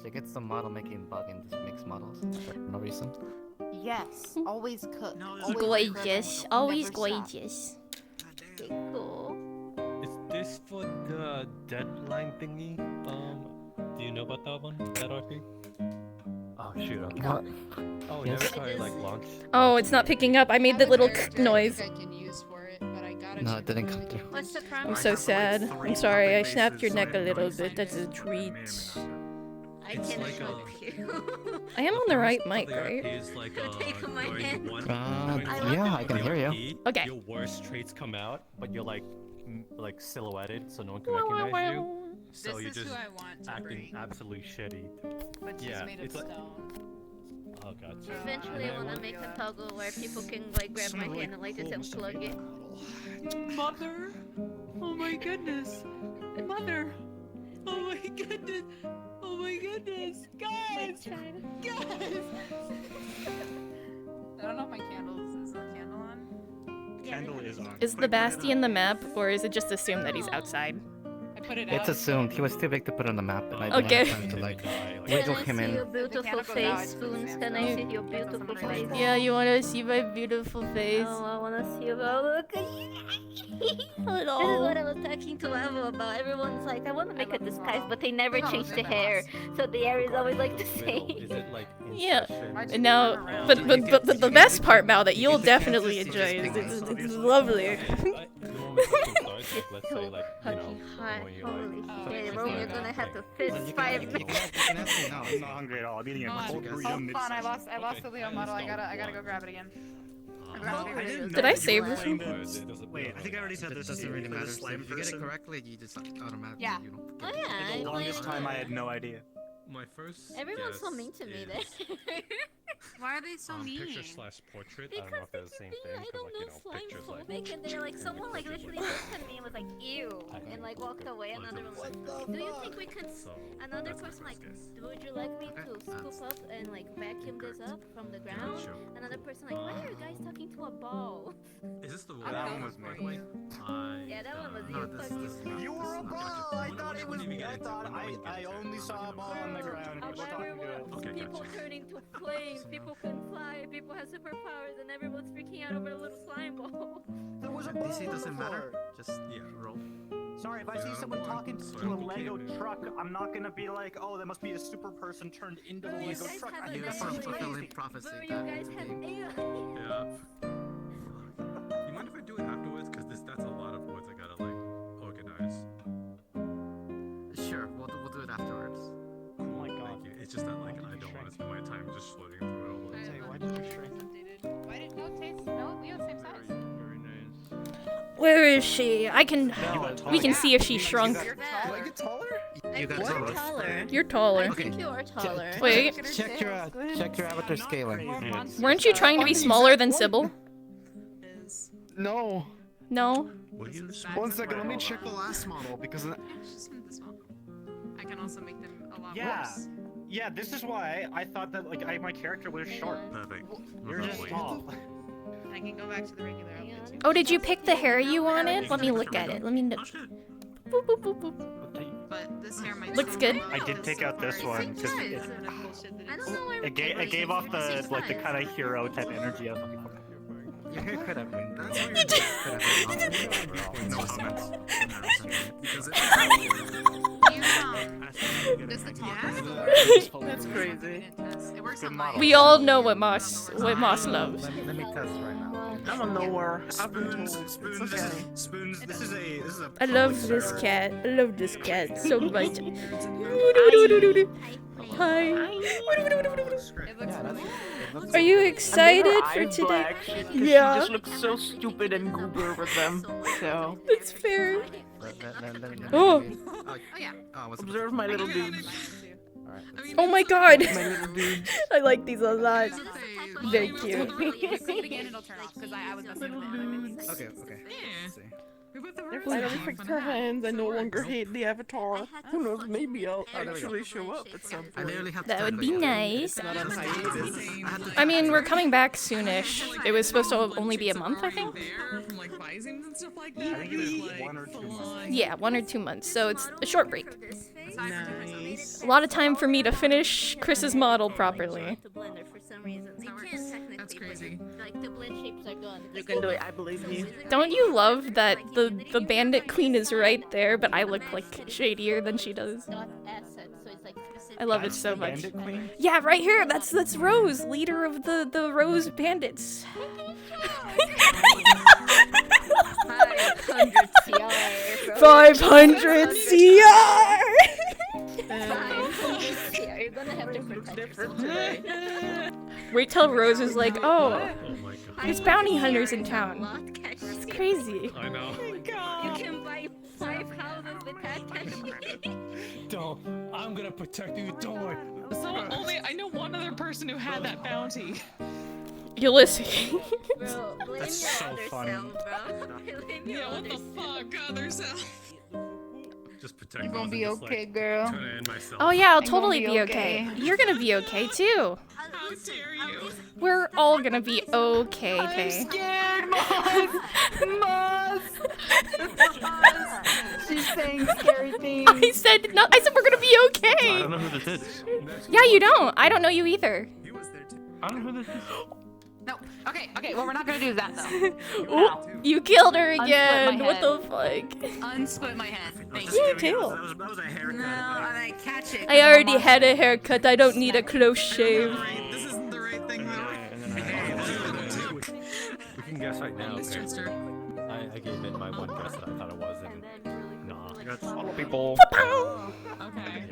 She gets the model making bug and just makes models for no reason. Yes, always cook. No, Always Gorgeous, cook, always never stop. gorgeous. God Okay, cool. Is this for the deadline thingy? Do you know about that one? That RP? Oh shoot! Okay. What? Oh, Yes. never tried like launch. Oh, it's not picking up. I made the little noise. I can use for it, but I gotta No, check it didn't the come video. through. What's the I problem? have, I'm so like, sad. three I'm sorry, I puppet snapped your bases, neck so a I little know bit. That's a exactly treat. I It's can like help you. I am on the right mic, right? Is like, Take my going hand. one- Yeah, I can hear you. Okay. Your worst traits come out, but you're like silhouetted, so no one can recognize you. So This you're is just who I want to acting bring, absolutely shitty. but she's yeah, made of it's like- stone. Oh god. Eventually, I want to make a toggle where people can like grab my hand and like just unplug it. Mother! Oh my goodness! Mother! Oh my goodness! Oh my goodness! Guys! Guys! I don't know if my candles is the candle on. Candle is on. Is the Basti in the map, or is it just assumed that he's outside? I put it It's out. assumed he was too big to put on the map, and I didn't Okay. have time to like Can wiggle him in. beautiful candle goes out, it's Spoons? the Can same I stuff. see your It's beautiful something face? really Yeah, you want to see my beautiful face? Oh, I want to see about. Look at you. Hello. This is what I was talking to Evo about. Everyone's like, I want to make a disguise, but they never change the hair, so the hair is always like the same. Is it like Yeah. Inception? And now, but the best part, Mal, that you'll definitely enjoy is it's lovely. The moment something starts, like, let's say like, you know, Hot, when you holy like, shit, something's Romeo's going gonna on, have to like- fist fight me. No, I'm not hungry at all. I'm eating a Hold cold on. burrito Oh, mid-size. I lost Okay. the Leo model. I gotta go grab it again. Did I save her? Wait, I think I already said this. Doesn't really matter. So Slime if you get it person. correctly, you just automatically Yeah. you don't Oh forget. yeah, For the longest like, time, I had no idea. My first. everyone's so guess mean to me is, there. Why are they so mean? Picture slash portrait. I don't know Because if they're the they same can be, thing, I but don't like, you know, know, slime pictures like. phobic, and they're like, someone like literally looked at me and was like, ew, and like walked away. Another one was like, do you think we could? So Another that's my person like, first guess. would you like me to Okay. scoop up and like vacuum this up from the ground? Gotcha. Another person like, why are you guys talking to a ball? Is this the one? That one was me. Yeah, that one was No, you. this Fuck you. is not. You were a ball! I thought it was me. I thought I only saw a ball on the ground. People were talking to it. Okay, People gotcha. turn into flames, people can fly, people have superpowers, and everyone's freaking out over a little slime ball. There was a And ball DC on the doesn't matter. floor. Just Yeah. roll. Sorry, if I see someone talking to a Lego truck, I'm not gonna be like, oh, that must be a super person turned into the You Lego guys truck. have I a think You that's nice really fulfilling easy. prophecy. Where you that guys is have the game. aliens. Yeah. You mind if I do it afterwards? Cause that's a lot of words I gotta like organize. Sure, we'll do it afterwards. Oh my god. Thank you. It's just that like I don't want to spend my time just floating through it all. the time. Why did you shrink? Why did no taste? No, we have the same size. Very nice. Where is she? I can. We can see if she shrunk. You're Do I get taller? You got You're taller. taller. You're taller. Okay. You are taller. Check- Wait, Check your avatar scaling. weren't you trying to be smaller than Sybil? No. No. What do you One second, let me check the last model because I can also make them a lot Yeah. worse. Yeah, this is why I thought that like my character was short. Perfect. You're just Lovely. tall. I can go back to the regular outfit too. Oh, did you pick the hair you wanted? Let me look at it. Let me know. Oh shit. Boop, boop, boop, boop. But this hair might Looks still good. look I did pick out this far. one, 'cause it- I don't know why It gave off the like the kind of hero type energy of like. Your hair could have been. That's Could weird. have been. No comments. Because it. This is That's crazy. It works Good on my model. We all know what Moss loves. Let me test right now. I'm a nowhere. I've been told. Spoons, It's spoons, okay. spoons. This is a. I love this cat. I love this cat so much. Hi. It looks cool. Are you excited for today? Yeah. She just looks so stupid and goober with them. So That's fair. Let me Oh. Oh yeah. Oh, what's observe my little dudes. Alright. Oh my god. My little dudes. I like these a lot. Very cute. See it again, it'll turn off because I was messing with it. Okay, okay. Let's see. I finally fixed her hands. I no longer hate the avatar. Who knows? Maybe I'll actually show up at some I point. literally had to That turn would the be camera. nice. Not on hiatus. I had to I mean, we're coming back soonish. It was supposed to only be a month, I think. Like Visings and stuff like I that. think it was 1 or 2 months. Yeah, 1 or 2 months. So it's a short break. Nice. A lot of time for me to finish Chris's model properly. The blender for some reason. They can technically. That's crazy. Like the blend shapes are gone. You can do it, I believe in you. Don't you love that the bandit queen is right there, but I look like shadier than she does? Dot asset, so it's like I love it so much. Bandit Queen? Yeah, right here. That's Rose, leader of the Rose Bandits. 500 CR. 500 CR. 500 CR. You're gonna have to protect Different today. Wait till Rose is like, oh, Oh my god. there's bounty hunters in town. lot cash. It's crazy. I know. You can buy 5 houses with that cash. Don't. I'm gonna protect you. Don't worry. So I know one other person who had that bounty. Ulysses. Bro, blame That's your so other fun. self, bro. Blame your Yeah, what other the self. fuck, other self? Just protect You're those gonna and be just, okay, like, girl. tune in myself. Oh yeah, I'll gonna totally be be okay. okay. You're gonna be okay too. How dare you? We're all gonna be okay. I'm Tay. scared, Moss! She's saying scary things. I said no. I said we're gonna be I okay. don't know who this is. Yeah, you don't. I don't know you either. He was there too. I don't know who this is. No. Okay, well, we're not gonna do that, though. Ooh, you killed her Unsplit again. my What the head. fuck? Unsplit my head. Thank Just you. You kidding, too. That was a haircut. No, and I catch it. I already had a haircut. I don't need a close shave. This isn't the right thing, though. We can guess right now. Miss Twister. I gave in my one guess that I thought it was, and nah. That's Follow people. Okay.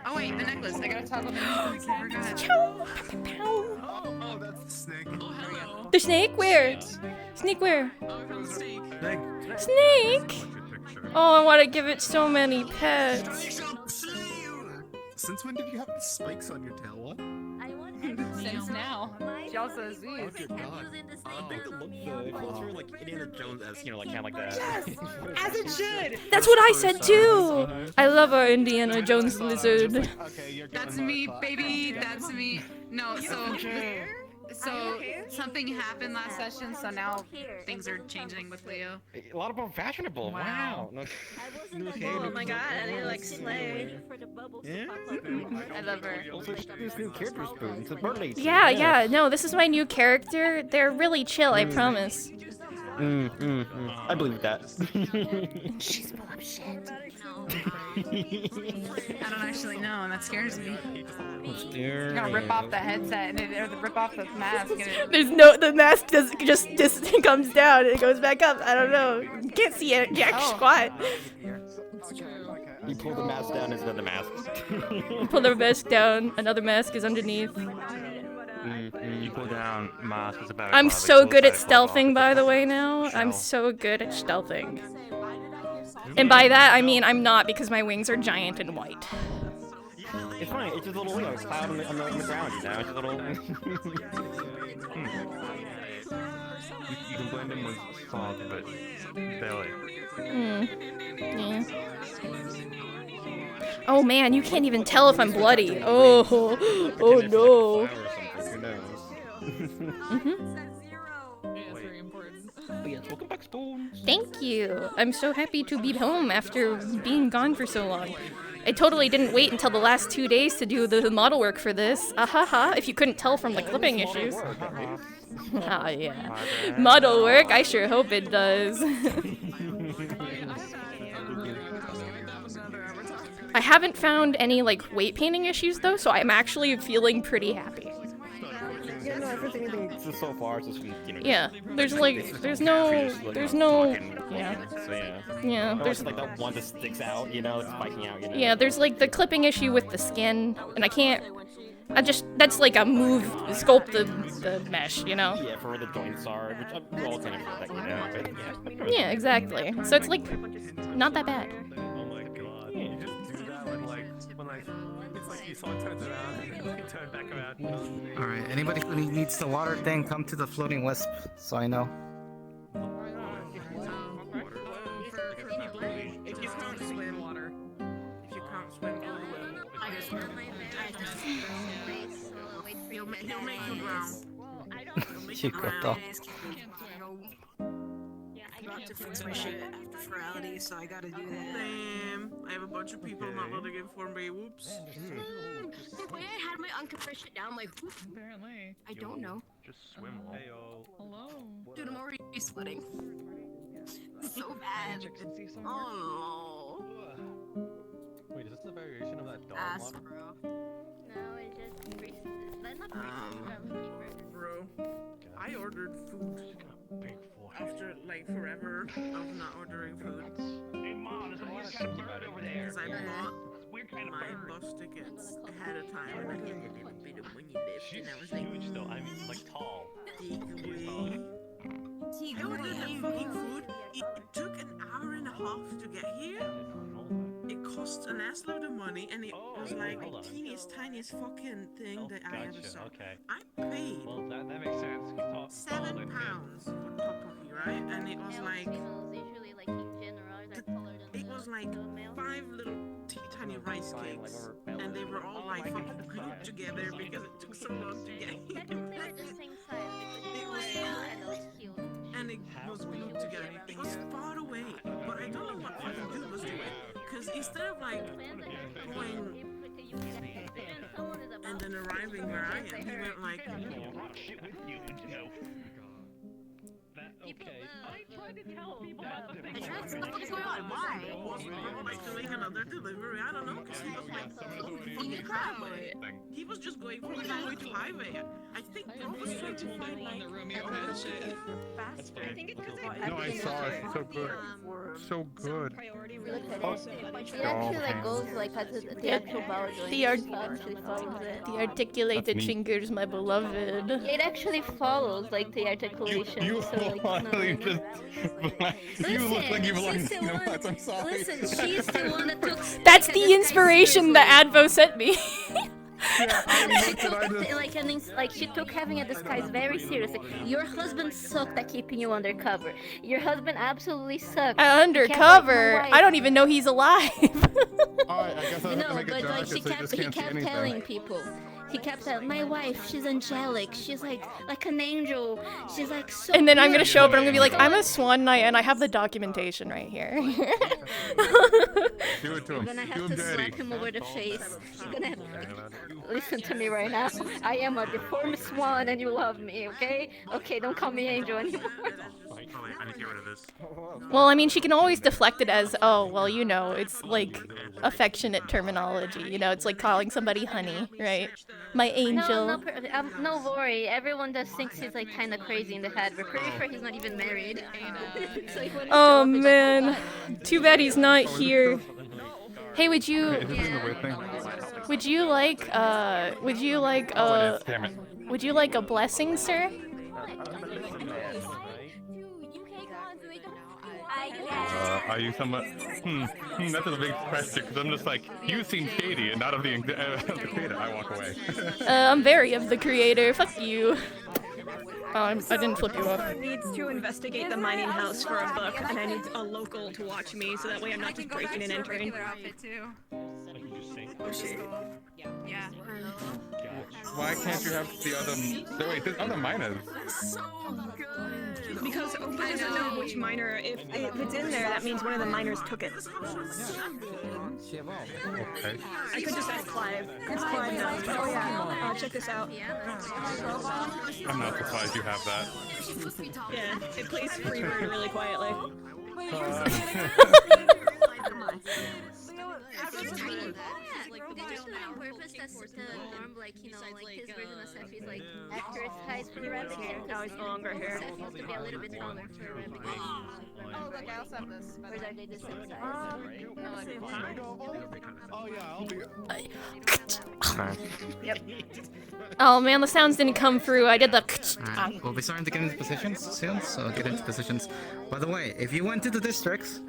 Oh wait, the necklace. I gotta talk about the necklace. I forgot. oh, that's the snake. Oh, hello. The snake? Where? Snake where? Oh, I found the steak. Snake? Good picture. Oh, I want to give it so many pets. Since when did you have spikes on your tail? What? I want everyone Since now. She also has these. Oh, good god. I think it looks for like Indiana Jones as, you know, like kind of like that. As it should. That's what I said too. I love our Indiana Jones lizard. Okay, you're That's me, baby. That's me. No, so something happened last session, so now things are changing with Leo. A lot of them fashionable. Wow. No, Oh my god, I like slay. Yeah? I love her. also, this new character spoon. It's a birthday. Yeah. No, this is my new character. They're really chill, I promise. I believe that. She's full of shit. I don't actually know, and that scares me. You're gonna rip off the headset or rip off the mask. And There's no, the mask just comes down and it goes back up. I don't know. You can't see it. Jack squat. You pull the mask down, it's another mask. Pull the mask down. Another mask is underneath. You pull down mask. It's about. I'm so good at stealthing, by the way. Now I'm so good at stealthing. And by that I mean I'm not, because my wings are giant and white. It's fine. It's just a little cloud on the ground. You know, it's a little. You can blend in with fog, but barely. Yeah. Oh man, you can't even tell if I'm bloody. Oh no. It's very important. Yes, welcome back, Spoons. Thank you. I'm so happy to be home after being gone for so long. I totally didn't wait until the last 2 days to do the model work for this. Ahaha, if you couldn't tell from the clipping issues. Ah, yeah. Model work? I sure hope it does. I haven't found any, like, weight painting issues, though, so I'm actually feeling pretty happy. Yeah, no, everything so far is just, you know. Yeah, there's no, yeah. So yeah. Yeah, There's like that one that sticks out, you know, it's spiking out, you know. Yeah, there's like the clipping issue with the skin, and that's like a move, sculpt the mesh, you know? Yeah, for where the joints are, which I'm all kind of feel that, you know, but yeah. Yeah, exactly. So it's like, not that bad. Oh my god. You just do that when like, it's like you saw it turns around and then you turn back around. Alright, anybody who needs the water thing, come to the floating wisp, so I know. If you can't swim water, if you can't swim, go to the well. He'll make you drown. Chicoto. forgot to fix my shit after Ferality, so I gotta do that. Damn, I have a bunch of people not loading in for me. Whoops. The way I had my unconfirmed shit down, I'm like, whoop. Apparently. I don't know. Just swim off. Hello. Dude, I'm already sweating. So bad. Oh. Wait, is this a variation of that dog Ass, model? bro. No, it's just braces. That's not Bro, I ordered food after like forever of not ordering food. Hey, Mom, there's a weird kind of bird over there. Because I bought Weird kind of my bird. bus tickets ahead of time and I didn't get a bit of money left. She's And I was like, huge though. I'm like tall. take away. I ordered that fucking food. It took an hour and a half to get here. It cost an ass load of money, and it was like the teeniest, tiniest fucking thing that I ever saw. Okay. I paid Well, that makes sense. You talk £7 for tteokbokki, right? And it was like usually like in general they're taller than it was like 5 little tiny rice cakes, and they were all like fucking glued together because it took so long to get here. And it was glued together. It was far away, but I don't know what fucking dude was doing. Because instead of like going and then arriving where I am, he went like. Okay. I tried to tell people about the thing. What the fuck is going on? Why? Was like doing another delivery. I don't know, because he was like fucking crap. He was just going for the highway to highway. I think he was trying to find like faster. I think it's because No, I saw it. So good. So good. It actually like goes like as the actual vowel join. The articulated fingers, my beloved. It actually follows like the articulation. You so, like, literally just you look like you belong to Nomads. I'm sorry. Listen, she's the one that took. That's the inspiration that Advo sent me. She took having a disguise very seriously. Your husband sucked at keeping you undercover. Your husband absolutely sucked. Undercover? I don't even know he's alive. I guess I have to No, make a but like joke, he so you just can't see kept anything. telling people. He kept telling my wife, she's angelic. She's like an angel. She's like so. And then I'm gonna good." show up and I'm gonna be like, I'm a swan knight and I have the documentation right here. Do it to him. You're gonna Do have him to dirty. slap him over the face. You're gonna have to listen to me right now. I am a deformed swan and you love me, okay? Okay, don't call me angel anymore. I need to get rid of this. Well, I mean, she can always deflect it as, oh, well, you know, it's like affectionate terminology. You know, it's like calling somebody honey, right? My angel. No worry. Everyone just thinks he's like kind of crazy in the head. We're pretty sure he's not even married. So he wouldn't show Oh up, it's man, like, too bad he's not here. Hey, would you like a blessing, sir? Are you somewhat? That's a big question because I'm just like, you seem shady and not of the creator. I walk away. I'm very of the creator. Fuck you. Oh, I didn't flip you off. Needs to investigate the mining house for a book, and I need a local to watch me, so that way I'm not just breaking and entering. Yeah. Why can't you have the other? Wait, there's other miners. Because Opa doesn't know which miner. If it's in there, that means one of the miners took it. Okay. I could just ask Clive. Because Clive knows. Oh yeah, check this out. I'm not surprised you have that. Yeah, it plays Freebird really quietly. They just put it on purpose to norm, like, you know, like his version of Sephi's like accurate height for the rabbit hair. Now he's no longer here. Sephi used to be a little bit taller for a rabbit hair. Oh, look, I also have this. Or are they the same size? Oh yeah, I'll be. Yep. Oh man, the sounds didn't come through. I did the. Alright, we'll be starting to get into positions soon, so get into positions. By the way, if you went to the districts,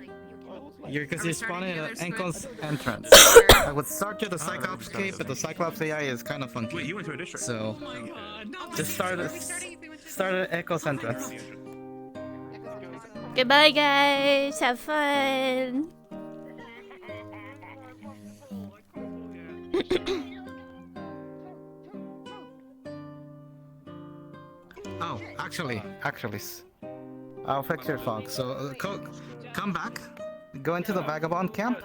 you're spawning at Enkel's entrance. I would start you the Cyclops cape, but the Cyclops AI is kind of funky. Wait, you went to a district? So, just start at Echo's entrance. Goodbye, guys. Have fun. Oh, actually, I'll fix your fog. So, come back. Go into the vagabond camp.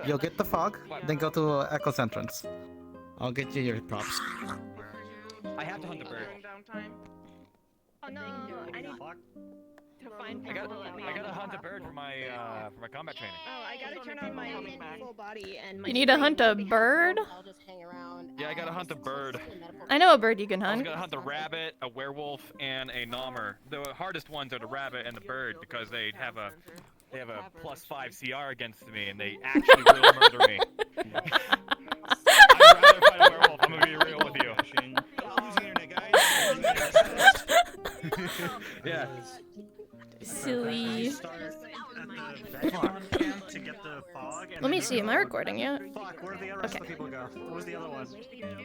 You'll get the fog. Then go to Echo's entrance. I'll get you your props. I have to hunt a bird. Oh no, I need to find people to let me I gotta hunt a bird for my combat training. Oh, I gotta turn on my full body and my. You need to hunt a bird? Yeah, I gotta hunt a bird. I know a bird you can I was hunt. gonna hunt a rabbit, a werewolf, and a gnommer. The hardest ones are the rabbit and the bird because they have a +5 CR against me and they actually will murder me. I'd rather fight a werewolf. I'm gonna be real with you. Yeah. Silly. To get the fog. Let me see, am I recording yet? Fuck, where'd the rest of the people go? What was the other one?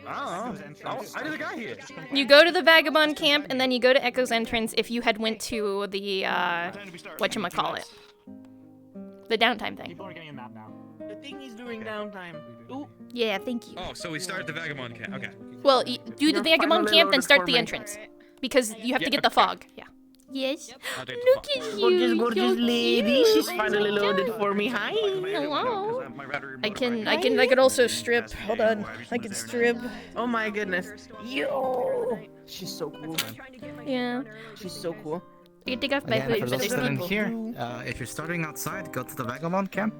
I don't know. I did a guy here. You go to the vagabond camp, and then you go to Echo's entrance if you had went to the, whatchamacallit. The downtime thing. People are getting a map now. The thing he's doing downtime. Ooh. Yeah, thank you. Oh, so we start at the vagabond camp. Okay. Well, do the vagabond finally camp, then loaded start for the me. entrance. Because you have to get the fog. Yeah. Yes. I'll take the Look fog. at Gorgeous, you. gorgeous so lady. She's cute. finally loaded for me. Hi. Hello. I could also strip. Hold on. I can strip. Oh my goodness. Yo. She's so cool. Yeah. She's so cool. I can take off my Again, hood, for but those there's that didn't people. hear, if you're starting outside, go to the vagabond camp.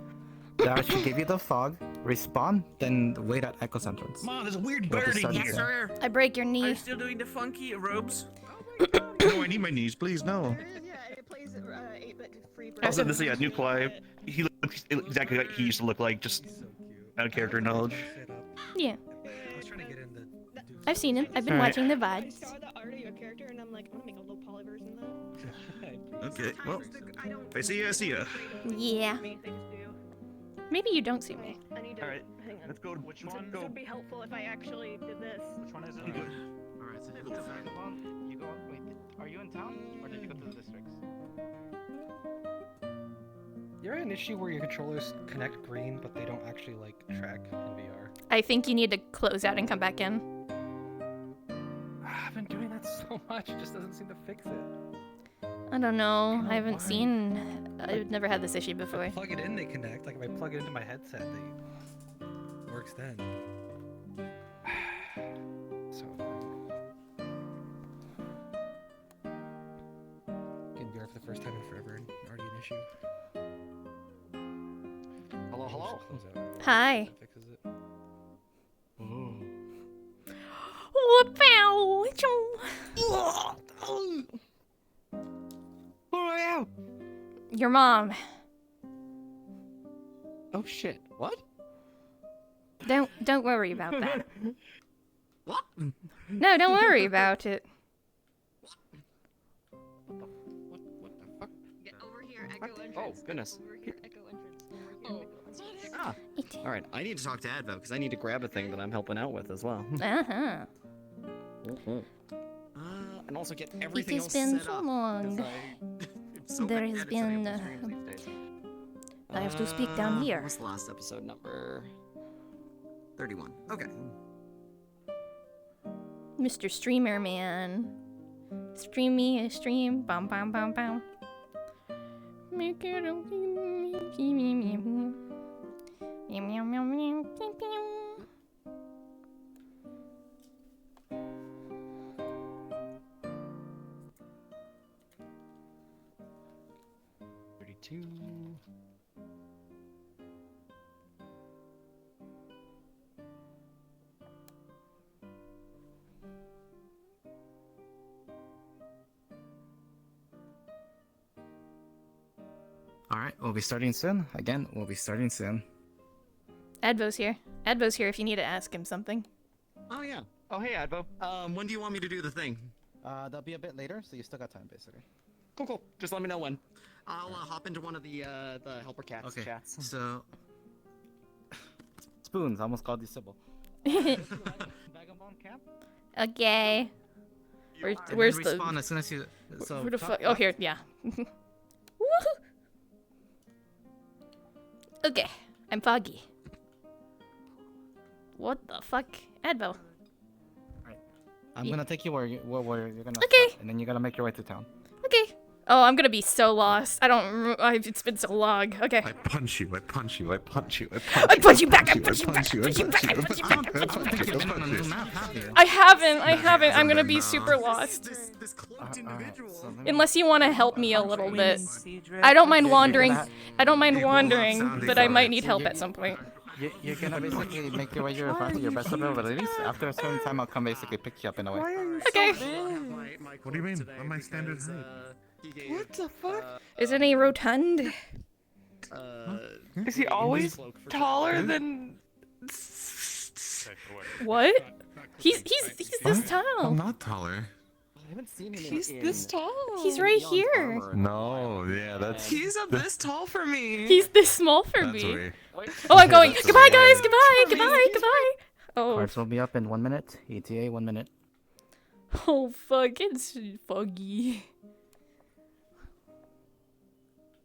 That should give you the fog. Respawn, then wait at Echo's entrance. Mom, there's a weird We'll be bird in starting here. soon. Sir, I break your are knee. you still doing the funky robes? No, I need my knees, please, no. Yeah, it plays 8-bit free. Also, this is a new play. He looks exactly like he used to look like, just out of character knowledge. Yeah. I was trying to get in the. I've seen him. I've been Alright. watching the I VODs. saw the art of your character and I'm like, I'm gonna make a low poly version of that. Okay, well, if I see you, I see ya. Yeah. Main things do. Maybe you don't see me. I need to. Alright, Hang on. let's go to which one? This would be helpful if I actually did this. Which one is it? Alright, so If it's a vagabond, you go. Wait, are you in town or did you go to the districts? You're at an issue where your controllers connect green, but they don't actually like track in VR. I think you need to close out and come back in. I've been doing that so much, it just doesn't seem to fix it. I don't know. I haven't seen. I've never had this issue before. Plug it in, they connect. Like if I plug it into my headset, they works then. So getting VR for the first time in forever and already an issue. Hello, hello. Close out. Hi. That fixes it. Whoop-ow! Who are you? Your mom. Oh shit! What? Don't worry about that. What? No, don't worry about it. What the fuck? Get over here, Echo entrance. Oh goodness. Over here, Echo entrance. Ah. All right, I need to talk to Advo because I need to grab a thing that I'm helping out with as well. Uh-huh. And also get everything It has else been set so up, long. 'cause it's so There bad has editing been, up the streams these days. I have to speak down here. What's the last episode number? 31. Okay. Mr. Streamer Man. Stream me a stream. Bum bum bum bum. Make it a meow meow meow meow pew, pew. Alright, we'll be starting soon. Again, we'll be starting soon. Advo's here. Advo's here if you need to ask him something. Oh yeah. Oh hey Advo. When do you want me to do the thing? That'll be a bit later, so you still got time, basically. Cool, cool. Just let me know when. I'll hop into one of the helper cats Okay, chats. so... Spoons, I almost called you Sybil. Vagabond camp? Okay. And Where's then the... respawn as soon as you... So Where the top fuck? Oh, left. here, yeah. Woohoo! Okay, I'm foggy. What the fuck? Advo. I'm Yeah. gonna take you where you're gonna Okay. start, and then you gotta make your way to town. Okay. Oh, I'm gonna be so lost. I don't. It's been so long. Okay. I punch you. I punch you. I punch you. I I punch you back. I punch punch you. you back. I punch you back. I punch you back. I punch you back. I I haven't. I'm gonna be super lost. Unless you want to help me a little bit. I don't mind wandering. I don't mind wandering, but I might need help at some point. You're gonna basically make your way your front to your best abilities. After a certain time, I'll come basically pick you up in a way. Okay. What do you mean? I'm my standard height. What the fuck? Isn't he rotund? Is he always taller than? What? He's this tall. I'm not taller. I haven't seen him. He's this tall. He's right here. No, yeah, that's. He's this tall for me. He's this small for That's me. way. Oh, I'm going. That's Goodbye, way. guys. Goodbye. Goodbye. Goodbye. Oh. Cards will be up in 1 minute. ETA 1 minute. Oh fuck! It's foggy.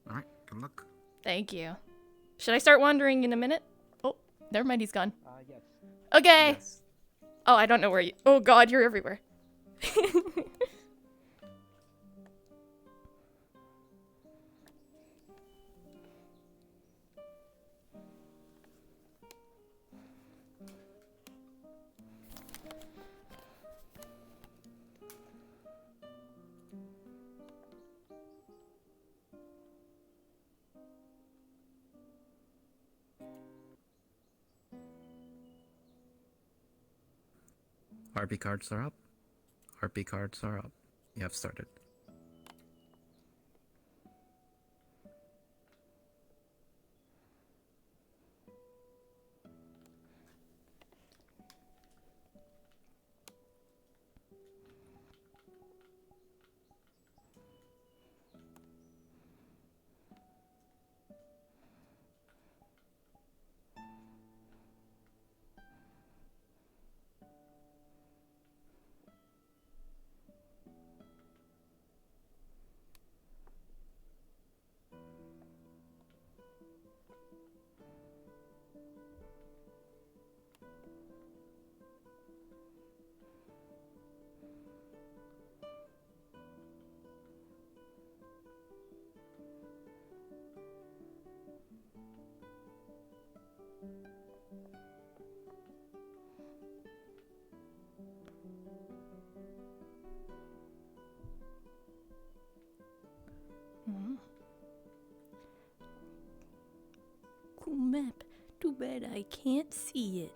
All right, good luck. Thank you. Should I start wandering in a minute? Oh, never mind. He's gone. Yes. Okay. Yes. Oh, I don't know where you. Oh God, you're everywhere. RP cards are up. RP cards are up. You have started. Cool map. Too bad I can't see it.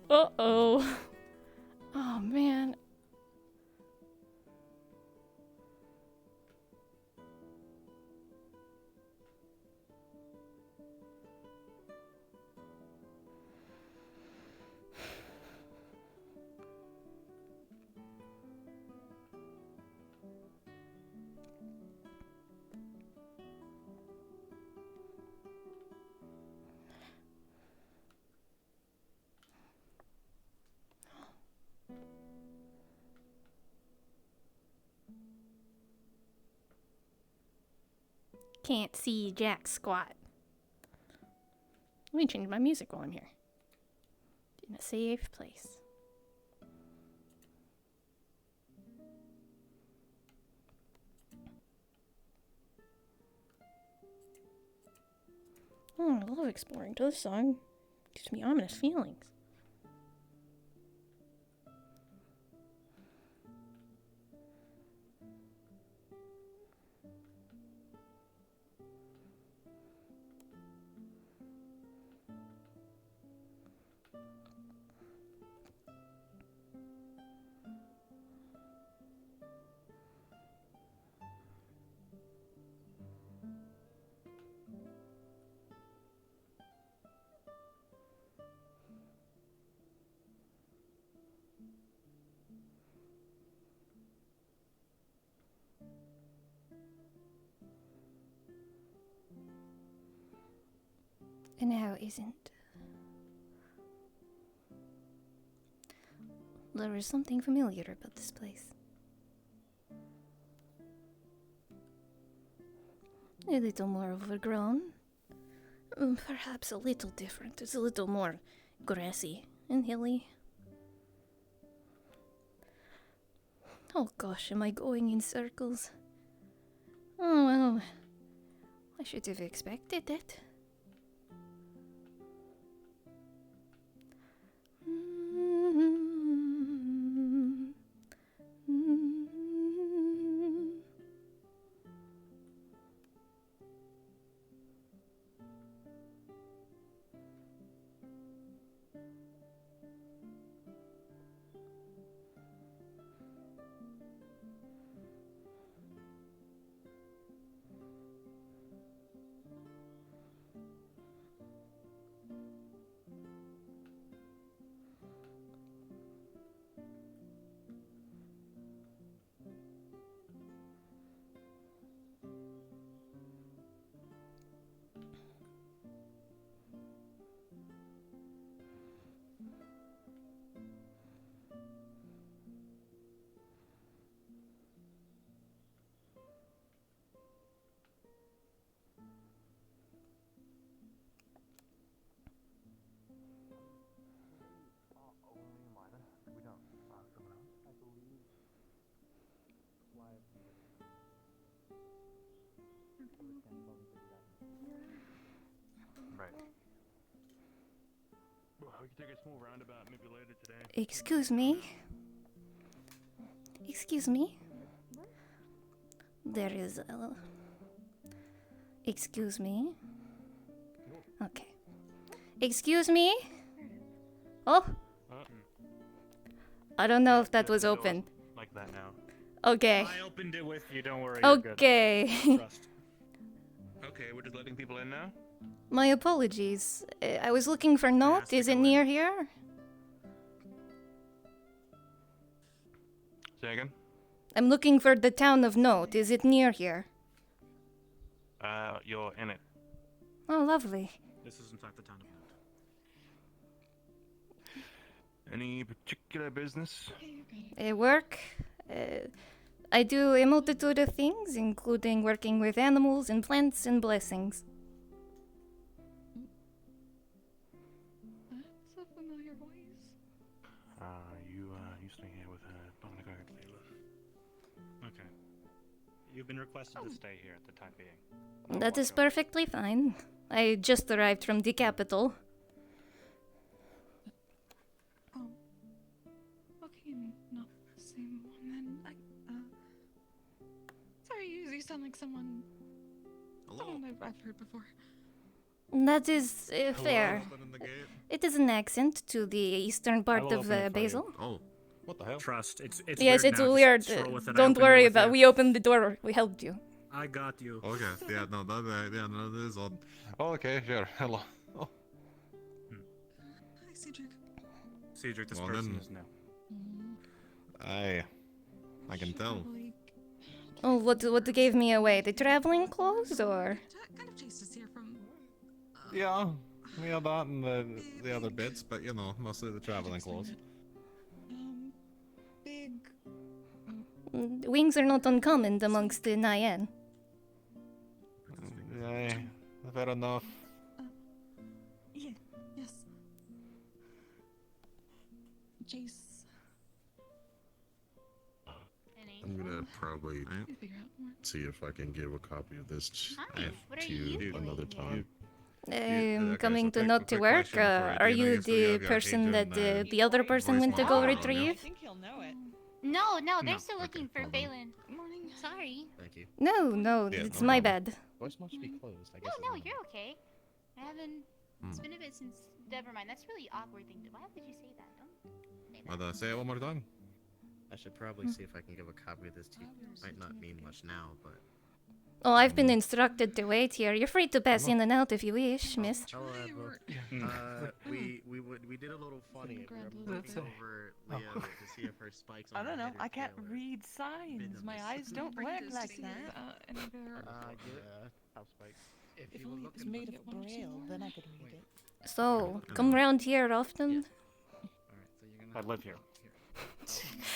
Uh-oh. Oh, man. Can't see jack squat. Let me change my music while I'm here. In a safe place. Oh, I love exploring to this song. Gives me ominous feelings. And how isn't? There is something familiar about this place. A little more overgrown. Perhaps a little different. It's a little more grassy and hilly. Oh gosh, am I going in circles? Oh well, I should have expected it. Right. Well, we can take a small roundabout maybe later today. Excuse me? Excuse me? There is a... Excuse me? Okay. Excuse me? Oh? I don't know if that was open. Like that now. Okay. I opened it with you, don't worry. Okay. Okay, we're just letting people in now? My apologies. I was looking for Note. Is it near here? Say again? I'm looking for the town of Note. Is it near here? You're in it. Oh, lovely. This is in fact the town of Note. Any particular business? Work. I do a multitude of things, including working with animals and plants and blessings. That's a familiar voice. You stay here with Dominic. Okay. You've been requested to stay here at the time being. That is perfectly fine. I just arrived from the capital. Okay, not the same one then. Sorry, you sound like someone. Someone I've heard before. That is fair. It is an accent to the eastern part of Basel. Oh. What the hell? Trust. It's Yes, weird it's now. Just weird. stroll with it. I Don't opened it worry with about. you. We opened the door. We helped you. I got you. Okay. Yeah. No. That is odd. Oh, okay, sure. Hello. Oh. Hi, Cedric. Cedric, this Well, person then- is new. I can tell. Oh, what gave me away? The traveling clothes, or? Kind of chased us here from. Yeah. Yeah, that and the other bits, but you know, mostly the traveling clothes. Big. Wings are not uncommon amongst the Nyan. Yeah. Fair enough. Yeah. Yes. Chase. I'm gonna probably see if I can give a copy of this to another time. Coming to not to work. Are you the person that the other person went to go retrieve? No, they're still looking for Balin. Sorry. Thank you. No, it's my bad. Voice must be closed. I guess. No, you're okay. I haven't. It's been a bit since. Never mind. That's really awkward thing to. Why would you say that? Don't say that. Say it one more time. I should probably see if I can give a copy of this to you. Might not mean much now, but. Oh, I've been instructed to wait here. You're free to pass in and out if you wish, miss. Hello, Admiral. We did a little funny. We were looking over Leah to see if her spikes. I don't know. I can't read signs. My eyes don't work like that. How spikes? If only it was made of braille, then I could read it. So, come round here often? I live here.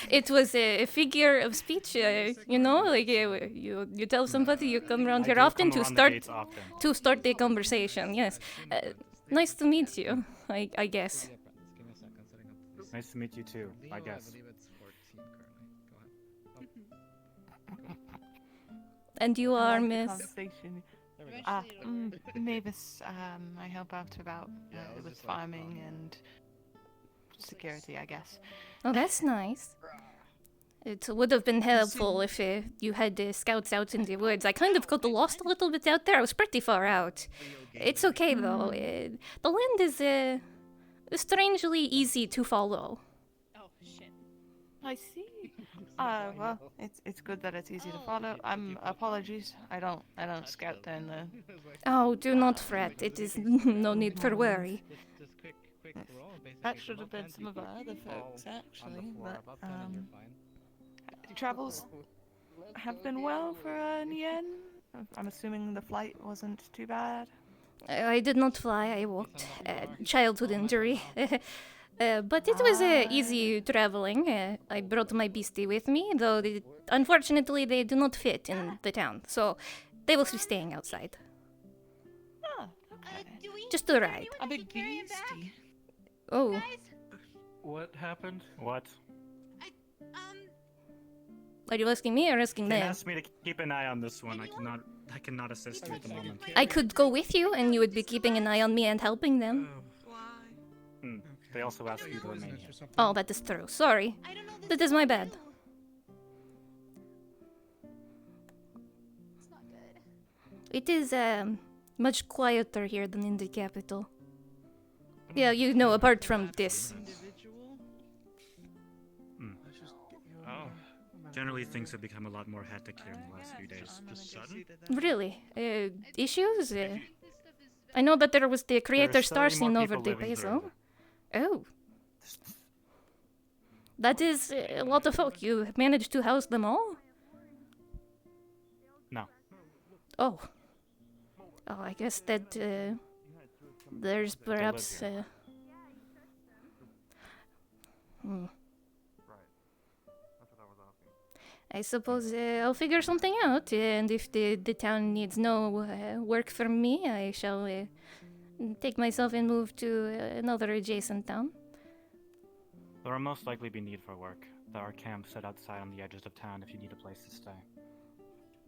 It was a figure of speech, you know, like you tell somebody you come around here often to start the conversation. Yes, nice to meet you. I guess. Nice to meet you too. I guess. And you are Miss. Mavis. I help out about with farming and security, I guess. Oh, that's nice. It would have been helpful if you had scouts out in the woods. I kind of got lost a little bit out there. I was pretty far out. It's okay, though. The land is strangely easy to follow. Oh, shit. I see. Well, it's good that it's easy to follow. Apologies. I don't scout down the... Oh, do not fret. It is no need for worry. That should have been some of our other folks, actually. But, travels have been well for Nien. I'm assuming the flight wasn't too bad. I did not fly. I walked. Childhood injury. But it was easy traveling. I brought my beastie with me, though unfortunately they do not fit in the town, so they will be staying outside. Oh, okay. Just a ride. A big beastie. Oh. What happened? What? Are you asking me or asking They them? asked me to keep an eye on this one. I cannot assist you at the moment. I could go with you, and you would be keeping an eye on me and helping them. They also asked you to remain here. Oh, that is true. Sorry. That is my bad. It is much quieter here than in the capital. Yeah, you know, apart from this. Generally, things have become a lot more hectic here in the last few days. Just sudden? Really? Issues? I know that there was the creator star scene over the Basil. Oh. That is a lot of folk. You managed to house them all? No. Oh. Oh, I guess that there's perhaps... I suppose I'll figure something out, and if the town needs no work from me, I shall take myself and move to another adjacent town. There will most likely be need for work. There are camps set outside on the edges of town if you need a place to stay.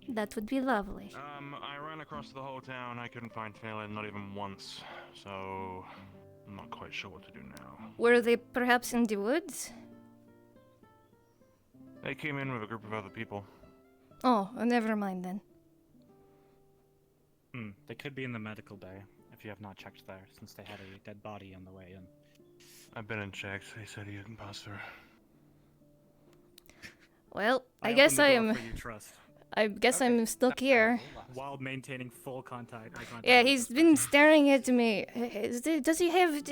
That would be lovely. I ran across the whole town. I couldn't find Taylor, not even once. So, I'm not quite sure what to do now. Were they perhaps in the woods? They came in with a group of other people. Oh, never mind then. They could be in the medical bay. if you have not checked there, since they had a dead body on the way in. I've been and checked. They said he didn't pass through. Well, I opened guess the I door am. for you, trust. I guess I'm stuck here. While maintaining full eye contact. Yeah, he's been staring at me. Does he have? Which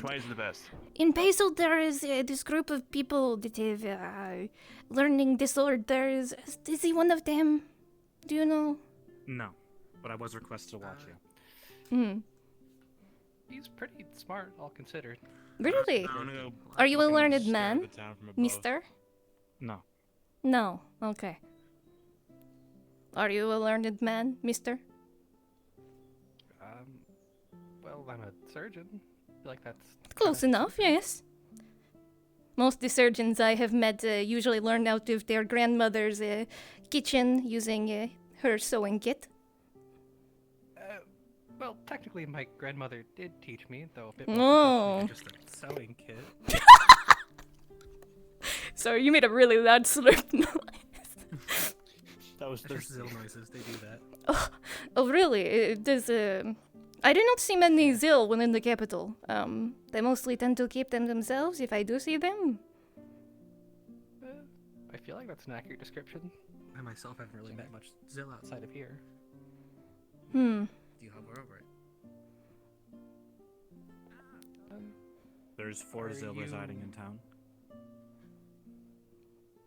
way is the best? In Basel, there is this group of people that have learning disorders. Is he one of them? Do you know? No, but I was requested to watch you. Hmm. He's pretty smart, all considered. Really? Are you a learned man, mister? No. No. Okay. Are you a learned man, mister? Well, I'm a surgeon. I feel like that's Close enough, yes. Most of the surgeons I have met usually learn out of their grandmother's kitchen using her sewing kit. Well, technically, my grandmother did teach me, though a bit more Just a sewing kit. Sorry, you made a really loud slurp noise. That was their Zill noises. They do that. Oh, really? Does I do not see many Zill within the capital. They mostly tend to keep them themselves if I do see them. I feel like that's an accurate description. I myself haven't really met much Zill outside of here. Hmm. Do you hover over it? There's 4 Zill residing in town.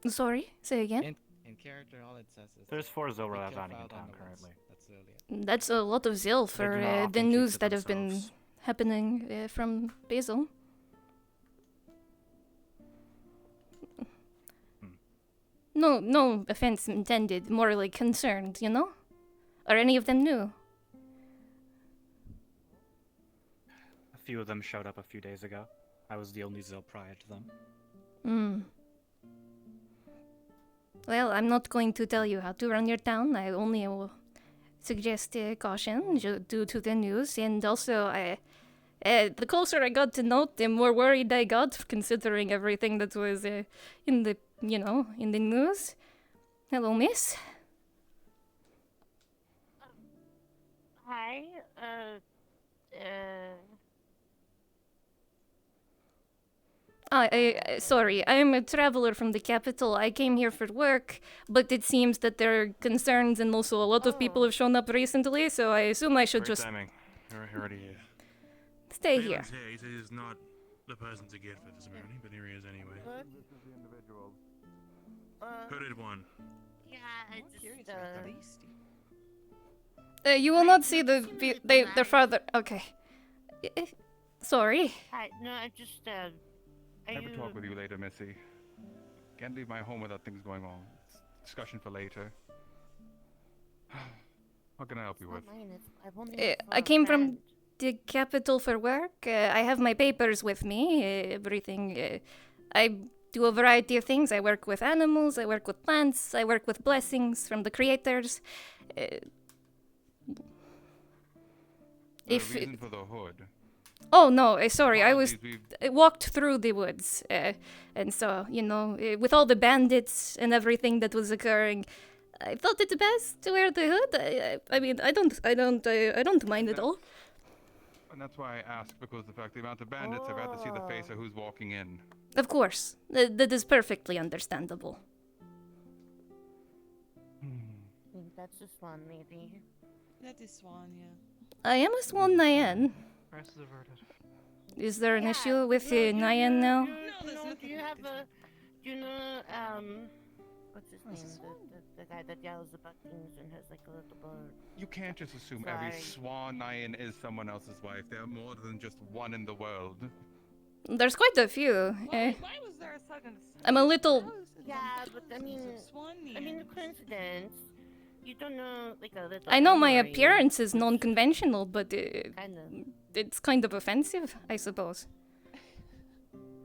Sorry, say again? In character, all it says is... There's 4 Zill be residing careful in out town on the woods. currently. That's really it. That's a lot of Zill for do not the often keep news to that have been themselves. happening from Basel. No offense intended. More like concerned, you know? Are any of them new? A few of them showed up a few days ago. I was the only Zill prior to them. Hmm. Well, I'm not going to tell you how to run your town. I only will suggest caution due to the news, and also the closer I got to note, the more worried I got, considering everything that was in the in the news. Hello, miss. Hi. Sorry, I am a traveler from the capital. I came here for work, but it seems that there are concerns, and also a lot of people have shown up recently, so I assume I should Great just timing. You're already here. stay here. Phelan's He says he's not the person to get for this apparently, but here he is anyway. Hooded one. Yeah, I just You will not see their father. Okay. Sorry. Hi. No, I just Have a talk with you later, Missy. Can't leave my home without things going on. It's discussion for later. What can I help you with? I came from the capital for work. I have my papers with me. Everything. I do a variety of things. I work with animals. I work with plants. I work with blessings from the creators. The reason for the hood. Oh no, sorry. I walked through the woods, and so with all the bandits and everything that was occurring, I thought it best to wear the hood. I mean, I don't mind at all. And that's why I ask, because the amount of bandits, I've got to see the face of who's walking in. Of course, that is perfectly understandable. That's a swan, maybe. That is swan, yeah. I am a swan Nyan. Rest is averted. Is there an issue with Nyan now? No, do you have what's his name? The guy that yells about things and has like a little bird. You can't just assume every swan Nyan is someone else's wife. There are more than just one in the world. There's quite a few. Why was there a second? I'm a little. Yeah, but I mean, the coincidence. You don't know, like a little. I know my memory. appearance is non-conventional, but it's kind of offensive, I suppose.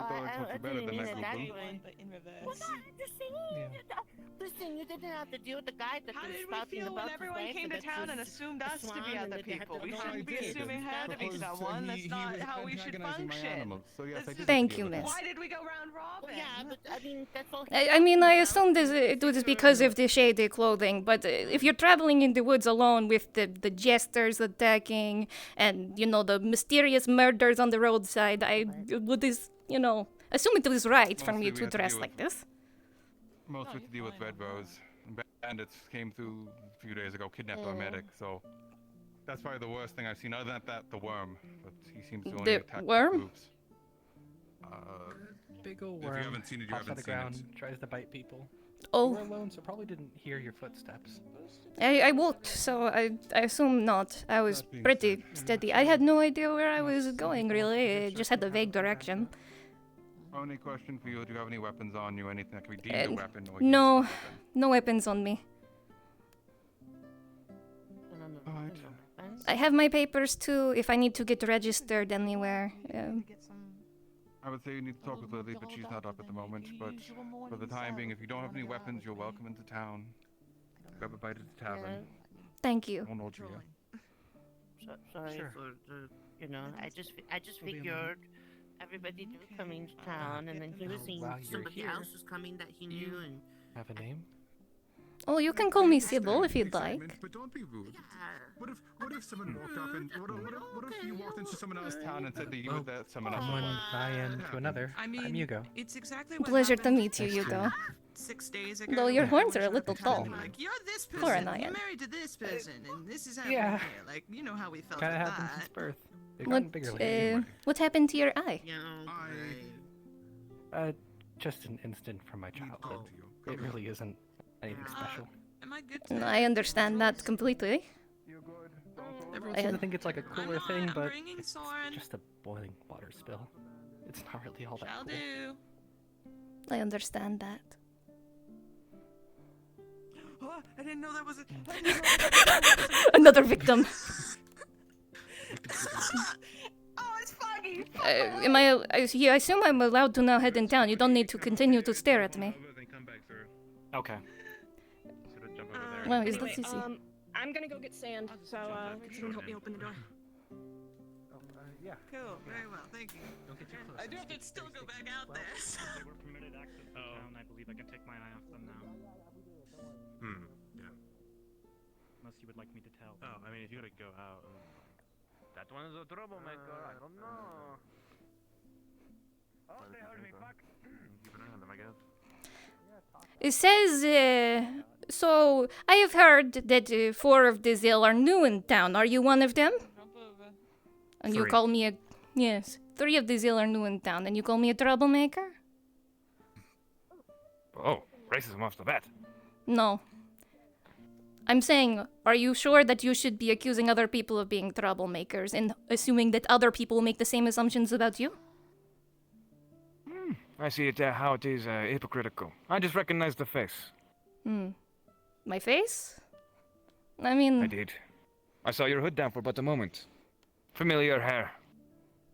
I didn't mean it that way. In reverse. Well, I'm just saying. Listen, you didn't have to deal with the guy that was spouting about his Everyone wife came to and town and that's assumed a us to be swan other and they had people. to We go shouldn't be assuming her to be someone. That's not how we should function. So yes, I did Thank you, miss. Why did we go round robin? Yeah, but I mean, that's all. I mean, I assumed it was because of the shady clothing, but if you're traveling in the woods alone with the jesters attacking and, you know, the mysterious murders on the roadside, I would, you know, assume it was right for me to dress like this. Mostly to deal with Red Rose. Bandits came through a few days ago, kidnapped our medic, so that's probably the worst thing I've seen. Other than that, the worm. But he seems to only attack worm? groups. Big ol' If you worm haven't seen it, you pops out haven't the seen ground, it. tries to bite people. Oh. You were alone, so probably didn't hear your footsteps. I walked, so I assume not. I was pretty steady. I had no idea where I was going, really. I just had a vague direction. Only question for you, do you have any weapons on you, anything that can be deemed a weapon? Or No, no weapons on me. Alright. I have my papers too, if I need to get registered anywhere. I would say you need to talk with Lily, but she's not up at the moment. But for the time being, if you don't have any weapons, you're welcome into town. Grab a bite at the tavern. Thank you. Won't hold you here. Sorry for the, you know, I just figured everybody knew coming to town, and then he was seeing somebody else was coming that he knew, and. Have a name? Oh, you can call me Sybil if you'd like. But don't be rude. What if someone walked up and what if you walked into someone else's town and said that you were that someone else? From one Ryan to another. I mean, I'm Hugo. It's exactly what Pleasure to happened meet you, Hugo. 6 days ago. Though your horns are a little dull. Like, you're this person, For an you're iron. married to this person, and this is how Yeah. here. Like, you know how we felt Kinda about happened that. since birth. They've gotten bigger lately. What happened to your eye? Just an instant from my childhood. It really isn't anything special. Am I good I understand that completely. Everyone I seems to had- think it's like a cooler thing, but bringing it's Soren. just a boiling water spill. It's not really all that Shall cool. do. I understand that. Oh, I didn't know that was a. Another victim. Oh, it's foggy. Am I assume I'm allowed to now head in town. You don't need to continue to stare at me. Okay. Well, is that Anyway, easy? I'm gonna go get sand, so can someone help me open the door? Yeah. Cool, very well, thank you. Don't get too close. I do have to still go back out there. They were permitted access to town. I believe I can take my eye off them now. Yeah. Unless you would like me to tell. Oh, I mean, if you gotta go out. That one is a troublemaker. I don't know. Oh, they heard me, fuck. Keep an eye on them, I guess. It says, so I have heard that 4 of the Zil are new in town. Are you one of them? And you 3. call me a... Yes, 3 of the Zil are new in town, and you call me a troublemaker? Oh, racism off the bat. No. I'm saying, are you sure that you should be accusing other people of being troublemakers and assuming that other people make the same assumptions about you? I see it how it is hypocritical. I just recognize the face. My face? I mean... I did. I saw your hood down for but a moment. Familiar hair.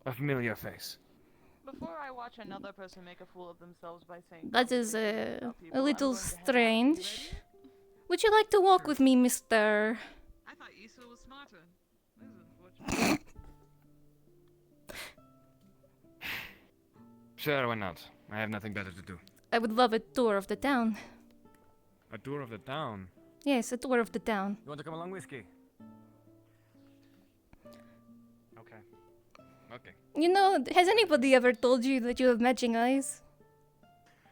A familiar face. Before I watch another person make a fool of themselves by saying That is a little strange. Would you like to walk with me, Mr. I thought Issa was smarter. This is unfortunate. Sure, why not? I have nothing better to do. I would love a tour of the town. A tour of the town. Yes, a tour of the town. You want to come along, Whiskey? Okay. Okay. You know, has anybody ever told you that you have matching eyes?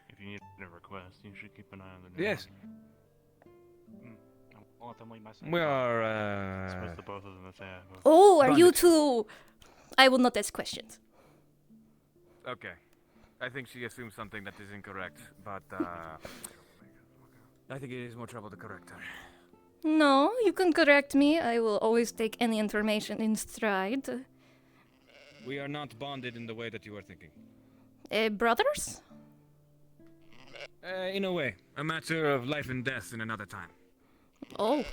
If you need a request, you should keep an eye on the new Yes. I'll let them lead my side. We I are, suppose the both of them if they have. Oh, are you Bandits. two? I will not ask questions. Okay. I think she assumes something that is incorrect, but, I think it is more trouble to correct her. No, you can correct me. I will always take any information in stride. We are not bonded in the way that you are thinking. Brothers? In a way. A matter of life and death in another time. Oh.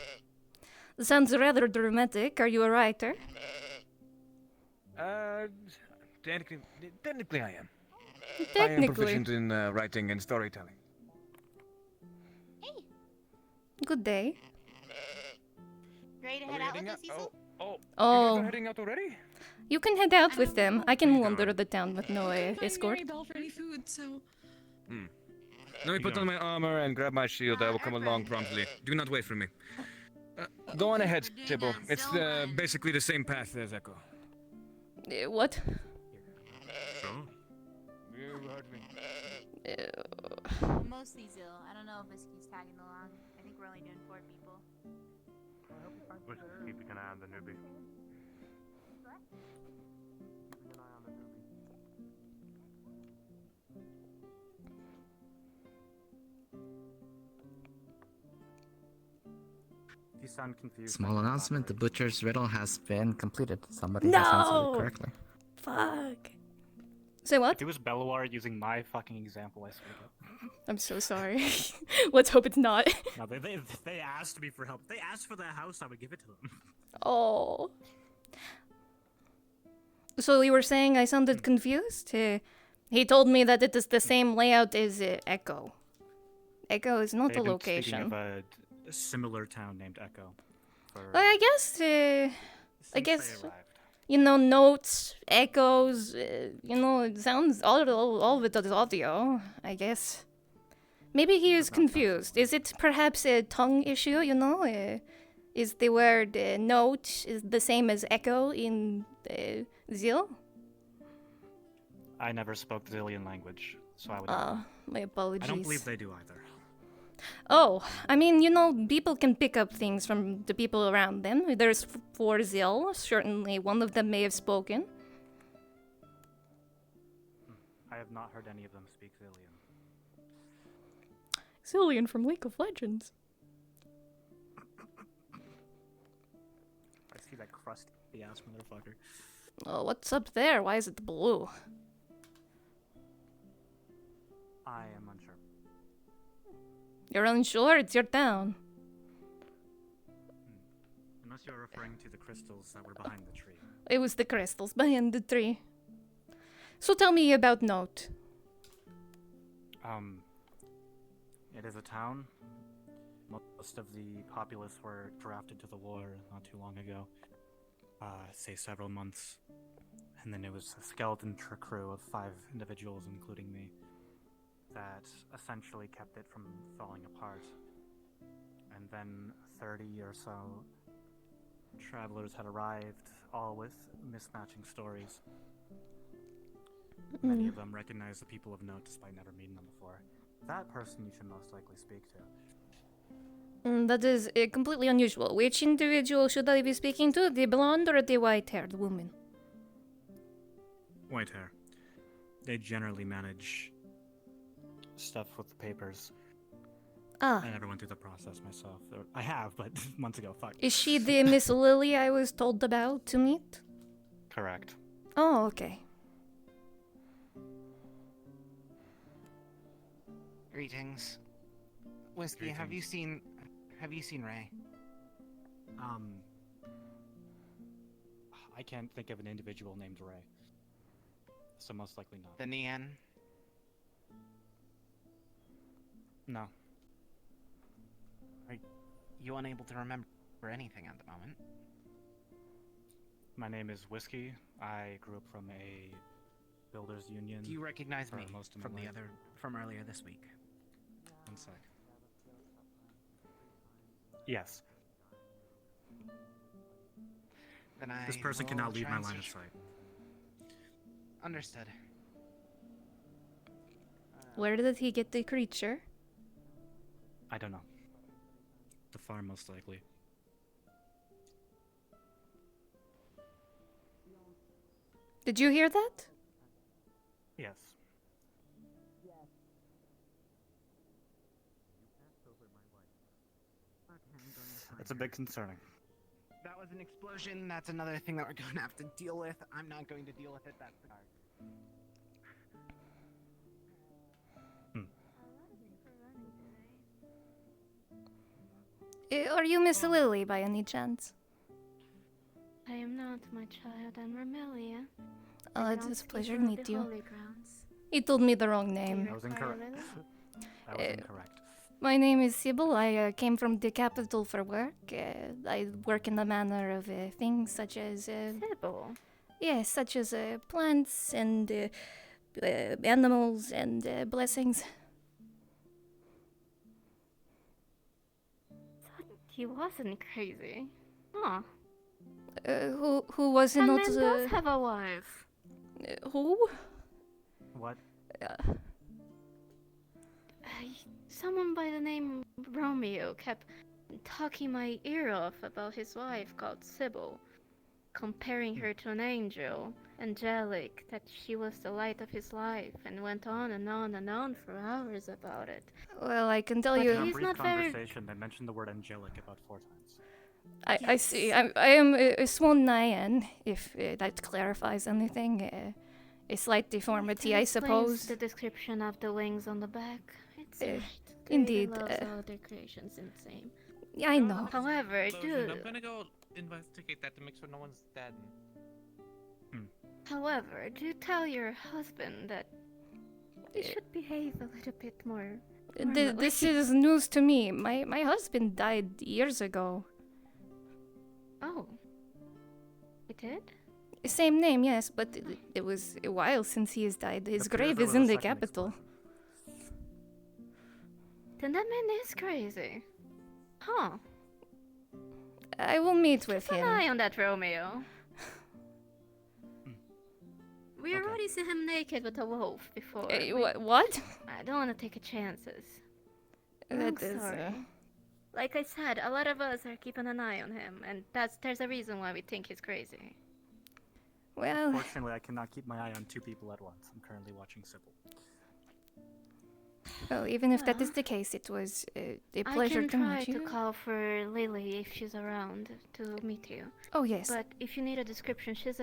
Sounds rather dramatic. Are you a writer? Technically I am. I am Technically. proficient in writing and storytelling. Good day. Ready to head out with us, Cecil? Oh, Oh. you guys are heading out already? You can head out with them. I can wander the town with no escort. Mary Bell for any food, so Let me put on my armor and grab my shield. I will come along promptly. Do not wait for me. Go on ahead, Sybil. It's basically the same path as Echo. What? You heard me. Mostly Zill. I don't know if Whiskey's tagging along. I think we're only doing 4 people. Keeping an eye on the newbie. You sound confused. Small announcement: the butcher's riddle has been completed. Somebody has answered it correctly. Fuck. Say what? If it was Belloir using my fucking example, I swear to God. I'm so sorry. Let's hope it's not. No, they asked me for help. If they asked for the house, I would give it to them. Oh. So you were saying I sounded confused? He told me that it is the same layout as Echo. Echo is not a They've been location. speaking of a similar town named Echo. I guess, you know, notes, echoes, you know, it sounds, all of it is audio, I guess. Maybe he is confused. Is it perhaps a tongue issue, you know? Is the word note is the same as echo in Zill? I never spoke the Zillian language, so I would not know. My apologies. I don't believe they do either. Oh, I mean, you know, people can pick up things from the people around them. There's 4 Zill. Certainly one of them may have spoken. I have not heard any of them speak Zillian. Zillian from League of Legends. I see that crusty ass motherfucker. Oh, what's up there? Why is it blue? I am unsure. You're unsure? It's your town. Unless you're referring to the crystals that were behind the tree. It was the crystals behind the tree. So tell me about Note. It is a town. Most of the populace were drafted to the war not too long ago. Say several months. And then it was a skeleton crew of 5 individuals, including me, that essentially kept it from falling apart. And then 30 or so travelers had arrived, all with mismatching stories. Many of them recognized the people of Note despite never meeting them before. That person you should most likely speak to. That is completely unusual. Which individual should I be speaking to? The blonde or the white-haired woman? White hair. They generally manage stuff with the papers. Ah. I never went through the process myself. Or, I have, but months ago, fuck. Is she the Miss Lily I was told about to meet? Correct. Oh, okay. Greetings. Whiskey, have you seen Ray? I can't think of an individual named Ray. So most likely not. The Nian? No. Are you unable to remember anything at the moment? My name is Whiskey. I grew up from a builders union. Do you recognize for me most of from my the life. from earlier this week? One sec. Yes. Then This person will cannot leave try my and line of search- sight. Understood. Where did he get the creature? I don't know. The farm, most likely. Did you hear that? Yes. It's a bit concerning. That was an explosion. That's another thing that we're going to have to deal with. I'm not going to deal with it. That's the card. Are you Miss Lily by any chance? I am not, my child. I'm Romelia. Oh, it's a pleasure to From meet the you. Holy Grounds. He told me the wrong name. That was incorrect. That was incorrect. My name is Sybil. I came from the capital for work. I work in the manner of things such as... Sybil? Yes, such as plants and animals and blessings. He wasn't crazy. Huh. Who was That not? man does have a wife. Who? What? Someone by the name Romeo kept talking my ear off about his wife called Sybil, comparing her to an angel, angelic, that she was the light of his life, and went on and on and on for hours about it. Well, I can tell But you. In a he's brief not very. conversation, they mentioned the word angelic about 4 times. I see. I am a swan Nyan, if that clarifies anything. A slight deformity, That I explains suppose. the description of the wings on the back. It's indeed, loves all their creations insane. Yeah, I know. However, dude. I'm gonna go investigate that to make sure no one's dead. However, do tell your husband that he should behave a little bit more. This is news to me. My husband died years ago. Oh. He did? Same name, yes, but it was a while since he has died. His grave is in the capital. Then that man is crazy. Huh. I will meet with Keep him. an eye on that Romeo. We already see him naked with a wolf before. What? I don't want to take chances. That I'm is, sorry. Like I said, a lot of us are keeping an eye on him, and there's a reason why we think he's crazy. Well... Unfortunately, I cannot keep my eye on 2 people at once. I'm currently watching Sybil. Well, even if that is the case, it was a pleasure to meet I you. can try to call for Lily if she's around to meet you. Oh, yes. But if you need a description, she's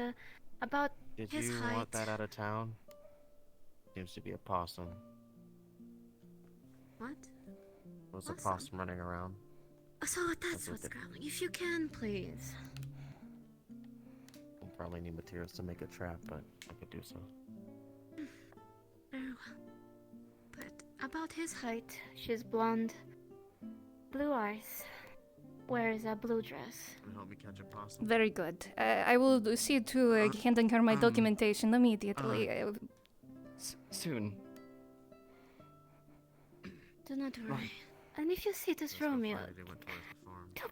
about Did his you height. want that out of town? Seems to be a possum. What? Was a Possum? possum running around? So that's what's going on. If you can, please. We'll probably need materials to make a trap, but I could do so. Very well. But about his height, she's blonde, blue eyes, wears a blue dress. Help me catch a possum. Very good. I will see to handing her my documentation immediately. Soon. Do not worry. And if you see this Romeo, do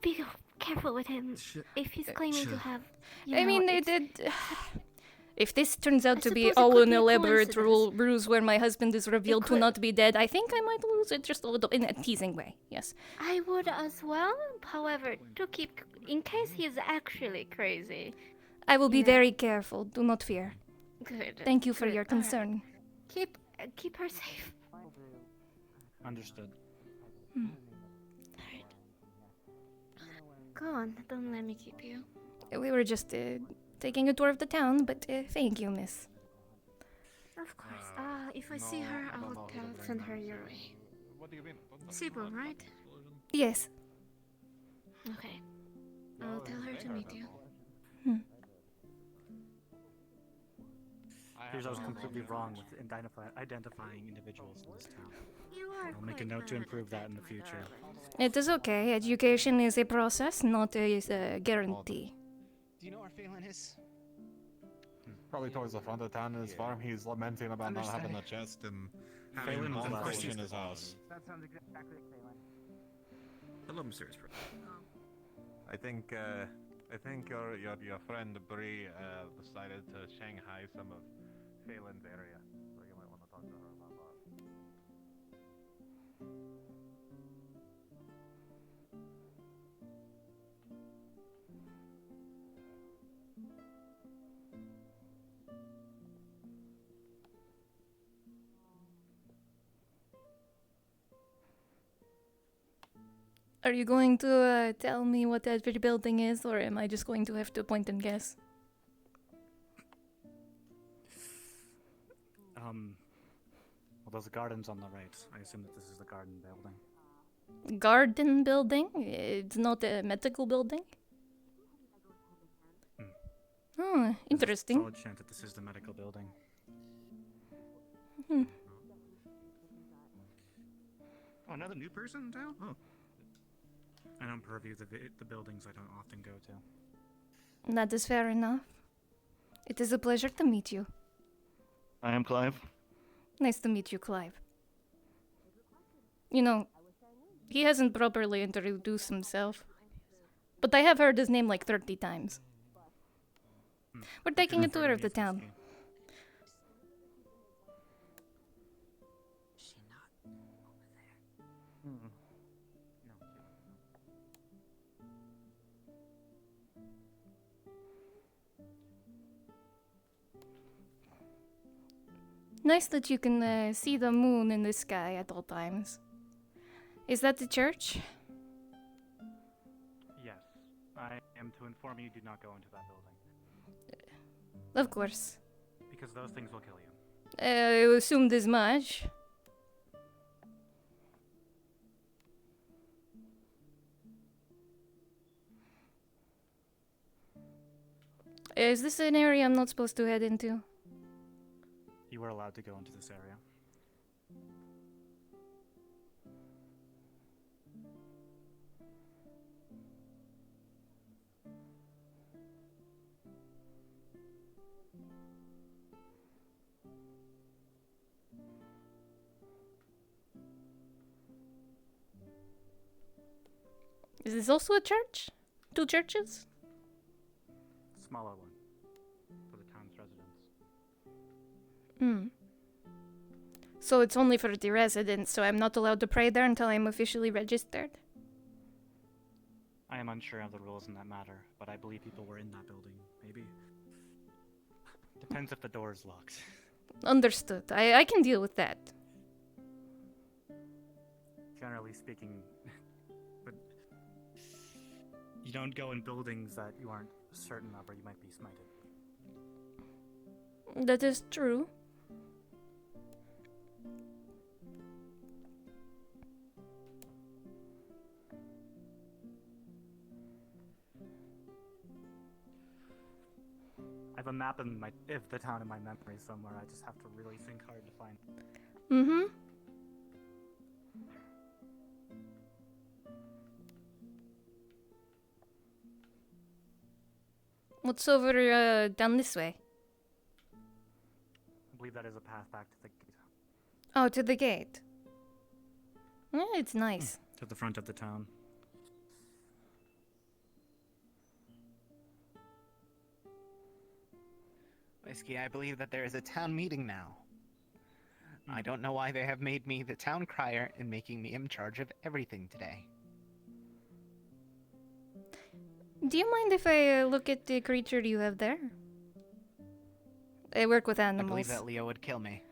be careful with him. If he's claiming to have, I mean, they did. If this turns out to be suppose it all could an be a elaborate coincidence. ruse where my husband is revealed to not be dead, I think I might lose it just a little in a teasing way. Yes. I would as well. However, to keep in case he is actually crazy. I will be very careful. Do not fear. Good. Thank you for good. your All right. concern. Keep her safe. Understood. Go on. Don't let me keep you. We were just taking a tour of the town, but thank you, miss. Of course. If I see her, I'll send her your way. What do you mean? Sybil, right? Yes. Okay. I'll tell her to meet you. Here's I was completely wrong with identifying individuals in this town. You are I'll make a note to improve that in the future. It is okay. Education is a process, not a guarantee. Do you know where Phelan is? Probably towards the front of town in his farm. He's lamenting about not having a chest and having Phelan was one last fish in week. his house. That sounds exactly like Phelan. Hello, mysterious friend. I think your friend Bree decided to Shanghai some of Phelan's area, so you might want to talk to her about that. Are you going to tell me what that building is, or am I just going to have to point and guess? Well, there's gardens on the right. I assume that this is the garden building. Garden building? It's not a medical building? Oh, interesting. Solid chance that this is the medical building. Hmm. Oh, another new person in town? Oh. I don't purview the buildings I don't often go to. That is fair enough. It is a pleasure to meet you. I am Clive. Nice to meet you, Clive. You know, he hasn't properly introduced himself. But I have heard his name like 30 times. We're taking a tour of the town. Nice that you can see the moon in the sky at all times. Is that the church? Yes. I am to inform you, do not go into that building. Of course. Because those things will kill you. I assumed as much. Is this an area I'm not supposed to head into? You are allowed to go into this area. Is this also a church? 2 churches? Smaller one. For the town's residents. Hmm. So it's only for the residents, so I'm not allowed to pray there until I'm officially registered? I am unsure of the rules in that matter, but I believe people were in that building. Maybe. Depends if the door is locked. Understood. I can deal with that. Generally speaking, but you don't go in buildings that you aren't certain of or you might be smited. That is true. I have a map of the town in my memory somewhere. I just have to really think hard to find it. Mm-hmm. What's over down this way? I believe that is a path back to the gate. Oh, to the gate. Yeah, it's nice. To the front of the town. Whiskey, I believe that there is a town meeting now. I don't know why they have made me the town crier and making me in charge of everything today. Do you mind if I look at the creature you have there? I work with I animals. believe that Leo would kill me.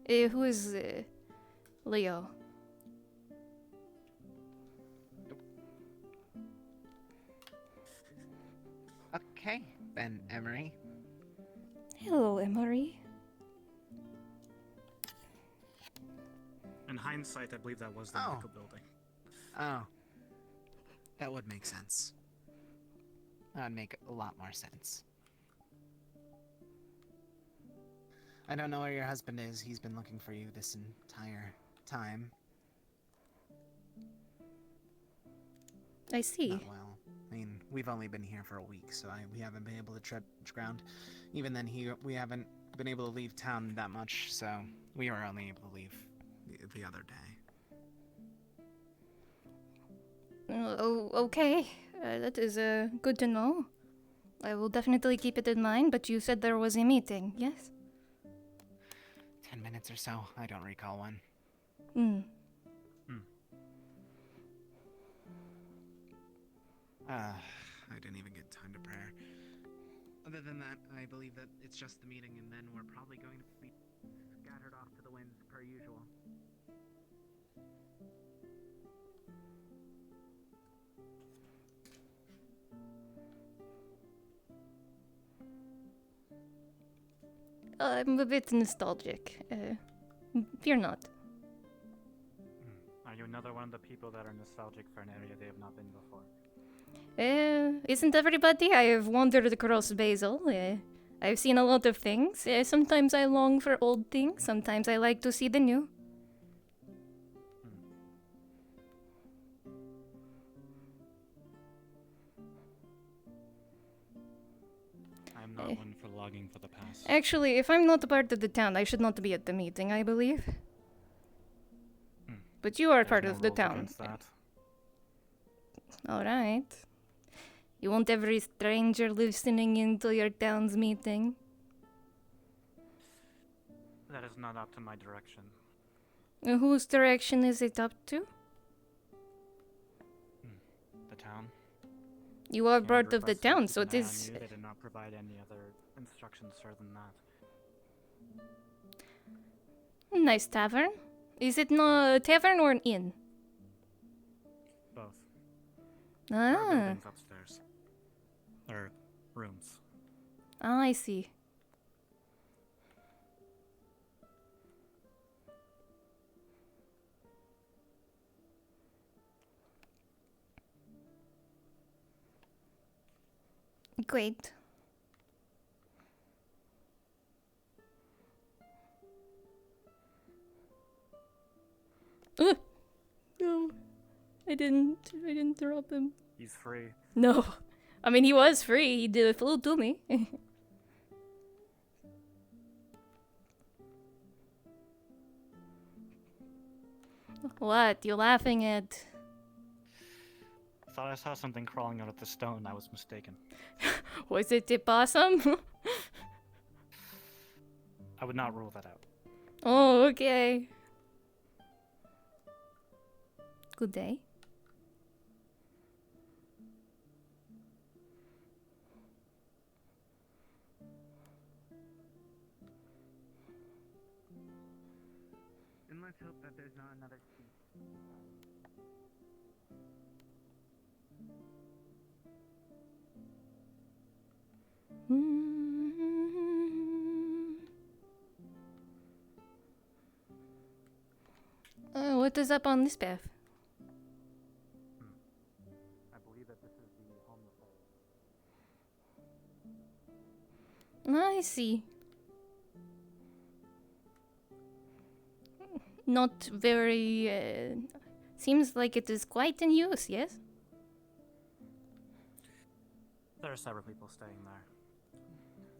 Who is Leo? Okay, then, Emery. Hello, Emery. In hindsight, I believe that was the medical building. Oh. That would make sense. That would make a lot more sense. I don't know where your husband is. He's been looking for you this entire time. I see. Not well. I mean, we've only been here for a week, so we haven't been able to tread ground. Even then, we haven't been able to leave town that much, so we were only able to leave the other day. Oh, okay. That is good to know. I will definitely keep it in mind, but you said there was a meeting, yes? 10 minutes or so. I don't recall one. I didn't even get time to prayer. Other than that, I believe that it's just the meeting, and then we're probably going to be scattered off to the winds per usual. I'm a bit nostalgic. Fear not. Are you another one of the people that are nostalgic for an area they have not been before? Isn't everybody? I have wandered across Basil. I've seen a lot of things. Sometimes I long for old things. Sometimes I like to see the new. I'm not one for logging for the past. Actually, if I'm not a part of the town, I should not be at the meeting, I believe. But you are part of the town. Alright. You want every stranger listening into your town's meeting? That is not up to my direction. Whose direction is it up to? The town. You are part of the town, so it is... They did not provide any other instructions further than that. Nice tavern. Is it a tavern or an inn? Both. Ah. There are buildings upstairs. Or rooms. Ah, I see. Great. No, I didn't drop him. He's free. No, I mean he was free. He flew to me. What? You laughing at? I thought I saw something crawling out of the stone. I was mistaken. Was it a possum? I would not rule that out. Oh, okay. Good day. And let's hope that there's not another thief. What is up on this path? I believe that this is the homeless area. I see. Not very... seems like it is quite in use, yes? There are several people staying there.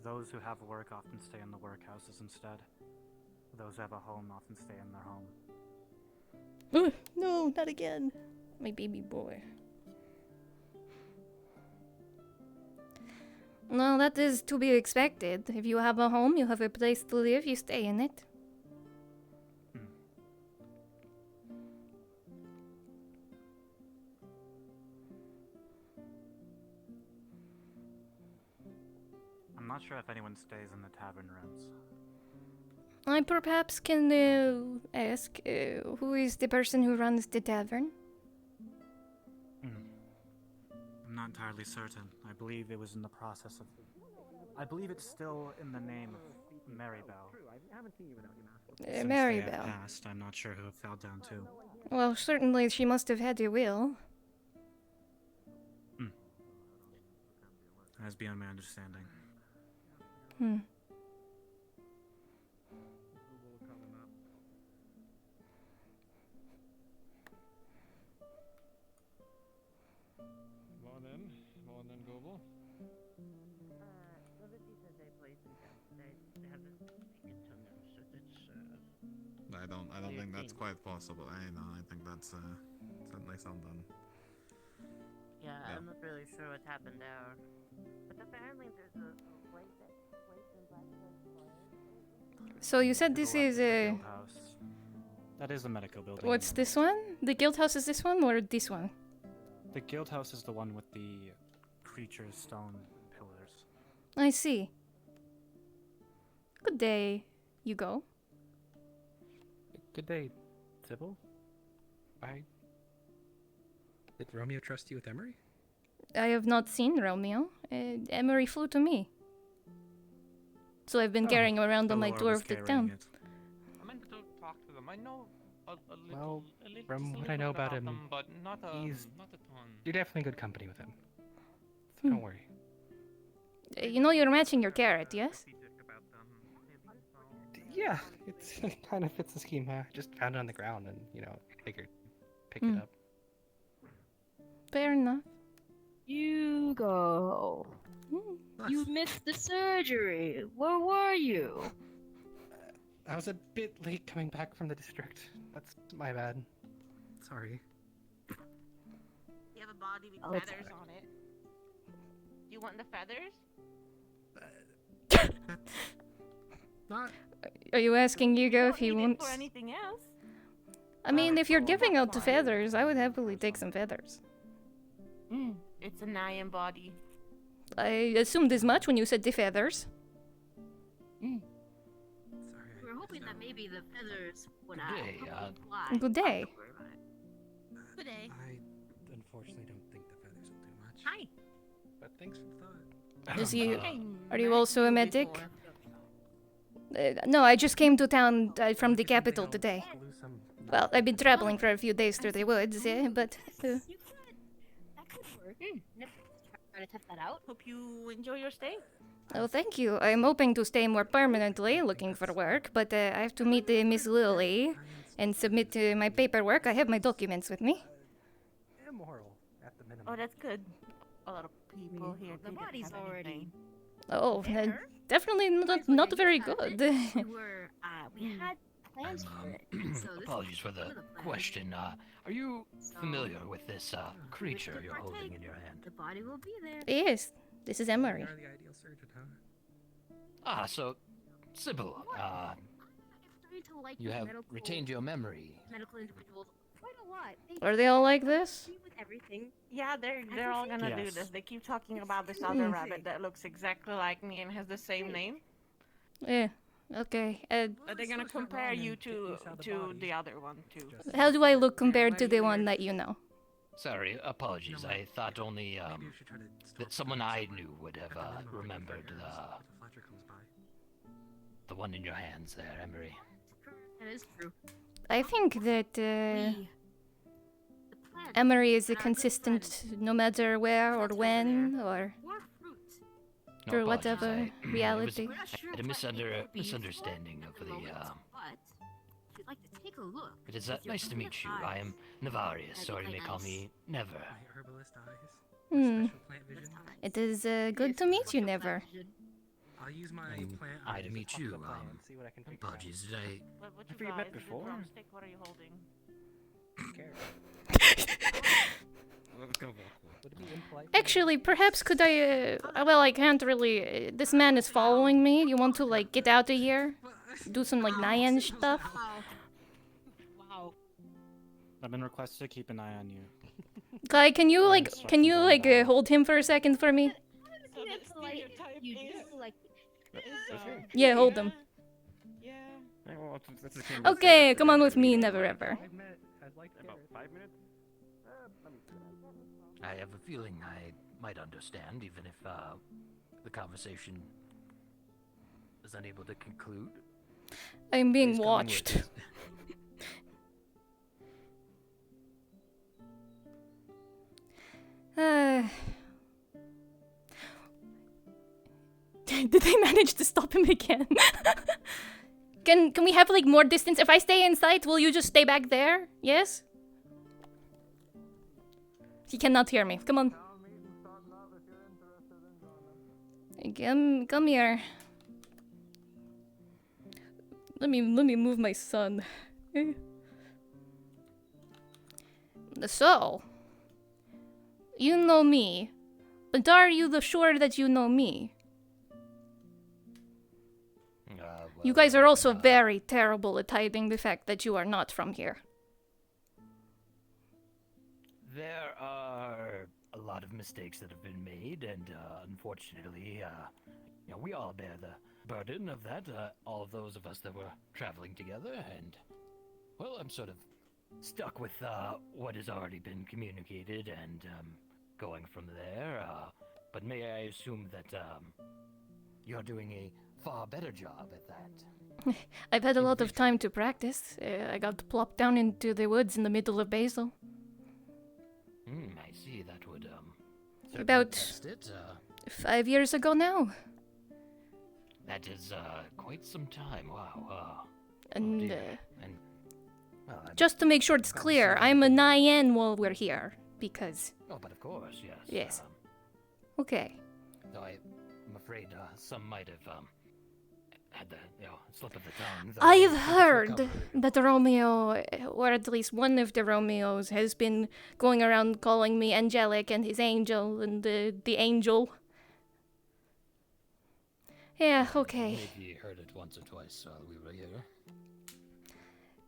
Those who have work often stay in the workhouses instead. Those who have a home often stay in their home. No, not again. My baby boy. No, that is to be expected. If you have a home, you have a place to live, you stay in it. I'm not sure if anyone stays in the tavern rooms. I perhaps can ask, who is the person who runs the tavern? I'm not entirely certain. I believe it was in the process of... I believe it's still in the name of Marybelle. Since Marybelle. they had passed, I'm not sure who it fell down to. Well, certainly she must have had a will. That's beyond my understanding. Morning, Goble. I don't think that's quite possible. I think that's certainly something. Yeah, I'm not really sure what happened there. But apparently there's a place in Blackwood. So you said this is a... That is the medical building. What's this one? The guild house is this one or this one? The guild house is the one with the creature stone pillars. I see. Good day, you go. Good day, Sybil. Did Romeo trust you with Emery? I have not seen Romeo. Emery flew to me. So I've been carrying him around on my tour of the town. I meant to talk to them. I know a little. Well, a little, from just a what little I know bit about him, them, but not a ton. You're definitely good company with him. So don't worry. You know you're matching your carrot, yes? Yeah, it's kind of fits the scheme. I just found it on the ground and, figured pick it up. Fair enough. You go. You missed the surgery. Where were you? I was a bit late coming back from the district. That's my bad. Sorry. You have a body with Oh, it's feathers on it. Do you want the feathers? Not. Are you asking Hugo if he Need it wants? for anything else? I mean, if you're giving out the feathers, I would happily take some feathers. It's an iron body. I assumed as much when you said the feathers. We were hoping that maybe the feathers would Good day, fly. Good day. Good day. I unfortunately don't think the feathers will do much. Hi. But thanks for the thought. Is he? Are you also a medic? No, I just came to town from the capital today. Well, I've been traveling for a few days through the woods, but. That could work. Try to test that out. Hope you enjoy your stay. Oh, thank you. I'm hoping to stay more permanently, looking for work, but I have to meet Miss Lily and submit my paperwork. I have my documents with me. Immoral, at the minimum. Oh, that's good. A lot of people here. The body's already. Oh, definitely not very good. We had plans for it. So this Apologies for the question. Are you familiar with this creature you're holding in your hand? The body will be there. Yes, this is Emery. You're the ideal surgeon, huh? Ah, so, Sybil, you have retained your memory. Medical individuals quite a lot. Are they all like this? With everything. Yeah, they're all gonna do this. They keep talking about this other rabbit that looks exactly like me and has the same name. Yeah. Okay. They're gonna compare you to the other one too. How do I look compared to the one that you know? Sorry, apologies. I thought only that someone I knew would have remembered the one in your hands there, Emery. That is true. I think that Emery is consistent no matter where or when or No, through apologies. whatever reality. I had a misunderstanding of the. But if you'd like to take a look. It is nice to meet you. I am Navarius, or you may call me Never. It is good to meet you, Never. I'll use my plant. I to meet you. See what I can figure Apologies, did I? Have you met before? What are you holding? Actually, perhaps could I, well, I can't really, this man is following me. You want to, like, get out of here? Do some, like, Nyan stuff? Wow. I've been requested to keep an eye on you. Kai, can you, like, hold him for a second for me? Yeah, hold him. Okay, come on with me, Never Ever. About 5 minutes? I have a feeling I might understand, even if the conversation is unable to conclude. I'm being Please come watched. with Did they manage to stop him again? Can we have like more distance? If I stay in sight, will you just stay back there? Yes? He cannot hear me. Come on. Come here. Let me move my son. So, you know me, but are you sure that you know me? You guys are also very terrible at hiding the fact that you are not from here. There are a lot of mistakes that have been made, and unfortunately, we all bear the burden of that. All of those of us that were traveling together, and well, I'm sort of stuck with what has already been communicated, and going from there. But may I assume that you're doing a far better job at that? I've had a lot of time to practice. I got plopped down into the woods in the middle of Basel. I see. That would About test it. 5 years ago now. That is quite some time. Wow. And, well, just to make sure it's clear, I'm a Nyan while we're here, because... Oh, but of course, yes. Yes. Okay. Though I'm afraid some might have had the slip of the tongue. I've heard that Romeo, or at least one of the Romeos, has been going around calling me Angelic and his angel and the angel. Yeah, okay. Maybe you heard it once or twice while we were here.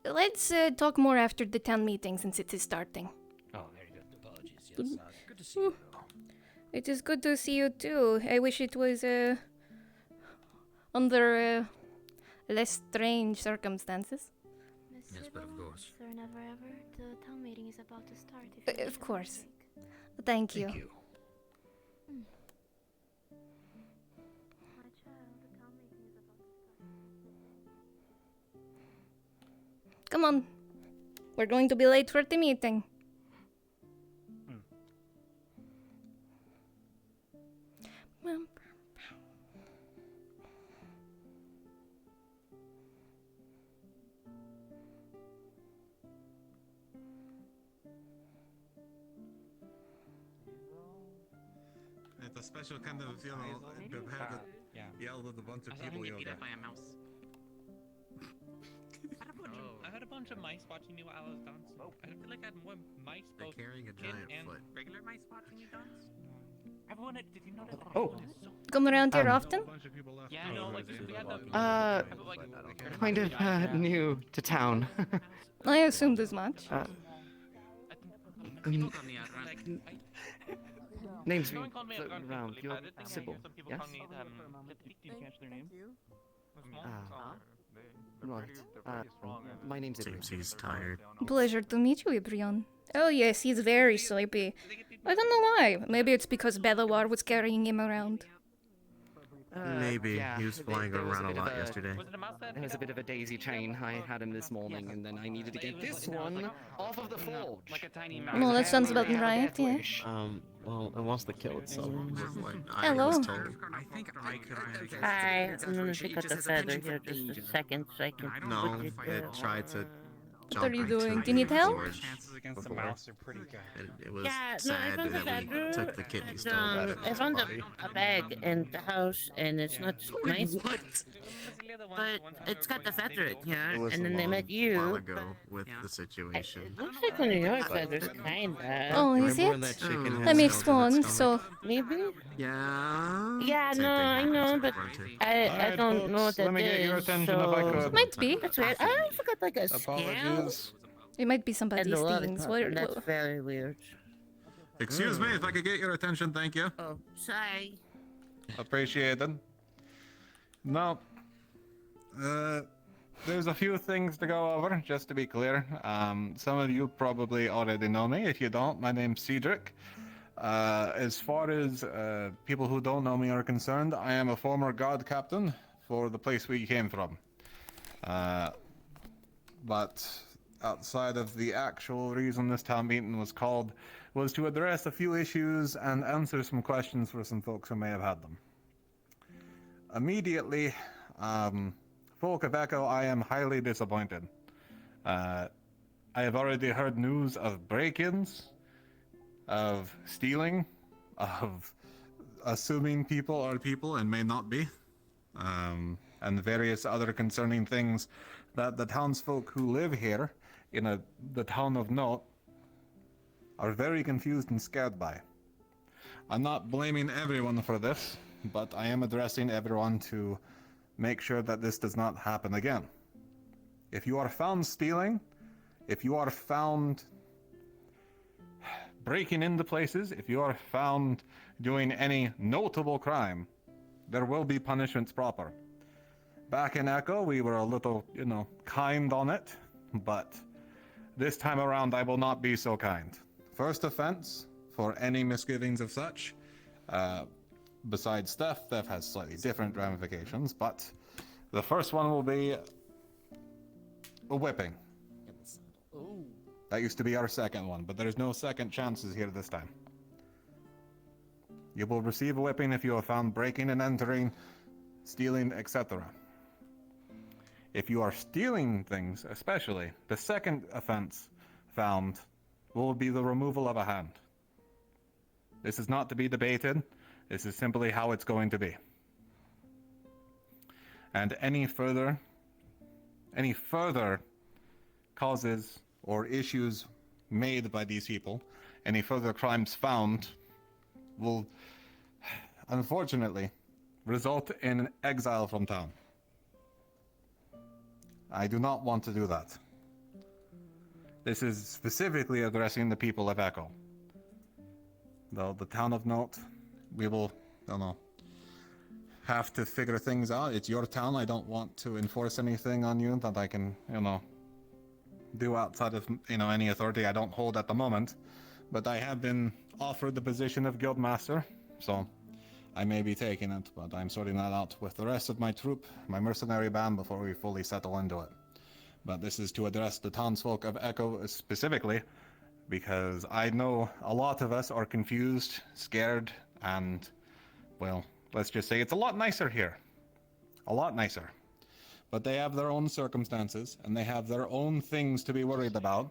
Let's talk more after the town meeting since it is starting. Oh, very good. Apologies. Yes, good to see you. It is good to see you too. I wish it was under less strange circumstances. Yes, but of course. Sir, never ever. The town meeting is about to start. Of course. Thank you. Thank you. My child, the town meeting is about to start. Come on. We're going to be late for the meeting. It's a special kind of, prepare to yell with a bunch of people you'll get. by a mouse. I had a bunch of mice watching me while I was dancing. I feel like I had more mice They're both carrying a kid giant and foot. regular mice watching me dance. Everyone, did you notice that? Oh. Come around here often? Yeah, no, like we had the Kind of new to town. I assumed as much. Name's No one called me floating a around. really You're bad. Some Sybil, people yes? call me, did you catch their name? Right. My name's Ibrion. Seems he's tired. Pleasure to meet you, Ibrion. Oh yes, he's very sleepy. I don't know why. Maybe it's because Belawar was carrying him around. Maybe. He was flying there was around a bit of lot yesterday. There was a bit of a daisy chain. I had him this morning, and then I needed to get this one off of the forge. Like a tiny mouse. No, that sounds about right, yeah. Well, it wants to kill itself. Hello. I think I could. Hi, I'm gonna pick up the feather here just a second so I can. No, it tried to jump What are you into doing? the Do you need help? forge Chances against the before. mouse are pretty good. And it was Yeah, no, I sad found the that we feather. took the kidney and, stone. I found a bag in the house, and it's not nice. But it's got the feather in here, and then they met you. While ago with the situation. It looks like one of your feathers, kinda. Oh, is Remember it? when that chicken I had missed stones in one, its so... Maybe? Yeah. Yeah, Same no, thing I happens know, with but Grunter. I don't know what that is. Let me get your attention if I so... could. Might be. That's weird. I also got like a scale. Apologies. It might be somebody's And a things. lollipop, and that's very weird. Excuse me, if I could get your attention, thank you. Oh, sorry. Appreciated. Now, there's a few things to go over, just to be clear. Some of you probably already know me. If you don't, my name's Cedric. As far as people who don't know me are concerned, I am a former guard captain for the place we came from. But outside of the actual reason this town meeting was called, was to address a few issues and answer some questions for some folks who may have had them. Immediately, folk of Echo, I am highly disappointed. I have already heard news of break-ins, of stealing, of assuming people are people and may not be, and various other concerning things that the townsfolk who live here in the town of Note are very confused and scared by. I'm not blaming everyone for this, but I am addressing everyone to make sure that this does not happen again. If you are found stealing, if you are found breaking into places, if you are found doing any notable crime, there will be punishments proper. Back in Echo, we were a little, kind on it, but this time around I will not be so kind. First offense, for any misgivings of such, besides theft has slightly different ramifications, but the first one will be a whipping. That used to be our second one, but there's no second chances here this time. You will receive a whipping if you are found breaking and entering, stealing, etc. If you are stealing things, especially, the second offense found will be the removal of a hand. This is not to be debated. This is simply how it's going to be. And any further causes or issues made by these people, any further crimes found, will unfortunately result in exile from town. I do not want to do that. This is specifically addressing the people of Echo. Though the town of Note, we will, I don't know, have to figure things out. It's your town. I don't want to enforce anything on you that I can, do outside of, any authority I don't hold at the moment. But I have been offered the position of Guildmaster, so I may be taking it, but I'm sorting that out with the rest of my troop, my mercenary band, before we fully settle into it. But this is to address the townsfolk of Echo specifically, because I know a lot of us are confused, scared, and, well, let's just say it's a lot nicer here. A lot nicer. But they have their own circumstances, and they have their own things to be worried about,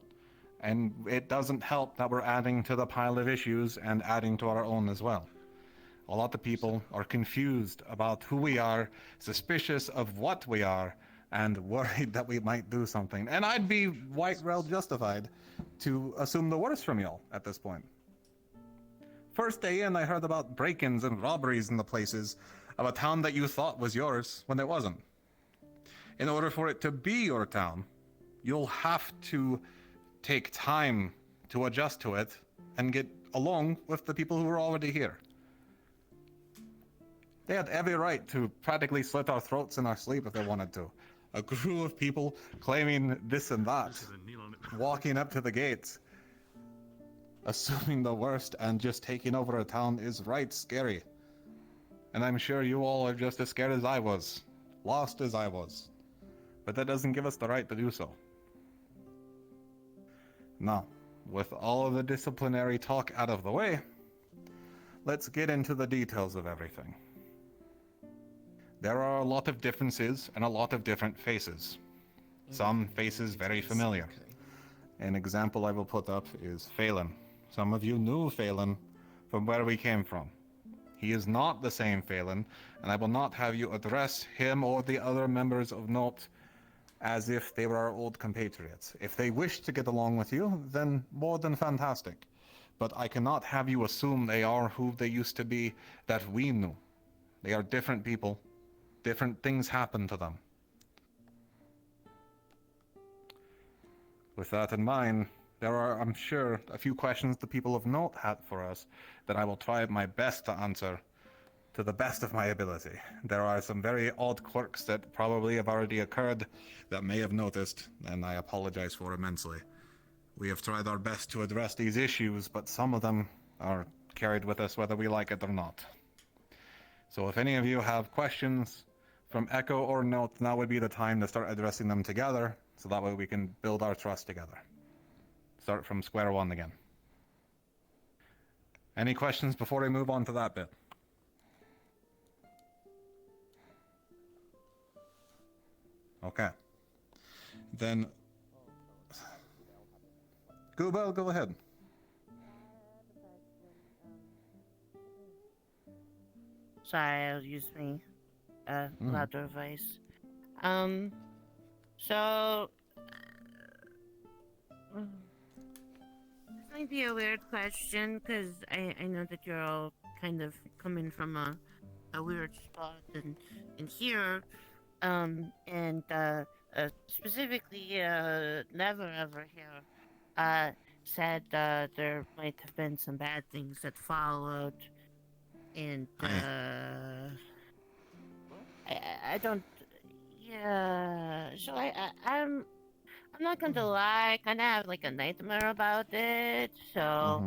and it doesn't help that we're adding to the pile of issues and adding to our own as well. A lot of people are confused about who we are, suspicious of what we are, and worried that we might do something. And I'd be quite well justified to assume the worst from y'all at this point. First day in, I heard about break-ins and robberies in the places of a town that you thought was yours when it wasn't. In order for it to be your town, you'll have to take time to adjust to it and get along with the people who are already here. They had every right to practically slit our throats in our sleep if they wanted to. A crew of people claiming this and that, walking up to the gates, assuming the worst and just taking over a town is right scary. And I'm sure you all are just as scared as I was, lost as I was. But that doesn't give us the right to do so. Now, with all of the disciplinary talk out of the way, let's get into the details of everything. There are a lot of differences and a lot of different faces. Some faces very familiar. An example I will put up is Phelan. Some of you knew Phelan from where we came from. He is not the same Phelan, and I will not have you address him or the other members of Note as if they were our old compatriots. If they wish to get along with you, then more than fantastic. But I cannot have you assume they are who they used to be that we knew. They are different people. Different things happen to them. With that in mind, there are, I'm sure, a few questions the people of Note had for us that I will try my best to answer to the best of my ability. There are some very odd quirks that probably have already occurred that may have noticed, and I apologize for immensely. We have tried our best to address these issues, but some of them are carried with us whether we like it or not. So if any of you have questions from Echo or Note, now would be the time to start addressing them together, so that way we can build our trust together. Start from square one again. Any questions before we move on to that bit? Okay. Then, Goobel, go ahead. Sorry, I'll use me louder voice. So this might be a weird question because I know that you're all kind of coming from a weird spot in here, and specifically Never Ever here said there might have been some bad things that followed, and I don't. Yeah, so I'm not going to lie. I kind of have like a nightmare about it. So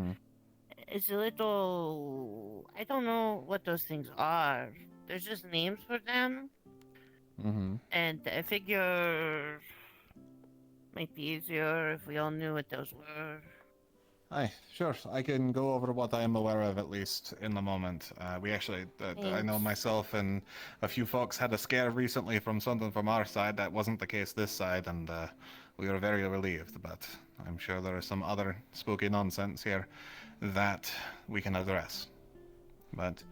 it's a little. I don't know what those things are. There's just names for them. And I figure might be easier if we all knew what those were. Hi, sure. I can go over what I am aware of, at least, in the moment. We actually, I know myself and a few folks had a scare recently from something from our side. That wasn't the case this side, and we were very relieved, but I'm sure there is some other spooky nonsense here that we can address. But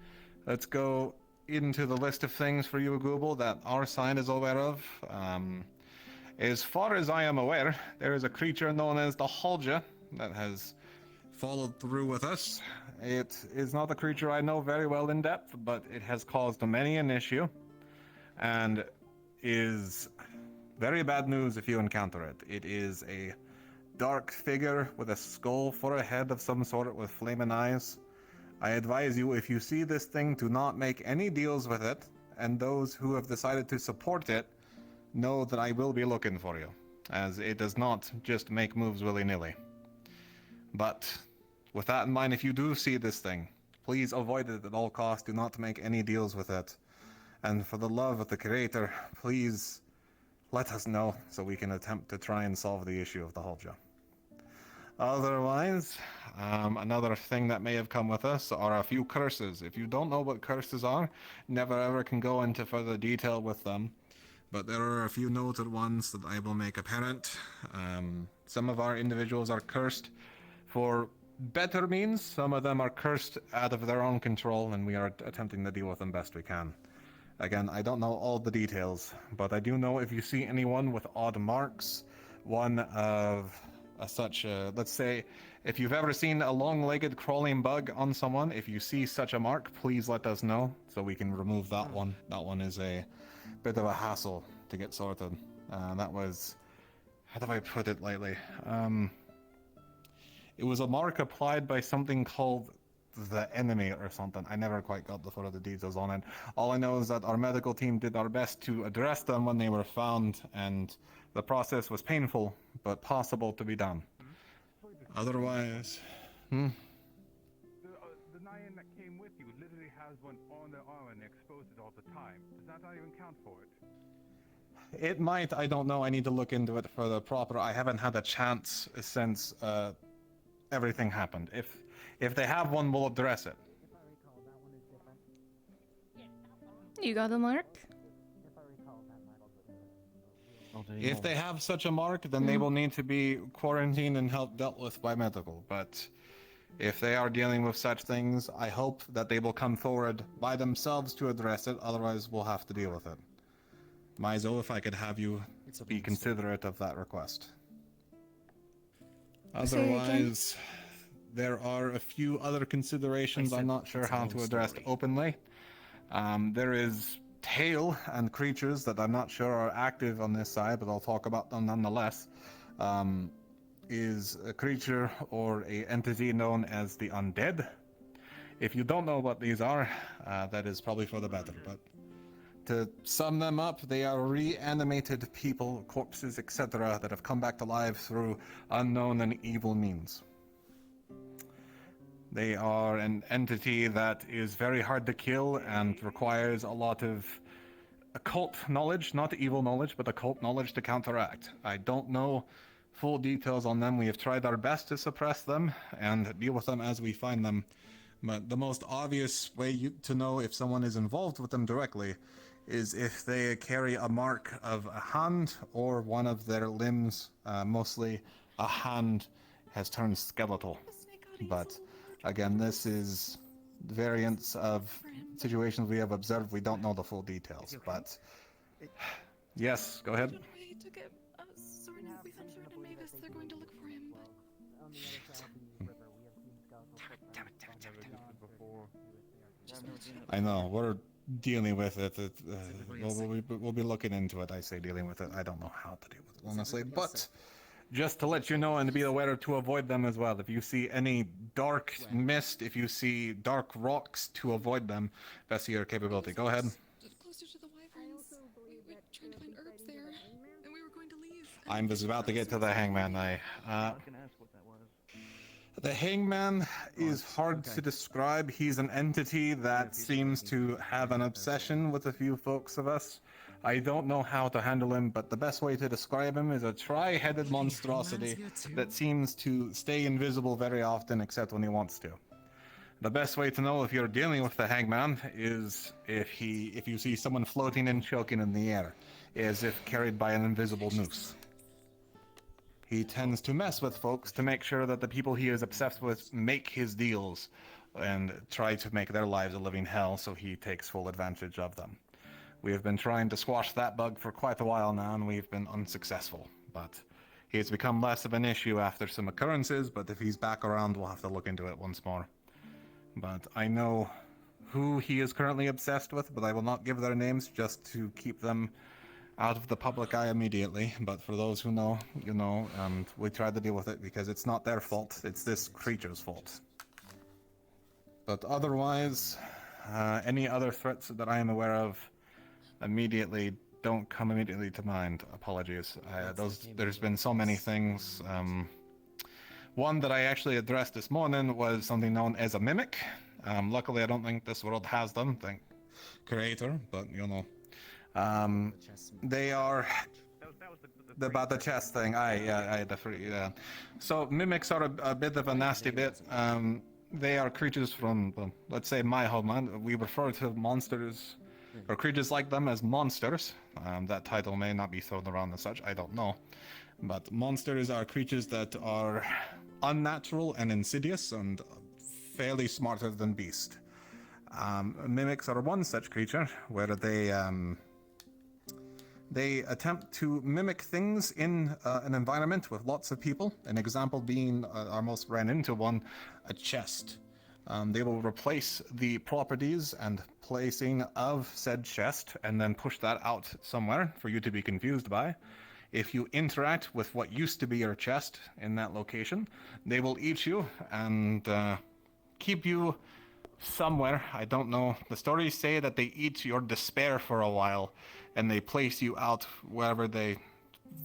let's go into the list of things for you, Google, that our side is aware of. As far as I am aware, there is a creature known as the Holja that has followed through with us. It is not a creature I know very well in depth, but it has caused many an issue, and is very bad news if you encounter it. It is a dark figure with a skull for a head of some sort with flaming eyes. I advise you, if you see this thing, do not make any deals with it, and those who have decided to support it, know that I will be looking for you, as it does not just make moves willy-nilly. But with that in mind, if you do see this thing, please avoid it at all costs. Do not make any deals with it. And for the love of the Creator, please let us know so we can attempt to try and solve the issue of the Holja. Otherwise, another thing that may have come with us are a few curses. If you don't know what curses are, never ever can go into further detail with them. But there are a few noted ones that I will make apparent. Some of our individuals are cursed for better means. Some of them are cursed out of their own control, and we are attempting to deal with them best we can. Again, I don't know all the details, but I do know if you see anyone with odd marks, one of let's say, if you've ever seen a long-legged crawling bug on someone, if you see such a mark, please let us know so we can remove that one. That one is a bit of a hassle to get sorted. That was, how do I put it lightly? It was a mark applied by something called the enemy or something. I never quite got the further details on it. All I know is that our medical team did our best to address them when they were found, and the process was painful, but possible to be done. Otherwise, The Nyan that came with you literally has one on their arm and exposed it all the time. Does that not even count for it? It might, I don't know. I need to look into it further proper. I haven't had a chance since everything happened. If they have one, we'll address it. You got a mark? If they have such a mark, then they will need to be quarantined and help dealt with by medical. But if they are dealing with such things, I hope that they will come forward by themselves to address it. Otherwise, we'll have to deal with it. Mizo, if I could have you be considerate of that request. Otherwise, there are a few other considerations I'm not sure how to address openly. There is tail and creatures that I'm not sure are active on this side, but I'll talk about them nonetheless. Is a creature or a entity known as the undead. If you don't know what these are, that is probably for the better. But to sum them up, they are reanimated people, corpses, etc., that have come back to life through unknown and evil means. They are an entity that is very hard to kill and requires a lot of occult knowledge, not evil knowledge, but occult knowledge to counteract. I don't know full details on them. We have tried our best to suppress them and deal with them as we find them. But the most obvious way to know if someone is involved with them directly is if they carry a mark of a hand or one of their limbs. Mostly a hand has turned skeletal. But again, this is variants of situations we have observed. We don't know the full details, but yes, go ahead. We took it. We sent Soren to Mavis. They're going to look for him. I know, we're dealing with it. We'll be looking into it. I say dealing with it. I don't know how to deal with it, honestly. But just to let you know and be aware to avoid them as well. If you see any dark mist, if you see dark rocks, to avoid them, best of your capability. Go ahead. Closer to the wyverns. We were trying to find herbs there, and we were going to leave. I'm just about to get to the hangman. The hangman is hard to describe. He's an entity that seems to have an obsession with a few folks of us. I don't know how to handle him, but the best way to describe him is a tri-headed monstrosity that seems to stay invisible very often except when he wants to. The best way to know if you're dealing with the hangman is if you see someone floating and choking in the air, as if carried by an invisible noose. He tends to mess with folks to make sure that the people he is obsessed with make his deals. and try to make their lives a living hell, so he takes full advantage of them. We have been trying to squash that bug for quite a while now, and we've been unsuccessful. But he has become less of an issue after some occurrences, but if he's back around, we'll have to look into it once more. But I know who he is currently obsessed with, but I will not give their names just to keep them out of the public eye immediately. But for those who know, you know, and we tried to deal with it because it's not their fault, it's this creature's fault. But otherwise, any other threats that I am aware of immediately don't come immediately to mind. Apologies. There's been so many things. One that I actually addressed this morning was something known as a mimic. Luckily, I don't think this world has them, thank creator, but you know. They are about the chest thing. Yeah. So mimics are a bit of a nasty bit. They are creatures from, well, let's say, my homeland. We refer to monsters or creatures like them as monsters. That title may not be thrown around as such, I don't know. But monsters are creatures that are unnatural and insidious and fairly smarter than beast. Mimics are one such creature where they attempt to mimic things in an environment with lots of people. An example being, our most ran into one, a chest. They will replace the properties and placing of said chest and then push that out somewhere for you to be confused by. If you interact with what used to be your chest in that location, they will eat you and keep you somewhere. I don't know. The stories say that they eat your despair for a while and they place you out wherever they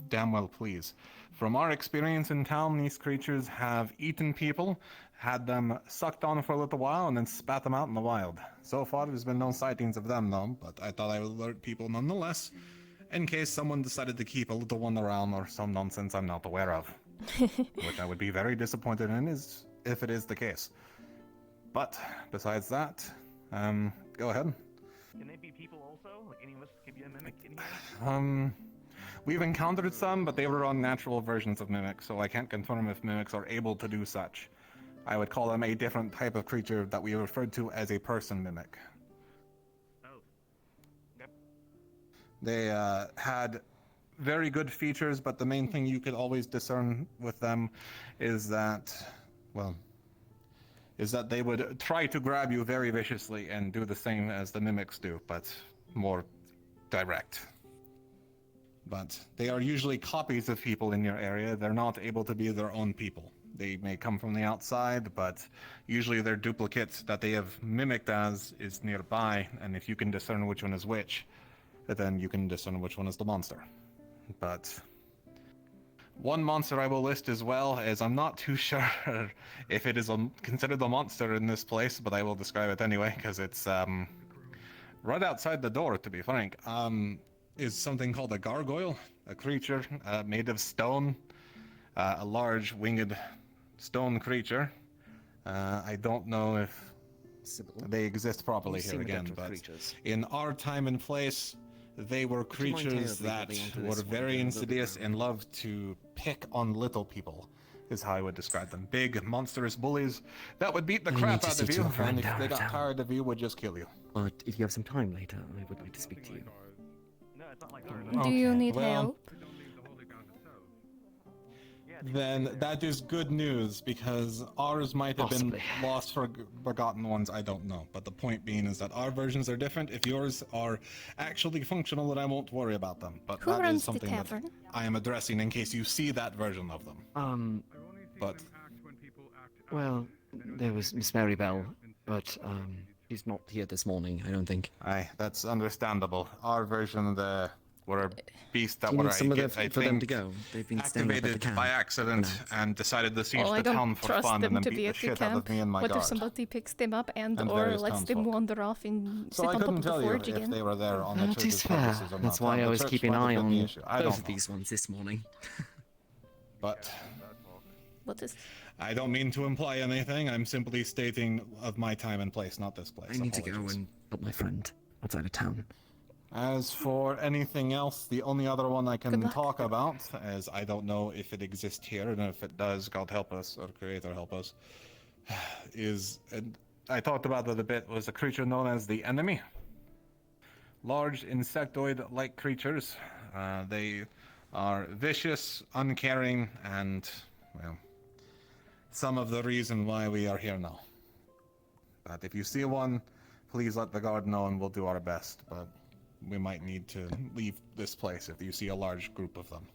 damn well please. From our experience in town, these creatures have eaten people, had them sucked on for a little while, and then spat them out in the wild. So far, there's been no sightings of them, though, but I thought I would alert people nonetheless, in case someone decided to keep a little one around or some nonsense I'm not aware of. Which I would be very disappointed in if it is the case. But, besides that, go ahead. Can they be people also? Like any of us can be a mimic? We've encountered some, but they were unnatural versions of mimics, so I can't confirm if mimics are able to do such. I would call them a different type of creature that we referred to as a person mimic. Oh. Yep. They had very good features, but the main thing you could always discern with them is that, well, they would try to grab you very viciously and do the same as the mimics do, but more direct. But they are usually copies of people in your area. They're not able to be their own people. They may come from the outside, but usually their duplicate that they have mimicked as is nearby, and if you can discern which one is which, then you can discern which one is the monster. But one monster I will list as well, as I'm not too sure if it is considered a monster in this place, but I will describe it anyway, because it's right outside the door, to be frank, is something called a gargoyle, a creature made of stone, a large winged stone creature. I don't know if they exist properly here again, but in our time and place, they were creatures that were very insidious and loved to pick on little people, is how I would describe them. Big, monstrous bullies that would beat the crap out of you, and if they got tired of you, would just kill you. But if you have some time later, I would like to speak to you. Do you need help? Then that is good news, because ours might have been lost, forgotten ones, I don't know. But the point being is that our versions are different. If yours are actually functional, then I won't worry about them. But Who that runs is something the that tavern? I am addressing in case you see that version of them. But Well, there was Miss Maribel, but she's not here this morning, I don't think. Aye, that's understandable. Our version, were a beast that Do you were, need some of I them for them think, to go? They've been standing up at the activated camp. by accident and decided to siege Oh, I the don't town for trust fun them and then to beat be the at the shit out camp. of me and my What guard. if somebody picks them up and And or various lets them townsfolk. wander off and So sit I on top couldn't of the tell you forge if again? they were there on the That church's is fair. purposes or not. That's why The I was church keeping an might eye have been the on issue. I both don't of know. these ones this morning. But What is? I don't mean to imply anything. I'm simply stating of my time and place, not this place. I need to go Apologies. and help my friend outside of town. As for anything else, the only other one I can talk about, as I don't know if it exists here, and if it does, God help us, or Creator help us, is I talked about it a bit was a creature known as the enemy. Large insectoid-like creatures. They are vicious, uncaring, and, well, some of the reason why we are here now. But if you see one, please let the guard know and we'll do our best. But we might need to leave this place if you see a large group of them.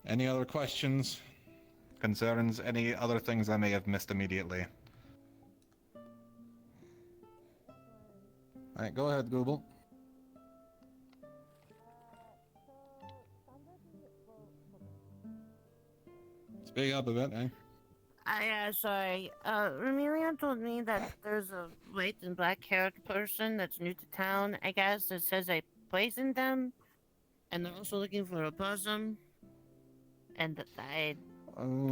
Any other questions, concerns, any other things I may have missed immediately? Alright, go ahead, Google. Speak up a bit, eh? Yeah, sorry. Amelia told me that there's a white and black-haired person that's new to town, I guess, that says I poisoned them. And they're also looking for a possum. And that I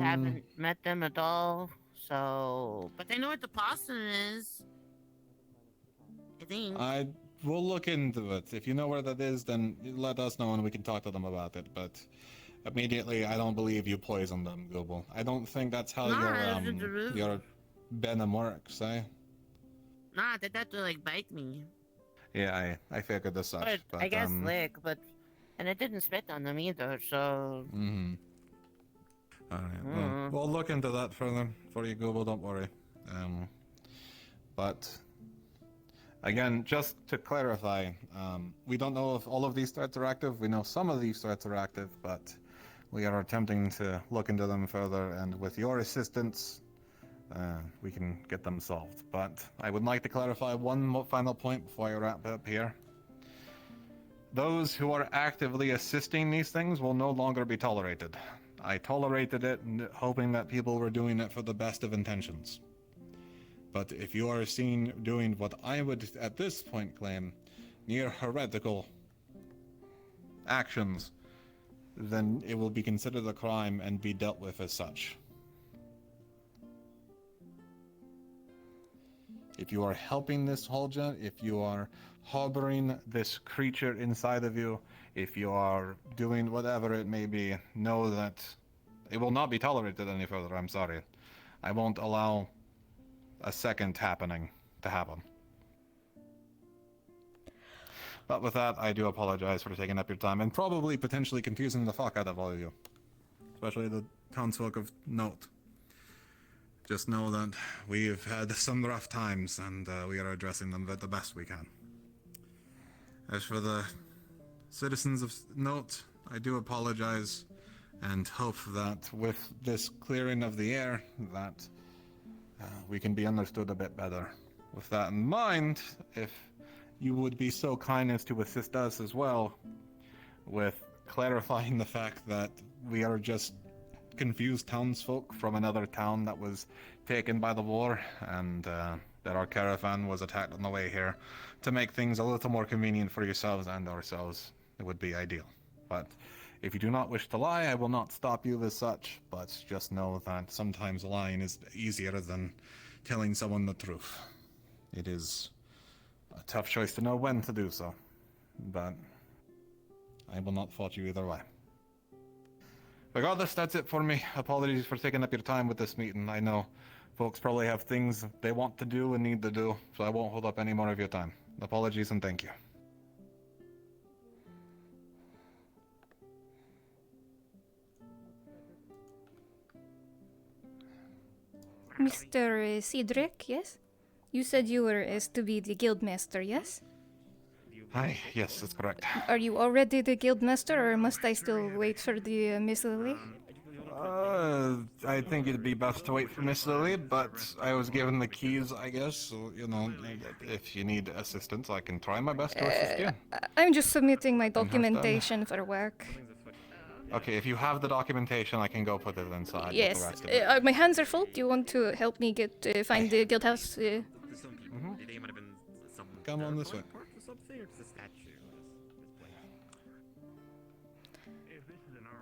haven't met them at all, so... But they know what the possum is. I think. We'll look into it. If you know where that is, then let us know and we can talk to them about it, but... Immediately, I don't believe you poisoned them, Google. I don't think that's how your venom works, eh? Nah, they had to, like, bite me. Yeah, I figured as such, but... I guess lick, but... And it didn't spit on them either, so... Mm-hmm. Alright, well, we'll look into that further for you, Google, don't worry. But... Again, just to clarify, we don't know if all of these threats are active. We know some of these threats are active, but we are attempting to look into them further, and with your assistance, we can get them solved. But I would like to clarify one final point before I wrap up here. Those who are actively assisting these things will no longer be tolerated. I tolerated it, hoping that people were doing it for the best of intentions. But if you are seen doing what I would at this point claim near heretical actions, then it will be considered a crime and be dealt with as such. If you are helping this Holja, if you are harboring this creature inside of you, if you are doing whatever it may be, know that it will not be tolerated any further. I'm sorry. I won't allow a second happening to happen. But with that, I do apologize for taking up your time and probably potentially confusing the fuck out of all of you. Especially the townsfolk of note. Just know that we've had some rough times and we are addressing them the best we can. As for the citizens of note, I do apologize and hope that with this clearing of the air that we can be understood a bit better. With that in mind, if you would be so kind as to assist us as well with clarifying the fact that we are just confused townsfolk from another town that was taken by the war, and that our caravan was attacked on the way here, to make things a little more convenient for yourselves and ourselves, it would be ideal. But if you do not wish to lie, I will not stop you as such, but just know that sometimes lying is easier than telling someone the truth. It is a tough choice to know when to do so, but I will not fault you either way. Regardless, that's it for me. Apologies for taking up your time with this meeting. I know folks probably have things they want to do and need to do, so I won't hold up any more of your time. Apologies and thank you. Mr. Cedric, yes? You said you were asked to be the guildmaster, yes? Hi, yes, that's correct. Are you already the guildmaster, or must I still wait for the Miss Lily? I think it'd be best to wait for Miss Lily, but I was given the keys, I guess, so, you know, if you need assistance, I can try my best to assist you. I'm just submitting my documentation for work. Okay, if you have the documentation, I can go put it inside. Yes, with the rest of it. my hands are full. Do you want to help me get find the guild house? Come on this way.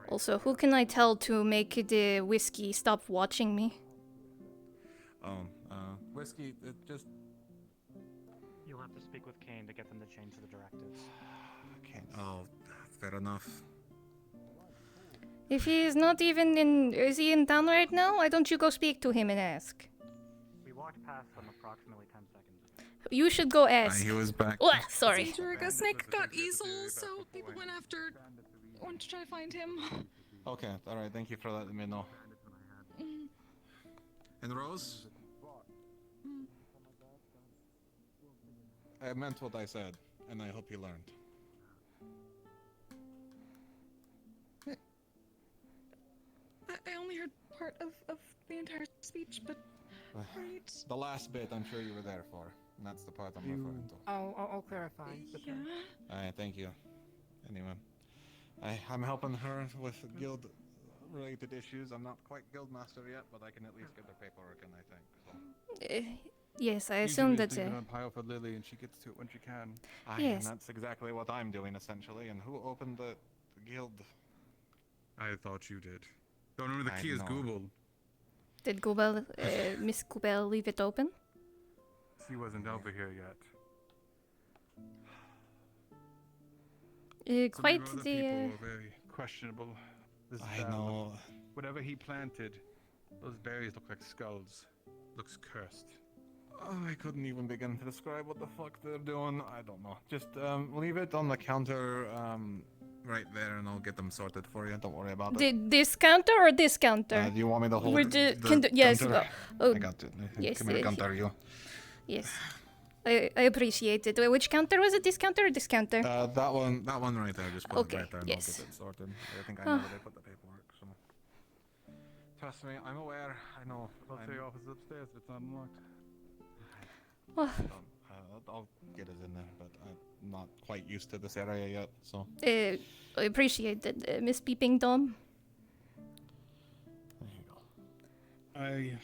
Also, who can I tell to make the whiskey stop watching me? Whiskey, just... You'll have to speak with Kane to get them to change the directives. Okay, oh, fair enough. If he is not even in... Is he in town right now? Why don't you go speak to him and ask? pass them approximately 10 seconds. You should go ask. He was back. Ugh, sorry. Cedric, Snake got easels, so people went to try to find him. Okay, alright, thank you for letting me know. And Rose? I meant what I said, and I hope you learned. I only heard part of the entire speech, but right. The last bit, I'm sure you were there for. And that's the part I'm referring to. I'll clarify. Yeah. Alright, thank you. Anyway, I'm helping her with guild-related issues. I'm not quite guild master yet, but I can at least get the paperwork in, I think. So. Yes, I assume that. Usually it's leave it on pile for Lily, and she gets to it when she can. Yes. And that's exactly what I'm doing, essentially. And who opened the guild? I thought you did. Don't remember the key is Google. Did Goobel, Miss Goobel leave it open? She wasn't over here yet. Quite Some of the. people were very questionable. This I know. Whatever he planted, those berries look like skulls. Looks cursed. Oh, I couldn't even begin to describe what the fuck they're doing. I don't know. Just leave it on the counter right there, and I'll get them sorted for you. Don't worry about it. This counter or this counter? Do you want me to hold yes. counter? Oh, I got it. Yes. Come here, counter, you. Yes. I appreciate it. Wait, which counter was it? This counter or this counter? That one right there. Just put it right there, and yes. I'll get it sorted. I think I know where they put the paperwork. So trust me, I'm aware. I know. I'll say office upstairs if it's unlocked. I'll get it in there, but I'm not quite used to this area yet, so. I appreciate it, Miss Peeping Tom. There you go. I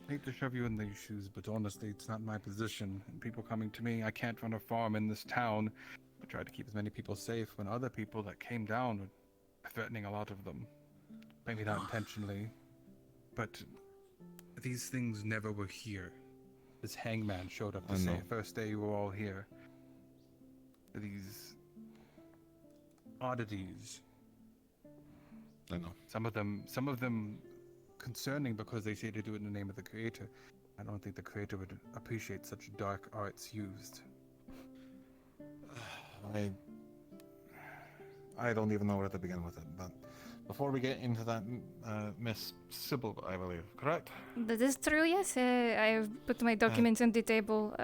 hate to shove you in these shoes, but honestly, it's not my position. And people coming to me, I can't run a farm in this town. I tried to keep as many people safe when other people that came down were threatening a lot of them. Maybe not intentionally, but these things never were here. This hangman showed up the first day you were all here. These oddities. I know. Some of them concerning because they say to do it in the name of the creator. I don't think the creator would appreciate such dark arts used. I don't even know where to begin with it, but before we get into that, Miss Sybil, I believe, correct? That is true, yes. I have put my documents on the table.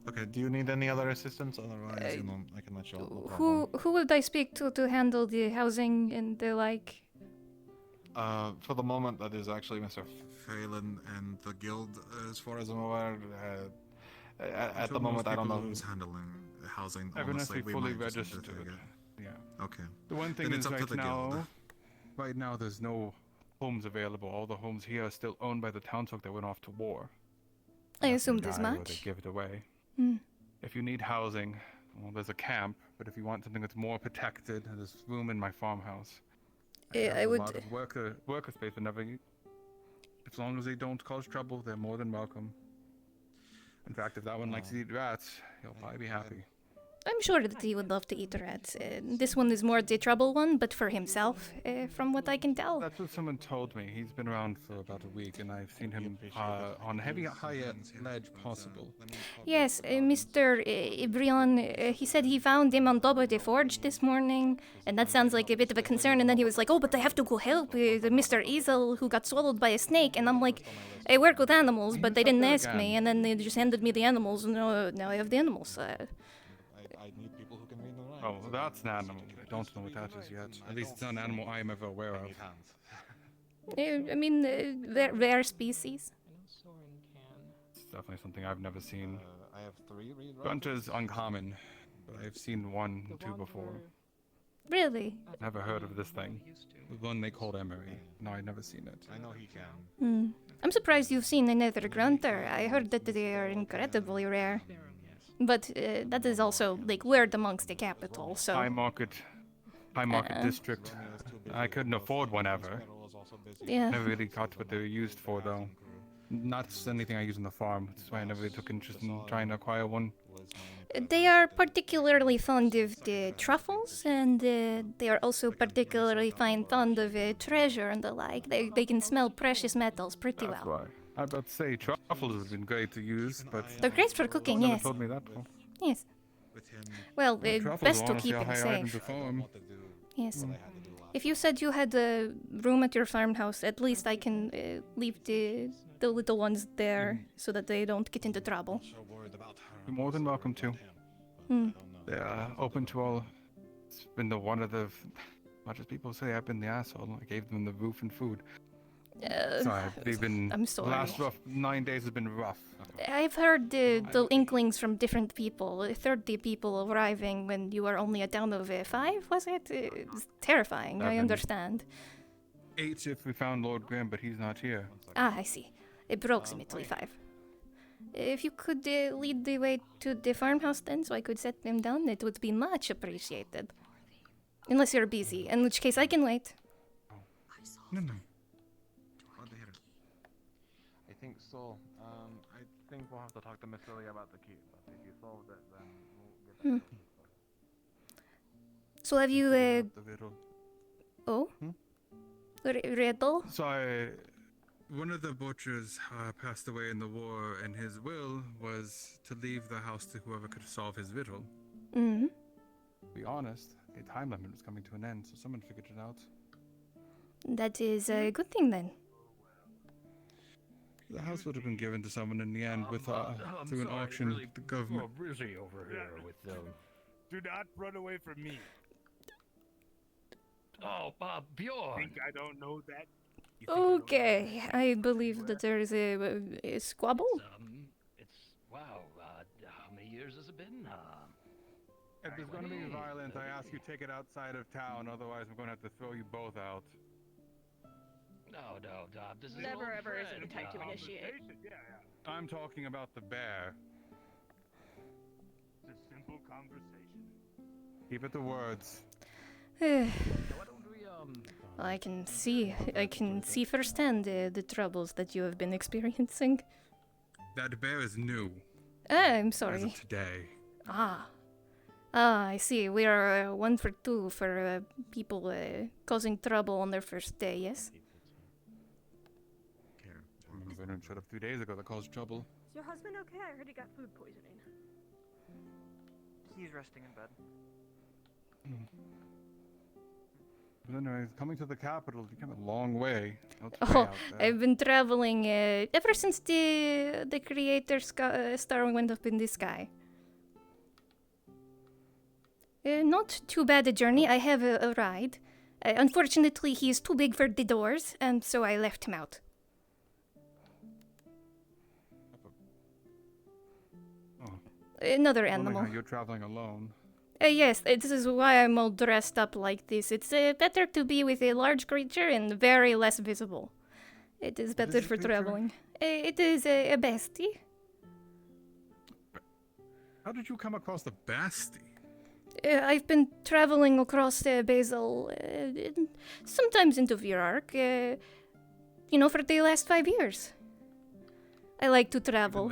Okay, do you need any other assistance? Otherwise, I can let you out. No problem. Who would I speak to handle the housing and the like? For the moment, that is actually Mr. Phelan and the guild, as far as I'm aware. At the moment, I don't know who's handling the housing. Everyone has to Honestly, be fully we might just registered. investigate. Yeah. Okay. The one thing Then is it's up to the guild. right now there's no homes available. All the homes here are still owned by the townsfolk that went off to war. I assumed as Die or They much. give it away. Hmm. If you need housing, well, there's a camp. But if you want something that's more protected, there's room in my farmhouse. I would. A lot of worker space whenever you. As long as they don't cause trouble, they're more than welcome. In fact, if that one likes to eat rats, he'll probably be happy. I'm sure that he would love to eat rats. This one is more the trouble one, but for himself, from what I can tell. That's what someone told me. He's been around for about a week, and I've seen him on highest ledge possible. Yes, Mr. Ibrion, he said he found him on top of the forge this morning, and that sounds like a bit of a concern. And then he was like, "Oh, but I have to go help the Mr. Easel who got swallowed by a snake." And I'm like, "I work with animals, but they didn't ask me." And then they just handed me the animals, and now I have the animals. I need people who can read and write. Oh, well, that's an animal. I don't know what that is yet. At least it's not an animal I am ever aware of. I mean, rare species. It's definitely something I've never seen. I have 3 read. Bunter's uncommon, but I've seen 1 or 2 before. Really? Never heard of this thing. The one they called Emery. No, I've never seen it. I know he can. I'm surprised you've seen another grunter. I heard that they are incredibly rare. But that is also like weird amongst the capital, so. High market district. I couldn't afford one ever. Yeah. Never really got what they were used for though. Not anything I use on the farm. That's why I never really took interest in trying to acquire one. They are particularly fond of the truffles, and they are also particularly fond of treasure and the like. They can smell precious metals pretty well. Why. I'm about to say truffles have been great to use, but They're great for cooking, no one yes. told me that before. Yes. Well, Truffles best are to honestly keep a them higher item safe. to farm. Yes. If you said you had a room at your farmhouse, at least I can leave the little ones there so that they don't get into trouble. You're more than welcome to. Hmm. They're open to all. It's been one of the, much as people say, I've been the asshole. I gave them the roof and food. Sorry, they've been. I'm sorry. The last 9 days has been rough. I've heard the inklings from different people. 30 people arriving when you were only a town of 5, was it? It's terrifying, I understand. 8 if we found Lord Graham, but he's not here. Ah, I see. Approximately 5. If you could lead the way to the farmhouse then, so I could set them down, it would be much appreciated. Unless you're busy, in which case I can wait. No. I think so. I think we'll have to talk to Miss Lily about the key. But if you solved it, then we'll get back to it. So have you, The riddle. oh? Riddle? So one of the butchers passed away in the war, and his will was to leave the house to whoever could solve his riddle. Mm-hmm. To be honest, a time limit was coming to an end, so someone figured it out. That is a good thing then. The house would have been given to someone in the end with through an auction. Really The government. busy over here with them. Do not run away from me. Oh, Bjorn. Think I don't know that? Okay, I believe that there is a squabble. It's wow. How many years has it been? If there's going to be violence, I ask you take it outside of town. Otherwise, I'm going to have to throw you both out. No. This is Never an old ever is friend. the type to initiate. I'm talking about the bear. It's a simple conversation. Keep it to words. I can see firsthand the troubles that you have been experiencing. That bear is new. I'm As sorry. of today. Ah, I see. We are 1 for 2 for people causing trouble on their first day, yes? Venom showed up 2 days ago that caused trouble. Is your husband okay? I heard he got food poisoning. He's resting in bed. But anyways, coming to the capital, you came a long way. Oh, I've been traveling ever since the creator star went up in the sky. Not too bad a journey. I have a ride. Unfortunately, he is too big for the doors, and so I left him out. Another animal. How you're traveling alone. Yes, this is why I'm all dressed up like this. It's better to be with a large creature and very less visible. It is better for traveling. It is a bestie. How did you come across the bestie? I've been traveling across Basil, sometimes into Virark, for the last 5 years. I like to travel.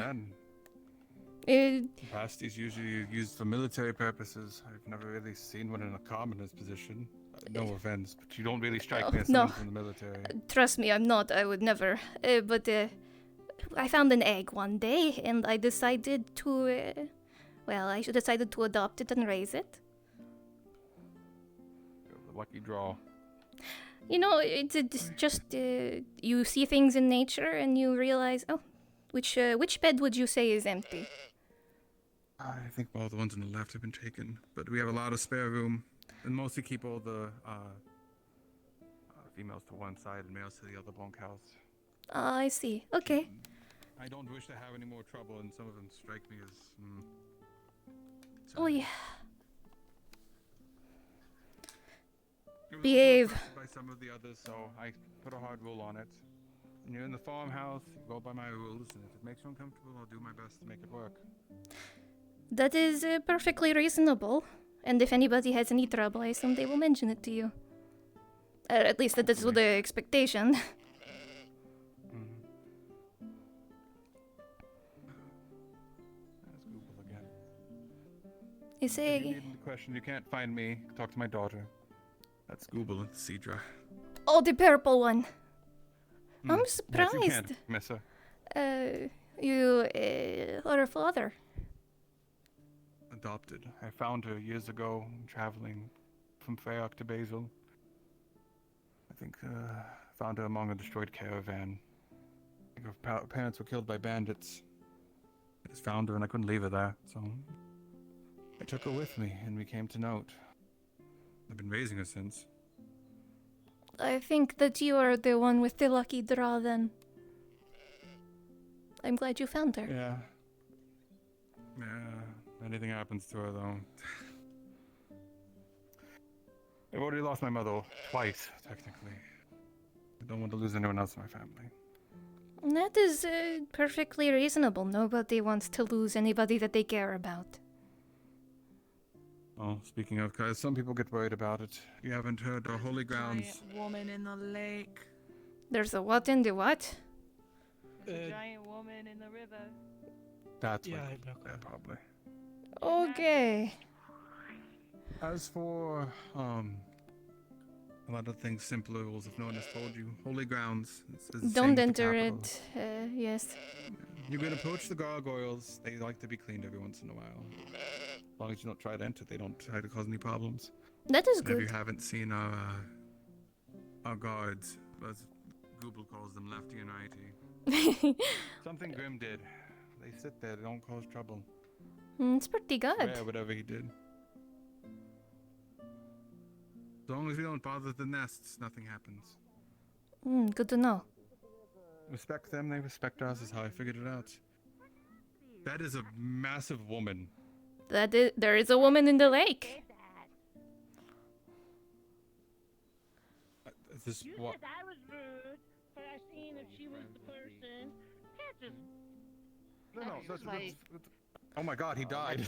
Besties usually used for military purposes. I've never really seen one in a commoner's position. No offense, but you don't really strike me as someone from the military. Trust me, I'm not. I would never. But I found an egg one day, and I decided to... I decided to adopt it and raise it. Lucky draw. It's just you see things in nature and you realize, which bed would you say is empty? I think all the ones on the left have been taken, but we have a lot of spare room, and mostly keep all the females to one side and males to the other bunkhouse. I see. Okay. I don't wish to have any more trouble, and some of them strike me as. Oh yeah. It was Behave. requested by some of the others, so I put a hard rule on it. When you're in the farmhouse, you go by my rules, and if it makes you uncomfortable, I'll do my best to make it work. That is perfectly reasonable. And if anybody has any trouble, I assume they will mention it to you. At least that is the expectation. That's Google again. You If say... you need a question, you can't find me. Talk to my daughter. That's Google and Cedra. Oh, the purple one. I'm Yes, surprised. you can, miss her. You are a father. Adopted. I found her years ago, traveling from Fayok to Basil. I think found her among a destroyed caravan. I think her parents were killed by bandits. I just found her and I couldn't leave her there, so I took her with me and we came to Note. I've been raising her since. I think that you are the one with the lucky draw then. I'm glad you found her. Yeah. Yeah. Anything happens to her though. I've already lost my mother twice, technically. I don't want to lose anyone else in my family. That is perfectly reasonable. Nobody wants to lose anybody that they care about. Oh, speaking of, guys, some people get worried about it. You haven't heard the holy grounds. Giant woman in the lake. There's a what in the what? There's a giant woman in the river. That's Yeah, what, I have no yeah, probably. Okay. As for a lot of things, simple rules. If no one has told you, holy grounds. It's the same Don't with the enter capital. it. Yes. You can approach the gargoyles. They like to be cleaned every once in a while. As long as you don't try to enter, they don't try to cause any problems. That is And good. If you haven't seen our guards, as Google calls them, lefty and righty. Something Grim did. They sit there. They don't cause trouble. It's pretty good. Yeah, whatever he did. As long as we don't bother the nests, nothing happens. Good to know. Respect them, they respect us, is how I figured it out. That is a massive woman. There is a woman in the lake. This You what? said I was rude for asking if she was the person. Can't just. No, That's like- oh my god, he died.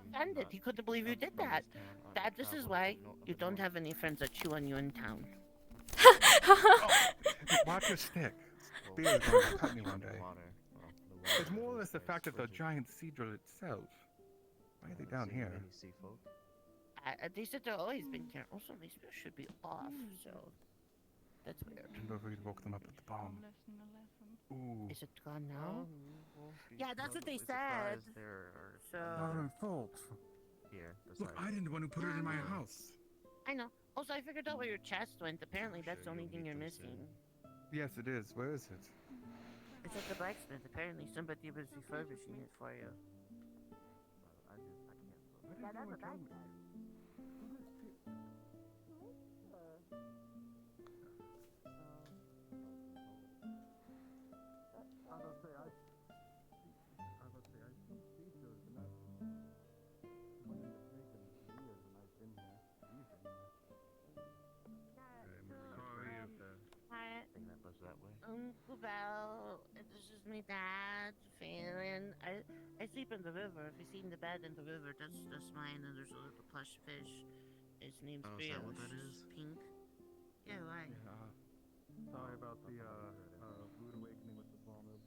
Offended. He couldn't believe you did that. Dad, this is why you don't have any friends that chew on you in town. Watch your stick. Spear is going to cut me one day. It's more or less the fact that the giant cathedral itself. Why are they down here? They said they've always been here. Also, my spear should be off, so that's weird. I wonder if we could woke them up at the bomb. Ooh. Is it gone now? Yeah, that's what they said. So. Not our fault. Look, I didn't want to put it in my house. I know. Also, I figured out where your chest went. Apparently, that's the only thing you're missing. Yes, it is. Where is it? It's at the blacksmith. Apparently, somebody was refurbishing it for you. Yeah, that's what I said. Uncle Bell, this is my dad, Phelan. I sleep in the river. If you see in the bed in the river, that's mine. And there's a little plush fish. His name's Oh, is Bill. that what that He's is? pink. Yeah, why? Sorry about the rude awakening with the small noob.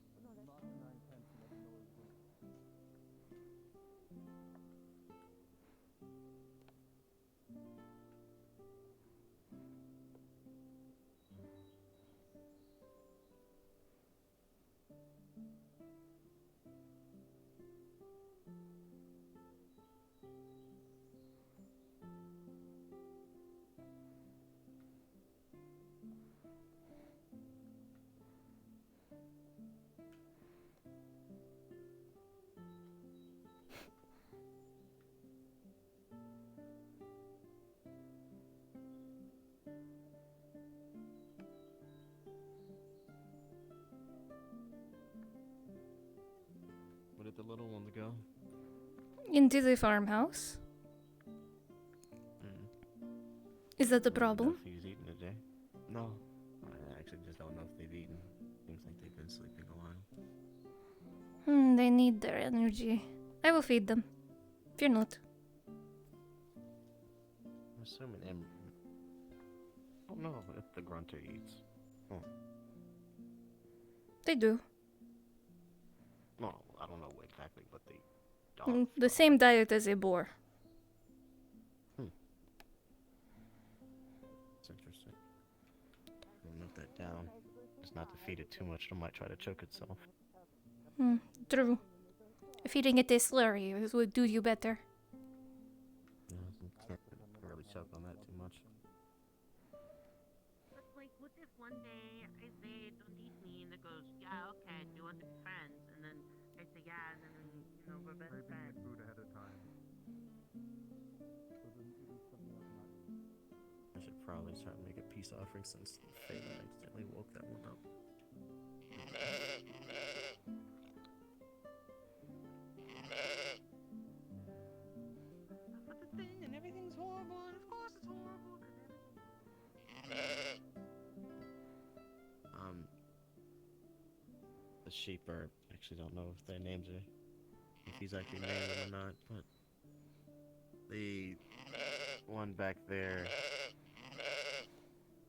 Where did the little ones go? Into the farmhouse. Is that the problem? He's eaten today. No, I actually just don't know if they've eaten. Seems like they've been sleeping a while. They need their energy. I will feed them. Fear not. I'm assuming I don't know if the grunter eats. Oh. They do. No, I don't know exactly what they The same diet as a boar. It's interesting. I'll note that down. Just not to feed it too much, it might try to choke itself. True. Feeding it this slurry would do you better. Can't really choke on that too much. But like, what if one day I say, "Don't eat me," and it goes, "Yeah, okay. Do you want to be friends?" And then I say, "Yeah," and then we're best friends. Food ahead of time. I should probably try to make a peace offering since Phelan accidentally woke that one up. But the thing, and everything's horrible, and of course it's horrible. The sheep are actually don't know if their names are, if he's actually named them or not, but the one back there,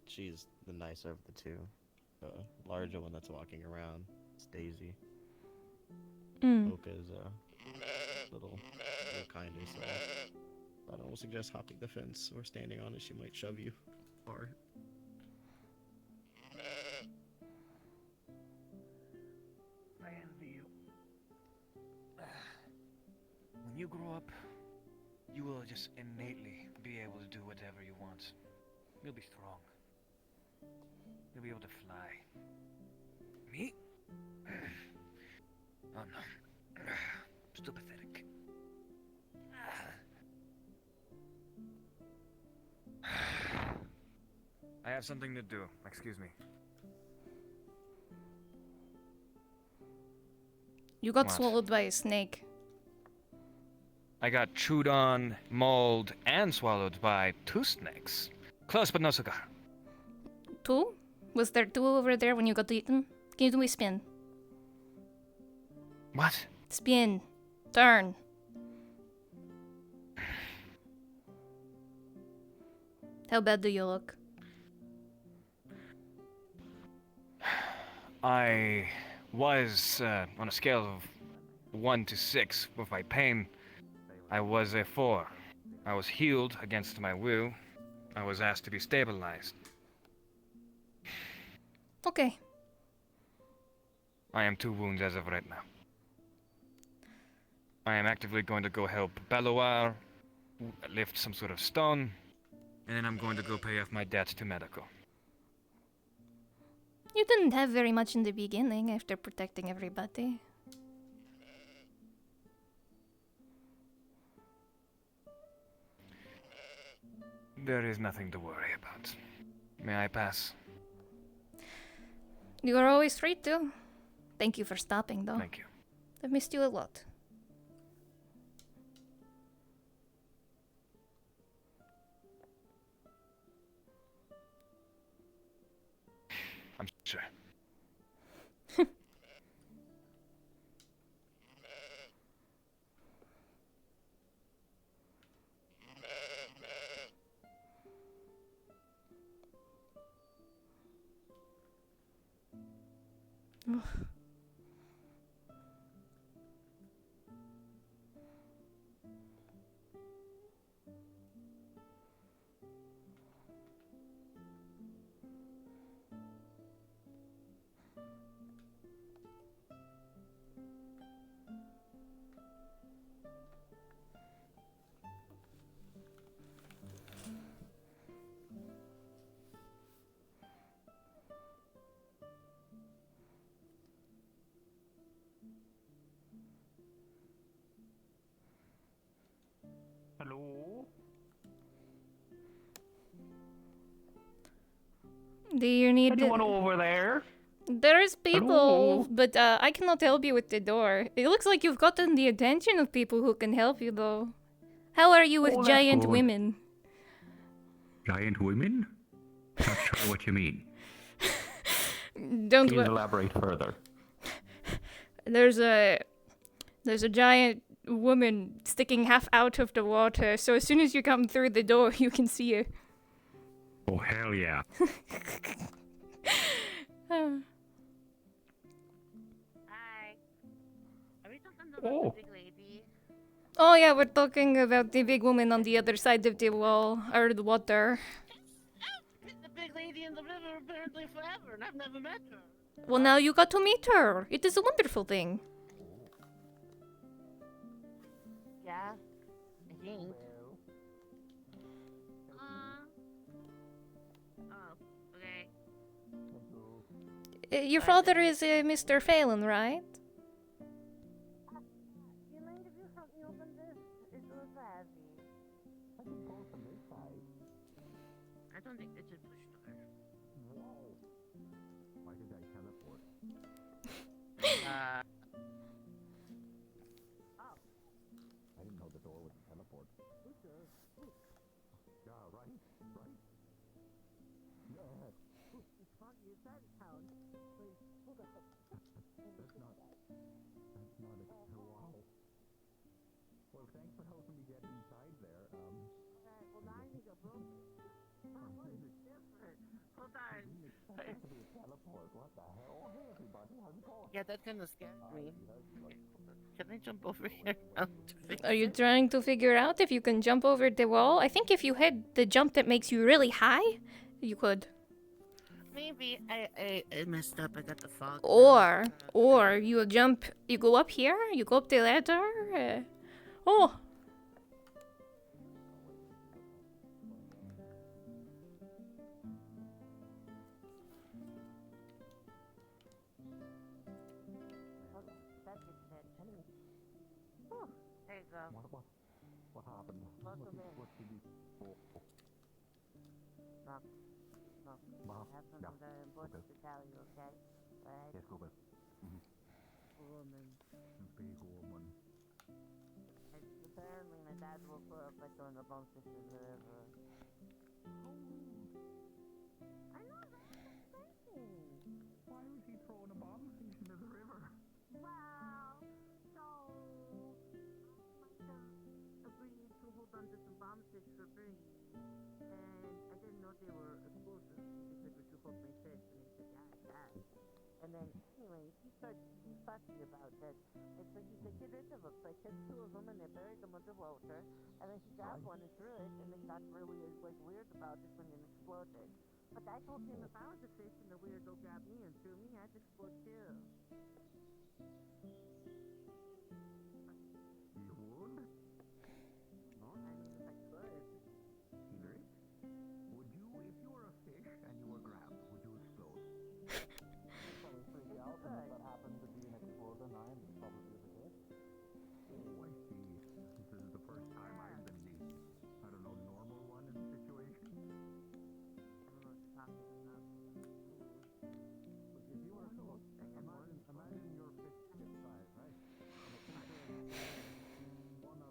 she's the nicer of the two. The larger one that's walking around, it's Daisy. Oka is a little kinder, so I don't suggest hopping the fence or standing on it. She might shove you hard. I envy you. When you grow up, you will just innately be able to do whatever you want. You'll be strong. You'll be able to fly. Me? Oh no. Still pathetic. I have something to do. Excuse me. You got What? swallowed by a snake. I got chewed on, mauled, and swallowed by 2 snakes. Close but no cigar. 2? Was there 2 over there when you got eaten? Can you do a spin? What? Spin. Turn. How bad do you look? I was, on a scale of 1 to 6 with my pain, I was a 4. I was healed against my will. I was asked to be stabilized. Okay. I am 2 wounds as of right now. I am actively going to go help Belloir lift some sort of stone, and then I'm going to go pay off my debts to medical. You didn't have very much in the beginning after protecting everybody. There is nothing to worry about. May I pass? You are always free to. Thank you for stopping, though. Thank you. I've missed you a lot. I'm sure. Hello? Do you need Anyone over there? There's people, Hello? but I cannot help you with the door. It looks like you've gotten the attention of people who can help you, though. How are you with Oh, that's giant good. women? Giant women? Not sure what you mean. Don't Please worry. elaborate further. There's a giant woman sticking half out of the water, so as soon as you come through the door, you can see her. Oh, hell yeah. Hi. Are we talking about the big lady? Oh yeah, we're talking about the big woman on the other side of the wall, or the water. The big lady in the river apparently forever, and I've never met her. Well, now you got to meet her. It is a wonderful thing. Yeah, I think. Oh, okay. Your father is Mr. Phelan, right? Do you mind if you help me open this? It's a little heavy. I can pull from this side. I don't think it's a push door. Whoa. Why did I teleport? Oh. I didn't know the door would teleport. Okay. Yeah, right? Right? Yeah. It's foggy inside of town. Wait, hold up. That's not a wow. Well, thanks for helping me get inside there. Okay, well now I need a broom. What is different? Hold on. Teleport. What the hell? Oh, hey everybody, how's it going? Yeah, that kind of scared me. Can I jump over here? Are you trying to figure out if you can jump over the wall? I think if you hit the jump that makes you really high, you could. Maybe I messed up. I got the fog. Or you jump, you go up here, you go up the ladder. Oh. There you go. What happened? Welcome in. What did you... Look. I have something very important to tell you, okay? Right? Yes, go back. Woman. Big woman. Apparently my dad woke up by throwing a bomb fish in the river. I know, that's exciting. Why was he throwing a bomb fish into the river? Well, so agreed to hold on to some bomb fish for free, and I didn't know they were explosive. He said, "Would you hold my fish?" And I said, "Yeah, I can." And then anyway, he fussy about that, and so he said, "Get rid of them." So I took two of them and I buried them underwater, and then he grabbed one and threw it, and then got really weird about it when it exploded. But I told him if I was a fish and the weirdo grabbed me and threw me, I'd explode too. You would? No, I mean if I could. Henry? Would you, if you were a fish and you were grabbed, would you explode? You'd probably freak out, and if that happened to be an explosion, I'd probably be the fish. Oh, I see. This is the first time I've been the, I don't know, normal one in the situation. I don't know what you're talking about. If you were a fish, imagine your fish gets size, right?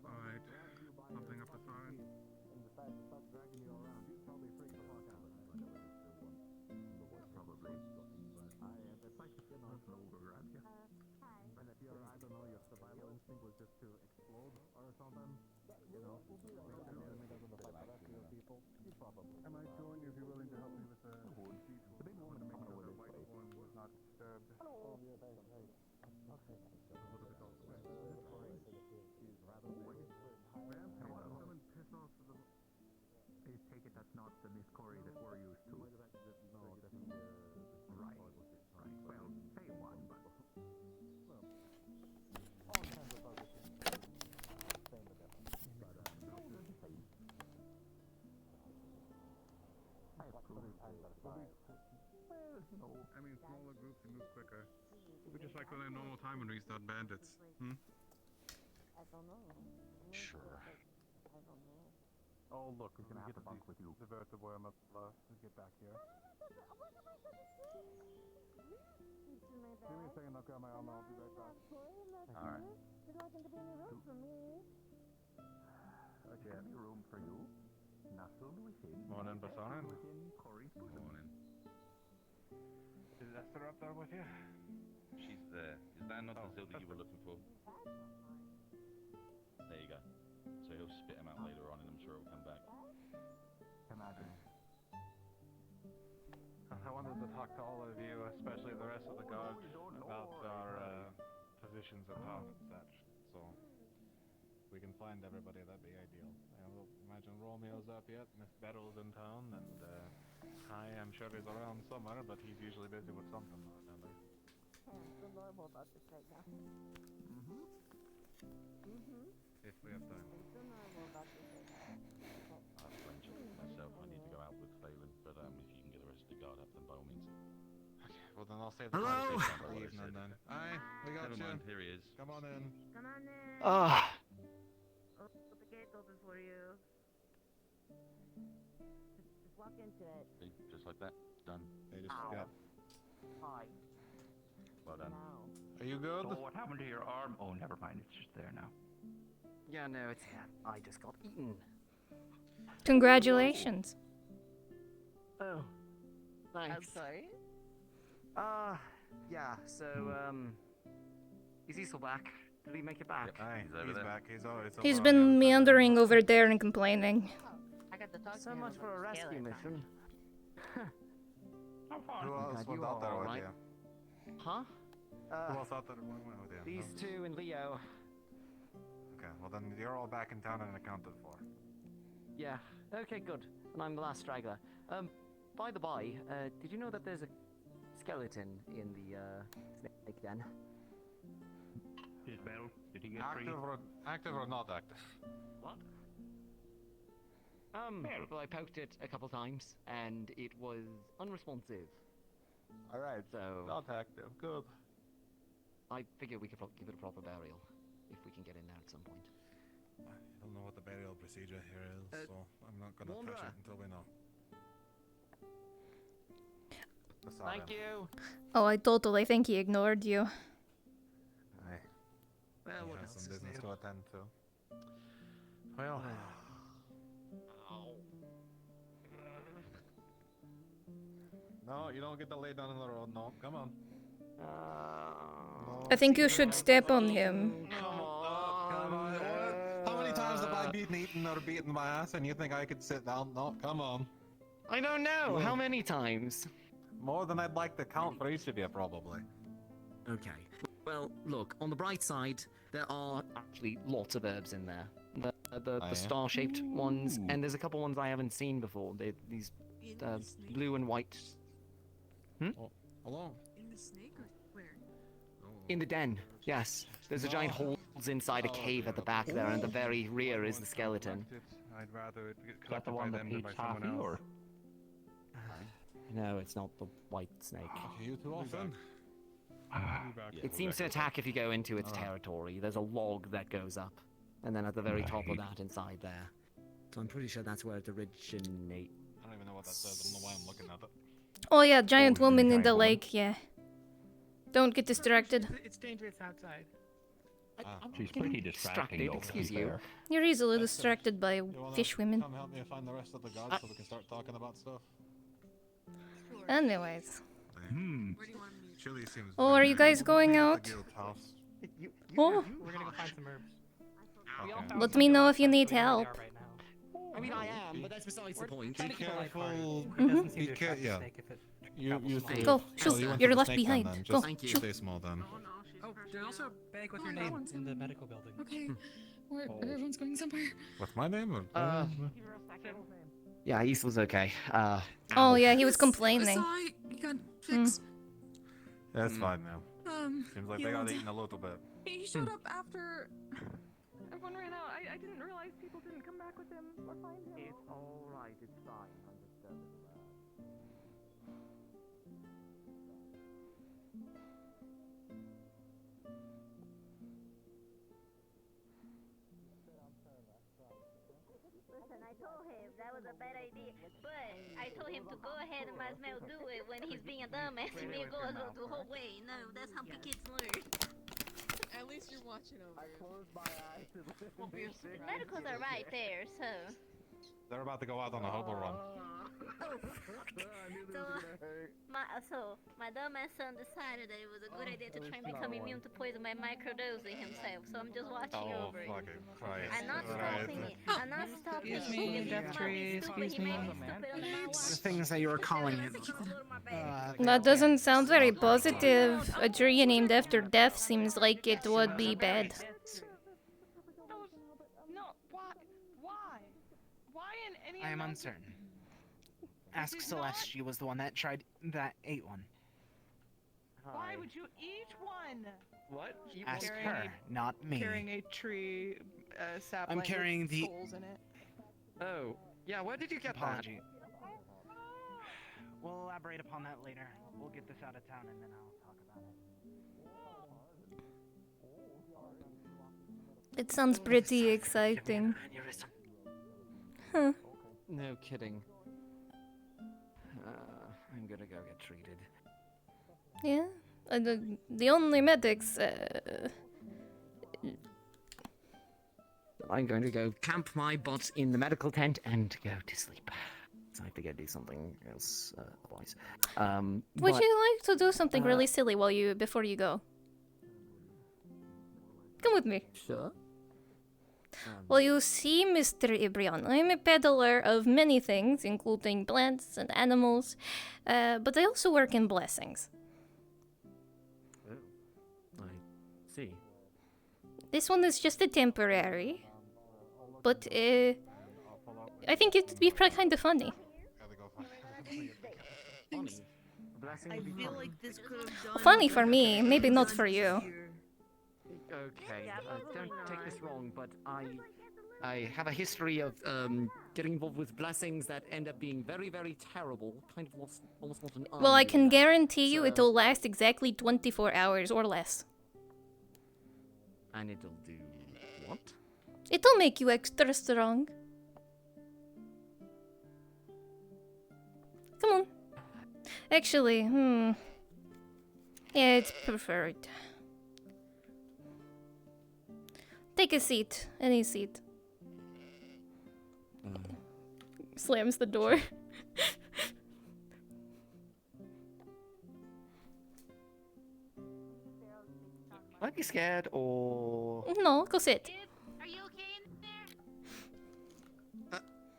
Alright, something up the side. And decides to start dragging you around. You'd probably freak the fuck out. Probably. It's like the skin on over grab you. And if your, I don't know, your survival instinct was just to explode or something, you know, make the enemies of the fight the rest of your people, you probably. I might join you if you're willing to help me with the The big woman make coming sure over the this white way. one was not disturbed. Oh, yeah, okay. A little bit off the way. She's rather big. Ma'am, can Hello. you come and piss off the... I take it that's not the Miss Corey that we're used to. No, that's Right. Right. Well, same one, but... all kinds of other things. Same but different. Well, you know... I mean, smaller groups and move quicker. It'll be just like on a normal time when we start bandits. Hmm? I don't know. Sure. I don't know. Oh, look, we can have get to bunk with you. Divert the worm up, get back here. Give me a second, I'll grab my armor, I'll be right back. Alright. There's not going to be any room for me. There's gonna be room for you. Nestled within. Morning, Basaran. Within Corey's bosom. Morning. Is Esther up there with you? She's there. Is that not the Zelda you were looking for? There you go. So he'll spit him out later on and I'm sure he'll come back. Imagine. I wanted to talk to all of you, especially the rest of the guards, about our positions at farmstead. So we can find everybody, that'd be ideal. I imagine Romeo's up yet, Miss Beryl's in town, and I am sure he's around somewhere, but he's usually busy with something or another. If we have time. I've friendship myself. I need to go out with Phelan, but if you can get the rest of the guard up, then by all means. Okay, well then I'll save the Hello? conversation for the evening then. Aye, we got Never you. mind, here he is. Come on in. Come on in. Ah. I'll put the gate open for you. Just walk into it. See, just like that. Done. They just Ow. got. Hi. Well done. Are you good? So what happened to your arm? Oh, never mind. It's just there now. Yeah, no, it's I just got eaten. Congratulations. Oh, thanks. I'm sorry? Yeah, so, is he still back? Did he make it back? Aye, he's back. He's always He's been meandering over there and complaining. I got to talk So to him much about for a the rescue skeleton. mission. Who else went out there with you? Huh? Who else out there went with you? These two and Leo. Okay, well then you're all back in town and accounted for. Yeah, okay, good. And I'm the last straggler. By the by, did you know that there's a skeleton in the, snake den? His bell, did he get Active or not active? What? Well, I poked it a couple times, and it was unresponsive. Alright, so... not active, good. I figure we could give it a proper burial, if we can get in there at some point. I don't know what the burial procedure here is, so I'm not gonna touch it until we know. Thank you! Oh, I totally think he ignored you. Aye. Well, He what has else some is business new? to attend to. Well... No, you don't get to lay down in the road, no, come on. I think you should step on him. Come on. How many times have I been eaten or beaten my ass and you think I could sit down? No, come on. I don't know, how many times? More than I'd like to count for each of you, probably. Okay. Well, look, on the bright side, there are actually lots of herbs in there. The star-shaped ones, and there's a couple ones I haven't seen before. These blue and white. Oh, hello? In the snake or where? In the den, yes. There's a giant holes inside a cave at the back there, and at the very rear is the skeleton. I'd rather it get Is that the collected by one that them than by Pete's someone happy, else. or? No, it's not the white snake. Okay, you two off then? It seems to attack if you go into its territory. There's a log that goes up, and then at the very top of that, inside there. So I'm pretty sure that's where it originates. I don't even know what that says. I don't know why I'm looking at it. Oh yeah, giant woman in the lake, yeah. Don't get distracted. It's dangerous outside. She's pretty distracting, though, to be excuse you. fair. You're easily distracted by You wanna fish women. Come help me find the rest of the guards so we can start talking about stuff. Anyways. Chili seems. Oh, are you guys going out? Oh, We're gonna go find some herbs. Okay. let me know if you need help. I mean, I am, but that's besides the point. Be careful. Mhm. Be careful. Yeah. You three. Go, shoot, you went you're to the left snake behind. den then. Go, Just, Thank you. just stay small then. Oh, there's also a bag with your name in the medical building. Okay. Where everyone's going somewhere. With my name? Or, Yeah, East okay. Oh yeah, he was complaining. Sorry, you got fixed. That's fine now. Seems like he they got went- eaten a little bit. He showed up after. Everyone ran out. I didn't realize people didn't come back with him or find him. It's alright, it's fine. Understood. Listen, I told him that was a bad idea, but I told him to go ahead and might as well do it when he's being a dumbass and me go the whole way. No, that's how kids learn. At least you're watching over. I closed my eyes. The medicals are right there, so. They're about to go out on a hobo run. So my dumbass son decided that it was a good idea to try and become immune to poison by microdosing himself. So I'm just watching Oh, over it. fucking Christ. I'm not stopping it. I'm not stopping it. Excuse me, He might be Jeffrey, stupid, excuse he may me. be stupid on my watch. The things that you were calling it. That doesn't sound very positive. A tree named after death seems like it would be bad. No, why? Why in any I am uncertain. Ask Celeste. She was the one that ate one. Why would you eat one? What? Ask her, not me. Carrying a tree sapling I'm carrying with the. skulls in it. Oh, yeah. Where did you get Apology. We'll elaborate upon that later. We'll get this out of town and then I'll talk about it. It sounds pretty exciting. Huh. No kidding. I'm gonna go get treated. Yeah. The only medics. I'm going to go camp my butt in the medical tent and go to sleep. So I have to go do something else otherwise. Would you like to do something really silly before you go? Come with me. Sure. Well, you see, Mr. Ibrion, I'm a peddler of many things, including plants and animals, but I also work in blessings. Oh, I see. This one is just a temporary, but I think it'd be kind of funny. I feel like this could have done Funny for me, maybe not for you. Okay, don't take this wrong, but I have a history of getting involved with blessings that end up being very, very terrible. Kind of almost lost an arm. Well, I can doing that. guarantee you it'll last exactly 24 hours or less. And it'll do what? It'll make you extra strong. Come on. Actually, yeah, it's preferred. Take a seat. Any seat. Slams the door. Might be scared or... No, go sit. Are you okay in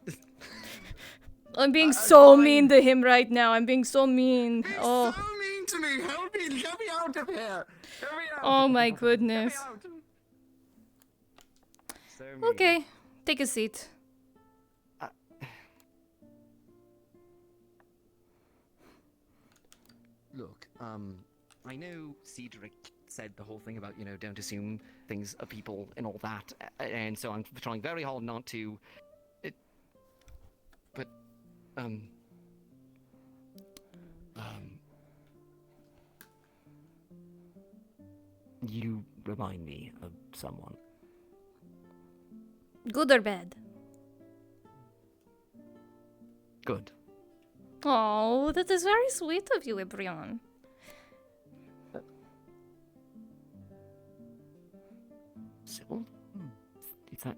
there? I'm being so mean to him right now. I'm being so mean. Oh. So mean to me! Help me! Get me out of here! Get me out! Oh my goodness. So mean. Okay, take a seat. Look, I know Cedric said the whole thing about, don't assume things are people and all that, and so I'm trying very hard not to. But, you remind me of someone. Good or bad? Good. Oh, that is very sweet of you, Ibrion. Sybil? Is that...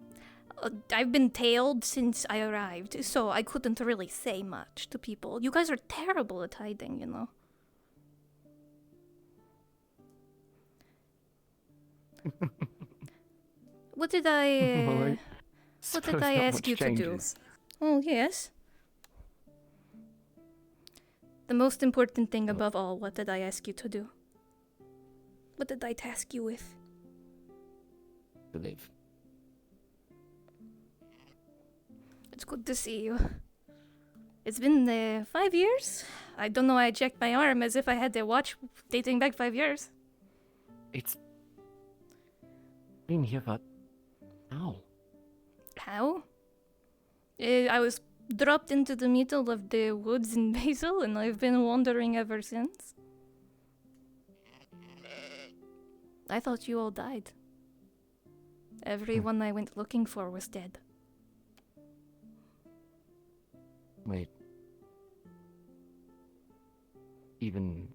I've been tailed since I arrived, so I couldn't really say much to people. You guys are terrible at hiding, you know. What did I ask you to do? Oh, yes. The most important thing above all, what did I ask you to do? What did I task you with? To live. It's good to see you. It's been 5 years? I don't know, I checked my arm as if I had a watch dating back 5 years. It's been here for... How? How? I was dropped into the middle of the woods in Basil, and I've been wandering ever since. I thought you all died. Everyone I went looking for was dead. Wait. Even...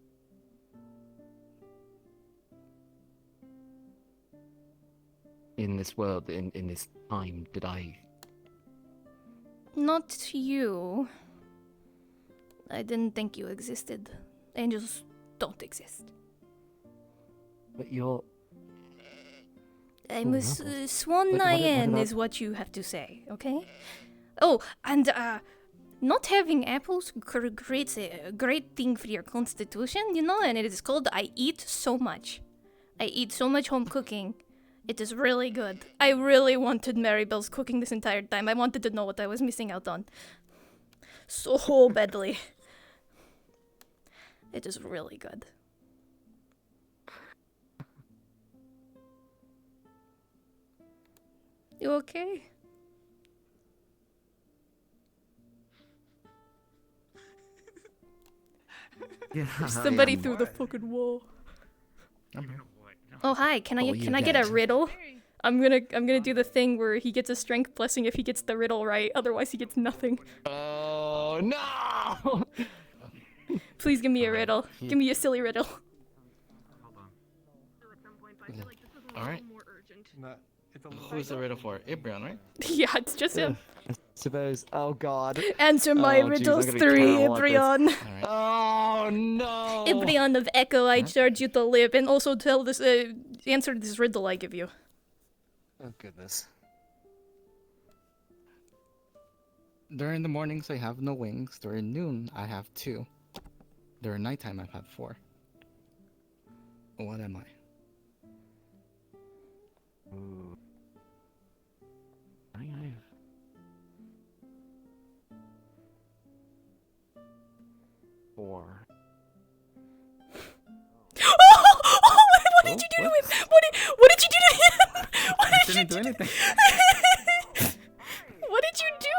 in this world, in this time, did I... Not you. I didn't think you existed. Angels don't exist. But you're... I'm a swan Nyan is what you have to say, okay? Oh, and not having apples creates a great thing for your constitution, you know, and it is called I eat so much. I eat so much home cooking. It is really good. I really wanted Maribel's cooking this entire time. I wanted to know what I was missing out on. so badly. It is really good. You okay? Yeah, Somebody threw the fucking wall. Oh hi, can I get a riddle? I'm gonna do the thing where he gets a strength blessing if he gets the riddle right, otherwise he gets nothing. Oh no! Please give me a riddle. Give me a silly riddle. Alright. It's a Who's the riddle for? Ibrion, right? Yeah, it's just him. I suppose. Oh god. Answer my riddles 3, Ibrion. Oh no! Ibrion of Echo, I charge you to live, and also tell this answer this riddle I give you. Oh goodness. During the mornings I have no wings. During noon I have 2. During nighttime I have 4. What am I? Ooh. I think I have. Four. What did you do to him? What did you do to him? What did you do? Anything. What did you do?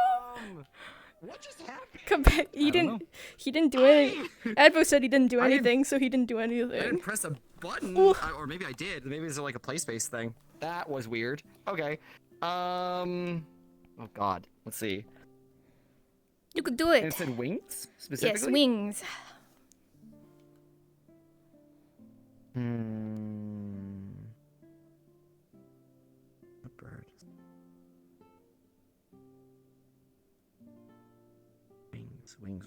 What just happened? Come back. He didn't do anything. Advo said he didn't do anything, so he didn't do anything. I didn't press a button. Ooh. Or maybe I did. Maybe it's like a play-space thing. That was weird. Okay. Oh god. Let's see. You could do it. And it said wings specifically. Yes, wings. A bird. Wings.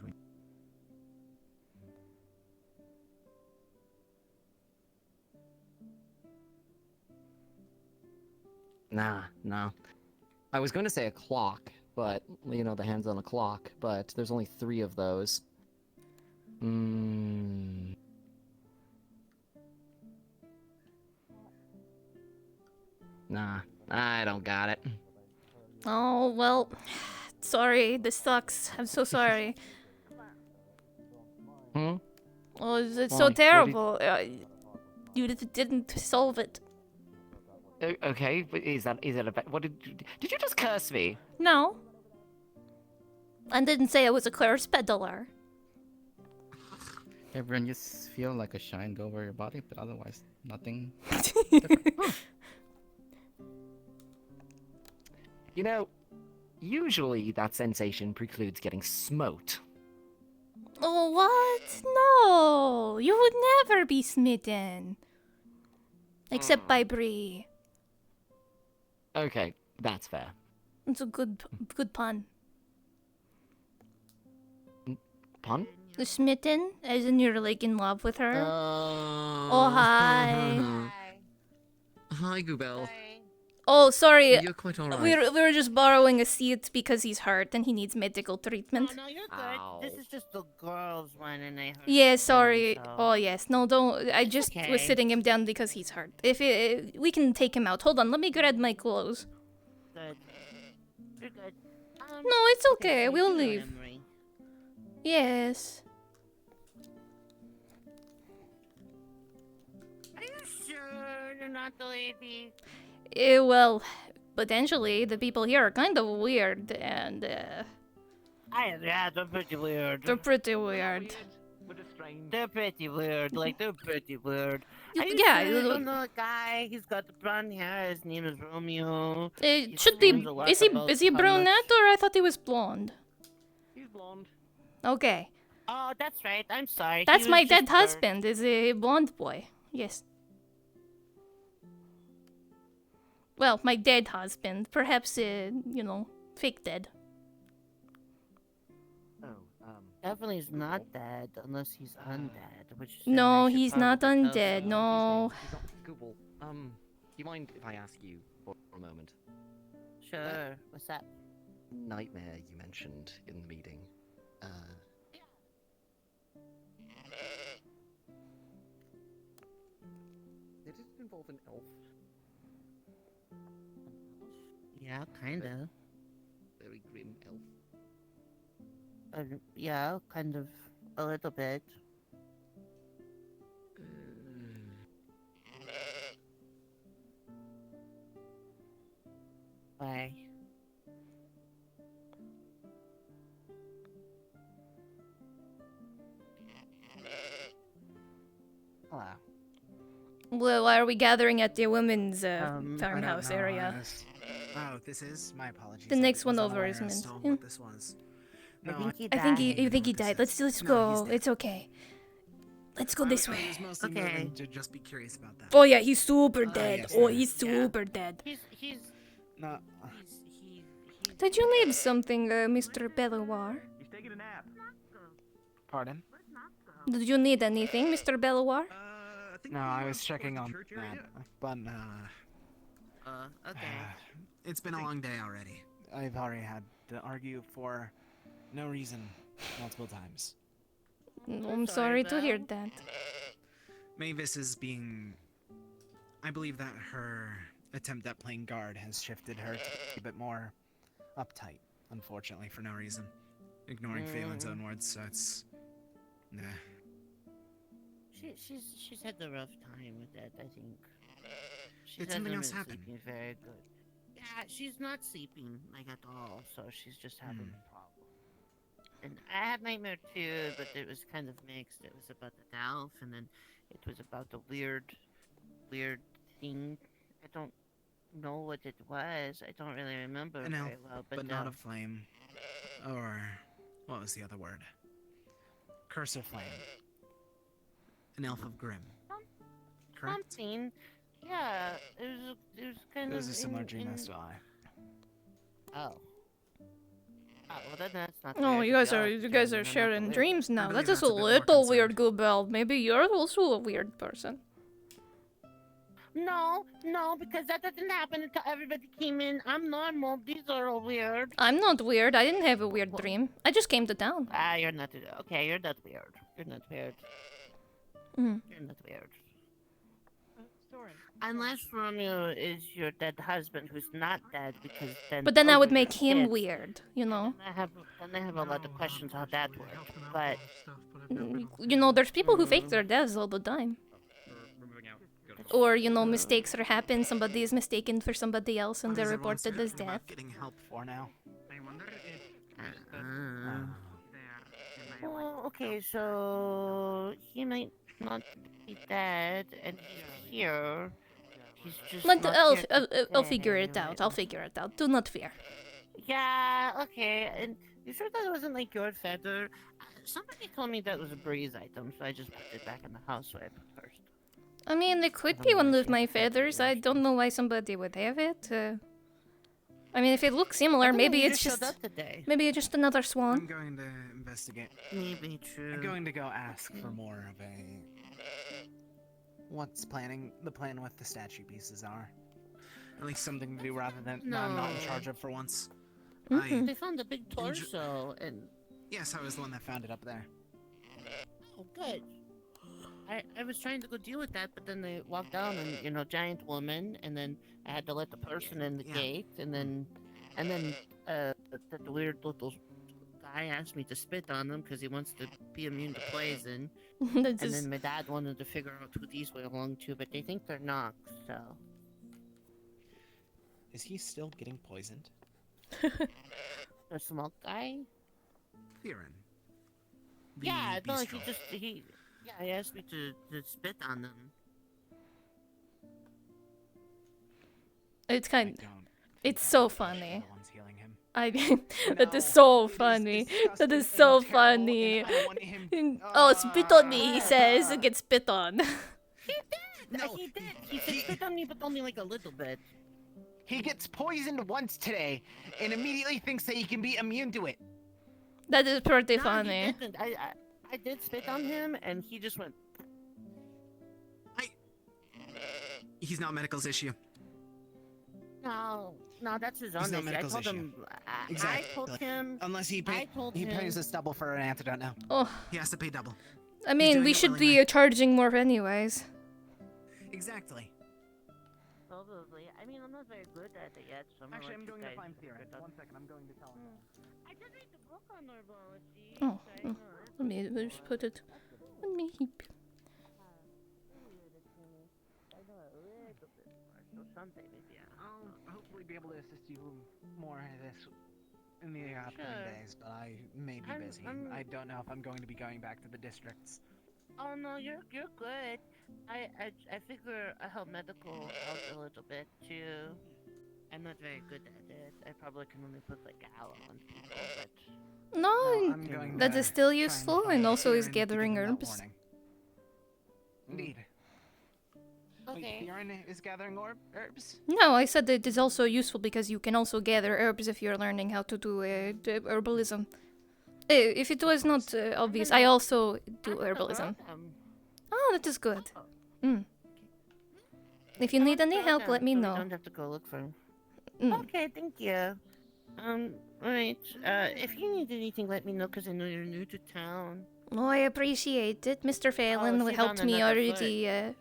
Nah, no. I was going to say a clock, but, you know, the hands on a clock, but there's only 3 of those. Nah, I don't got it. Oh, well. Sorry, this sucks. I'm so sorry. Hmm? Oh, it's Why? so What terrible. You didn't solve it. Okay, but is that a what did you just curse me? No. I didn't say I was a curse peddler. Everyone just feel like a shine go over your body, but otherwise nothing. You know, usually that sensation precludes getting smote. Oh, what? No! You would never be smitten. Except by Bree. Okay, that's fair. It's a good pun. Pun? Smitten, as in you're like in love with her. Oh, hi. Hi, Goobel. Oh, sorry. You're quite alright. We were just borrowing a seat because he's hurt and he needs medical treatment. Oh, no, you're good. This is just the girls' one, and I heard. Yeah, sorry. So. Oh, yes. No, don't. I just okay. was sitting him down because he's hurt. We can take him out. Hold on. Let me grab my clothes. Good. You're good. No, it's okay. so We'll you know leave. Emery. Yes. Are you sure you're not the lady? Well, potentially, the people here are kind of weird, and, Yeah, they're pretty weird. they're pretty weird. They're pretty weird. Like, they're pretty weird. You- Are you yeah, sure you you look- don't know a guy? He's got the blonde hair. His name is Romeo. It should be. Is he brunette or I thought he was blonde? He's blonde. Okay. Oh, that's right. I'm sorry. That's He my was dead just dark. husband, is a blonde boy. Yes. Well, my dead husband. Perhaps, fake dead. Definitely is not dead unless he's undead, which is No, I should he's not probably know undead, so. no. Google, do you mind if I ask you for a moment? Sure. What's that? Nightmare you mentioned in the meeting. Did it involve an elf? Yeah, kinda. Very grim elf. Yeah, kind of a little bit. Why? Hello. Well, why are we gathering at the women's I don't farmhouse know, area? Oh, this is? My apologies. The next one I over wasn't is aware as mint. to Yeah. what this was. No, I think he died. Let's No, go. he's dead. It's okay. Let's go this way. I was mostly moving to just be curious about that. Oh yeah, he's super dead. yes, Oh, yeah. he's super dead. He's No. Did you need something, Mr. Belloir? He's taking a nap. Pardon? Did you need anything, Mr. Belloir? No, I was checking on that, but okay. it's been a long day already. I've already had to argue for no reason multiple times. I'm sorry to hear that. Mavis is being... I believe that her attempt at playing guard has shifted her to be a bit more uptight, unfortunately, for no reason. Ignoring Phelan's own words, so it's... Nah. She's had the rough time with that, I think. Did something else hasn't been happen? sleeping very good. Yeah, she's not sleeping, like, at all, so she's just having a problem. And I had nightmare too, but it was kind of mixed. It was about the elf, and then it was about the weird thing. I don't know what it was. I don't really remember An elf, very well, but not a flame. Or... what was the other word? Curse or flame. An elf of Grim. Correct? Something. Yeah, it was kind It of... was a similar dream as to I. Oh. Oh, well then that's not Oh, fair, you 'cause guys y'all are not sharing weird. dreams now. believe That's just that's a a bit more little concerned. weird, Goobel. Maybe you're also a weird person. No, because that didn't happen until everybody came in. I'm normal. These are all weird. I'm not weird. I didn't have a weird dream. I just came to town. Ah, you're not. Okay, you're not weird. You're not weird. Mm. You're not weird. Unless Romeo is your dead husband, who's not dead, because then. But then I those would are your make him kids. weird, you know? Then I have a lot of questions how that worked. But You know, there's people who fake their deaths all the time. Or, you know, mistakes are happen, somebody is mistaken for somebody else and they're reported as dead. Getting help for now. Well, okay, so he might not be dead, and he's here. He's just But not I'll, here I'll, I'll today. figure it out. I'll figure it out. Do not fear. Yeah, okay. And you sure that wasn't like your feather? Somebody told me that was a breeze item, so I just put it back in the house where I put first. I mean, it could be one of my feathers. I don't know why somebody would have it. I mean, if it looks similar, maybe you it's just just showed up today. maybe it's just another I'm swan. going to investigate. Maybe true. I'm going to go ask for more of a... what's the plan with the statue pieces are. At least something to do rather than I'm not in No. charge of for once. They found a big torso, and Yes, I was the one that found it up there. oh, good. I was trying to go deal with that, but then they walked down and, you know, giant woman, and then I had to let the person in the gate, and then the weird little guy asked me to spit on him because he wants to be immune to poison. And then my dad wanted to figure out who these belong to, but they think they're not, so. Is he still getting poisoned? The small guy? Theron. Yeah, no, bistro. he asked me to spit on them. It's kind. It's so funny. One's healing him. That is so funny. That is so funny. Oh, spit on me, he says, and gets spit on. No, he did. He said spit on me, but only like a little bit. He gets poisoned once today, and immediately thinks that he can be immune to it. That is pretty No, funny. He didn't. I did spit on him, and he just went. He's not medical's issue. No, that's his He's own not issue. I medical's told issue. him. Exactly. I told him. Unless he pays us double for an antidote now. Oh. He has to pay double. I mean, we should be charging more anyways. Exactly. So probably. I mean, I'm not very good at it yet, so Actually, I'm going to find Theron. Theron. 1 second, I'm going to tell him. I did read the book on herbology. Oh, so I know it. let me just put it on me heap. I know a little bit more, so someday maybe I'll hopefully be able to assist you more in the upcoming Sure. days, but I may be busy. I don't know if I'm going to be going back to the districts. Oh no, you're good. I figure I help medical out a little bit too. I'm not very good at it. I probably can only put like aloe on people, but No, that is still useful, and also is gathering herbs. Indeed. Okay. Wait, Theron is gathering herbs? No, I said that it is also useful because you can also gather herbs if you're learning how to do herbalism. If it was not obvious, I also do herbalism. Oh, that is good. Mm. If you need any help, let me so know. We don't have to go look for him. Mm. Okay, thank you. Alright. If you need anything, let me know, because I know you're new to town. Oh, I appreciate it. Mr. Phelan see helped down me another already.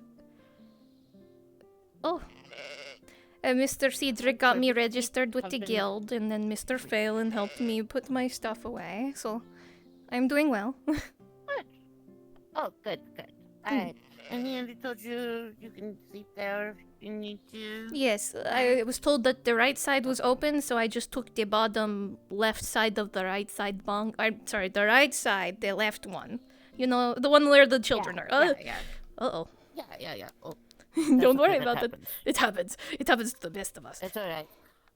Mr. Cedric got me registered with the guild, and then Mr. Phelan helped me put my stuff away, so I'm doing well. Oh, good. Alright. And he already told you you can sleep there if you need to? Yes, I was told that the right side was open, so I just took the bottom left side of the right side bunk. I'm sorry, the right side, the left one. You know, the one where the children are. Yeah. Uh-oh. Yeah. Oh. Don't worry okay, about that it. It happens. It happens to the best of us. It's alright.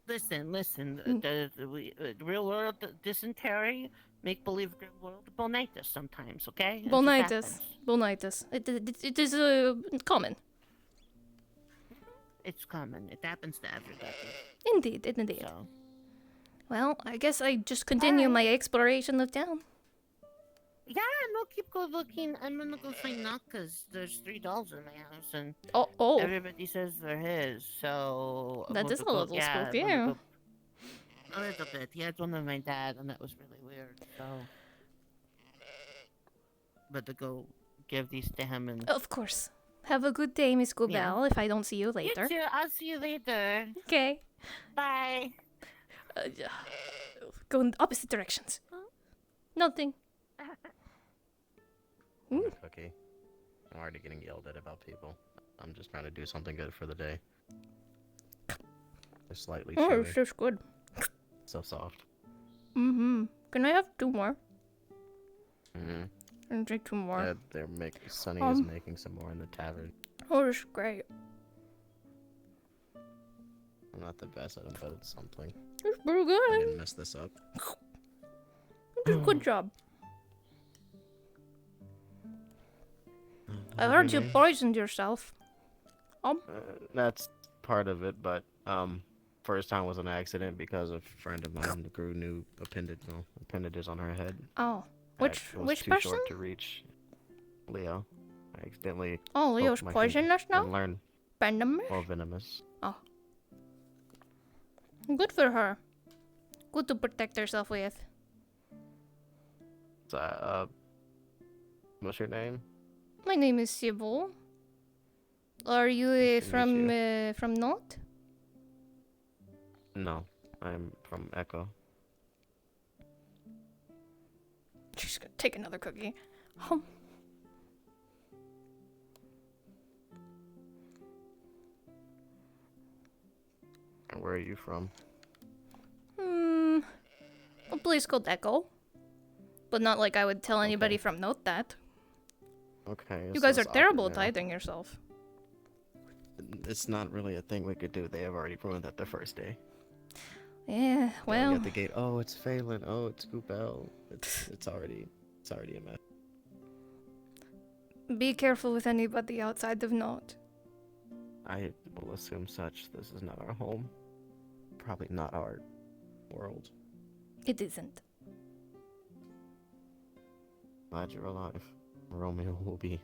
Listen. The real world dysentery, make believe real world bonitis sometimes, okay? It just happens. Bonitis. It is common. It's common. It happens to everybody. Indeed. So. Well, I guess I just continue my exploration of town. Yeah, no, keep go looking. I'm gonna go find Knock, because there's 3 dolls in my house, and Oh. everybody says they're his, so... That is a little spooky, yeah. A little bit. He had one of my dad, and that was really weird, so... But to go give these to him and... Of course. Have a good day, Miss Gobel, Yeah. if I don't see you later. You too. I'll see you later. Okay. Bye. Go in opposite directions. Nothing. Cookie. I'm already getting yelled at about people. I'm just trying to do something good for the day. They're slightly Oh, chewy. it's just good. So soft. Mm-hmm. Can I have 2 more? Mm-hmm. I'll take 2 more. Sunny is making some more in the tavern. Oh, that's great. I'm not the best at it, but it's something. It's pretty good. I didn't mess this up. You did a good job. I heard you poisoned yourself. That's part of it, but first time was an accident because a friend of mine grew new appendages on her head. Oh, which too person? Short to reach. Leo. I accidentally. Oh, Leo's poked my poisonous finger now? and learned Venomous? more venomous. Oh. Good for her. Good to protect herself with. So, what's your name? My name is Sybil. Are you from North? No, I'm from Echo. She's gonna take another cookie. And where are you from? A place called Echo. But not like I would tell anybody from North that. Okay. You so guys are it's terrible awkward at now. hiding yourself. It's not really a thing we could do. They have already ruined that the first day. Yeah, well. At the gate. Oh, it's Phelan. Oh, it's Goopel. It's already a mess. Be careful with anybody outside of North. I will assume such. This is not our home. Probably not our world. It isn't. Glad you're alive. Romeo will be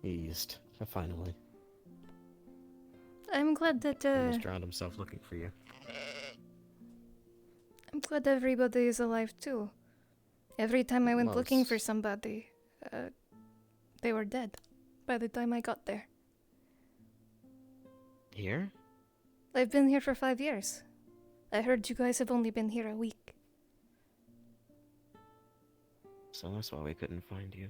eased, finally. I'm glad that, He almost drowned himself looking for you. I'm glad everybody is alive too. Every time I went looking for somebody, they were dead by the time I got there. Here? I've been here for 5 years. I heard you guys have only been here a week. So that's why we couldn't find you.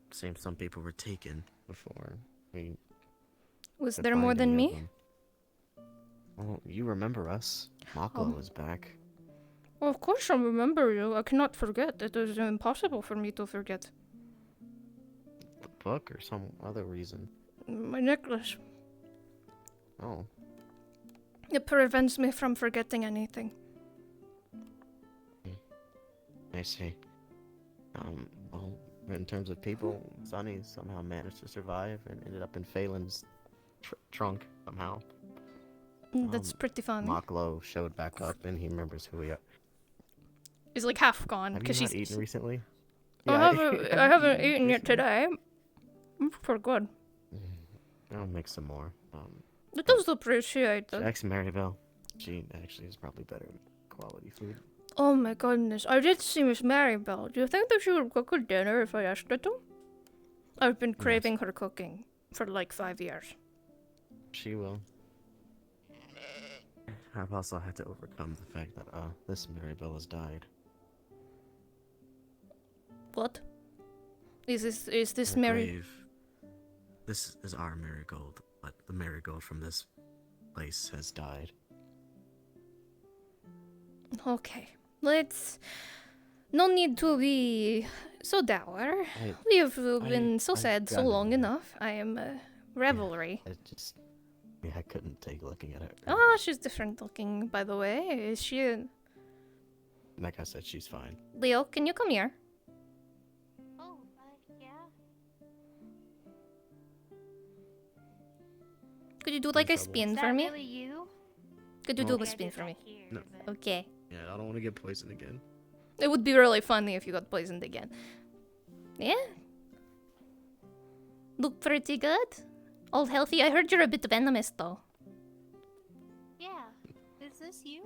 Seems some people were taken before we... Was could there more find than any of me? them. Well, you remember us. Maklo is back. Well, of course I remember you. I cannot forget. It is impossible for me to forget. The book or some other reason? My necklace. Oh. It prevents me from forgetting anything. I see. Well, in terms of people, Sunny somehow managed to survive and ended up in Phelan's trunk somehow. That's pretty funny. Maklo showed back up and he remembers who we are. He's like half gone Have you because not she's eaten recently? I haven't eaten yet today. It's pretty good. I'll make some more. It does appreciate it. Ex Maribel. She actually is probably better at quality food. Oh my goodness, I did see Miss Maribel. Do you think that she would cook a dinner if I asked her to? I've been craving her cooking for like 5 years. She will. I've also had to overcome the fact that this Maribel has died. What? Is this Her Mary? grave. This is our marigold, but the marigold from this place has died. Okay, let's. No need to be so dour. We have been so sad so long enough. I am revelry. Yeah, I couldn't take looking at her. Oh, she's different looking, by the way. Is she? Like I said, she's fine. Leo, can you come here? Oh, yeah. Could you do like a spin for me? Really you? Could you do a spin for me? No. Okay. Yeah, I don't want to get poisoned again. It would be really funny if you got poisoned again. Yeah. Look pretty good. All healthy. I heard you're a bit venomous though. Yeah. Is this you?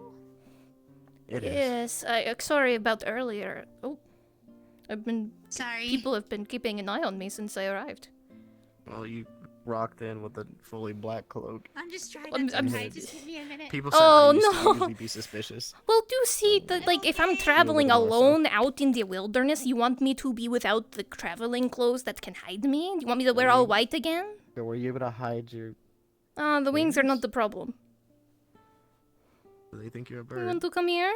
It is. Yes. Sorry about earlier. Oh. Sorry. People have been keeping an eye on me since I arrived. Well, you rocked in with a fully black cloak. I'm just trying I'm- to I'm- hide. Just give me a minute. People said Oh, I used to no. usually be suspicious. Well, do you see that, like, if I'm traveling alone out in the wilderness, you want me to be without the traveling clothes that can hide me? You want me to wear all white again? So were you able to hide your... The wings are not the problem. Do they think you're a You bird? want to come here?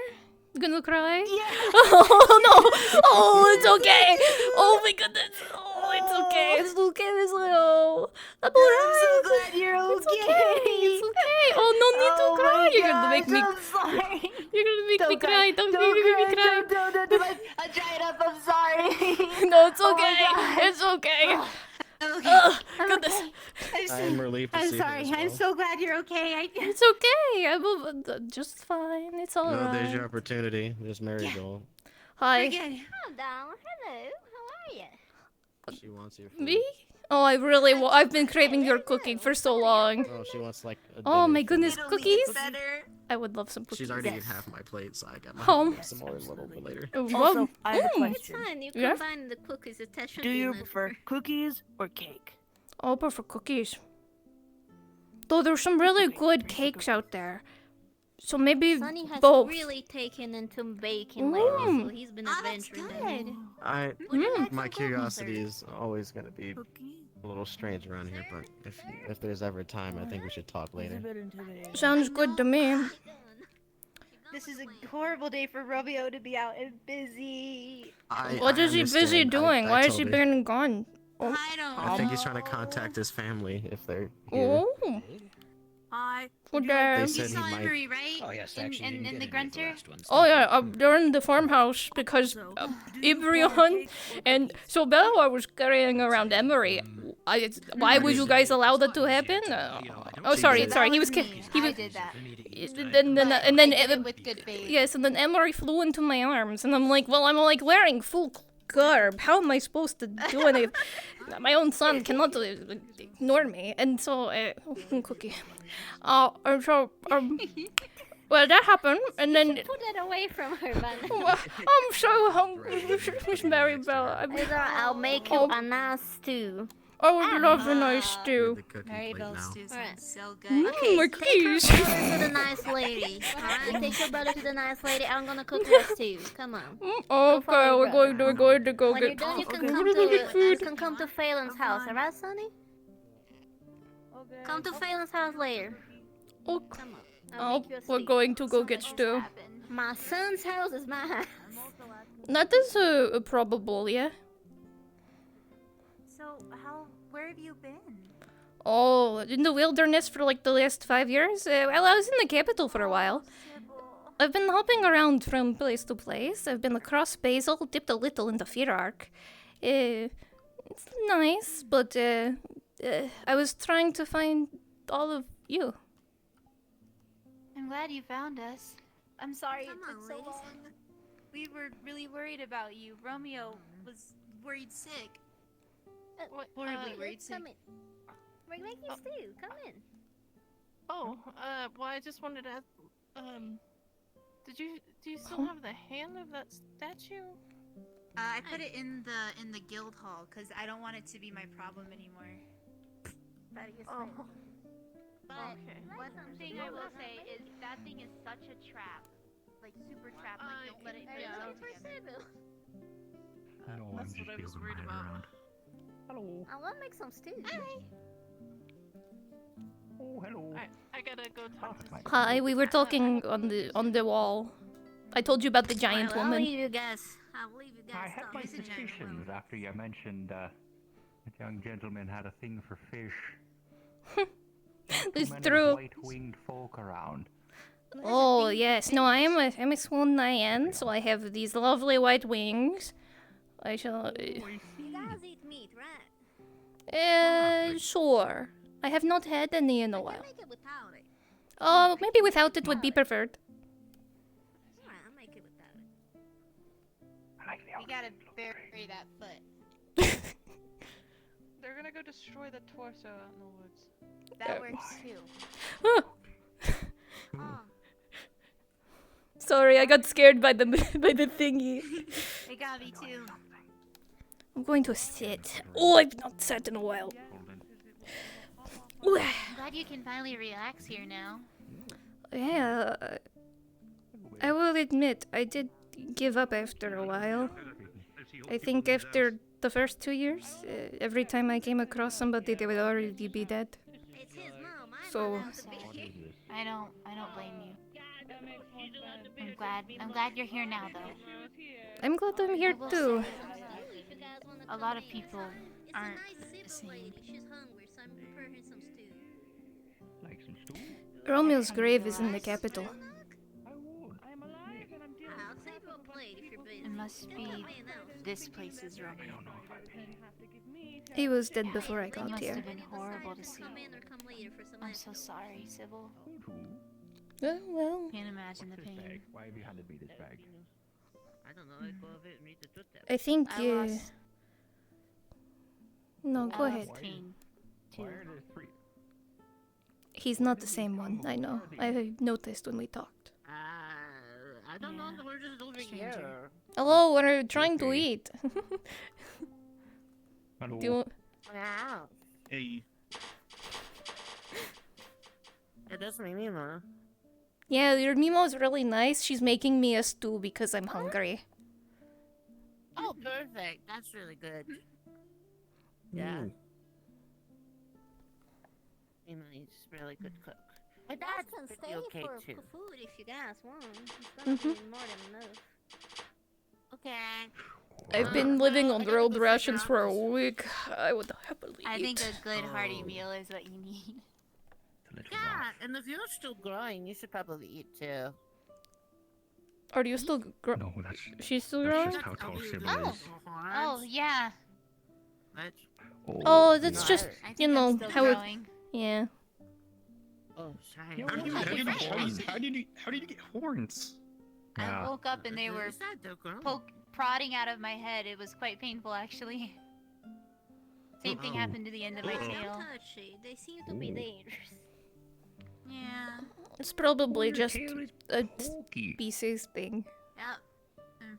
You gonna cry? Yeah. Oh, no! Oh, it's okay! Oh, my goodness! Oh, it's okay! It's okay, Miss Leo! I'm alright! I'm so glad you're okay! It's okay! It's okay! Oh, no need to cry! You're gonna make me... I'm sorry! You're gonna make me cry! Don't Don't make me cry! Don't. I dried up, I'm sorry! No, it's Oh okay! my God. It's okay! Okay. Ugh, I'm goodness. okay. I'm relieved to I'm see her sorry. as I'm well. so glad you're okay. It's okay. I'm just fine. It's No, alright. there's your opportunity. There's Marigold. Hi. Calm down. Hello. How are you? She wants your food. Me? Oh, I really I've been craving your cooking for so long. Oh, she wants like a Oh dinner my food. goodness, cookies? I would love some cookies. She's already eaten half my plate, so I got my some more a little bit later. Also, I have a question. It's fine. You Yeah? combine the cookies. It shouldn't Do be you much prefer cookies or cake? I prefer cookies. Though there's some really good cakes out there. So maybe Sonny has both. really taken into baking lately, so he's been adventuring. Good. My curiosity is always gonna be a little strange around here, but if there's ever time, I think we should talk later. Sounds good to me. This is a horrible day for Romeo to be out and busy. What is he busy doing? Why is he been gone? Oh. I think he's trying to contact his family if they're here. Oh. Hi. Good They day. said You he saw might- Emery, right? Oh, yes, In- actually, in, didn't in get the any of the grunter. last ones. Oh yeah, they're in the farmhouse because Everyone and so Bella was carrying around Emery. Why would you guys allow that to happen? Oh, sorry. He was. He was. did that. And then with good faith. yes, and then Emery flew into my arms, and I'm like, well, I'm like wearing full garb. How am I supposed to do anything? My own son cannot ignore me, and so cookie. And so well, that happened, and then Put that away from her, man. I'm so hungry, Miss Maribel. I'll make you a nice stew. I would love a nice stew. Maribel stew sounds so good. Okay, my Take your cookies. brother to the nice lady. Alright, take your brother to the nice lady. I'm gonna cook her stew. Come on. Okay, we're going to go When get. you're done, you can we're come gonna go get to food. Phelan's house, alright, Sonny? Come to Phelan's house later. Oh, Come on. oh, we're going to go get stew. My son's house is my house. That is probable, yeah. So, where have you been? Oh, in the wilderness for like the last 5 years? Well, I was in the capital for a while. I've been hopping around from place to place. I've been across Basil, dipped a little into Firark. It's nice, but I was trying to find all of you. I'm glad you found us. I'm sorry it took so long. We were really worried about you. Romeo was worried sick. Horribly worried sick. Come in. We're making stew. Come in. Oh, well, I just wanted to ask, do you still have the hand of that statue? I put it in the guild hall because I don't want it to be my problem anymore. Oh. But Okay. one thing I will say is that thing is such a trap. Like, super trap. Like, don't let it get itself together. No, I'm That's just what I was building worried mine about. around. Hello. I want to make some stew. Oh, hello. I gotta go talk to Hi, we were talking on the wall. I told you about the giant I'll woman. leave you guys. I'll leave you I guys. had my suspicions after you mentioned that young gentleman had a thing for fish. It's Too many true. white-winged folk around. Oh yes, no, I'm a swan Nyan, so I have these lovely white wings. I shall. You guys eat meat, right? Sure. I have not had any in a while. Make it without it. Oh, maybe without it would be preferred. Alright, I'll make it without it. We gotta bury that foot. They're gonna go destroy the torso out in the woods. That works too. Oh. Sorry, I got scared by the by the thingy. It got me too. I'm going to sit. Oh, I've not sat in a while. I'm glad you can finally relax here now. Yeah, I will admit I did give up after a while. I think after the first 2 years, every time I came across somebody, they would already be dead. So I don't blame you. I'm glad you're here now though. I'm glad I'm here I will too. say, a lot of people aren't the same. She's hungry, so I'm preparing her some stew. Like some stew? Romeo's grave is in the capital. I'll save you a plate if you're busy. It must be this place's Romeo. He was dead before I It got must here. have been horrible to see. Come in or come later for some I'm so sorry, Sybil. Well, Can't imagine the What's this pain. bag? Why have you handed me this bag? I don't know. I go over it and read the truth. I think I lost. No, go I ahead. lost Kane, too. Why are there three? He's not the same one. I know. I noticed when we talked. I don't know. We're just over Stranger. here. Hello, we're trying to eat. Hello. Do you, Wow. Hey. It does make me laugh. yeah, your Mimo's really nice. She's making me a stew because I'm hungry. Oh, perfect. That's really good. Yeah. You know, he's a really good cook. My dad's can pretty stay okay for too. food if you guys want. It's gonna be more than enough. Okay. I've been living on rolled rations for a week. I would happily I think eat. a good hearty meal is what you need. Yeah, and if you're still growing, you should probably eat too. Are you still growing? No, that's She's still that's growing? just how tall Sybil Oh, is. oh yeah. Oh, that's just, I think you I'm know, still how it... growing. Yeah. Oh, sorry. How did you get horns? I woke up and they were prodding out of my head. It was quite painful, actually. Same thing happened to the end of my tail. Touchy. They seem to be dangerous. Yeah. It's probably just a species thing. Yep.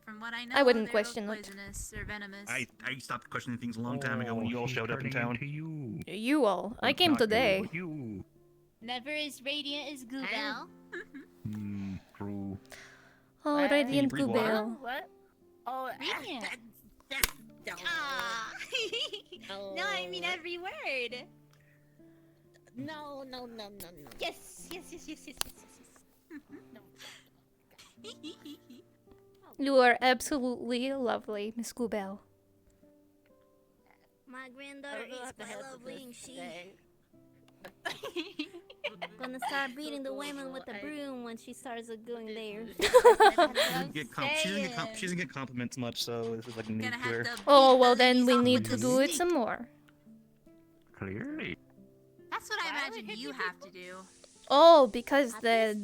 from what I know, I wouldn't they're question both it. poisonous or venomous. I stopped questioning things a long time ago when you all she's showed up in turning town. into you. You all. I came Not you, today. but you. Never as radiant as Goobel. True. Oh, What? Radiant Breathe water? Goobel. What? Oh, Radiant. Ah. No, I mean every word. No. Yes. You are absolutely lovely, Miss Goobel. My granddaughter is quite lovely, and she gonna start beating the women with the broom when she starts going there. She doesn't get compliments much, so this is like new to her. Oh, well then we need to do it some more. Clearly. That's what I imagine you have to do. Oh, because they're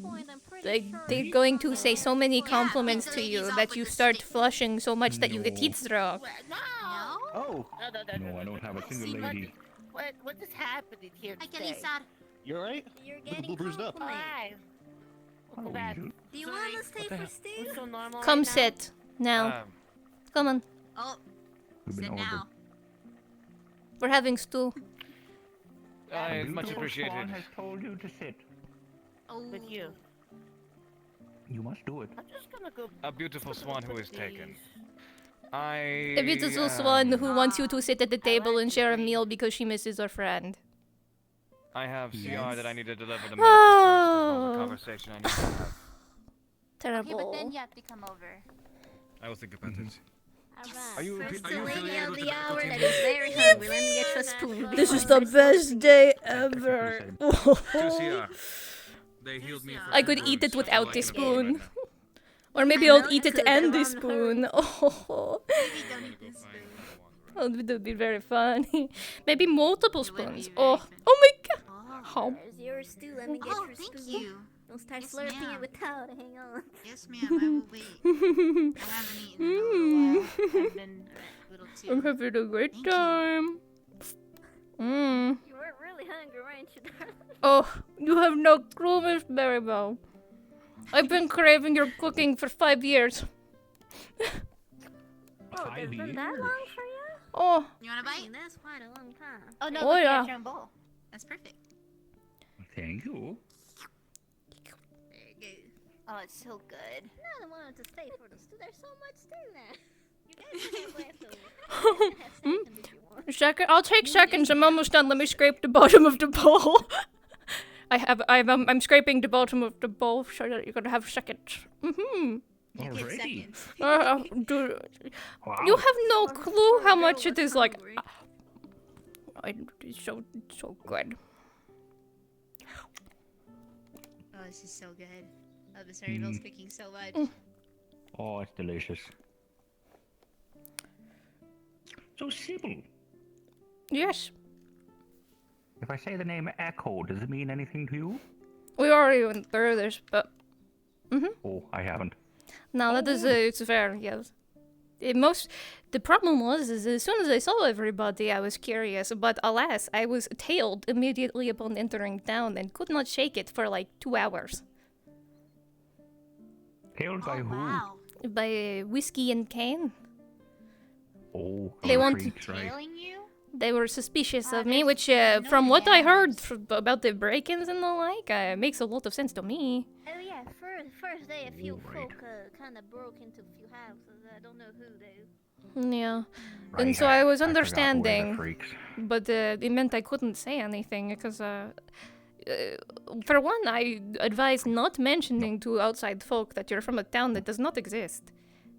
going to say so many compliments to you that you start flushing so much that you get heat stroke. Oh. No, I don't have a single lady. What is happening here today? You alright? You're Look a little bruised up. Alive. Welcome back. Do you want to stay for stew? We're so normal Come right sit. Now. Come on. Oh, We've been sit over. now. We're having stew. Much appreciated. Swan has told you to sit. Oh. With you. You must do it. I'm just gonna go. A beautiful swan who is taken. A beautiful swan who wants you to sit at the table and share a meal because she misses her friend. I have CR that I need to deliver to medical Oh. first. The conversation I need to have. Terrible. Okay, but then you have to come over. I will think about it. Alright. Are you First are the you lady affiliated of with the the hour medical that team? is very hungry. Let me get you a spoon. This is the best day ever. 2 CR. They healed me for I could wounds, eat it so without I the can afford it spoon. right now. Or maybe I'll eat it and the spoon. Oh, that would be very funny. Maybe multiple spoons. Oh my god. How? There's your stew. Let me get Oh, your thank spoon. you. Don't start Yes, slurping ma'am. it without. Hang on. Yes, ma'am. I will wait. I haven't eaten in a little while. I've been a little too. I'm having a great time. Mmm. You were really hungry, weren't you, darling? Oh, you have no clue, Miss Maribel. I've been craving your cooking for 5 years. Oh, it's been that long for you? Oh. You want a bite? That's quite a long time. Oh no, Oh, look, yeah. here's your own bowl. That's perfect. Thank you. Very good. Oh, it's so good. No, I wanted to stay for the stew. There's so much stew there. You guys can have leftovers. You can have seconds if you want. Second, I'll take seconds. I'm almost done. Let me scrape the bottom of the bowl. I'm scraping the bottom of the bowl so that you're gonna have seconds. Mm-hmm. Already? You have no clue how much it is like. It's so good. Oh, this is so good. Oh, the cereal's cooking so much. Oh, it's delicious. So, Sybil, Yes, if I say the name Echo, does it mean anything to you? we already went through this, but Oh, I haven't. no, that is it's fair. Yes. The problem was is as soon as I saw everybody, I was curious, but alas, I was tailed immediately upon entering town and could not shake it for like 2 hours. Tailed by who? Wow. By Whiskey and Cane. Oh, They want freaks, right? Tailing you? They were suspicious of me, which, from what I heard about the break-ins and the like, makes a lot of sense to me. Oh yeah, first day a few Right. folk kind of broke into a few houses. I don't know who though. Yeah. Right, And so I was forgot who were the understanding, freaks. but it meant I couldn't say anything because, for one, I advise not mentioning to outside folk that you're from a town that does not exist.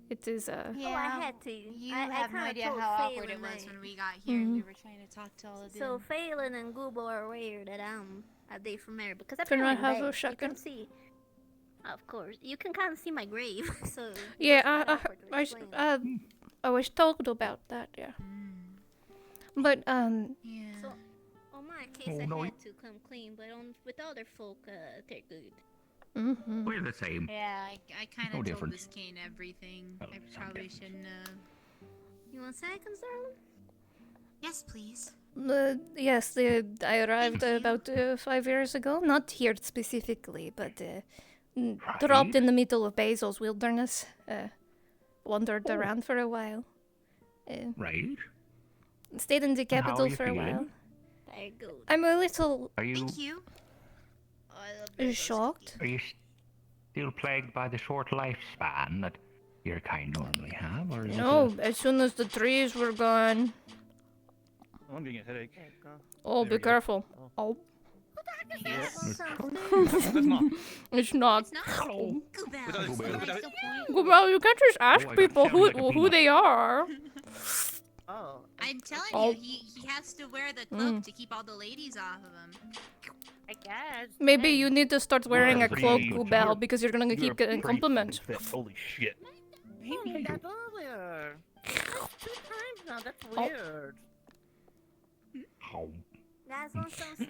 It is, Oh, I had to. You I have no kinda idea told how awkward it Phelan was that- when we got here and we were trying to talk to all of them. So Phelan and Google are aware that I'm a day from there because Can I apparently have a you can second? see. Of course, you can kind of see my grave. So yeah, it's kinda awkward to explain. I was told about that, yeah. But, Yeah. So on my case, Oh, I no, had to come clean, but with other folk, they're good. mhm. We're the same. Yeah, I kind of No told difference. this cane everything. Oh, I some probably difference. shouldn't have. You want seconds, darling? Yes, please. Yes, I arrived about 5 years ago. Not here specifically, but dropped in the middle of Basil's wilderness. wandered around for a while. Right. Stayed in the And how are capital you for a while. feeling? Very good. I'm a little Are you shocked. are you still plagued by the short lifespan that your kind normally have, or is No, as soon as the trees were gone. Oh, I'm getting a headache. Oh, There be we go. careful. Oh. Yes. It's not. Hello. Well, you can't just ask Oh, I got people sounded like a who peanut. they are. Oh. I'm telling Oh. you, he has to wear the cloak to keep all the ladies off of him. I guess. Maybe you need to start wearing a pretty cloak, good. Goobel, because you're gonna You're keep getting pretty compliments. fit. Holy shit. Maybe that earlier. That's 2 times now. That's weird. Guys want some stew?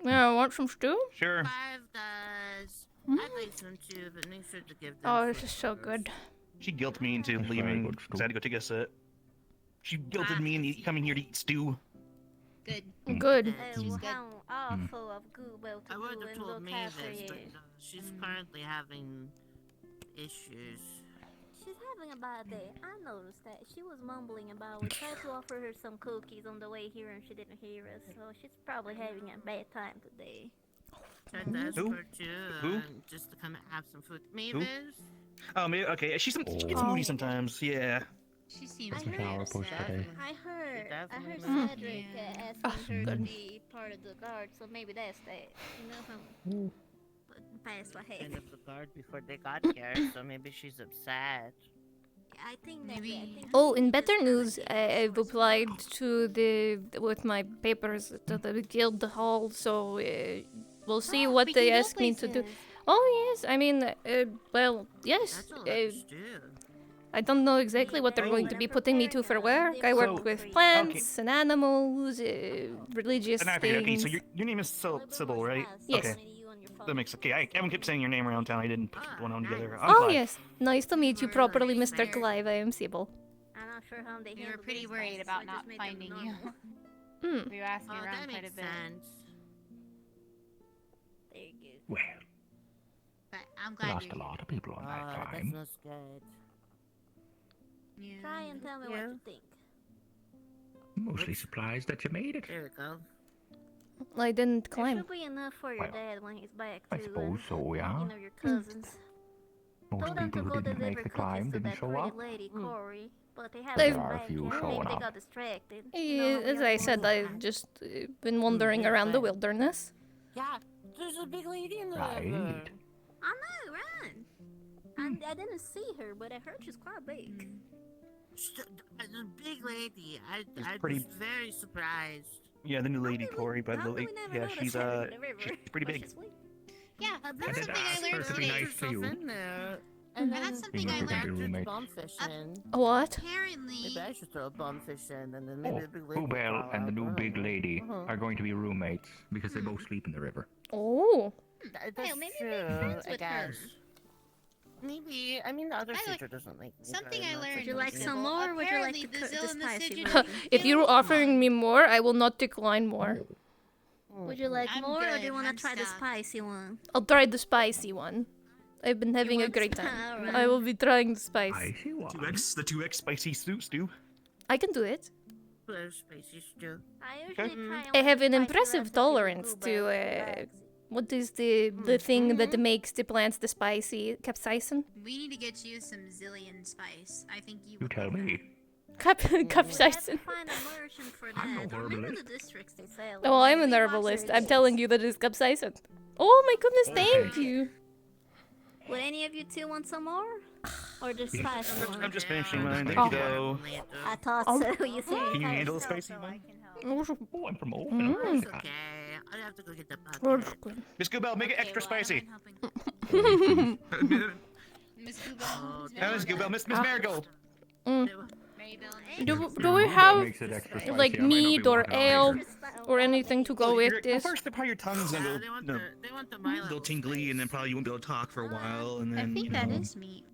Yeah, want some stew? Sure. 5 does. I'd like some too, but make sure to give them. Oh, this is so good. She guilted me into leaving because I had to go take a sit. She guilted me into coming here to eat stew. Good. Good. Oh, how awful of Google to I would do have and told look Mavis, after but you. she's currently having issues. She's having a bad day. I noticed that. She was mumbling about we tried to offer her some cookies on the way here and she didn't hear us, so she's probably having a bad time today. Tried to ask Who? her to, Who? just to come and have some food. Mavis? Oh, maybe, okay. She gets moody sometimes. Yeah. She seems I pretty heard, upset. I heard definitely Cedric Oh, asking her to good. be part of the guard, so maybe that's that. You know how past what End happened. of the guard before they got here, so maybe she's upset. I think maybe. I think Oh, in better news, I've applied to with my papers to the guild hall, so we'll see what we they can go ask me to do. places. Oh yes, I mean, well, yes. That's all I just do. I don't know exactly what they're going to be putting me to for work. I work So- with plants and animals, religious And I figured, okay, things. so your name is Sybil, right? Yes. Okay. That makes okay. Everyone kept saying your name around town. I didn't put one on together. I'm Oh Clive. yes, nice to meet you properly, Mr. Clive. I am Sybil. I'm not sure how they We were handle pretty these worried guys, about so I not just made them finding you. normal. We were asking Oh, around that quite a makes bit. sense. There you go. Well, But I'm we glad lost you're a here. lot of people on that That's climb. not good. Yeah. Try and tell me what you think. Mostly surprised that you made it. There we go. I didn't There climb. should be enough for your Well, dad when he's back I too. suppose so, yeah. You know your cousins. Most Told them to people go who didn't deliver make the cookies climb to didn't that show pretty up. lady, Corey. But they There haven't are a back few yet. showing Maybe they up. got distracted. You know how As young I ones said, are. I've just been wandering around the wilderness. Yeah, there's a big lady in the Right. river. I know, right? I didn't see her, but I heard she's quite big. The big lady. I pretty- was very surprised. Yeah, the new lady Corey, by the way. Yeah, she's she's pretty big. Yeah, That's that's something I learned to be today. nice to you. In there. And that's something I Maybe we can learned. be roommates. Bumfish in. What? Apparently, Maybe I should throw a bumfish in, and then maybe Oh, the big lady. will Bluebell fall and the out. new I big don't know. lady Uh-huh. are going to be roommates because they both sleep in the river. Oh. That's maybe true, make friends I with her. guess. Maybe. I mean, the other I like- sister doesn't like me. something very I much. learned. Would you like Sybil, some more, or would you like apparently the the Zill and the spicy Sigil one? If you're offering me more, I will not decline more. Would you like I'm more, or do good, you want I'm to try the stuffed. spicy one? I'll try the spicy one. I've been having a want great spi- time. alright. I will be trying the spice. I see one. 2x spicy stew. I can do it. There's spicy stew. I usually try I only have an spicy impressive recipes with tolerance to blueberries. what is the thing that makes the plants the spicy? Capsaicin? we need to get you some zillion spice. I think you You would tell love me. Capsaicin. Find a merchant for I'm no that. Remember the herbalist. districts they sell. Oh, I'm an They watch herbalist. their I'm telling dates. you that it's capsaicin. Oh my goodness, thank Okay. you. Would any of you two want some more? Or just spicy I'm one? just finishing mine. Oh. There you go. I thought Oh. so. You see? Can you handle the spicy one? Oh, I'm from Mm. Oakland. It's okay. I have to go get the bucket. Miss Goobell, make it extra spicy. Miss Oh, Goobell. Miss Goobell, Miss Marigold. Do we have makes it extra spicy. like I might not be mead or wanting it ale either. or anything to go with Well, this? first, probably your tongue's gonna Yeah, go, they want no, the a little tingly, and then probably you won't be able to talk for a while, and I then think you that know. is meat.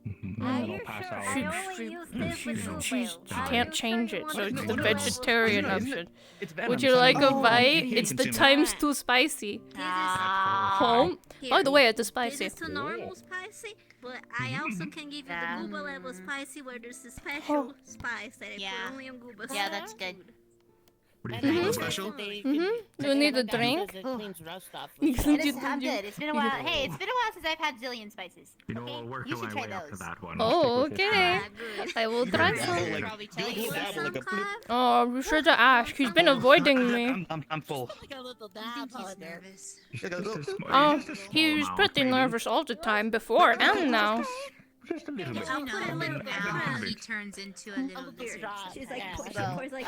She can't change it, so it's the vegetarian option. Would you like a bite? It's the times 2 spicy. Home? By the way, it's spicy. This is to normal spicy, but I also can give you the gooba level spicy where there's a special spice that I put only on gooba. Yeah, that's good. Special? Do you need a drink? I'm good. It's been a while. Hey, it's been a while since I've had zillion spices. You know, I'll work You my should try way up to those. that one. Oh, okay. I will try some. Oh, be sure to ask. He's been avoiding me. I'm full. Oh, he's pretty nervous all the time before and now. Just a little bit. I'll put a little bit on. He turns into a little lizard. She's like, Yeah, she so- pours like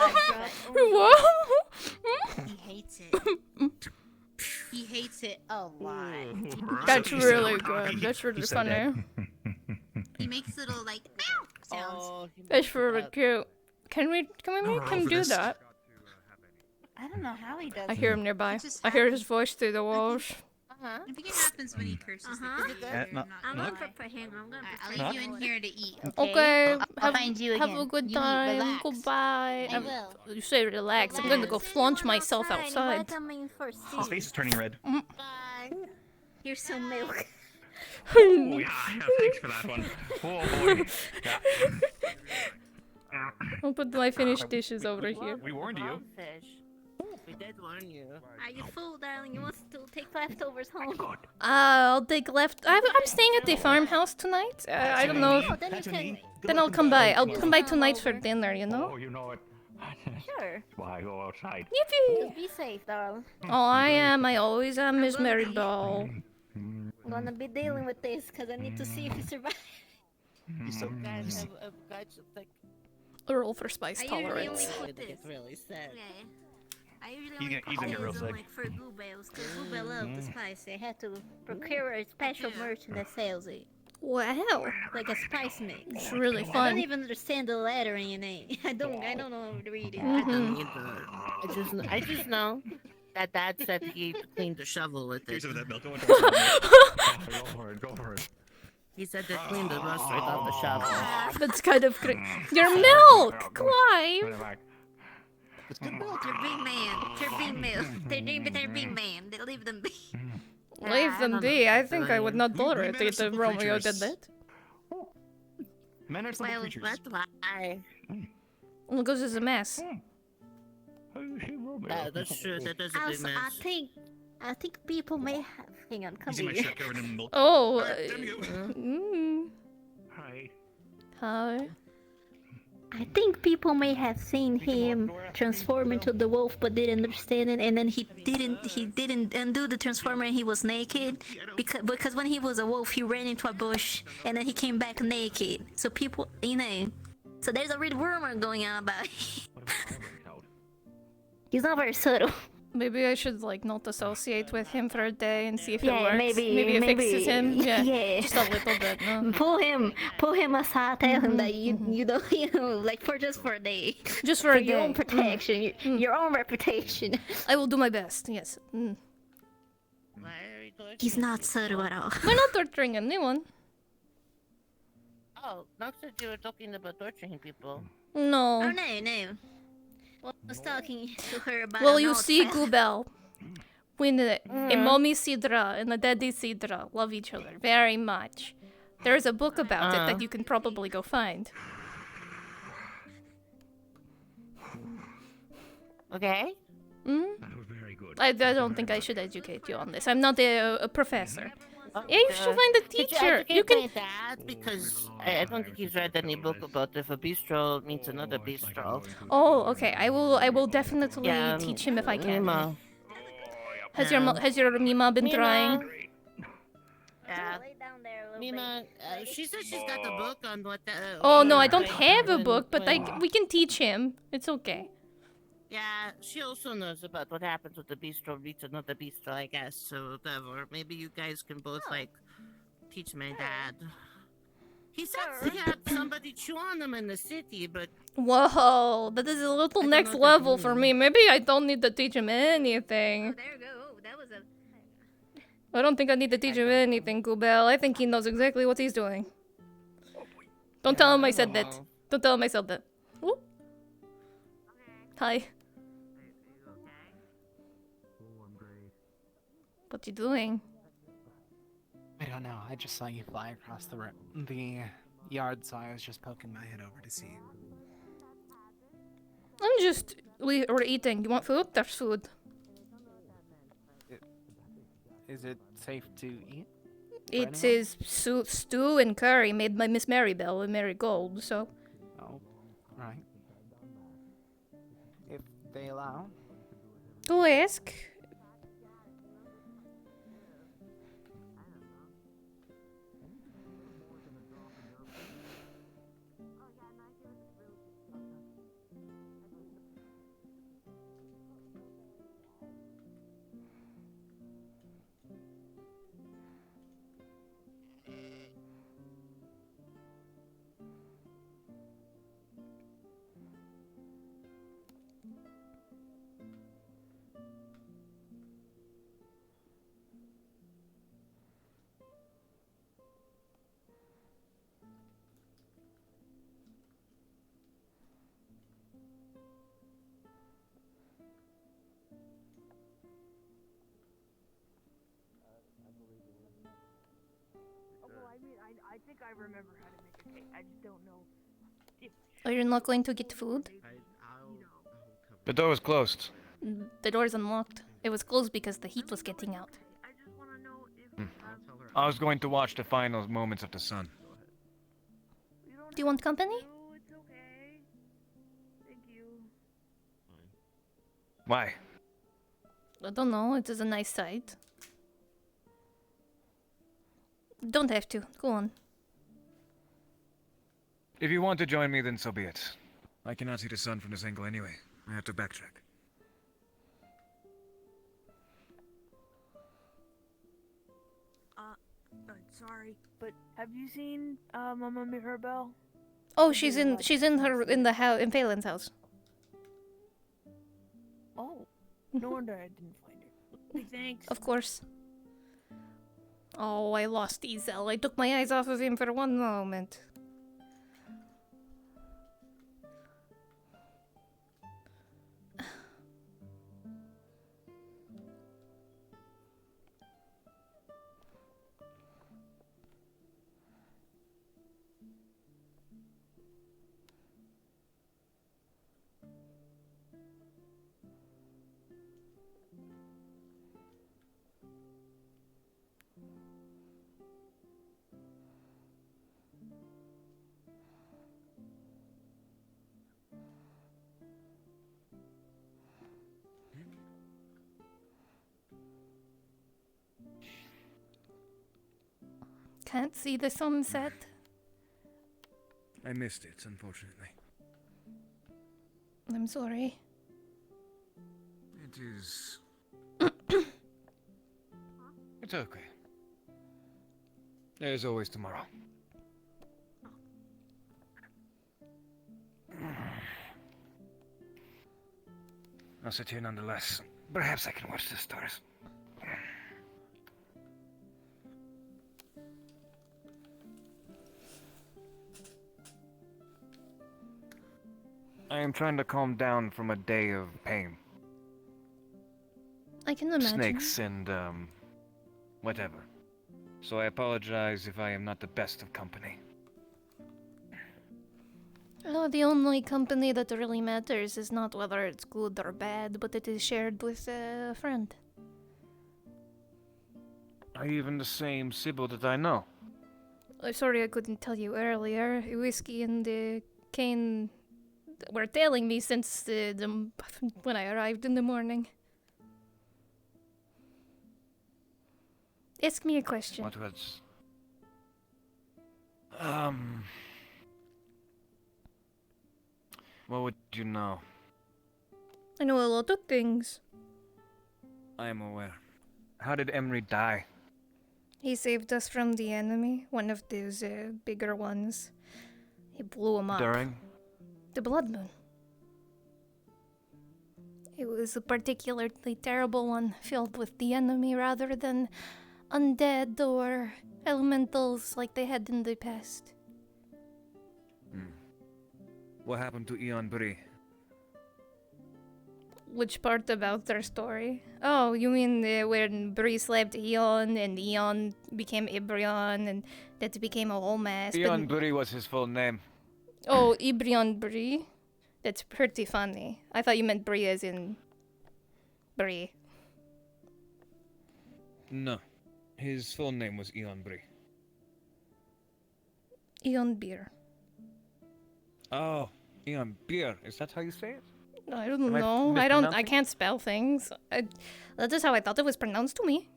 Whoa! He hates it. He hates it a lot. That's really good. That's really funny. He makes little like meow sounds. That's really cute. Can we make him do that? I don't know how he does. I hear him nearby. I hear his voice through the walls. I think it happens when he curses. Is it good? I'm gonna prepare him. I'll leave you in here to eat. Okay, I'll find you again. have a good You time. relax. Goodbye. I will. You say relax. I'm gonna go flaunt myself outside. His face is turning red. Here's some milk. Oh, yeah, thanks for that one. Oh, boy. Yeah. I'll put my finished dishes over here. We warned you. We did warn you. Are you full, darling? You want to take leftovers home? I'll take left. I'm staying at the farmhouse tonight. I don't know. Then I'll come by. I'll come by tonight for dinner. You know. Oh, you know it. Sure. Why go outside? Yippee! Just be safe, darling. Oh, I am. I always am, Miss Maribel. I'm gonna be dealing with this because I need to see if you survive. He's so Guys, Roll for spice tolerance. it's really sad. Okay. I usually He's gonna get real sick. like for Goobels, because Goobel loves the spice. I had to procure a special merchant that sells it. Wow. Like a spice mix. It's really I fun. don't even understand the lettering in it. I don't know how to read it. I just know that Dad said he cleaned the shovel with it. Here's some of that milk. Go for it, go for it. He said they cleaned the rust right off the shovel. That's kind of great. Your milk, Clive. They're big man. They're big man. They're big man. They leave them be. Leave them be. I think I would not tolerate it if Romeo did that. Men are simple Well, creatures. that's why. Look, this is a mess. Yeah, that's true. That is a big Also, mess. I think people may have. Hang on, come You see my here. shirt covered in milk. Oh. Hi. Hi. I think people may have seen him transform into the wolf, but didn't understand it, and then he didn't undo the transformer, and he was naked because when he was a wolf, he ran into a bush, and then he came back naked. So people, so there's a real rumor going on about. He's not very subtle. Maybe I should like not associate with him for a day and see if it Yeah, works. maybe it fixes him. Yeah, yeah. just a little bit. No. Pull him aside, tell him that you don't, like just for a day. Just for a your day. own protection, your own reputation. I will do my best. Yes. He's not subtle at all. We're not torturing anyone. Oh, Nox said you were talking about torturing people. No. Oh no. Well, I was talking to her about. Well, an you old see, friend. Gubel, when a mommy Sidra and a daddy Sidra love each other very much. There's a book about it that you can probably go find. Okay. That was very good. I don't think I should educate you on this. I'm not a professor. Yeah, you should find a teacher. You can. That because I don't think he's read any book about if a bistro meets another bistro. Oh, okay. I will definitely Yeah, teach him if I can. Mima. Has your Mima been Mima. trying? Yeah. Mima, she said she's got the book on what the. Oh no, I don't have a book, but we can teach him. It's okay. Yeah, she also knows about what happens with the bistro meets another bistro, I guess. So whatever. Maybe you guys can both like teach my dad. He said he had somebody chew on him in the city, but Whoa, that is a little next level for me. Maybe I don't need to teach him anything. There you go. Oh, that was a. I don't think I need to teach him anything, Gubel. I think he knows exactly what he's doing. Don't tell him I said that. Don't tell him I said that. Ooh. Hi. What you doing? I don't know. I just saw you fly across the yard, so I was just poking my head over to see. We're eating. You want food? There's food. Is it safe to eat? It is stew and curry made by Miss Maribel and Marigold, so... Oh, right. If they allow. Who ask? I think I remember how to make a cake. I just don't know if... Are you not going to get food? The door was closed. The door's unlocked. It was closed because the heat was getting out. I was going to watch the final moments of the sun. Do you want company? It's okay. Thank you. Why? I don't know. It is a nice sight. Don't have to. Go on. If you want to join me, then so be it. I cannot see the sun from this angle anyway. I have to backtrack. Sorry, but have you seen Mama Mirabelle? Oh, she's in the house in Phelan's house. Oh, no wonder I didn't find her. Hey, thanks. Of course. Oh, I lost Ezel. I took my eyes off of him for one moment. Can't see the sunset. I missed it, unfortunately. I'm sorry. It is... It's okay. There's always tomorrow. I'll sit here nonetheless. Perhaps I can watch the stars. I am trying to calm down from a day of pain. I can imagine. Snakes and, whatever. So I apologize if I am not the best of company. Oh, the only company that really matters is not whether it's good or bad, but it is shared with a friend. Are you even the same Sybil that I know? I'm sorry I couldn't tell you earlier. Whiskey and Kane were tailing me since when I arrived in the morning. Ask me a question. What was... What would you know? I know a lot of things. I am aware. How did Emery die? He saved us from the enemy, one of those bigger ones. He blew him up. During? The Blood Moon. It was a particularly terrible one, filled with the enemy rather than undead or elementals like they had in the past. What happened to Eon Bree? Which part about their story? Oh, you mean when Bree slapped Eon and Eon became Ibrion and that became a whole mess? Eon Bree was his full name. Oh, Ibrion Bree? That's pretty funny. I thought you meant Bree as in Bree. No. His full name was Eon Bree. Eon Beer. Oh, Eon Beer. Is that how you say it? I don't Am I know. I mispronouncing? can't spell things. That is how I thought it was pronounced to me.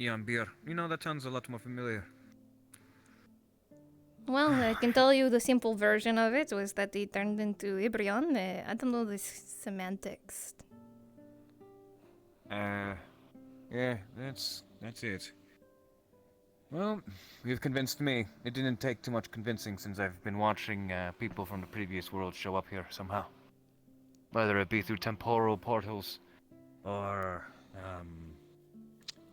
Eon Beer. You know, that sounds a lot more familiar. Well, I can tell you the simple version of it was that he turned into Ibrion. I don't know the semantics. Yeah, that's it. Well, you've convinced me. It didn't take too much convincing since I've been watching people from the previous world show up here somehow. Whether it be through temporal portals, or,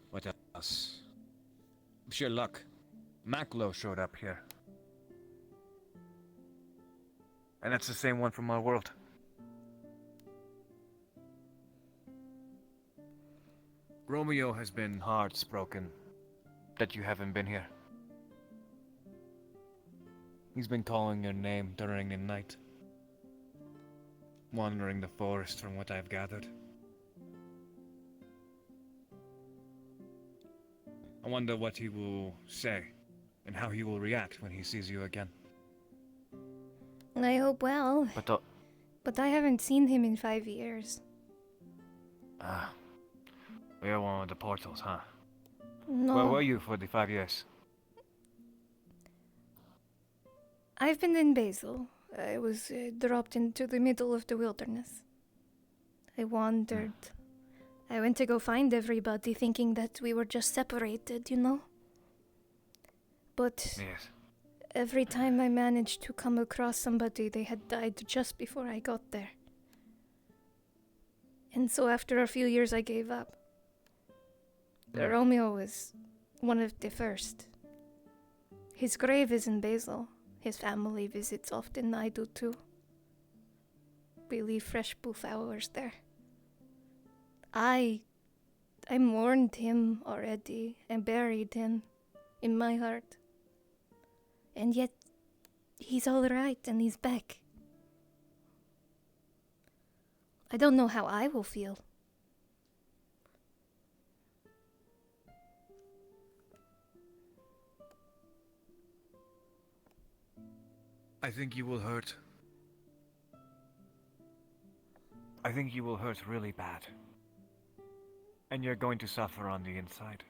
what else? Sheer luck. Maklo showed up here. And that's the same one from our world. Romeo has been heartbroken that you haven't been here. He's been calling your name during the night. Wandering the forest from what I've gathered. I wonder what he will say and how he will react when he sees you again. I hope well. But I haven't seen him in 5 years. We're one of the portals, huh? No. Where were you for the 5 years? I've been in Basel. I was dropped into the middle of the wilderness. I wandered. I went to go find everybody thinking that we were just separated, you know? But Yes. every time I managed to come across somebody, they had died just before I got there. And so after a few years, I gave up. Romeo was one of the first. His grave is in Basel. His family visits often. I do too. We leave fresh blue flowers there. I mourned him already and buried him in my heart. And yet, he's all right and he's back. I don't know how I will feel. I think you will hurt. I think you will hurt really bad. And you're going to suffer on the inside.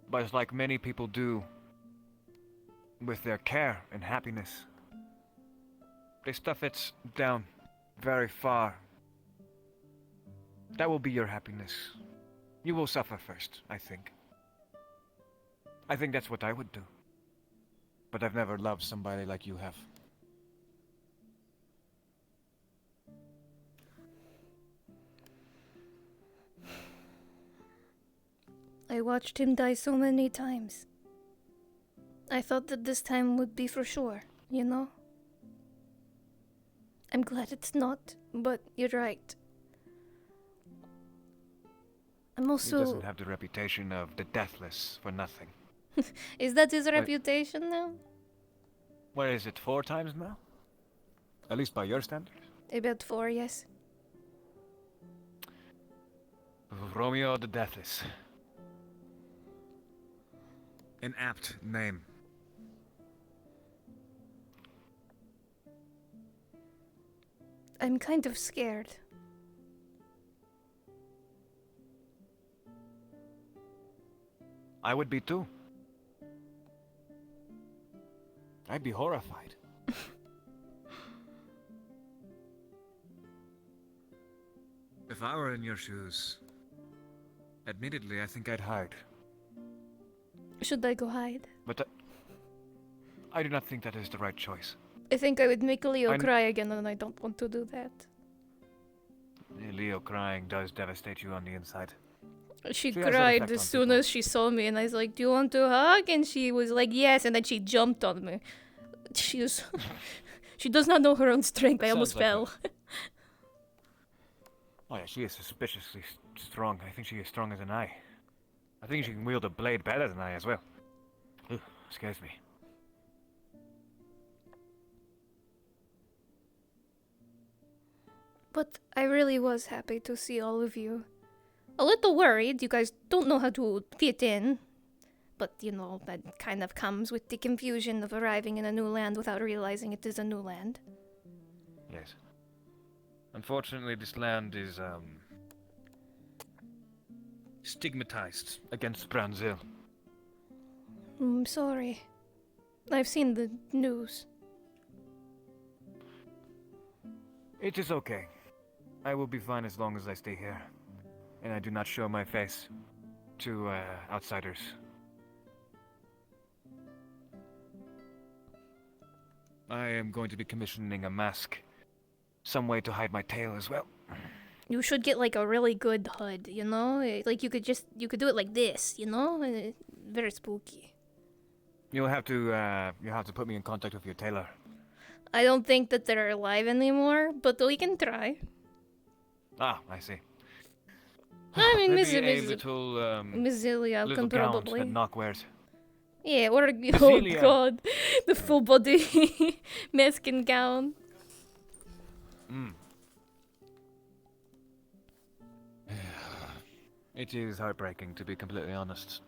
But it's like many people do with their care and happiness. They stuff it down very far. That will be your happiness. You will suffer first, I think. I think that's what I would do. But I've never loved somebody like you have. I watched him die so many times. I thought that this time would be for sure, you know? I'm glad it's not, but you're right. I'm also... He doesn't have the reputation of the deathless for nothing. Is that his reputation now? What is it, 4 times now? At least by your standards? About 4, yes. Romeo the Deathless. An apt name. I'm kind of scared. I would be too. I'd be horrified. If I were in your shoes, admittedly, I think I'd hide. Should I go hide? But I do not think that is the right choice. I think I would make Leo cry again, and I don't want to do that. Leo crying does devastate you on the inside. She She has an cried effect as on soon as she saw me, and I was like, "Do you want to hug?" And she was like, "Yes," and then she jumped on me. She is... she does not know her own strength. I almost Sounds like her. fell. Oh yeah, she is suspiciously strong. I think she is stronger than I. I think she can wield a blade better than I as well. Ugh, scares me. But I really was happy to see all of you. A little worried, you guys don't know how to fit in. But, you know, that kind of comes with the confusion of arriving in a new land without realizing it is a new land. Yes. Unfortunately, this land is, stigmatized against Brazil. I'm sorry. I've seen the news. It is okay. I will be fine as long as I stay here. And I do not show my face to, outsiders. I am going to be commissioning a mask. Some way to hide my tail as well. You should get like a really good hood, you know? Like you could do it like this, you know? Very spooky. You'll have to put me in contact with your tailor. I don't think that they're alive anymore, but we can try. Ah, I see. I mean, Maybe a Miss little, Mizilia little can gown probably. that Nock wears. Yeah, or oh Mizilia. god, the full body mask and gown. Mm. It is heartbreaking, to be completely honest.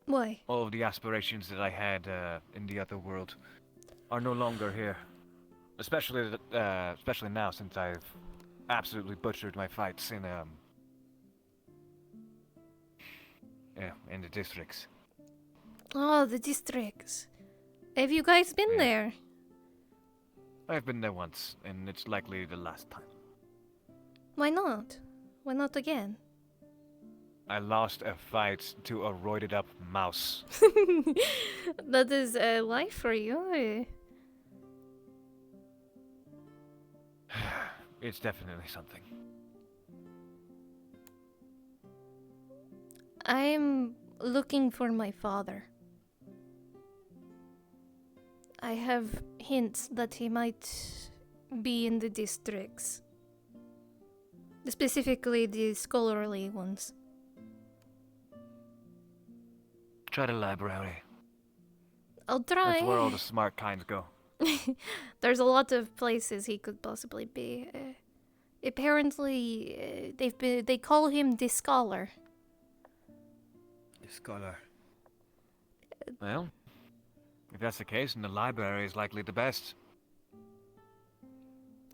Why? All of the aspirations that I had in the other world are no longer here. Especially now, since I've absolutely butchered my fights in the districts. Oh, the districts. Have you guys been there? I've been there once, and it's likely the last time. Why not? Why not again? I lost a fight to a roided up mouse. That is a life for you. It's definitely something. I'm looking for my father. I have hints that he might be in the districts. Specifically the scholarly ones. Try the library. I'll try. That's where all the smart kinds go. There's a lot of places he could possibly be. Apparently, they call him the scholar. The scholar. Well, if that's the case, then the library is likely the best.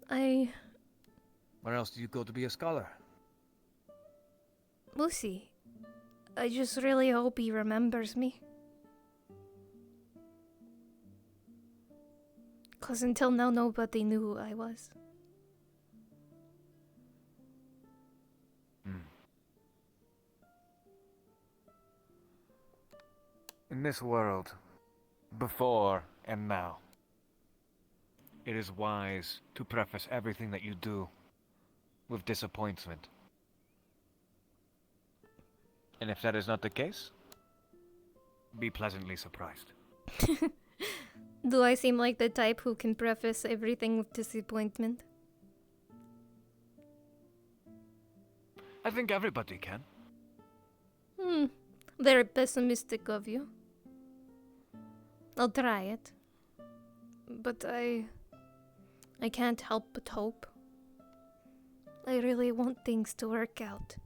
Where else do you go to be a scholar? We'll see. I just really hope he remembers me. 'Cause until now, nobody knew who I was. In this world, before and now, it is wise to preface everything that you do with disappointment. And if that is not the case, be pleasantly surprised. Do I seem like the type who can preface everything with disappointment? I think everybody can. Very pessimistic of you. I'll try it. But I can't help but hope. I really want things to work out.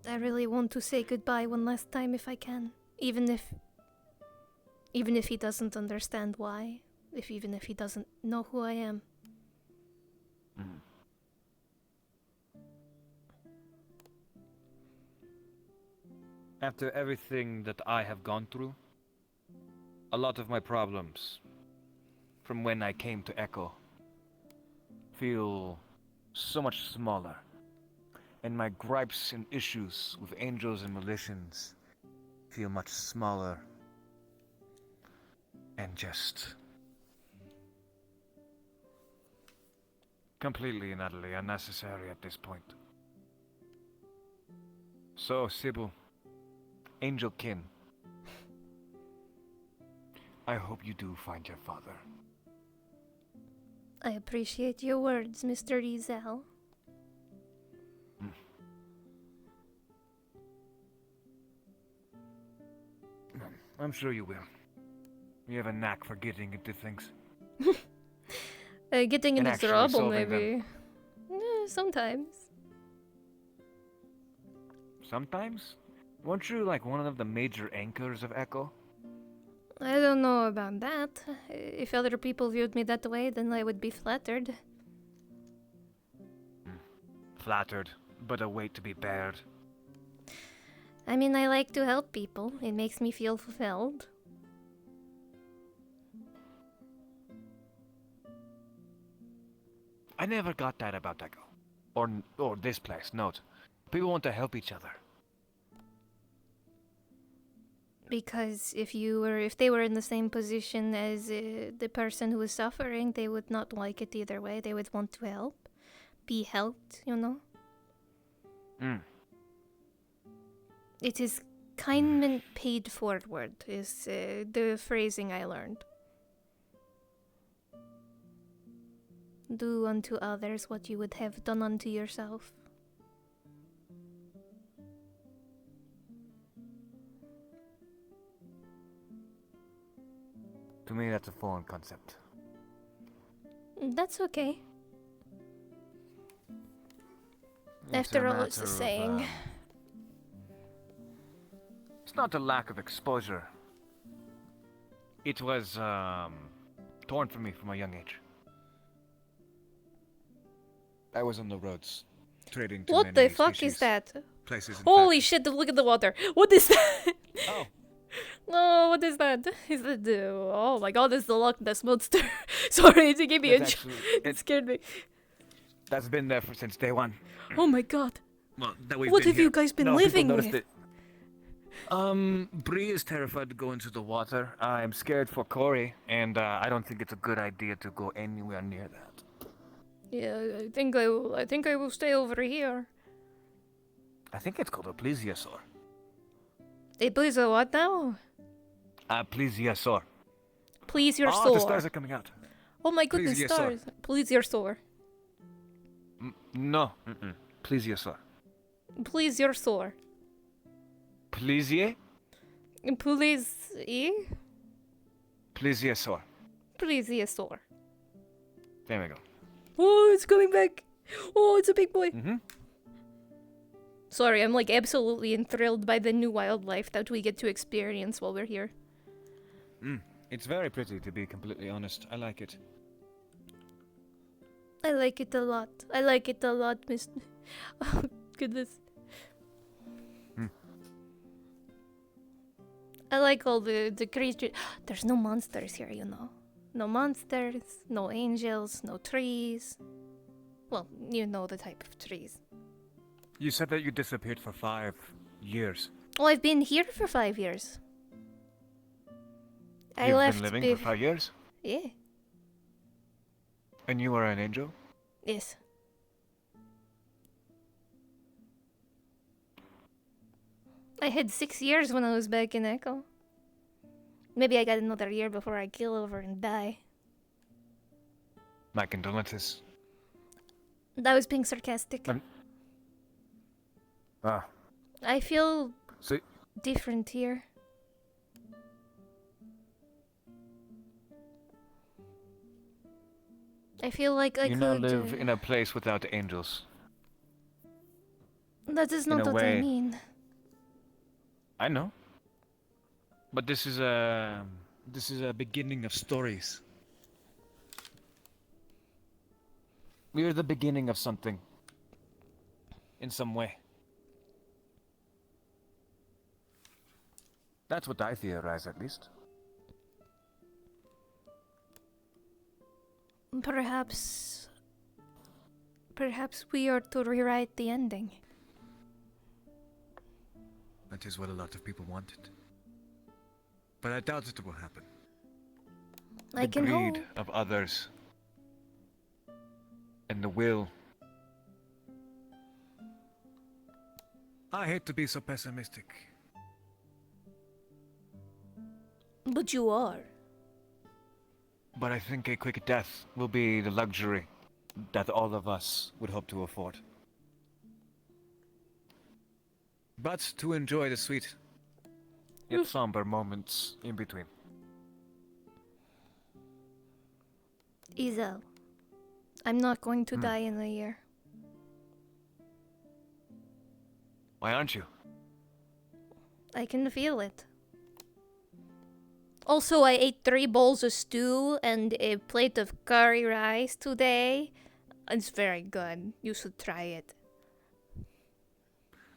I really want to say goodbye one last time if I can. Even if he doesn't understand why. Even if he doesn't know who I am. After everything that I have gone through, a lot of my problems from when I came to Echo feel so much smaller. And my gripes and issues with angels and malicians feel much smaller and just completely and utterly unnecessary at this point. So, Sybil, Angel Kin, I hope you do find your father. I appreciate your words, Mr. Rizel. I'm sure you will. You have a knack for getting into things. Getting And into actually trouble, solving them. maybe. Sometimes. Sometimes? Weren't you like one of the major anchors of Echo? I don't know about that. If other people viewed me that way, then I would be flattered. Flattered, but a weight to be bared. I mean, I like to help people. It makes me feel fulfilled. I never got that about Echo. Or this place, note. People want to help each other. Because if they were in the same position as the person who is suffering, they would not like it either way. They would want to help. Be helped, you know? It is kindment paid forward, is the phrasing I learned. Do unto others what you would have done unto yourself. To me, that's a foreign concept. That's okay. It's After a all, it's a matter of, saying. It's not a lack of exposure. It was, torn from me from a young age. I was on the roads, trading to What many the fuck species, is that? places and Holy shit, look at the water. What is that? Oh. No, what is that? Is that oh my god, it's the Loch Ness monster. Sorry to give you That's a actually- it scared me. That's been there since day one. Oh my god. Well, that we've What been have you here. guys been No, living people noticed with? it. Bree is terrified to go into the water. I'm scared for Corey, and I don't think it's a good idea to go anywhere near that. Yeah, I think I will stay over here. I think it's called a plesiosaur. Hey, please, what now? A plesiosaur. Please your Oh, soul. the stars are coming out. Oh my goodness, Plesiosaur. stars. Please your soul. No. Plesiosaur. Please your soul. Plesie? Please, Plesiosaur. Please your soul. There we go. Oh, it's coming back. Oh, it's a big boy. Sorry, I'm like absolutely enthralled by the new wildlife that we get to experience while we're here. It's very pretty, to be completely honest. I like it. I like it a lot. I like it a lot, Miss. Oh, goodness. I like all the creatures. There's no monsters here, you know. No monsters, no angels, no trees. Well, you know the type of trees. You said that you disappeared for 5 years. Well, I've been here for 5 years. I You've left been living bef- for 5 years? Yeah. And you are an angel? Yes. I had 6 years when I was back in Echo. Maybe I got another year before I kill over and die. My condolences. That was being sarcastic. Ah. I feel So, different here. I feel like I you could. now live in a place without angels. That is in not a what I way. mean. I know. But this is a beginning of stories. We are the beginning of something. In some way. That's what I theorize, at least. Perhaps we are to rewrite the ending. That is what a lot of people wanted. But I doubt it will happen. I The can greed hope. of others. And the will I hate to be so pessimistic. But you are. But I think a quick death will be the luxury that all of us would hope to afford. But to enjoy the sweet, yet somber moments in between. Izel, I'm not going to die in a year. Why aren't you? I can feel it. Also, I ate 3 bowls of stew and a plate of curry rice today. It's very good. You should try it.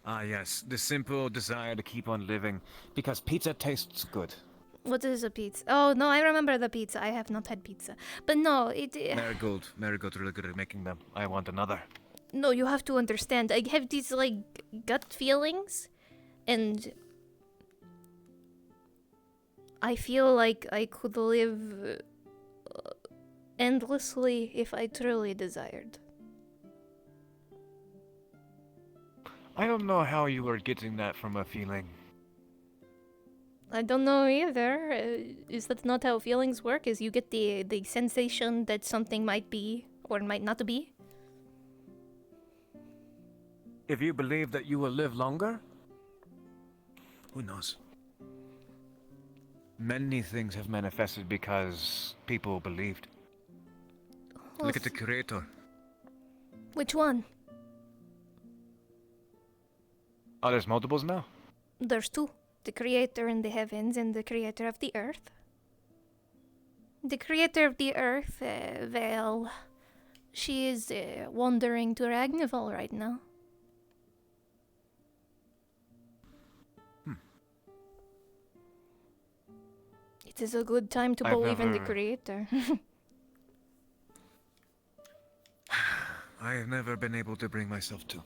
Ah yes, the simple desire to keep on living, because pizza tastes good. What is a pizza? Oh, no, I remember the pizza. I have not had pizza. But no, Marigold's really good at making them. I want another. No, you have to understand. I have these, like, gut feelings, and I feel like I could live endlessly if I truly desired. I don't know how you were getting that from a feeling. I don't know either. Is that not how feelings work? Is you get the sensation that something might be or might not be? If you believe that you will live longer, who knows? Many things have manifested because people believed. Look at the Creator. Which one? Oh, there's multiples now? There's 2. The Creator in the heavens and the Creator of the earth. The Creator of the earth, well, she is wandering to Ragnarval right now. It is a good time to believe in the Creator. I have never been able to bring myself to.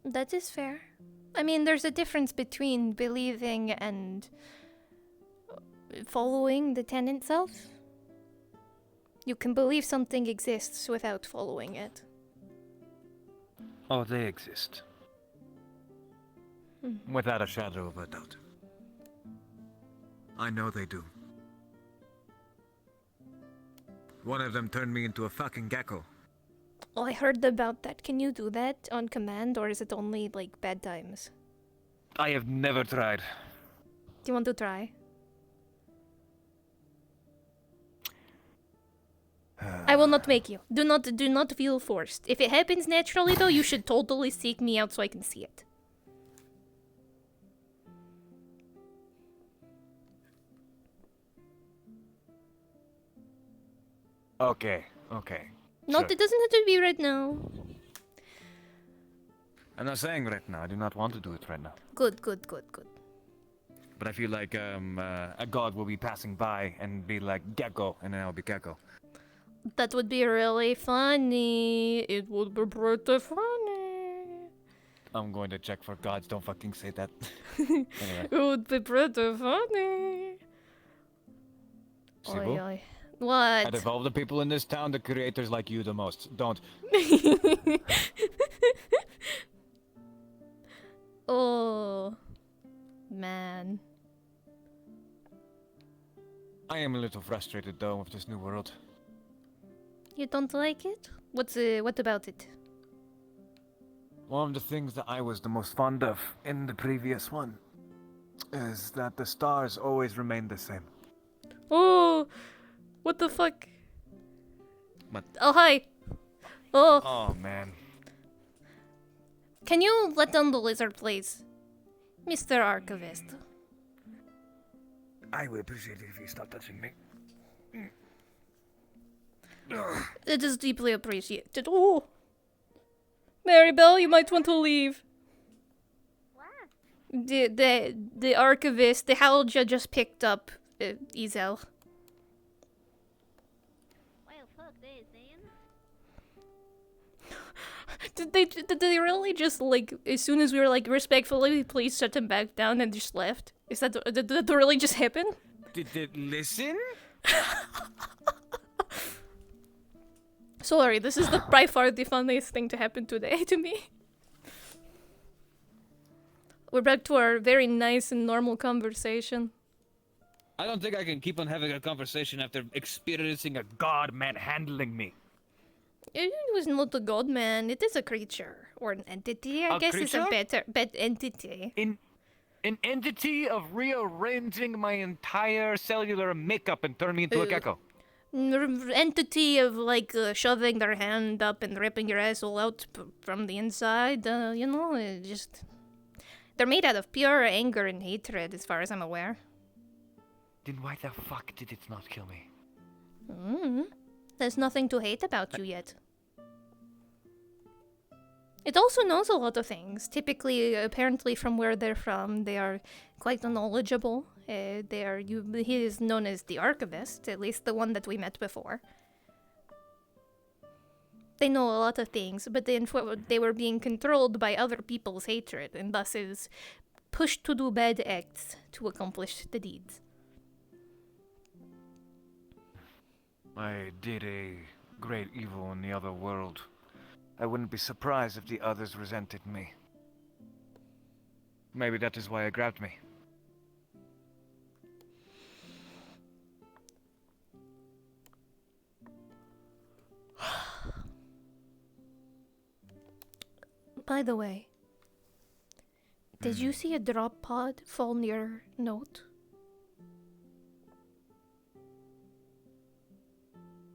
That is fair. I mean, there's a difference between believing and following the tenet self. You can believe something exists without following it. Oh, they exist. Without a shadow of a doubt. I know they do. One of them turned me into a fucking gecko. Oh, I heard about that. Can you do that on command, or is it only, like, bad times? I have never tried. Do you want to try? I will not make you. Do not feel forced. If it happens naturally, though, you should totally seek me out so I can see it. Okay. No, Sure. it doesn't have to be right now. I'm not saying right now. I do not want to do it right now. Good. But I feel like a god will be passing by and be like, gecko, and then I'll be gecko. That would be really funny. It would be pretty funny. I'm going to check for gods. Don't fucking say that. Anyway. It would be pretty funny. Sybil? Oi. What? Out of all the people in this town, the creators like you the most. Don't. Oh, man. I am a little frustrated though with this new world. You don't like it? What about it? One of the things that I was the most fond of in the previous one is that the stars always remain the same. Oh, what the fuck? What? Oh, hi. Oh. Oh, man. Can you let down the lizard, please? Mr. Archivist. I would appreciate it if you stop touching me. It is deeply appreciated. Oh. Maribel, you might want to leave. What? The archivist, the Halja just picked up Izel. Well, fuck this, then. Did they really just, like, as soon as we were like, respectfully, please shut him back down, and just left? Did that really just happen? Did it listen? Sorry, this is by far the funniest thing to happen today to me. We're back to our very nice and normal conversation. I don't think I can keep on having a conversation after experiencing a god manhandling me. It was not a god man. It is a creature or an entity. I guess it's a better entity. An entity of rearranging my entire cellular makeup and turn me into a gecko. Entity of like shoving their hand up and ripping your asshole out from the inside. You know, it just they're made out of pure anger and hatred, as far as I'm aware. Then why the fuck did it not kill me? There's nothing to hate about you yet. It also knows a lot of things. Typically, apparently from where they're from, they are quite knowledgeable. He is known as the Archivist, at least the one that we met before. They know a lot of things, but they were being controlled by other people's hatred, and thus is pushed to do bad acts to accomplish the deeds. I did a great evil in the other world. I wouldn't be surprised if the others resented me. Maybe that is why it grabbed me. By the way, did you see a drop pod fall near Note?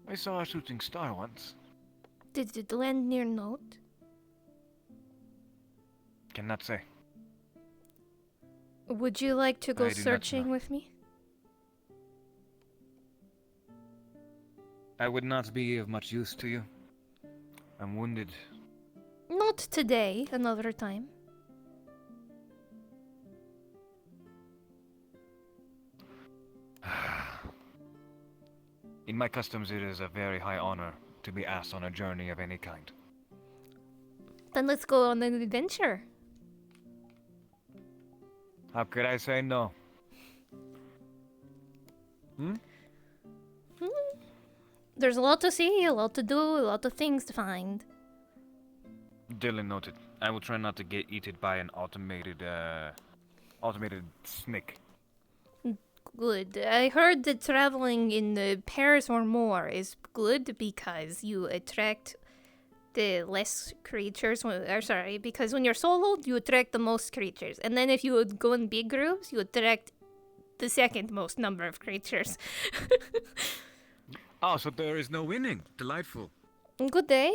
I saw a shooting star once. Did it land near Note? Cannot say. Would you like to go I do not searching know. with me? I would not be of much use to you. I'm wounded. Not today, another time. In my customs, it is a very high honor to be asked on a journey of any kind. Then let's go on an adventure. How could I say no? There's a lot to see, a lot to do, a lot of things to find. Duly noted. I will try not to get eaten by an automated snake. Good. I heard that traveling in pairs or more is good because you attract the less creatures. Because when you're solo, you attract the most creatures. And then if you would go in big groups, you attract the second most number of creatures. Oh, so there is no winning. Delightful. Good day.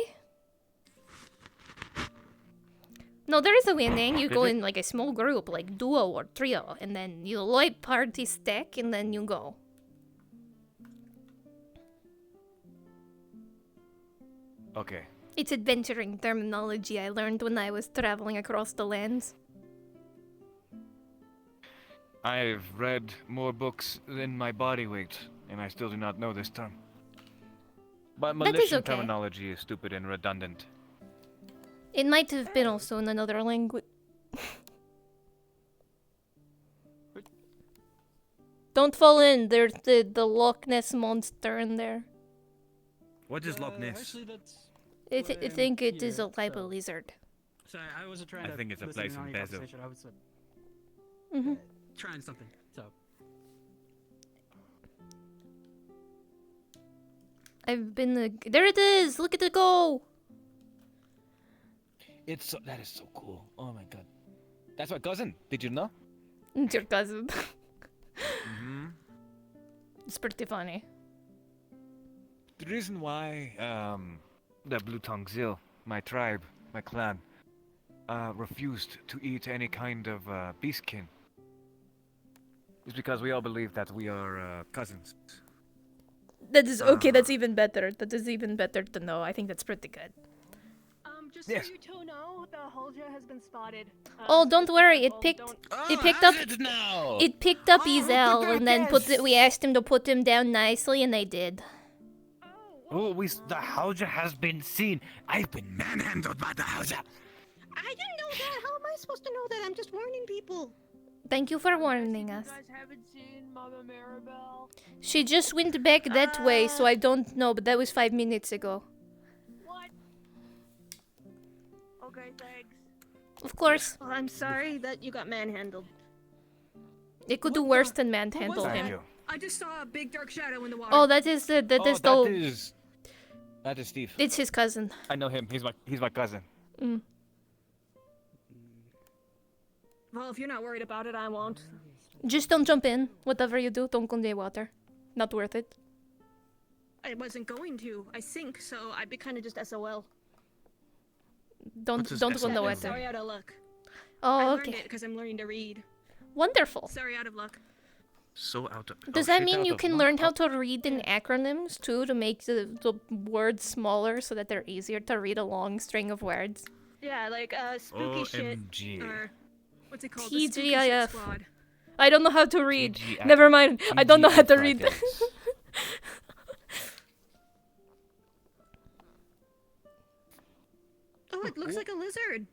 No, there is a winning. You go in like a small group, like duo or trio, and then you light party stack, and then you go. Okay. It's adventuring terminology I learned when I was traveling across the lands. I've read more books than my body weight, and I still do not know this term. But That is militia okay. terminology is stupid and redundant. It might have been also in another language. Don't fall in. There's the Loch Ness monster in there. What is Loch Ness? Actually, that's. I think it is a type of lizard. Sorry, I wasn't trying I to. think it's a listen place on in your Bezo. conversation, I was Mm-hmm. trying something. So. I've been there. It is. Look at it go. That is so cool. Oh my god. That's my cousin. Did you know? It's your cousin. Mm-hmm. It's pretty funny. The reason why the Blue Tongue Zil, my tribe, my clan, refused to eat any kind of beastkin is because we all believe that we are cousins. That is okay. That's even better. That is even better to know. I think that's pretty good. Just Yes. so you two know, the Hulja has been spotted. Oh, don't worry. It picked up now. It picked up Ezel and then we asked him to put him down nicely, and they did. Oh, the Hauja has been seen. I've been manhandled by the Hauja. I didn't know that. How am I supposed to know that? I'm just warning people. Thank you for warning us. You guys haven't seen Mama Maribel? She just went back that way, so I don't know, but that was 5 minutes ago. Okay, thanks. Of course. Well, I'm sorry that you got manhandled. It could do worse than manhandle Thank him. you. I just saw a big dark shadow in the water. Oh, that is the That is Steve. It's his cousin. I know him. He's my cousin. Mm. Well, if you're not worried about it, I won't. Just don't jump in. Whatever you do, don't go in the water. Not worth it. I wasn't going to. I sink, so I'd be kind of just SOL. Don't go in the water. Sorry out of luck. Oh, I okay. learned it because I'm learning to read. Wonderful. Sorry out of luck. So out of. Does that mean you can learn how to read in acronyms too, to make the words smaller so that they're easier to read a long string of words? Yeah, like spooky shit. OMG. Or what's it called? The spooky shit TGIF. squad. I don't know how to read. TGIF. Never mind. I don't know how to read. Oh, it looks like a lizard.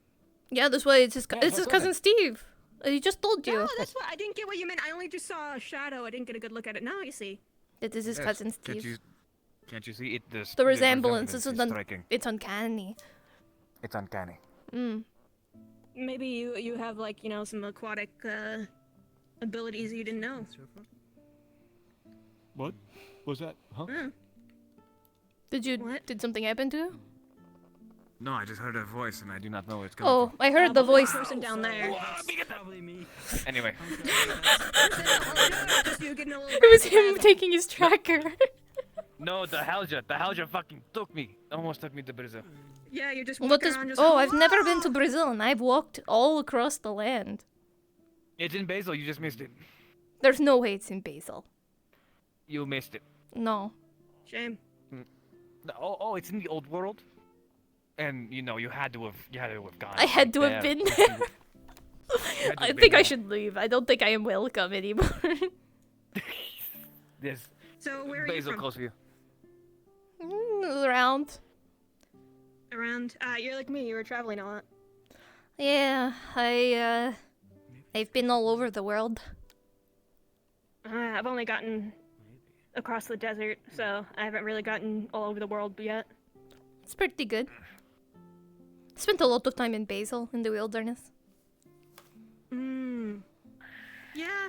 Yeah, that's why it's his cousin Steve. He just told you. No, that's why I didn't get what you meant. I only just saw a shadow. I didn't get a good look at it. Now you see. That is his Yes, cousin Steve. Can't you see it? The resemblance is striking. it's uncanny. It's uncanny. Mm. Maybe you have like some aquatic abilities you didn't know. What was that? Huh? Did something happen to you? No, I just heard a voice and I do not know where it's coming Oh, I heard the voice. Person down there. Probably me. from. Anyway. It was him taking his tracker. No, the Halja fucking took me. Almost took me to Brazil. Yeah, you're just What walking is? around just Oh, I've never been to Brazil, and I've walked all across the land. It's in Basel, you just missed it. There's no way it's in Basel. You missed it. No. Shame. Oh, it's in the old world? And you had to have gone. I had to there. have been there. I think I should leave. I don't think I am welcome anymore. Yes. So where are you Basel from? close to you. Around. Around. You're like me. You were traveling a lot. Yeah, I've been all over the world. I've only gotten across the desert, so I haven't really gotten all over the world yet. It's pretty good. Spent a lot of time in Basel, in the wilderness. Yeah,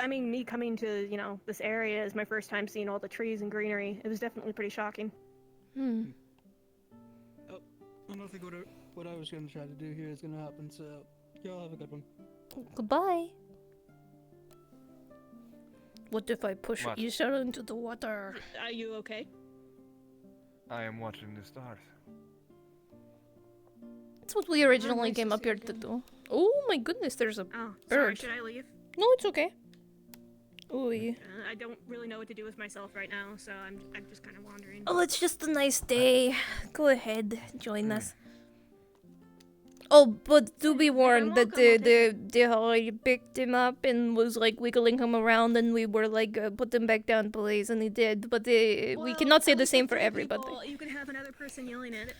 me coming to, this area is my first time seeing all the trees and greenery. It was definitely pretty shocking. Hmm. Oh, I don't think what I was gonna try to do here is gonna happen, so y'all have a good one. Goodbye. What if I push What? Isha into the water? Are you okay? I am watching the stars. That's what we originally came up here to do. Oh my goodness, there's a Oh, sorry, bird. should I leave? No, it's okay. Ooh. I don't really know what to do with myself right now, so I'm just kind of wandering. Oh, it's just a nice day. Go ahead, join us. Oh, but do be warned that the Holly picked him up and was like wiggling him around, and we were like, put him back down, please, and he did. But we cannot say the same for everybody. You can have another person yelling at it.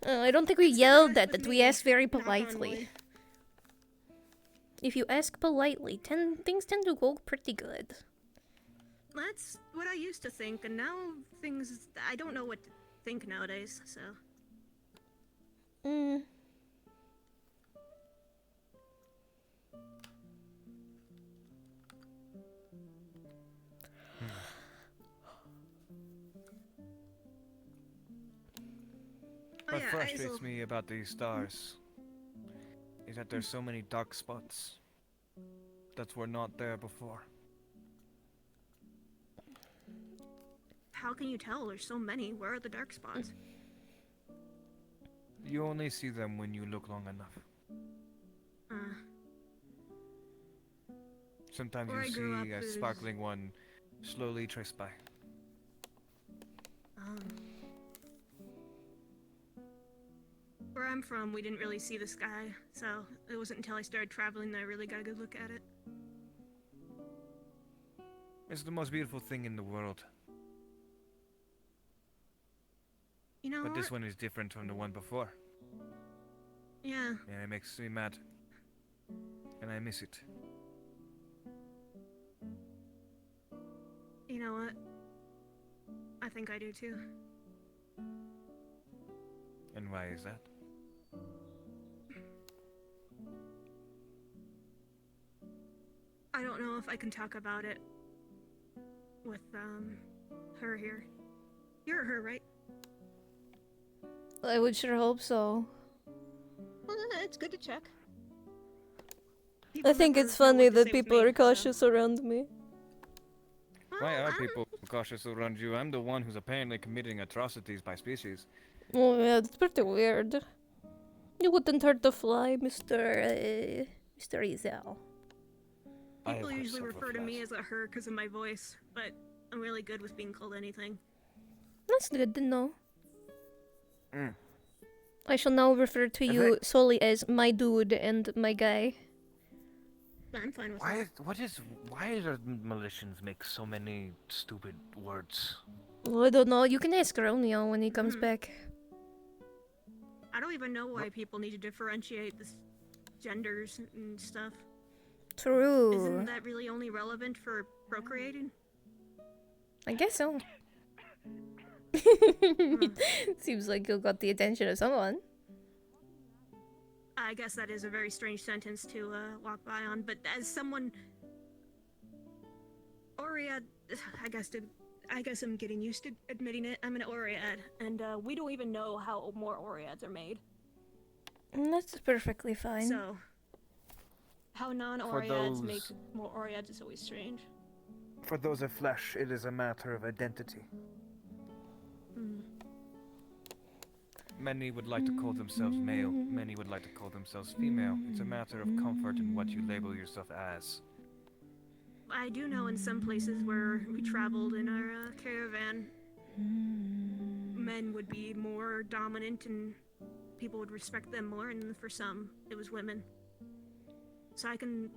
I don't think we yelled at it. We asked very politely. If you ask politely, things tend to go pretty good. That's what I used to think, and now I don't know what to think nowadays, so. What frustrates me about these stars is that there's so many dark spots that were not there before. How can you tell? There's so many. Where are the dark spots? You only see them when you look long enough. Sometimes Where I you grew see up a is- sparkling one slowly trace by. Where I'm from, we didn't really see the sky, so it wasn't until I started traveling that I really got a good look at it. It's the most beautiful thing in the world. You know But this what? one is different from the one before. Yeah. And it makes me mad. And I miss it. You know what? I think I do too. And why is that? I don't know if I can talk about it with her here. You're her, right? I would sure hope so. Well, it's good to check. I think it's funny that people are cautious around me. Why are people cautious around you? I'm the one who's apparently committing atrocities by species. Oh yeah, it's pretty weird. You wouldn't hurt a fly, Mr. Ezel. People usually refer to me as a her because of my voice, but I'm really good with being called anything. That's good to know. Mm. I shall now refer to you solely as my dude and my guy. I'm fine with Why? that. Why do militians make so many stupid words? Well, I don't know. You can ask Romeo when he comes back. I don't even know why people need to differentiate the genders and stuff. True. Isn't that really only relevant for procreating? I guess so. Seems like you got the attention of someone. I guess that is a very strange sentence to walk by on, but as someone... Oriad... I guess I'm getting used to admitting it. I'm an Oriad, and we don't even know how more Oriads are made. That's perfectly fine. So, how non-Oriads make more Oriads is always strange. For those of flesh, it is a matter of identity. Many would like to call themselves male, many would like to call themselves female. It's a matter of comfort in what you label yourself as. I do know in some places where we traveled in our caravan, men would be more dominant and people would respect them more, and for some, it was women. So I can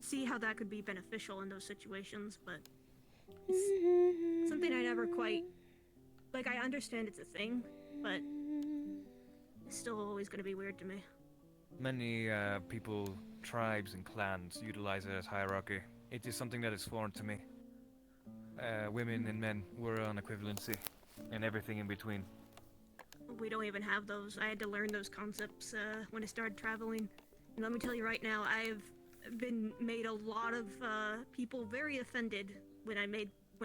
see how that could be beneficial in those situations, but it's something I never quite... Like, I understand it's a thing, but it's still always going to be weird to me. Many people, tribes and clans utilize it as hierarchy. It is something that is foreign to me. Women and men were on equivalency, and everything in between. We don't even have those. I had to learn those concepts when I started traveling. And let me tell you right now, I've been made a lot of people very offended when I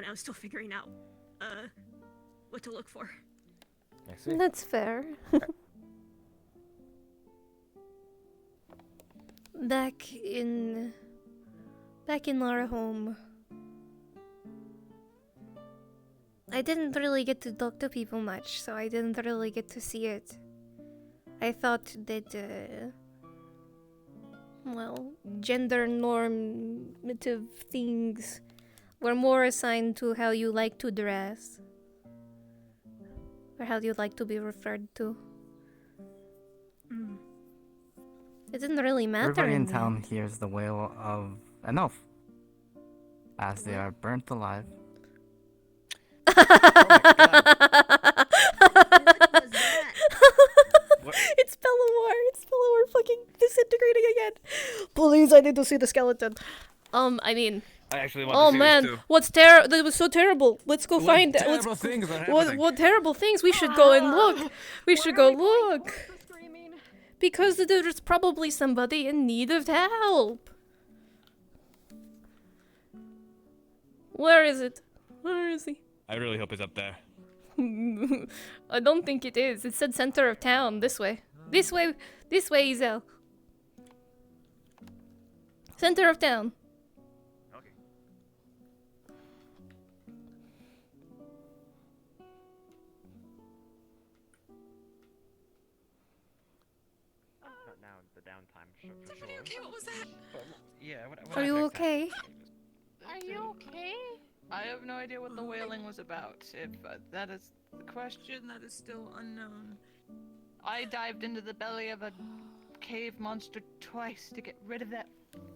was still figuring out what to look for. I see. That's fair. Back in our home, I didn't really get to talk to people much, so I didn't really get to see it. I thought that, well, gender normative things were more assigned to how you like to dress. Or how you like to be referred to. It didn't really matter. Everybody in town hears the wail of an elf as they are burnt alive. It's Bellamore fucking disintegrating again. Please, I need to see the skeleton. I mean, I actually want to see this too. what's that was so terrible. Let's go find it. Terrible things are happening. What terrible things? We should go and look. We should go look. Because there's probably somebody in need of help. Where is it? Where is he? I really hope it's up there. I don't think it is. It said center of town. This way. This way, Ezel. Center of town. Okay. Not now, the downtime for Somebody okay? What was that? Yeah, Are you okay? Are you okay? I have no idea what the wailing was about. If that is the question, that is still unknown. I dived into the belly of a cave monster twice to get rid of that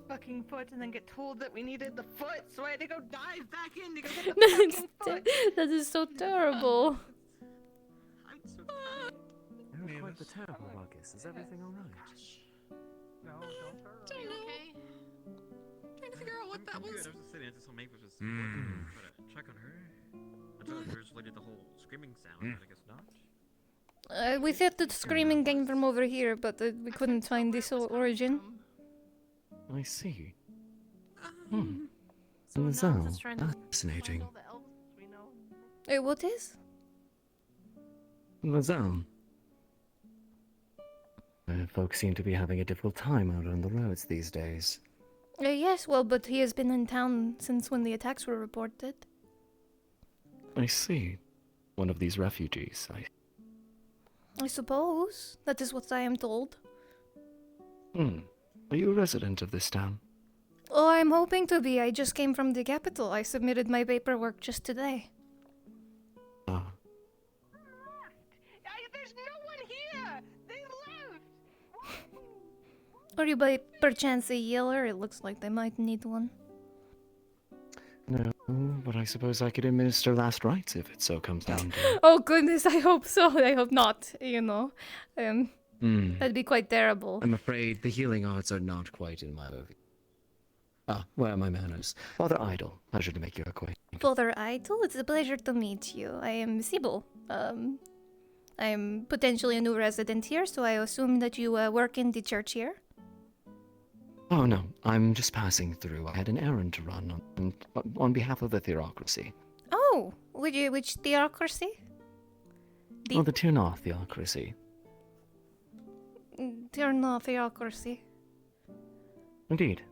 fucking foot, and then get told that we needed the foot, so I had to go dive back in to go get the fucking foot. That is so terrible. I'm so You're quite the terrible, Marcus. Is everything alright? No, don't hurt. Are you okay? Trying to figure out what that was. I was just sitting there, so maybe it was just try to check on her. I thought it was related to the whole screaming sound, but I guess not. We thought the screaming came from over here, but we couldn't find this origin. I see. So, fascinating. What is? Lazelle. Folks seem to be having a difficult time out on the roads these days. Yes, well, but he has been in town since when the attacks were reported. I see. One of these refugees, I suppose. That is what I am told. Are you a resident of this town? Oh, I'm hoping to be. I just came from the capital. I submitted my paperwork just today. Ah. There's no one here! They left! Are you by perchance a yeller? It looks like they might need one. No, but I suppose I could administer last rites if it so comes down to it. Oh goodness, I hope so. I hope not, you know. That'd be quite terrible. I'm afraid the healing arts are not quite in my purview. Ah, where are my manners? Father Idle, pleasure to make your acquaintance. Father Idle, it's a pleasure to meet you. I am Sybil. I'm potentially a new resident here, so I assume that you work in the church here? Oh no, I'm just passing through. I had an errand to run on behalf of the theocracy. Oh, which theocracy? Oh, the Tyrna theocracy. Tyrna theocracy. Indeed.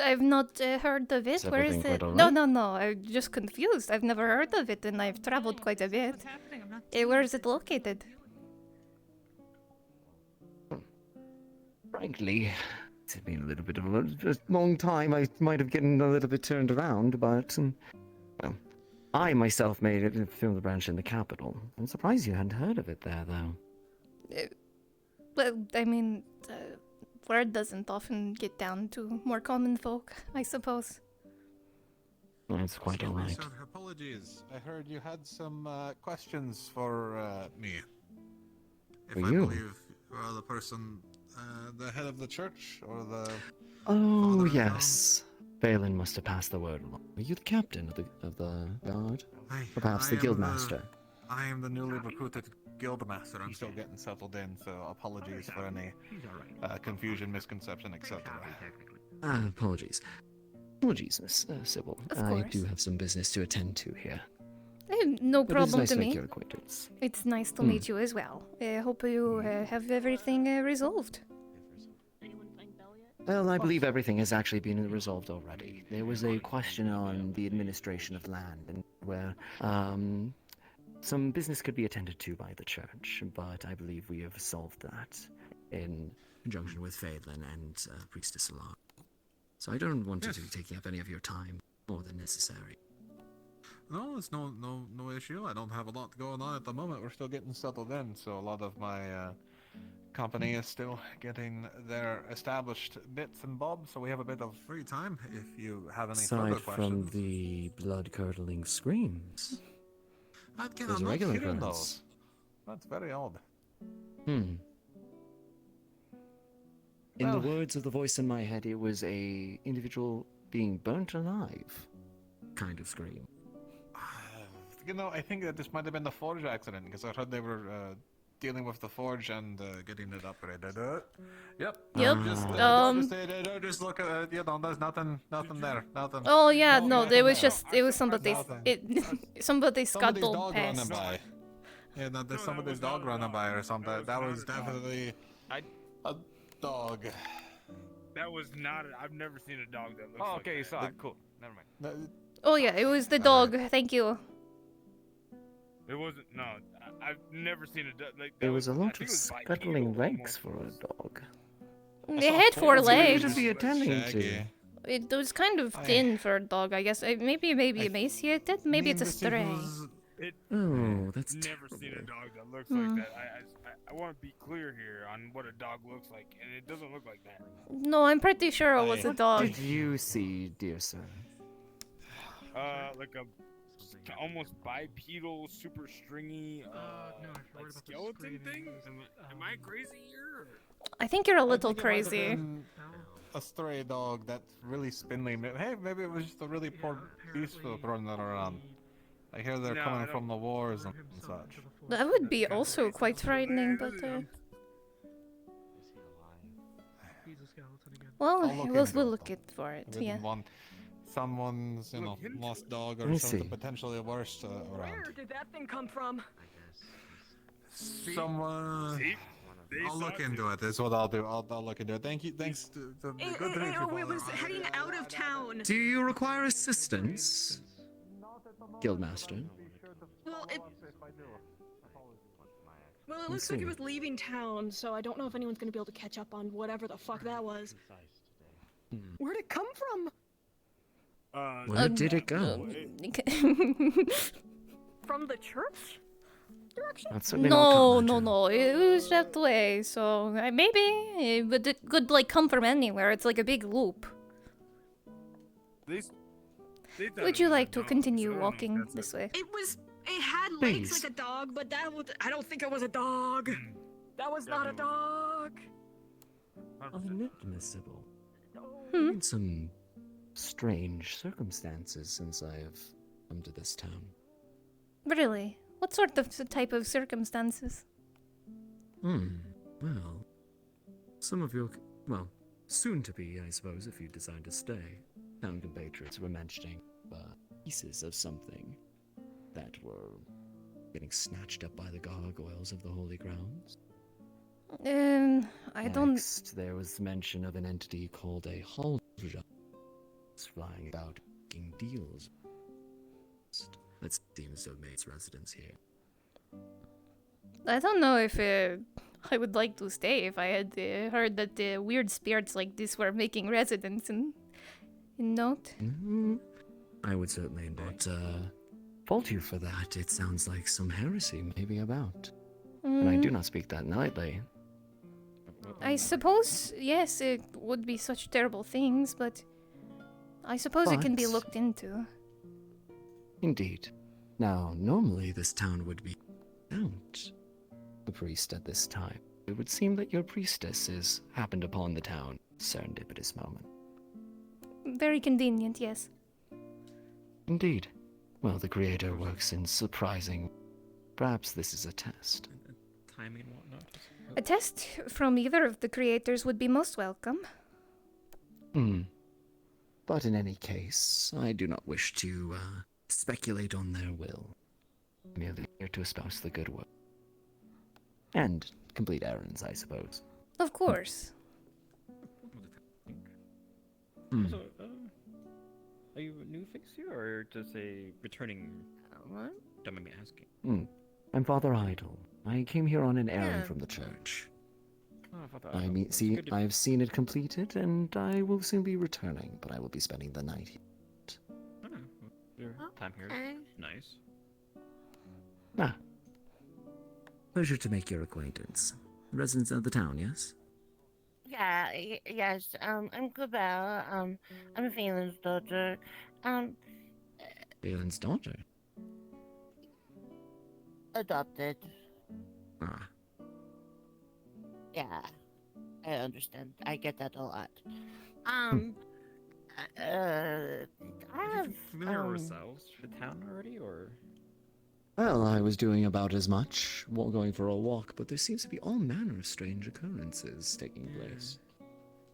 I've not heard of it. Where is it? No, I'm just confused. I've never heard of it, and I've traveled quite a bit. Where is it located? Frankly, it's been a little bit of a long time. I might have gotten a little bit turned around, but well, I myself made it through the branch in the capital. I'm surprised you hadn't heard of it there, though. Well, I mean, word doesn't often get down to more common folk, I suppose. That's quite all right. Apologies. I heard you had some questions for me. For you? Believe the person, the head of the church, or the... Oh, yes. Balin must have passed the word along. Are you the captain of the guard? Or perhaps the guildmaster? I am the newly recruited guildmaster. I'm still getting settled in, so apologies for any confusion, misconception, etc. Apologies. Apologies, Miss Sybil. I do have some business to attend to here. No problem nice to to me. make your acquaintance. It's nice to meet you as well. I hope you have everything resolved. Well, I believe everything has actually been resolved already. There was a question on the administration of land, and where some business could be attended to by the church, but I believe we have solved that in conjunction with Phelan and Priestess Alar. So I don't want to be taking up any of your time more than necessary. No, it's no issue. I don't have a lot going on at the moment. We're still getting settled in, so a lot of my company is still getting their established bits and bobs, so we have a bit of free time if you have any further Aside questions. from the blood-curdling screams, I'm there's a not regular hearing occurrence. those. That's very odd. In the words of the voice in my head, it was a individual being burnt alive kind of scream. You know, I think that this might have been the Forge accident, because I heard they were dealing with the Forge and getting it upgraded. Yep. Just look at you know, there's nothing there, nothing. Oh yeah, no, it was nothing somebody's somebody's scuttled past. Yeah, no, there's somebody's dog running by or something. That was definitely a dog. That was not. I've never seen a dog that looks like okay, you that. saw it. Cool. Never mind. Oh yeah, it was the dog. Thank you. It wasn't. No, I've never seen a dog like that. There was a I lot think of it was scuttling legs for a dog. It had 4 legs. What should be attending to? It was kind of thin for a dog, I guess. Maybe emaciated. Maybe it's a stray. Oh, that's never seen a dog that looks Hmm. like that. I want to be clear here on what a dog looks like, and it doesn't look like that. No, I'm pretty sure it was a dog. What did you see, dear sir? Like a almost bipedal, super stringy, like skeleton thing. Am I crazy here? I think you're a little I think it might have crazy. been a stray dog that's really spindly. Hey, maybe it was just a really poor beast running around. I hear they're coming from the wars and such. That would be also quite frightening, but he's a skeleton again. Well, I'll look we'll into look it for it. Didn't Yeah. want someone's, lost dog Let or me something see. potentially worse Where around. did that thing come from? Someone. I'll look into it. Is what I'll do. I'll look into it. Thank you. Thanks. Good to meet you. It was Father. heading out of town. Do you require assistance, Guildmaster? Well, it Let's looks like see. it was leaving town, so I don't know if anyone's gonna be able to catch up on whatever the fuck that was. Where'd it come from? Where did it go? From the church direction? That's certainly not No. It was that way. So maybe it could like come from anywhere. It's like a big loop. Would you like to continue walking this way? It had legs like a dog, but I don't think it was a dog. That was not a dog. Inadmissible. In some strange circumstances since I have come to this town. Really? What sort of type of circumstances? Well, some of your, soon to be, I suppose, if you decide to stay, town compatriots were mentioning pieces of something that were getting snatched up by the gargoyles of the holy grounds. I don't. Next, there was mention of an entity called a Haldra flying about making deals. That seems to have made its residence here. I don't know if I would like to stay if I had heard that weird spirits like this were making residence in Note. I would certainly not fault you for that. It sounds like some heresy may be about. And I do not speak that lightly. I suppose, yes, it would be such terrible things, but I suppose it can be But- looked into. Indeed. Now, normally this town would be without a priest at this time. It would seem that your priestess has happened upon the town at a serendipitous moment. Very convenient, yes. Indeed. Well, the Creator works in surprising. Perhaps this is a test. Timing and whatnot. A test from either of the creators would be most welcome. But in any case, I do not wish to speculate on their will. Merely here to espouse the good work. And complete errands, I suppose. Of course. So, are you a new face here, or just a returning? What? Don't mind me asking. I'm Father Idle. I came here on an errand from the church. Oh, Father I Idle. mean, It's see, good to- I have seen it completed, and I will soon be returning, but I will be spending the night here. Oh, well, your time here Okay. is nice. Pleasure to make your acquaintance. Residents of the town, yes? Yeah, yes, I'm Kubel, I'm Phelan's daughter, Valen's daughter. adopted. Ah. Yeah, I understand, I get that a lot. Hmm. I have, Familiar with ourselves for the town already, or? Well, I was doing about as much while going for a walk, but there seems to be all manner of strange occurrences taking place.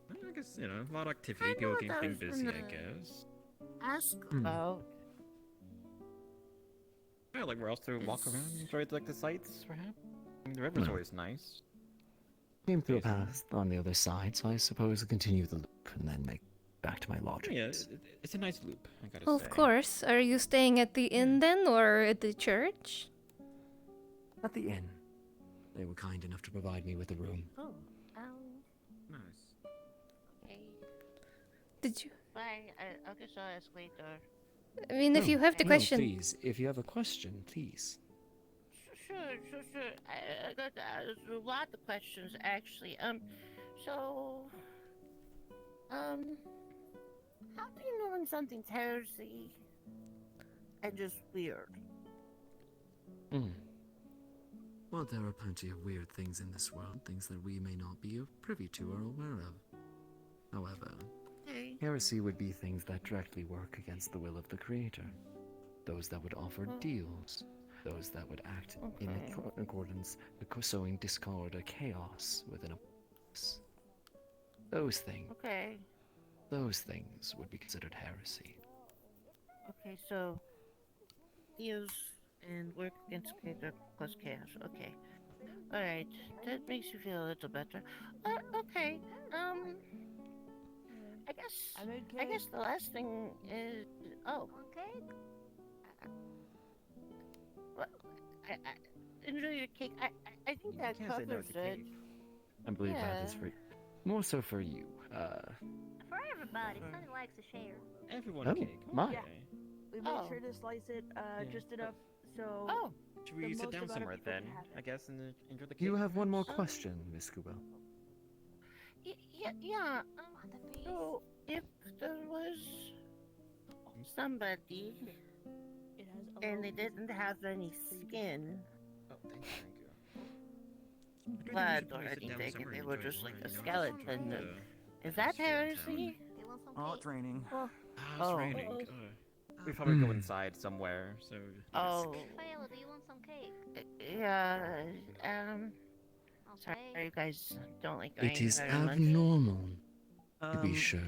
Well, I guess, a lot of activity, people getting busy, I guess. ask about. Yeah, like where else to walk around, enjoy like the sights, perhaps? I mean, the river's No. always nice. Came through a path on the other side, so I suppose I'll continue the loop and then make back to my lodgings. Yeah, it's a nice loop, I gotta Of say. course. Are you staying at the inn then, or at the church? At the inn. They were kind enough to provide me with a room. Oh, Nice. okay. Did you? Bye, I guess I'll ask later. I mean, if you have the No, question. please, if you have a question, please. Sure. I got a lot of questions actually. How do you know when something's heresy and just weird? Well, there are plenty of weird things in this world, things that we may not be privy to or aware of. However, Okay. heresy would be things that directly work against the will of the Creator. Those that would offer deals. Those that would act in accordance, sowing discord or chaos within a place. those things. Okay. Those things would be considered heresy. Okay, so heals and work against creator plus chaos. Okay. Alright. That makes you feel a little better. Okay. I guess the last thing is Okay. Well, I enjoy your cake. I think that can't say no covers to it. cake. I believe that is for more so for you. For everybody, Sonny likes to share. Everyone Oh, a cake. my. Okay. We made sure to slice it just enough so. Should we the sit most down amount of somewhere people then? can have it. I guess and enjoy the cake. You have one more question, Miss Kubo. Yeah. So if there was somebody and they didn't have any skin, blood or anything, and they were just like a skeleton, is that heresy? Oh, it's raining. It's raining. We probably go inside somewhere. So. Oh. Rafaela, do you want some cake? Yeah. Sorry, you guys don't like rain It is very much. abnormal, to be sure.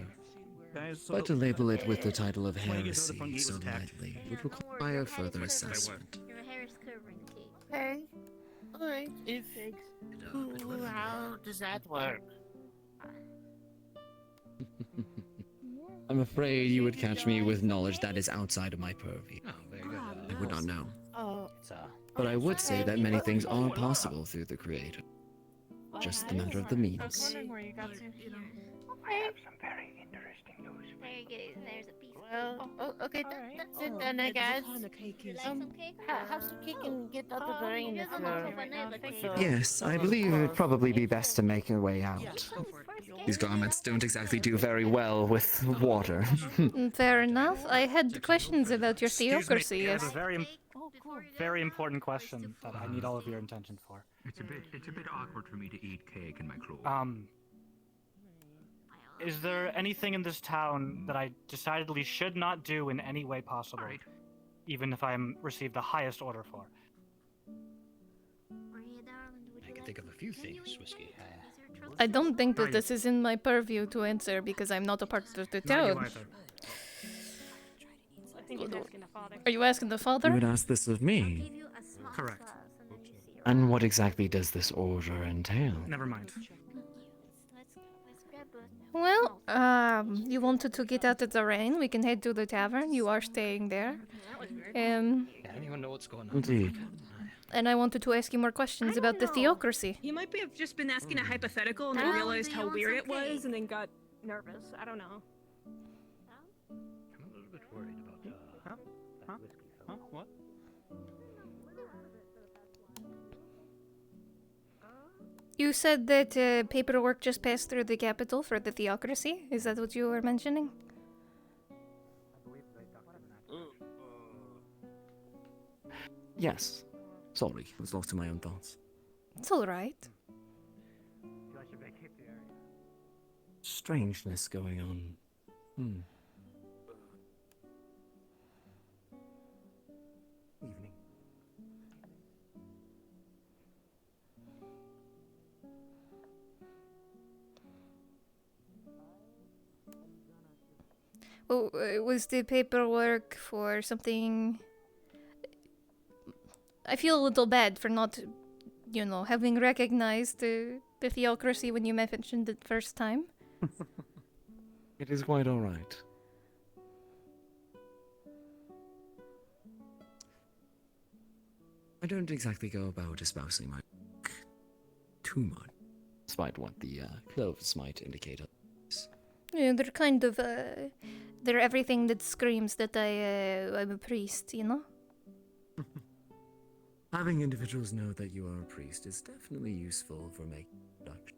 Guys, But to label it with the title of When you get to the heresy front gate so was attacked. lightly would require further assessment. Your hair is covering the cake. Okay. Alright. How does that work? I'm afraid you would catch me with knowledge that is outside of my purview. I would not know. Oh. But I would say that many things are possible through the Creator. Just a matter of the I was means. wondering where you got to. I have some very interesting news. There you go. There's a piece. Well, okay, that's it then, I guess. You like some cake? How's the cake and get out of the rain if you're... Yes, I believe it would probably be best to make your way out. These garments don't exactly do very well with water. Fair enough. I had questions about your Excuse me, theocracy. I have Yes. a very important question that I need all of your attention for. It's a bit awkward for me to eat cake in my clothes. Is there anything in this town that I decidedly should not do in any way possible, even if I am received the highest order for? I can think of a few things, Whiskey. I don't think that this is in my purview to answer because I'm not a part of the town. I think he's asking the father. Are you asking the father? You would ask this of me? Correct. And what exactly does this order entail? Never mind. Well, you wanted to get out of the rain. We can head to the tavern. You are staying there. Anyone know what's going on? Indeed. And I wanted to ask you more questions about the theocracy. You might have just been asking a hypothetical and then realized how weird it was and then got nervous. I don't know. I'm a little bit worried about that whiskey fellow. What? You said that paperwork just passed through the capital for the theocracy. Is that what you were mentioning? Yes. Sorry, I was lost in my own thoughts. It's all right. Strangeness going on. Evening. Oh, was the paperwork for something? I feel a little bad for not, having recognized the theocracy when you mentioned it first time. It is quite all right. I don't exactly go about espousing my work too much, despite what the clothes might indicate. Yeah, they're kind of, they're everything that screams that I'm a priest, Having individuals know that you are a priest is definitely useful for making production.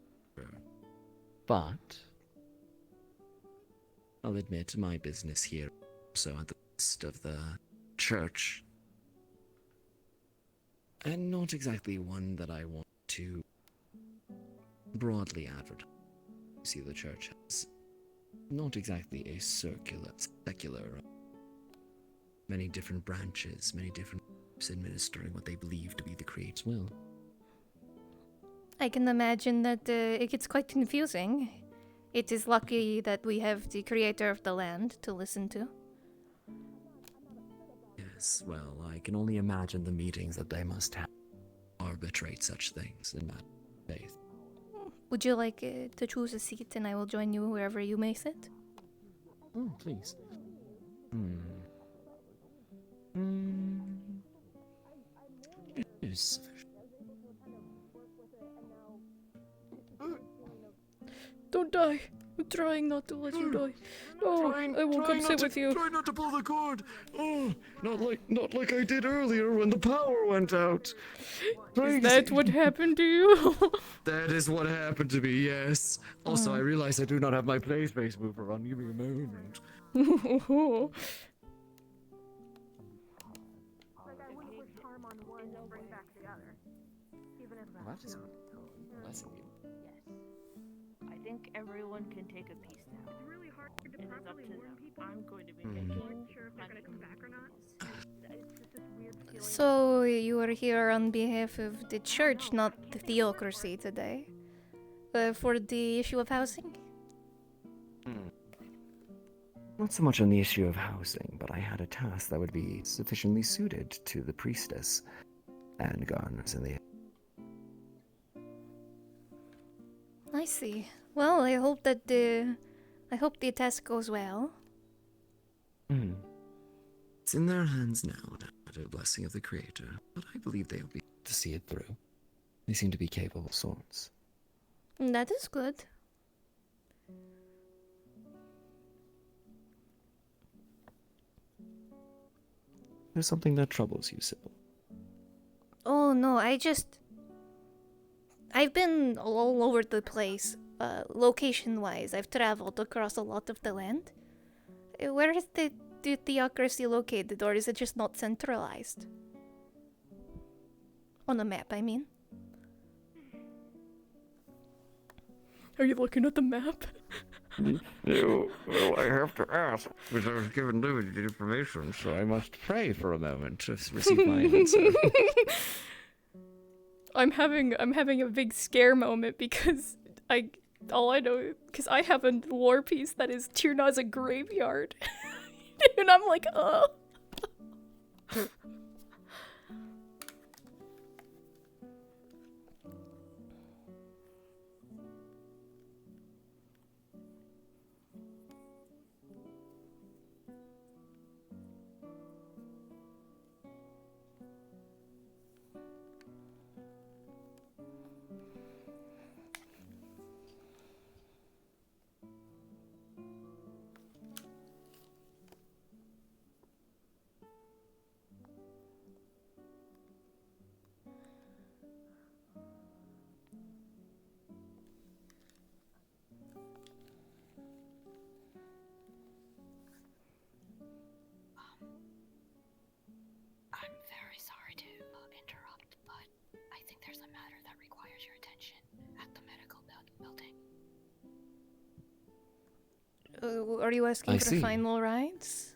But I'll admit my business here also at the rest of the church. And not exactly one that I want to broadly advertise. You see, the church has not exactly a secular, many different branches, many different groups administering what they believe to be the Creator's will. I can imagine that it gets quite confusing. It is lucky that we have the creator of the land to listen to. Yes, well, I can only imagine the meetings that they must have to arbitrate such things in that faith. Would you like to choose a seat and I will join you wherever you may sit? Oh, please. It is sufficient. Don't die. I'm trying not to let you die. No, I will come sit with you. Try not to pull the cord. Oh, not like I did earlier when the power went out. Is that what happened to you? That is what happened to me, yes. Also, I realize I do not have my play space mover on. Give me a moment. That is I think everyone can take a piece now. It's really hard to And it's up properly to warn them. people. I'm going to be I'm taking not sure if they're gonna come back or not. It's just this weird feeling. So, you are here on behalf of the church, not the theocracy today. For the issue of housing? Not so much on the issue of housing, but I had a task that would be sufficiently suited to the priestess and gardeners in the I see. Well, I hope that the task goes well. It's in their hands now, under the blessing of the Creator, but I believe they will be able to see it through. They seem to be capable sorts. That is good. There's something that troubles you, Sybil. Oh no, I've been all over the place, location-wise. I've traveled across a lot of the land. Where is the theocracy located, or is it just not centralized? On the map, I mean. Are you looking at the map? No, I have to ask, because I was given limited information, so I must pray for a moment to receive my answer. I'm having a big scare moment because all I know, because I have a lore piece that is Tyrna's a graveyard. And I'm like, oh. I'm very sorry to interrupt, but I think there's a matter that requires your attention at the medical building. Are you asking I for see. final rights?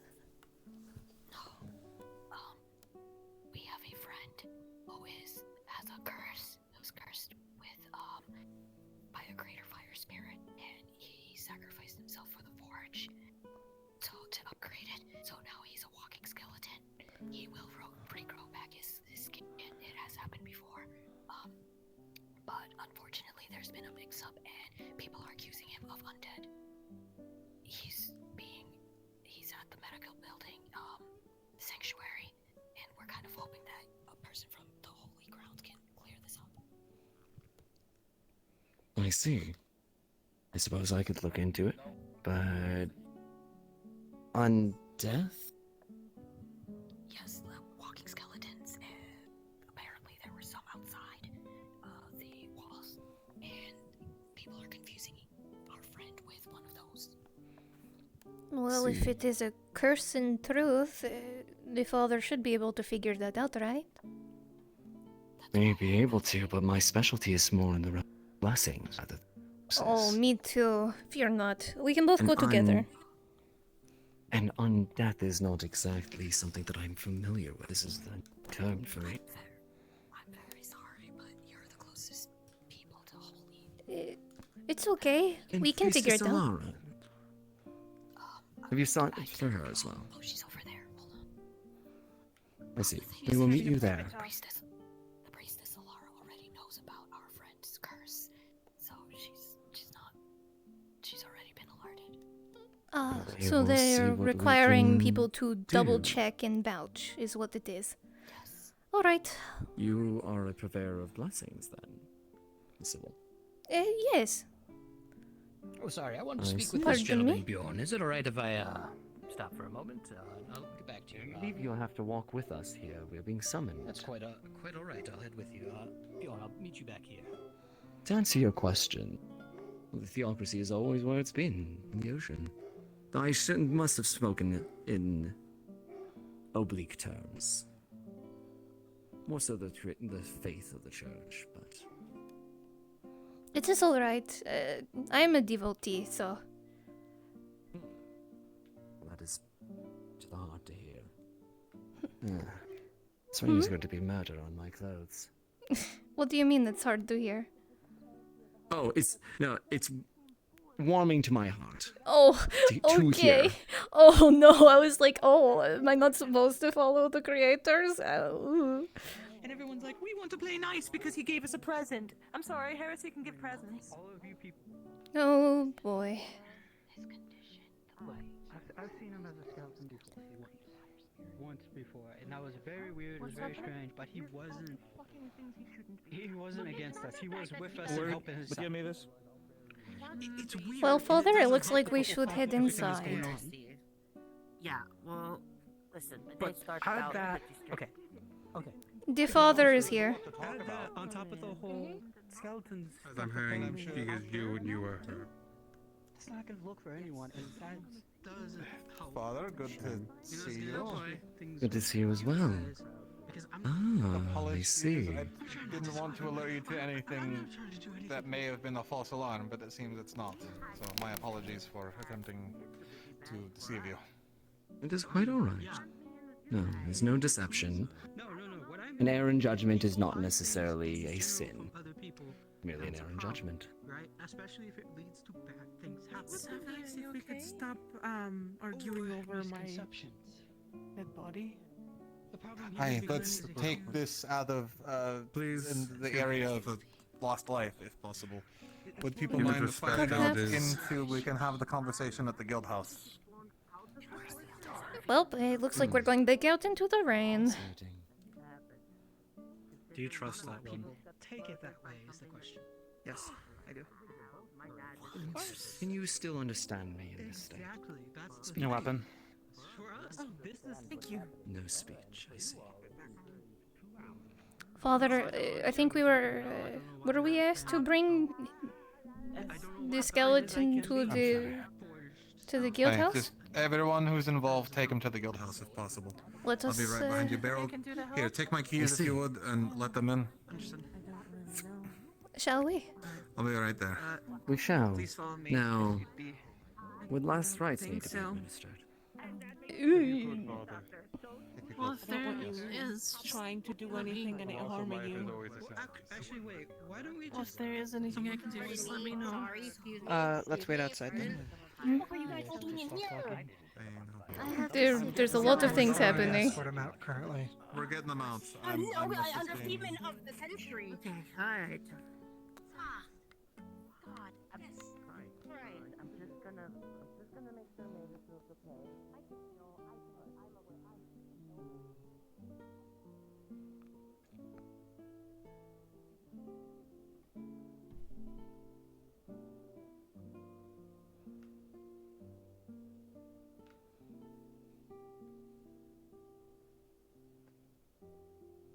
We have a friend who has a curse, who's cursed with by a greater fire spirit, and he sacrificed himself for the forge to upgrade it. So now he's a walking skeleton. He will regrow back his skin. It has happened before. But unfortunately there's been a mix-up and people are accusing him of undead. He's at the medical building sanctuary, and we're kind of hoping that a person from the holy grounds can clear this up. I see. I suppose I could look into it, but... on death? Yes, the walking skeletons. Apparently there were some outside the walls, and people are confusing our friend with one of those. Well, if it is a curse in truth, the father should be able to figure that out, right? May be able to, but my specialty is more in the realm of blessings rather than Oh, me too. Fear not. We can both go together. And undeath is not exactly something that I'm familiar with. This is the term for it. I'm very sorry, but you're the closest people to holy. It's okay. We can Priestess figure it out. Alara. Have you sought for her as well? Oh, she's over there. Hold on. I see. We will meet you there. The priestess Alara already knows about our friend's curse, so she's already been alerted. Okay, So we'll see they're what we requiring can people to double do. check and vouch, is what it is. Yes. Alright. You are a purveyor of blessings, then, Sybil. Yes. Oh, sorry, I wanted to I speak see. with this Pardon gentleman, me? Bjorn. Is it alright if I, stop for a moment? I'll get back to you. I believe you'll have to walk with us here. We're being summoned. That's quite alright. I'll head with you. Bjorn, I'll meet you back here. To answer your question, the theocracy is always where it's been, in the ocean. I must have spoken in oblique terms. More so the faith of the church, but... It is alright. I am a devotee, so... That is to the heart to hear. It's when there's going to be murder on my clothes. What do you mean it's hard to hear? Oh, it's warming to my heart. Oh, to okay. hear. Oh no, I was like, oh, am I not supposed to follow the creators? Ooh. And everyone's like, we want to play nice because he gave us a present. I'm sorry, Heresy can give presents. All of you people. Oh boy. I've seen him as a skeleton before. Once before, and that was very weird. It was very strange, but he wasn't. He wasn't against us. He was with us and helping us. Give me this. It's weird. Well, Father, it looks like we should head inside. Yeah, well, listen, the day But starts how out did that? pretty straight. Okay. The Father is here. How did that on top of the whole skeletons? As I'm hearing, she is you and you are her. It's not gonna look for anyone, and that doesn't help. Father, good to see you. Good to see you as well. Ah, I see. I didn't want to alert you to anything that may have been a false alarm, but it seems it's not. So my apologies for attempting to deceive you. It is quite alright. No, there's no deception. An error in judgment is not necessarily a sin. Merely an error in judgment. Right? Especially if it leads to bad things What's up, guys? If we could stop arguing over my dead body. Hi, let's take this out of please in the area of lost life, if possible. Would people Give it mind respect, if I it is. into we can have the conversation at the guild house? Well, it looks like we're going back out into the rain. Do you trust that one? Take it that way is the question. Yes, I do. Can you still understand me in this state? Exactly. That's No weapon. For us, this is. Thank you. No speech, I see. Father, I think we were we asked to bring the skeleton to the guild Hey, house? just everyone who's involved, take him to the guild house if possible. Let I'll be us, right behind you, Beryl. Here, take my keys if you would, and let them in. Shall we? I'll be right there. We shall. Please follow me. Now, Should be- would last rites think need to be so. administered? Well, if there is trying to do anything and harming you, Actually, wait. Why don't we well, if just? there is anything I can do, just let me know. Let's wait outside then. There's a lot of things happening. Sort them out currently. We're getting them out. I'm understatement of the century. Alright. God, I'm right. I'm just gonna make sure Mavis feels okay.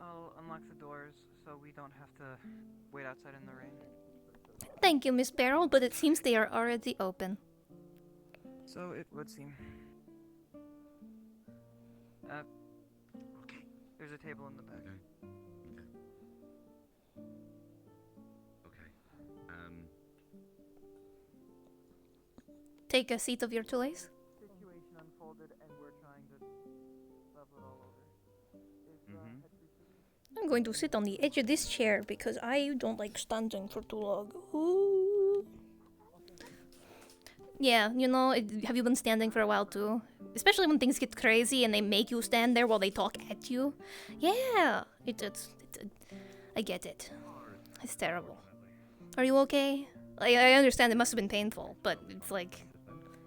I'll unlock the doors so we don't have to wait outside in the rain. Thank you, Miss Beryl, but it seems they are already open. So it would seem. There's a table in the back. Take a seat of your choice. Situation unfolded and we're trying to level it all over. I'm going to sit on the edge of this chair because I don't like standing for too long. Ooh. Yeah, you know, have you been standing for a while too? Especially when things get crazy and they make you stand there while they talk at you. Yeah, I get it. It's terrible. Are you okay? I understand it must have been painful, but it's like...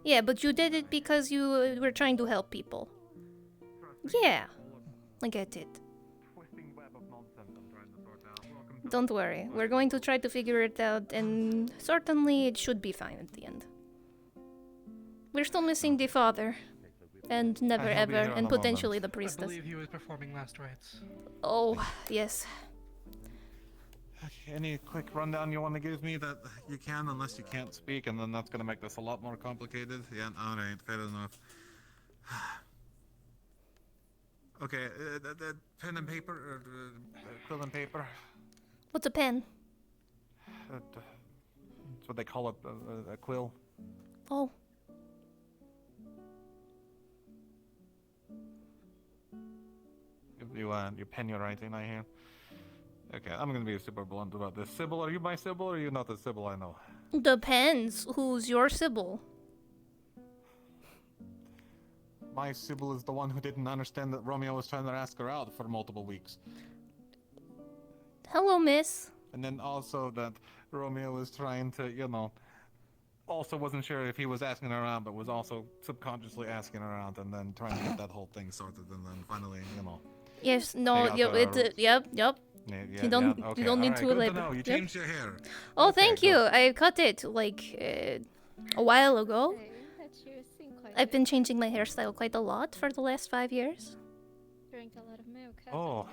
Yeah, but you did it because you were trying to help people. Yeah, I get it. Don't worry, we're going to try to figure it out, and certainly it should be fine at the end. We're still missing the father, and never He'll be ever, here in and a potentially moment. the priestess. I believe he was performing last rites. Oh, yes. Okay, any quick rundown you want to give me that you can, unless you can't speak, and then that's going to make this a lot more complicated? Yeah, alright, fair enough. Okay, the pen and paper, or quill and paper? What's a pen? That's what they call it, a quill. Oh. You pen your writing, I hear. Okay, I'm gonna be super blunt about this. Sybil, are you my Sybil, or are you not the Sybil I know? Depends. Who's your Sybil? My Sybil is the one who didn't understand that Romeo was trying to ask her out for multiple weeks. Hello, miss. And then also that Romeo was trying to, you know, also wasn't sure if he was asking her out, but was also subconsciously asking her out, and then trying to get that whole thing sorted, and then finally, you know. Yes, no, yep, yep. Yeah, You don't, yeah, okay, you don't need alright, to good elaborate. know. You Yep. changed your hair. Oh, Okay, thank you. I cut it like a while ago. I've been changing my hairstyle quite a lot for the last 5 years. Drink a lot of milk. Oh,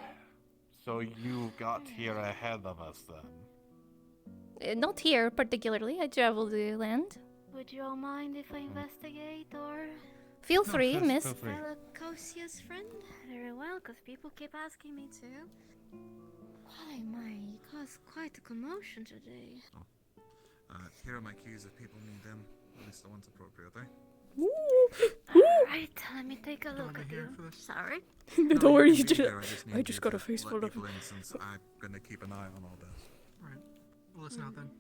so you got here ahead of us then? Not here particularly. I travel the land. Would you all mind if I investigate or? Feel free, yes, miss. feel free. Kosia's friend? Very well, because people keep asking me to. Why, you caused quite a commotion today. Here are my keys if people need them. At least the ones appropriate, eh? Alright, let me take a look at you. Sorry? Don't worry, you just I just got a face full of... Since I'm gonna keep an eye on all this. Right. Well, listen out then.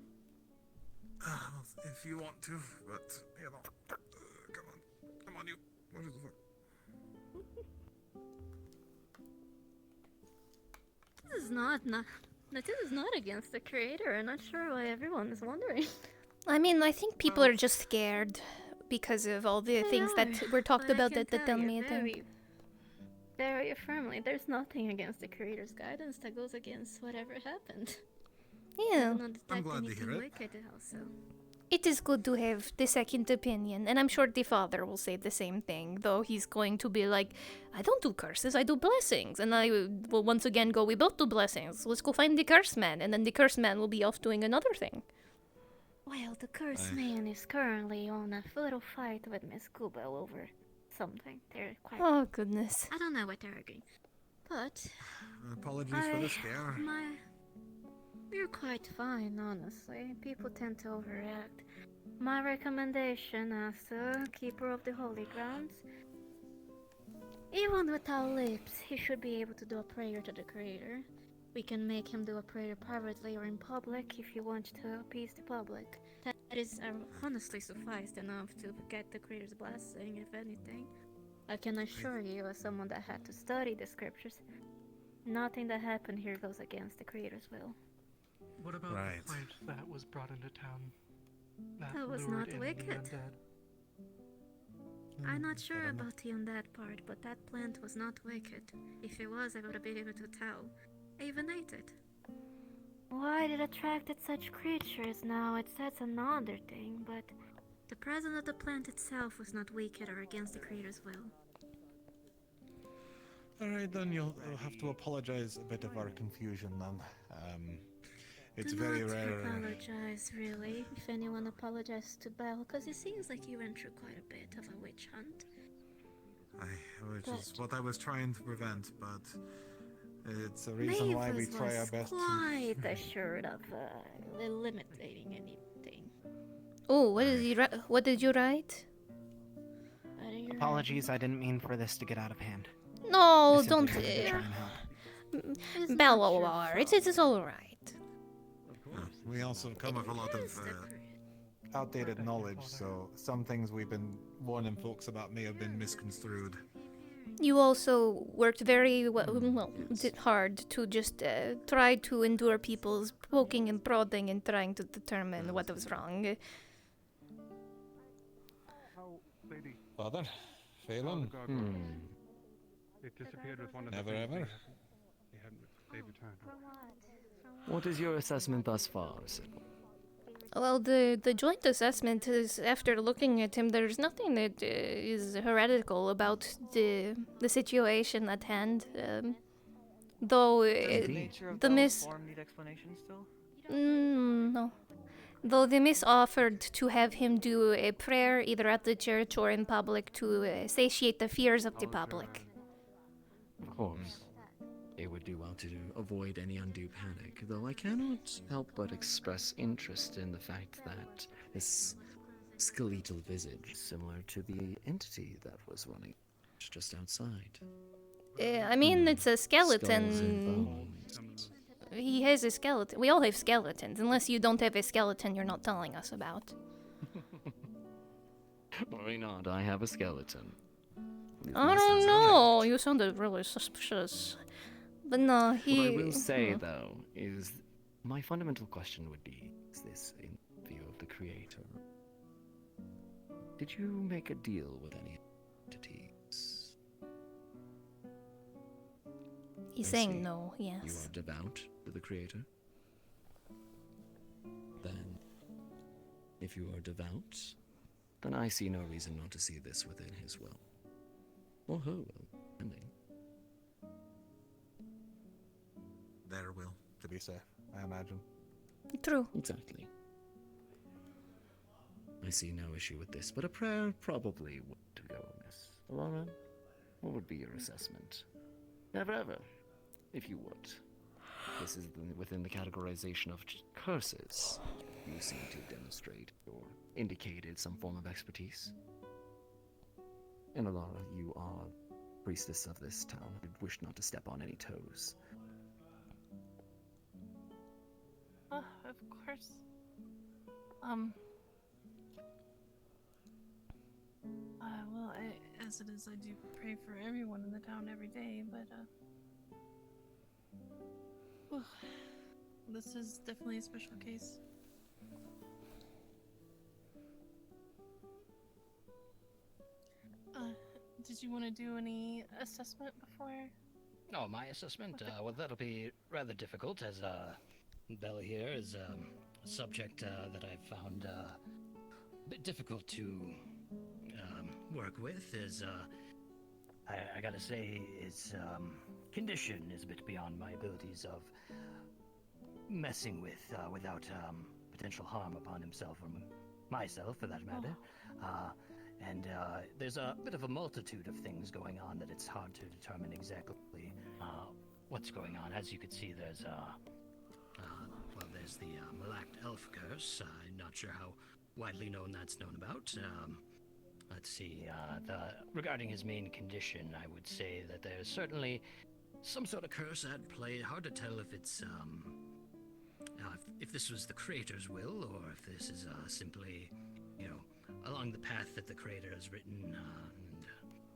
If you want to, but, you know, come on, you. What is the fuck? This is not against the creator. I'm not sure why everyone is wondering. I mean, I think people are just scared because of all the things that were talked about that tell me very, very firmly, there's nothing against the creator's guidance that goes against whatever happened. Yeah. I'm glad to hear it. Wicked also. It is good to have the second opinion, and I'm sure the father will say the same thing, though he's going to be like, I don't do curses, I do blessings. And I will once again go, we both do blessings, let's go find the curse man, and then the curse man will be off doing another thing. Well, the curse man is currently on a little fight with Miss Kubel over something. They're quite... Oh, goodness. I don't know what they're arguing. But... Apologies for the scare. We're quite fine, honestly. People tend to overreact. My recommendation as a keeper of the holy grounds, even without lips, he should be able to do a prayer to the creator. We can make him do a prayer privately or in public if you want to appease the public. That is honestly sufficed enough to get the creator's blessing, if anything. I can assure you, as someone that had to study the scriptures, nothing that happened here goes against the creator's will. What about the plant that was brought into town? That was lured not in wicked. the undead? I'm not sure about the undead part, but that plant was not wicked. If it was, I would have been able to tell. I even ate it. Why it attracted such creatures now, that's another thing, but... The presence of the plant itself was not wicked or against the creator's will. Alright, then you'll have to apologize a bit of our confusion then. It's very rare. Apologize, really. If anyone apologizes to Belle, because it seems like you went through quite a bit of a witch hunt. Which is what I was trying to prevent, but it's a reason why we try our best quite assured of eliminating anything. Oh, what did you write? Apologies, I didn't mean for this to get out of hand. No, I simply don't. wanted to try and help. Bella, it's all right. We also come with a lot of outdated knowledge, so some things we've been warning folks about may have been misconstrued. You also worked very hard to just try to endure people's poking and prodding and trying to determine what was wrong. Father, Phelan? It disappeared with one of Never the ever? they returned. What is your assessment thus far, Sid? Well, the joint assessment is, after looking at him, there's nothing that is heretical about the situation at hand. Though the miss... need explanation still? No. Though the miss offered to have him do a prayer either at the church or in public to satiate the fears of the public. Of course. It would do well to avoid any undue panic, though I cannot help but express interest in the fact that this skeletal visage is similar to the entity that was running just outside. I mean, it's a skeleton. Skulls and bones. He has a skeleton. We all have skeletons. Unless you don't have a skeleton you're not telling us about. Why not? I have a skeleton. I don't know. You sounded really suspicious. But no, he... What I will say, though, is my fundamental question would be, is this in view of the creator? Did you make a deal with any entities? He's I saying see. no, yes. You are devout to the creator? Then, if you are devout, then I see no reason not to see this within his will. Or her will, depending. Their will, to be safe, I imagine. True. Exactly. I see no issue with this, but a prayer probably would go amiss. Alana, what would be your assessment? Never ever, if you would. This is within the categorization of curses. You seem to demonstrate or indicated some form of expertise. And Alana, you are priestess of this town. I wish not to step on any toes. Of course. Well, as it is, I do pray for everyone in the town every day, but, this is definitely a special case. Did you want to do any assessment before? Oh, my assessment? Well, that'll be rather difficult, as, Bella here is a subject that I've found a bit difficult to work with. Is I gotta say, its condition is a bit beyond my abilities of messing with without potential harm upon himself or myself, for that matter. And there's a bit of a multitude of things going on that it's hard to determine exactly what's going on. As you can see, there's there's the Malact Elf Curse. I'm not sure how widely that's known about. Let's see, regarding his main condition, I would say that there's certainly some sort of curse at play. Hard to tell if it's, if this was the creator's will, or if this is simply, along the path that the creator has written, and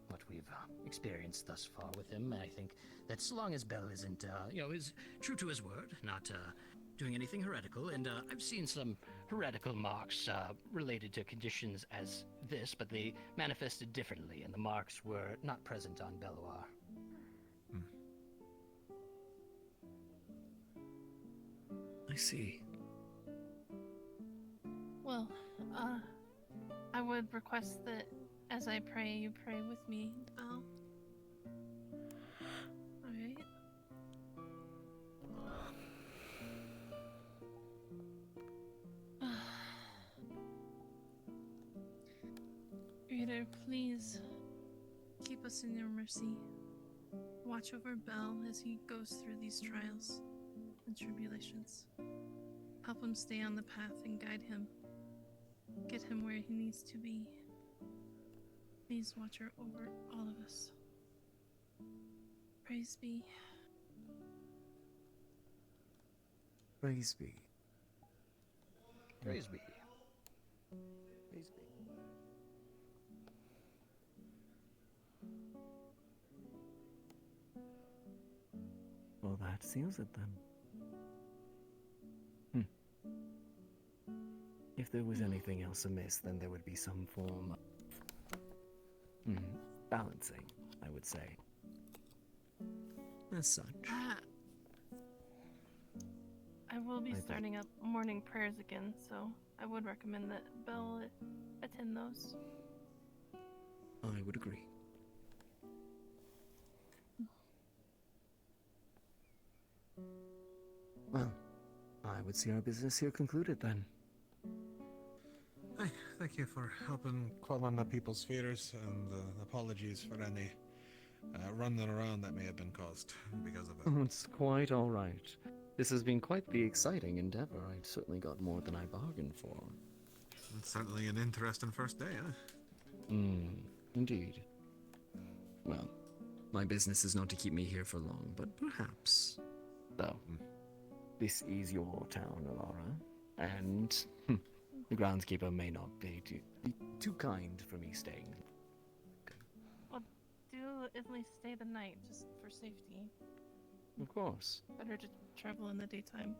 what we've experienced thus far with him. I think that so long as Bell isn't, is true to his word, not doing anything heretical, and I've seen some heretical marks related to conditions as this, but they manifested differently, and the marks were not present on Belloir. I see. Well, I would request that as I pray, you pray with me, Belle. Alright. Creator, please keep us in your mercy. Watch over Bell as he goes through these trials and tribulations. Help him stay on the path and guide him. Get him where he needs to be. Please watch over all of us. Praise be. Praise be. Praise be. Please be. Well, that seals it then. If there was anything else amiss, then there would be some form of balancing, I would say. As such. I will be starting up morning prayers again, so I would recommend that Belle attend those. I would agree. Well, I would see our business here concluded then. Thank you for helping quell on the people's fears, and apologies for any running around that may have been caused because of it. Oh, it's quite all right. This has been quite the exciting endeavor. I certainly got more than I bargained for. It's certainly an interesting first day, huh? Indeed. Well, my business is not to keep me here for long, but perhaps. Though, this is your town, Alara, and the groundskeeper may not be too kind for me staying. Well, do at least stay the night, just for safety. Of course. Better to travel in the daytime.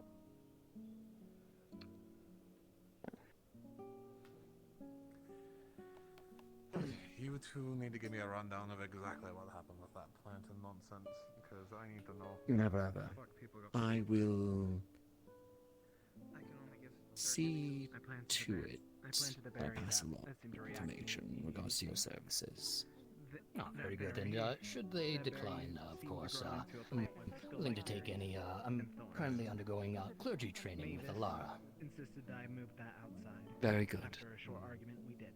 You two need to give me a rundown of exactly what happened with that planting nonsense, because I need to know. Never ever. I will see to it. I pass along information in regards to your services. Oh, very good. And should they decline, of course, I'm willing to take any. I'm currently undergoing clergy training with Alara. Insisted that I move that outside. Very good. After a short argument, we did.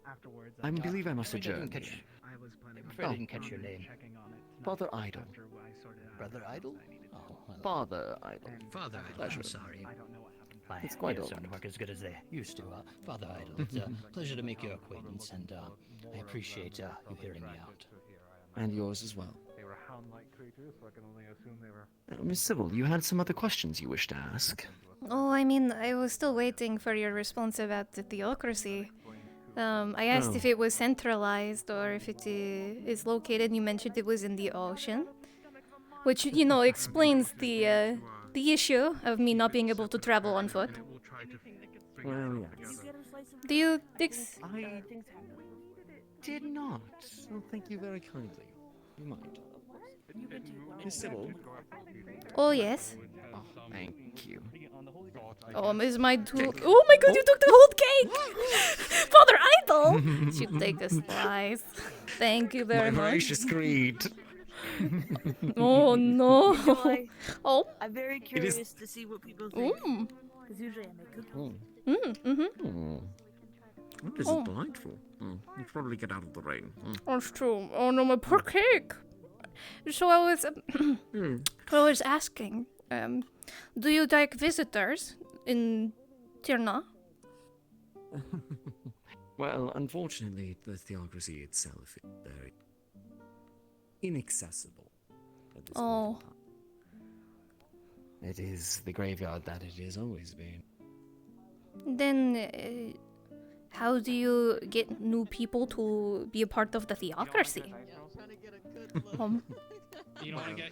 Afterwards, I believe I must I didn't adjourn. catch. I was planning I'm afraid I didn't catch your name. checking on it tonight Father Idol. after I sorted out Brother the Idol? house I needed to. Oh, well, Father Idol. Father Idol. Pleasure. I'm sorry. I don't know what happened. My It's quite ears old. don't work as good as they used to. Father Idol, it's a pleasure to make your acquaintance, and I appreciate you hearing me out. And yours as well. They were hound-like creatures, so I can only assume they were. Miss Sybil, you had some other questions you wished to ask. Oh, I mean, I was still waiting for your response about the theocracy. I asked if it was centralized or if it is located. You mentioned it was in the ocean, which, you know, explains the issue of me not being able to travel on foot. Well, yes. Do you I did not. Well, thank you very kindly. You might. Miss Sybil. Oh, yes. Oh, thank you. Is my tool... Oh my god, you took the whole cake! Father Idol! Should take a slice. Thank you very My much. gracious greed. Oh no. Oh. I'm very curious to see what people think. Because usually I make cookies. That is delightful. You'll probably get out of the rain. That's true. Oh no, my poor cake. So I was asking, do you like visitors in Tirna? Well, unfortunately, the theocracy itself is very inaccessible at this point in time. It is the graveyard that it has always been. Then, how do you get new people to be a part of the theocracy?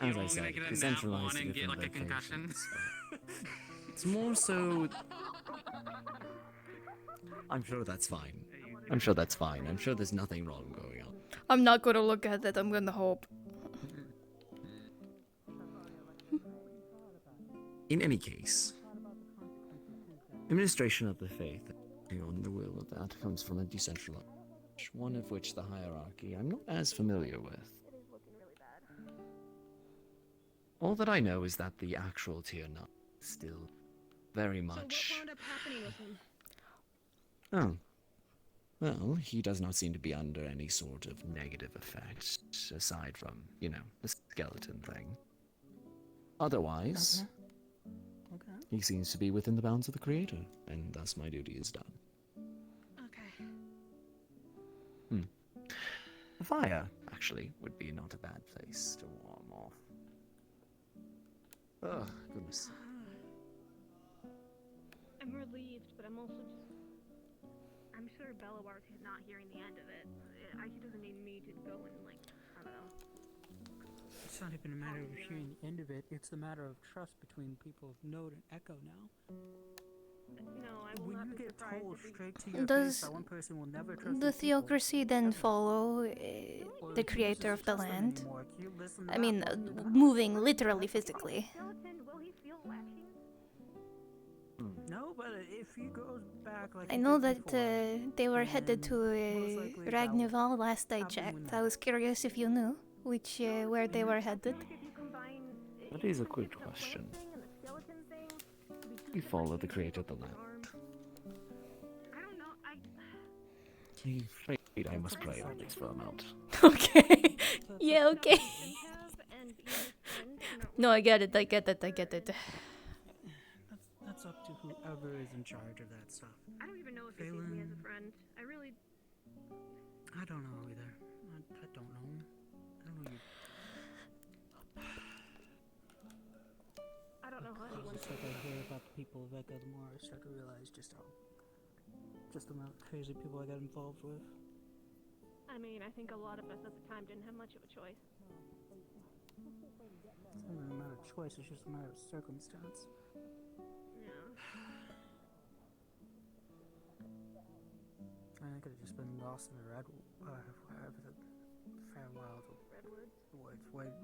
As I said, decentralized to different locations. It's more so. I'm sure that's fine. I'm sure that's fine. I'm sure there's nothing wrong going on. I'm not gonna look at it. I'm gonna hope. In any case, administration of the faith, on the will of that, comes from a decentralized, one of which the hierarchy I'm not as familiar with. All that I know is that the actual tier 9 is still very much. So what wound up happening with him? Oh. Well, he does not seem to be under any sort of negative effect, aside from, you know, the skeleton thing. Otherwise, he seems to be within the bounds of the Creator, and thus my duty is done. Okay. The fire, actually, would be not a bad place to warm off. Oh, goodness. I'm relieved, but I'm also just... I'm sure Bellawar's not hearing the end of it. He doesn't need me to go and, like, I don't know. It's not even a matter of hearing the end of it, it's a matter of trust between people of Node and Echo now. No, I will when not you be get surprised told if he... straight to your face Does that one person will never trust the these people, theocracy then follow the creator of the land? anymore. Can you listen to I that mean, more than that? moving literally physically. Will he feel latching? No, but if he goes back like I he know did that before, they were headed to most likely that will Ragnival last I checked. I was curious if you knew which where they were headed. That is a good question. We follow the creator of the land. I don't know, I'm afraid I must pray on this for a moment. Okay. Yeah, okay. No, I get it. That's up to whoever is in charge of that stuff. I don't even know if he sees me as a friend. I really... I don't know either. I don't know. I don't know you. I don't know how anyone... Just like I hear about the people of Echo, the more I start to realize just the amount of crazy people I got involved with. I mean, I think a lot of us at the time didn't have much of a choice. It's not a matter of choice, it's just a matter of circumstance. Yeah. I could have just been lost in the Fairwild.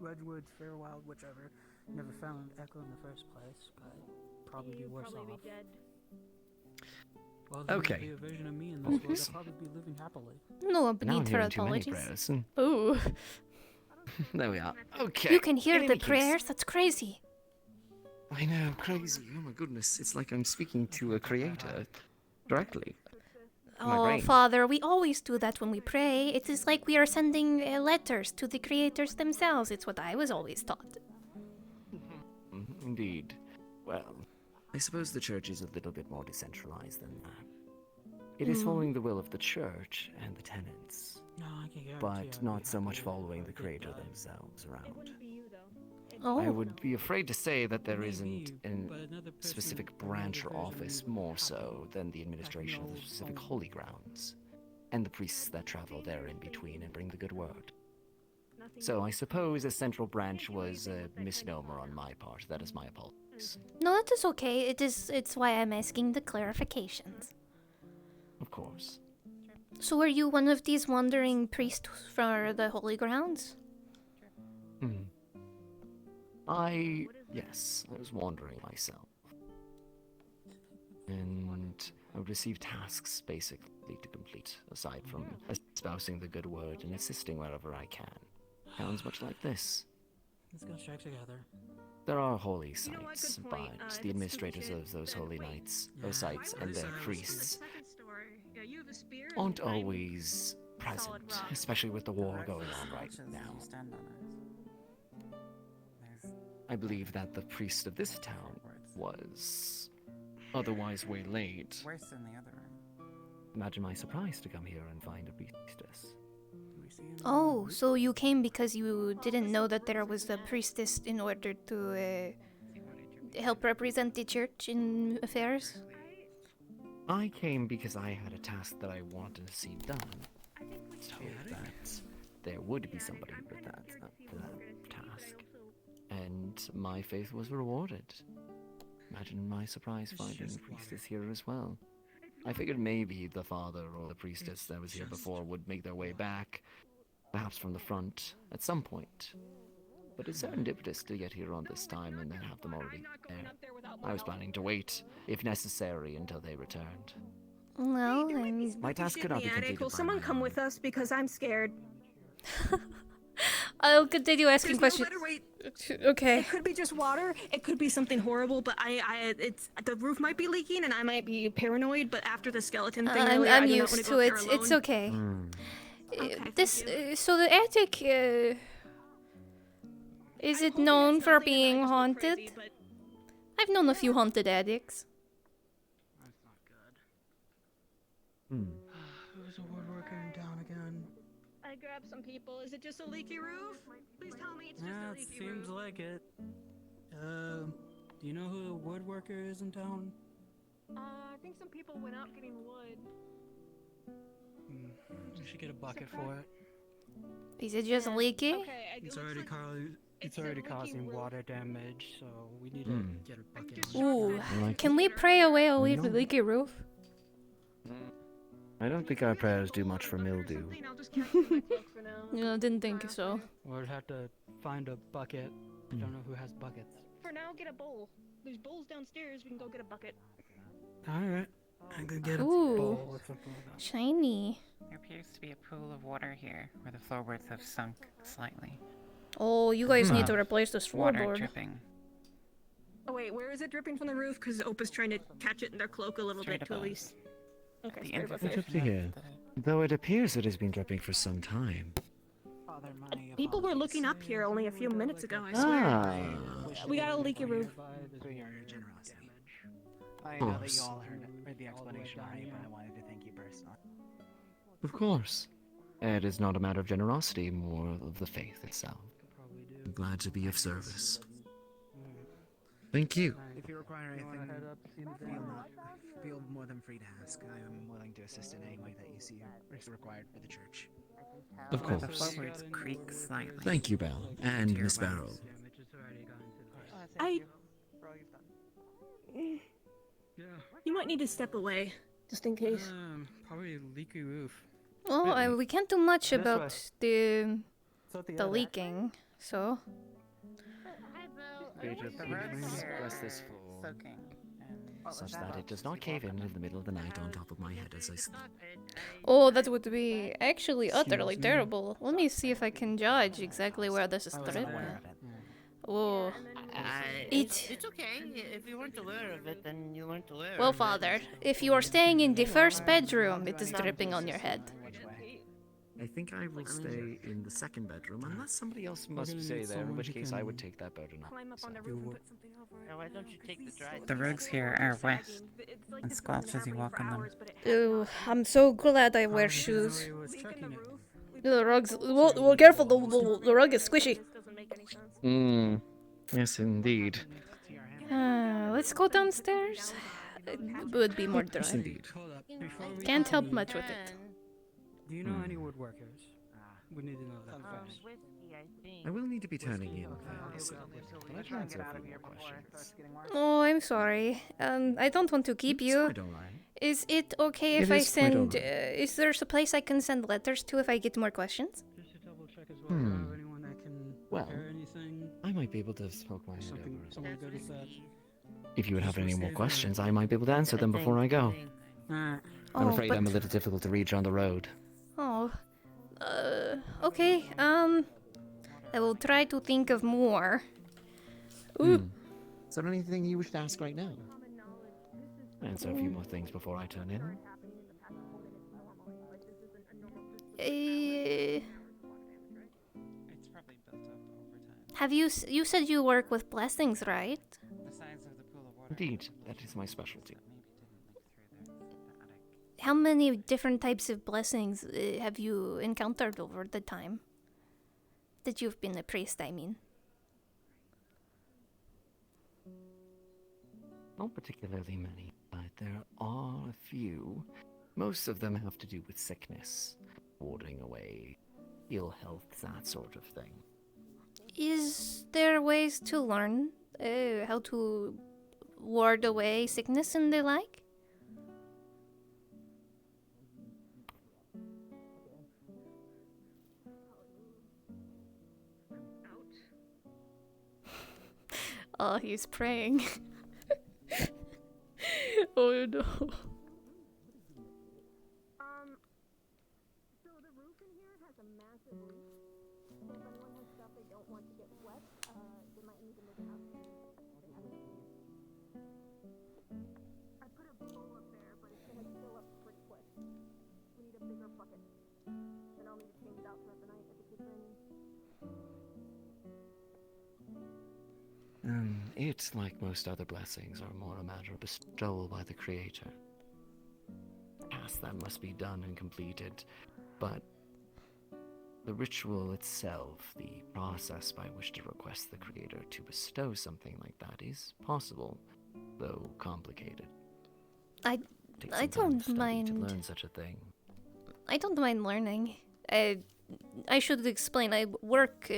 Redwoods, Fairwild, whichever. Never found Echo in the first place, but I'd probably be worse probably off. be dead. Well, there Okay. would be a version of me in this world. I'd probably be living happily. No Now I'm need for hearing too many apologies. prayers. Ooh. There we are. Okay. You can hear In the any case- prayers? That's crazy. I know, crazy. Oh my goodness. It's like I'm speaking to a creator directly. My Oh, brain. Father, we always do that when we pray. It is like we are sending letters to the creators themselves. It's what I was always taught. Indeed. Well, I suppose the church is a little bit more decentralized than that. It is following the will of the church and the tenants, No, I can guarantee but not so much following the creator themselves around. Oh. I would be afraid to say that there isn't but a another person specific with another branch or version of me office would more have so than the administration of the specific holy grounds, and the priests that travel there in between and bring the good word. So I suppose a central branch was a misnomer on my part. That is my apologies. No, that is okay. It's why I'm asking the clarifications. Of course. So are you one of these wandering priests for the holy grounds? Yes, I was wandering myself. And I would receive tasks, basically, to complete, aside from espousing the good word and assisting wherever I can. Sounds much like this. Let's go check together. There are holy sites, know what, good but point. If the it's administrators stupid, of those then holy wait. nights, Yeah, those sites, I and their understand. priests Yeah, you have a spear and aren't I'm always present, rock. especially with the war going on right now. I believe that the priest of this town was otherwise waylaid. Worse than the other room. Imagine my surprise to come here and find a priestess. Oh, so you came because you didn't know that there was a priestess in order to help represent the church in affairs? I came because I had a task that I wanted to see done. So that there would be somebody with that task. And my faith was rewarded. Imagine my surprise finding a priestess here as well. I figured maybe the father or the priestess that was here before would make their way back, perhaps from the front, at some point. But it's serendipitous to get here on this time and then have them already there. I was planning to wait, if necessary, until they returned. Well, My task could not be completed Will by someone my come with us because I'm scared? I'll continue asking There's questions. no better way. Okay. It could be just water. It could be something horrible. But it's the roof might be leaking, and I might be paranoid. But after the skeleton thing, earlier, I'm I do not used wanna to go it. there It's alone. okay. Okay, This so the attic is it known for being haunted? I've known a few haunted attics. Who's a woodworker in town again? I grabbed some people. Is it just a leaky roof? Please tell me it's just Yeah, a it leaky seems roof. like it. Do you know who the woodworker is in town? I think some people went out getting wood. We should get a bucket for it. Is it just leaky? Okay, It's already causing water damage, so we need to Hmm. get a bucket. Ooh, Like- can we pray away the No. leaky roof? I don't think our prayers do much for mildew. No, didn't think so. We'll have to find a bucket. I don't know who has buckets. For now, get a bowl. There's bowls downstairs. We can go get a bucket. Alright. I could get a Ooh, bowl or something like that. shiny. There appears to be a pool of water here, where the floorboards have sunk slightly. Oh, you guys need to replace this Water floorboard. dripping. Oh wait, where is it dripping from the roof? Because Opa's trying to catch it in their cloak a little Straight bit to at above. least. Okay, the straight end above of there. It's up to here. Though it appears it has been dripping for some time. People were looking up here only a few minutes ago, I swear. Ah. We got a leaky roof. For your generosity. I Of know that course. you all heard the explanation already, but I wanted to thank you personally. Of course. It is not a matter of generosity, more of the faith itself. I'm glad to be of service. Thank you. If you require anything, feel more than free to ask. I am willing to assist in any way that you see is required for the church. Of Where the course. floorboards creak slightly. Thank you, Belle, and your Miss west. Barrow. You might need to step away, just in case. Probably a leaky roof. Oh, we can't do much This about way. the leaking, so. We just press this floor such that it does not cave in the middle of the night on top of my head as I sleep. Oh, that would be actually utterly me. terrible. Let me see if I can judge exactly where this is dripping. Oh, It's okay. If you weren't aware of it, then you weren't aware. well, of it. Father, if you are staying in the first bedroom, it is dripping on your head. I think I will stay in the second bedroom unless somebody else must stay there, in which case I would take that burden up. Climb up on the roof and put something over it. Now, why don't you take the dry? The rugs here are wet and squelch as you walk on them. Oh, I'm so glad I wear shoes. The rugs. Well, careful. The rug is squishy. Hmm. Yes, indeed. Let's go downstairs. It would be more dry. Yes, indeed. Can't help much with it. Do you know any woodworkers? We need to know that first. I will need to be turning in fairly soon, but I can answer a few more questions. Oh, I'm sorry. I don't want to keep you. quite alright. Is it okay if It I is quite send? alright. Is there a place I can send letters to if I get more questions? Just to double check as well. Hmm. Anyone that can Well, repair anything? I might be able to smoke my head Something, over. something good as that. If you would have any more questions, I might be able to answer them before I go. I'm Oh, afraid but- I'm a little difficult to reach on the road. Oh. Okay. I will try to think of more. Ooh. Is there anything you wish to ask right now? Answer a few more things before I turn in. Have you you said you work with blessings, right? Indeed, that is my specialty. How many different types of blessings have you encountered over the time that you've been a priest, I mean? Not particularly many, but there are a few. Most of them have to do with sickness, warding away ill health, that sort of thing. Is there ways to learn how to ward away sickness and the like? Oh, he's praying. Oh no. So the roof in here has a massive leak. So if anyone has stuff they don't want to get wet, they might need to move it out. I put a bowl up there, but it's gonna fill up pretty quick. We need a bigger bucket. Then I'll need to change it out throughout the night if it keeps raining. It, like most other blessings, are more a matter of bestowal by the Creator. Tasks that must be done and completed, but the ritual itself, the process by which to request the Creator to bestow something like that, is possible, though complicated. Take I some time don't to study mind. to learn such a thing. I don't mind learning. I should explain. I work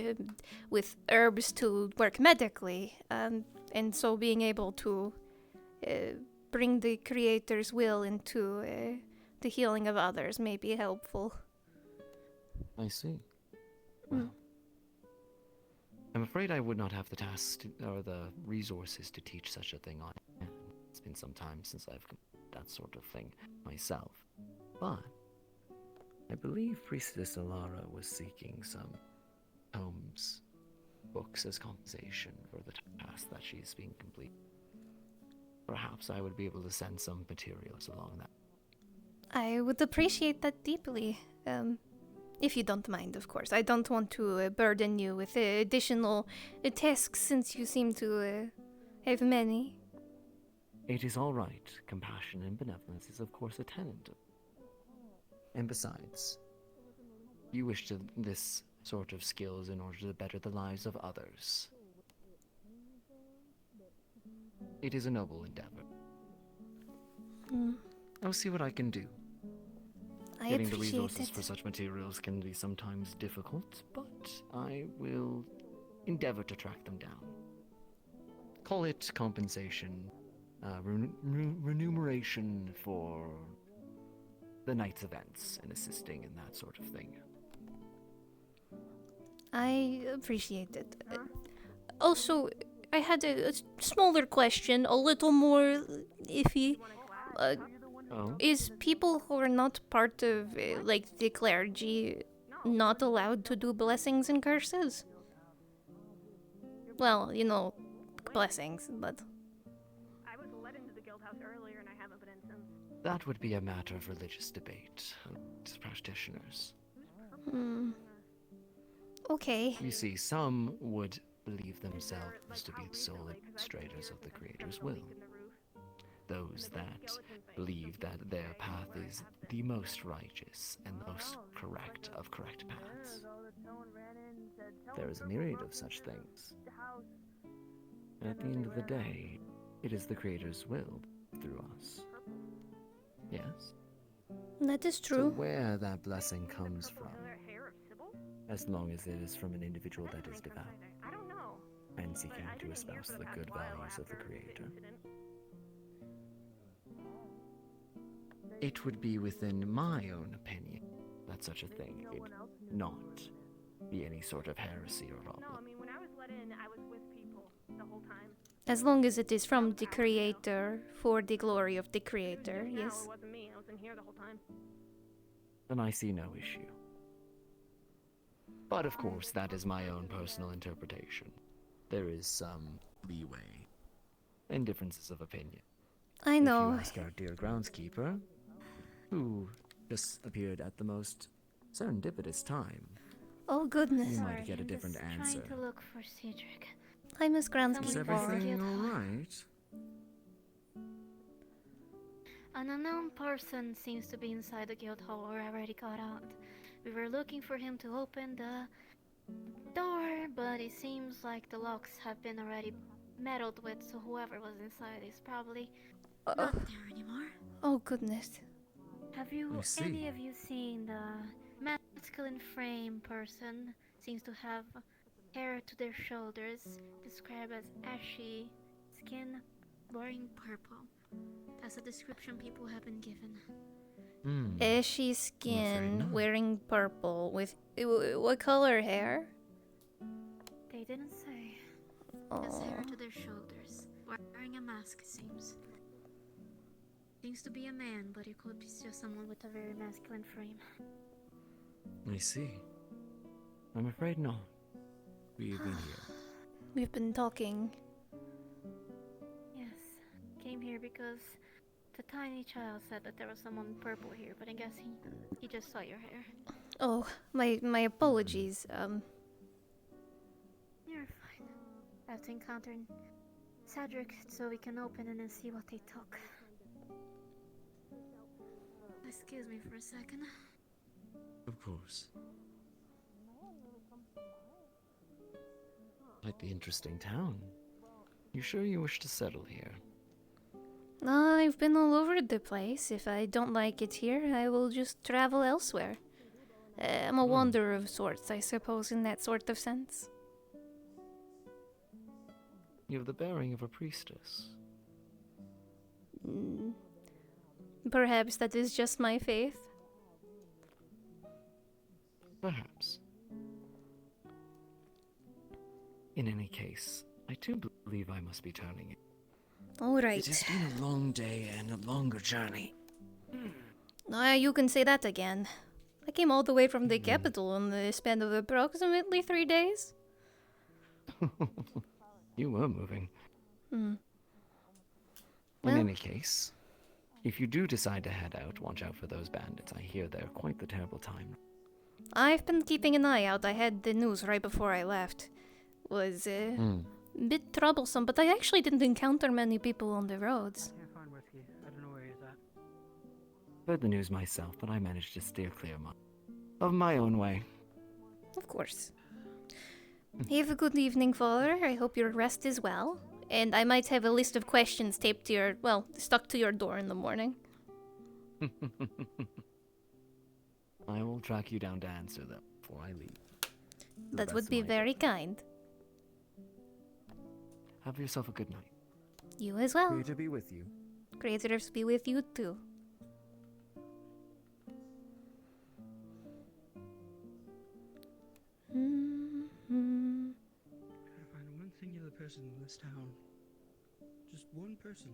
with herbs to work medically, and so being able to bring the creator's will into the healing of others may be helpful. I see. Well, I'm afraid I would not have the tasks or the resources to teach such a thing on hand. It's been some time since I've completed that sort of thing myself. But I believe Priestess Alara was seeking some tomes, books as compensation for the task that she's being complete. Perhaps I would be able to send some materials along that. I would appreciate that deeply. If you don't mind, of course. I don't want to burden you with additional tasks since you seem to have many. It is all right. Compassion and benevolence is, of course, a tenet. And besides, you wish to this sort of skills in order to better the lives of others. It is a noble endeavor. I'll see what I can do. I Getting the appreciate resources it. for such materials can be sometimes difficult, but I will endeavor to track them down. Call it compensation, remuneration for the night's events and assisting in that sort of thing. I appreciate it. Also, I had a smaller question, a little more iffy. Is people who are not part of, like, the clergy not allowed to do blessings and curses? Well, you know, blessings, but... I was let into the guild house earlier and I haven't been in since. That would be a matter of religious debate amongst practitioners. Okay. You see, some would believe themselves to be the sole administrators of the Creator's will. Those that believe that their path is the most righteous and the most correct of correct paths. There is a myriad of such things. And at the end of the day, it is the Creator's will through us. Yes? That is So true. where that blessing comes from, as long as it is from an individual that is devout and seeking to espouse the good values of the Creator, it would be within my own opinion that such a thing would not be any sort of heresy or problem. No, I mean, when I was let in, I was with people the whole time. As long as it is from the Creator, for the glory of the Creator, No, yes. it wasn't me. I was in here the whole time. Then I see no issue. But of course, that is my own personal interpretation. There is some leeway and differences of opinion. I know. If you ask our dear groundskeeper, who just appeared at the most serendipitous time, Oh goodness. you might get a different answer. Trying to look for Cedric. Hi, Miss Is Groundskeeper. everything alright? An unknown person seems to be inside the guild hall or already got out. We were looking for him to open the door, but it seems like the locks have been already meddled with, so whoever was inside is probably not there anymore. Oh goodness. Have you, I see. any of you seen the masculine frame person? Seems to have hair to their shoulders, described as ashy skin, wearing purple. That's a description people have been given. Ashy skin, wearing purple, with what color hair? They didn't say. Just hair to their shoulders, wearing a mask, seems. Seems to be a man, but it could be just someone with a very masculine frame. I see. I'm afraid not. We've been here. We've been talking. Yes, came here because the tiny child said that there was someone purple here, but I guess he just saw your hair. Oh, my apologies. You're fine. I have to encounter Cedric so we can open it and see what they took. Excuse me for a second. Of course. Quite the interesting town. You sure you wish to settle here? I've been all over the place. If I don't like it here, I will just travel elsewhere. I'm a wanderer of sorts, I suppose, in that sort of sense. You have the bearing of a priestess. Perhaps that is just my faith. Perhaps. In any case, I do believe I must be turning it. All right. It has been a long day and a longer journey. You can say that again. I came all the way from the capital in the span of approximately 3 days. You were moving. Hmm. In Well- any case, if you do decide to head out, watch out for those bandits. I hear they're quite the terrible time. I've been keeping an eye out. I had the news right before I left. Was a bit troublesome, but I actually didn't encounter many people on the roads. Can't find whiskey. I don't know where he's at. Heard the news myself, but I managed to steer clear of my own way. Of course. Have a good evening, Father. I hope your rest is well. And I might have a list of questions taped to your, well, stuck to your door in the morning. I will track you down to answer them before I leave. That would be very kind. Have yourself a good night. You as well. Great to be with you. Creators be with you too. Gotta find one singular person in this town. Just one person.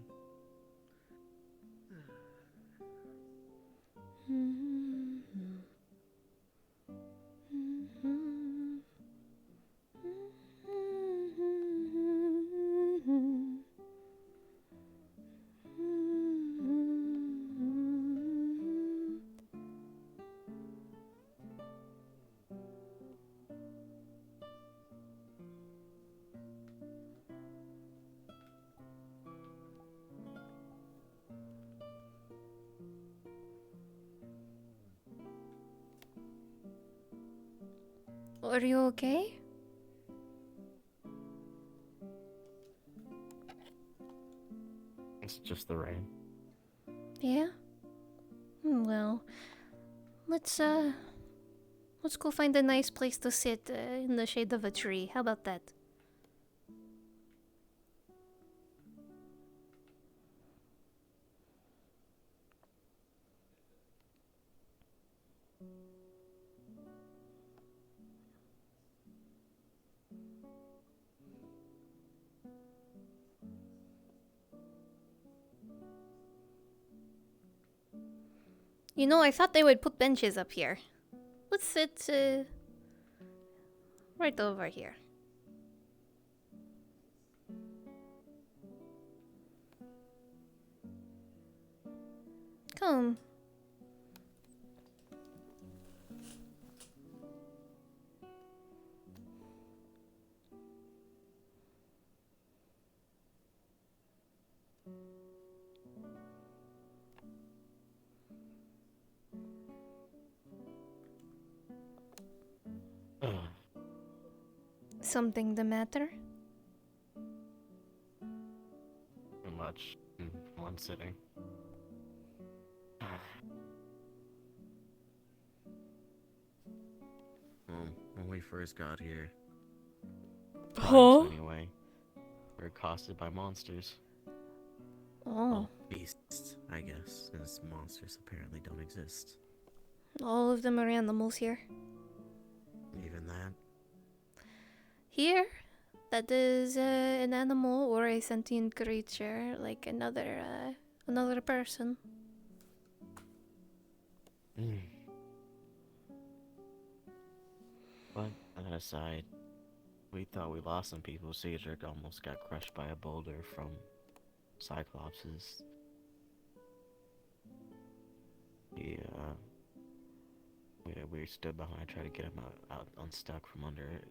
Are you okay? It's just the rain. Yeah? Well, let's go find a nice place to sit in the shade of a tree. How about that? You know, I thought they would put benches up here. Let's sit, right over here. Come. Something the matter? Too much in one sitting. Well, when we first got here, Huh? anyway, we were accosted by monsters. Oh. Beasts, I guess, since monsters apparently don't exist. All of them are animals here. Even that. Here, that is an animal or a sentient creature, like another person. But that aside, we thought we lost some people. Cedric almost got crushed by a boulder from Cyclopses. We stood behind, tried to get him out unstuck from under it.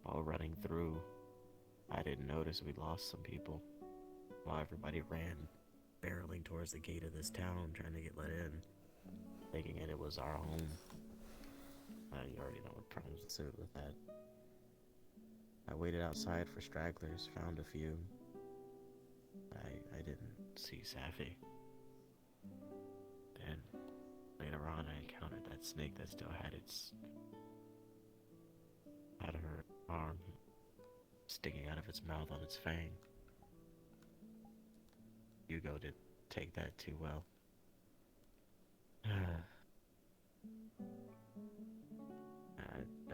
While running through, I didn't notice we lost some people. While everybody ran, barreling towards the gate of this town, trying to get let in, thinking it was our home. You already know what problems ensued with that. I waited outside for stragglers, found a few. I didn't see Safi. Then later on, I encountered that snake that still had her arm sticking out of its mouth on its fang. Hugo didn't take that too well.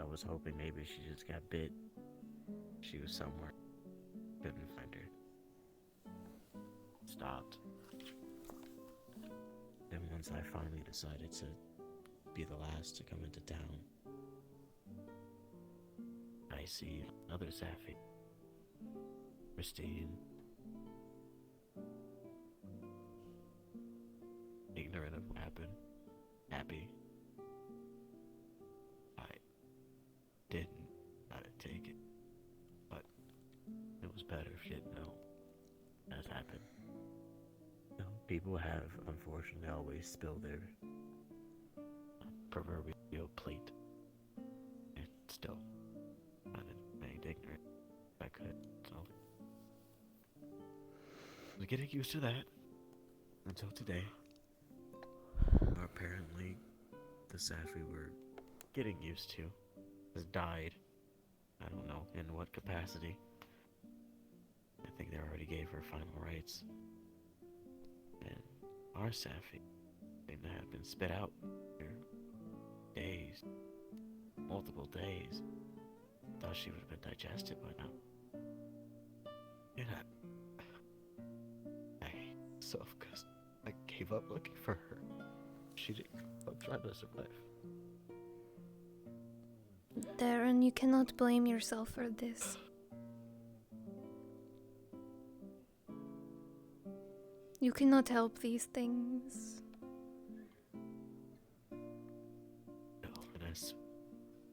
I was hoping maybe she just got bit. She was somewhere. Couldn't find her. Stopped. Then once I finally decided to be the last to come into town, I see another Safi. Pristine. Ignorant of what happened. Happy. I didn't how to take it. But it was better if she didn't know that happened. You know, people have, unfortunately, always spilled their proverbial plate. And still, I remained ignorant if I could, so I was getting used to that until today. Apparently, the Safi we're getting used to has died. I don't know in what capacity. I think they already gave her final rites. And our Safi seemed to have been spit out for days. Multiple days. Thought she would have been digested by now. And I hate myself because I gave up looking for her. She didn't give up trying to survive. Darren, you cannot blame yourself for this. You cannot help these things. No, and that's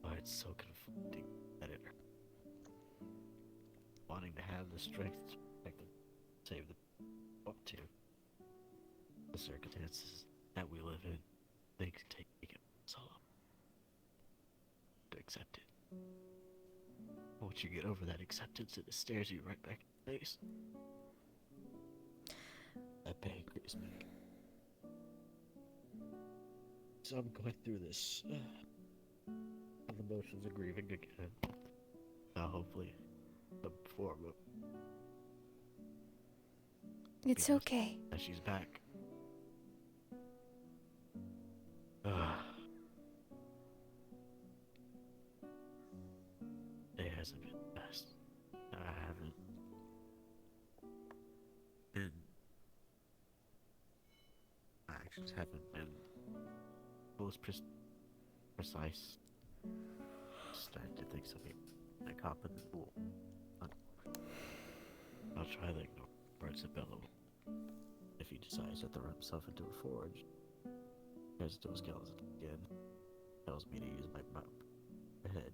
why it's so conflicting that it wanting to have the strength to save the up to the circumstances that we live in, things take it so long to accept it. Once you get over that acceptance, it stares you right back in the face. That pain grieves me. So I'm going through this of emotions of grieving again. Now hopefully some form of It's okay. that she's back. It hasn't been the best. I haven't been. My actions haven't been most precise. Starting to think something like cop in the pool. I'll try to ignore birds of bellow. If he decides to throw himself into a forge, tries to do a skeleton again, tells me to use my head.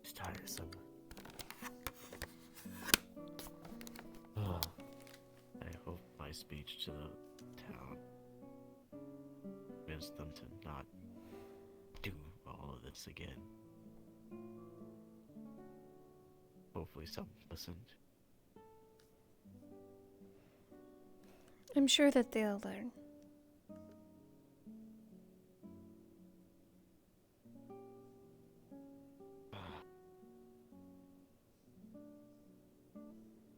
It's tiresome. I hope my speech to the town convinced them to not do all of this again. Hopefully some listened. I'm sure that they'll learn.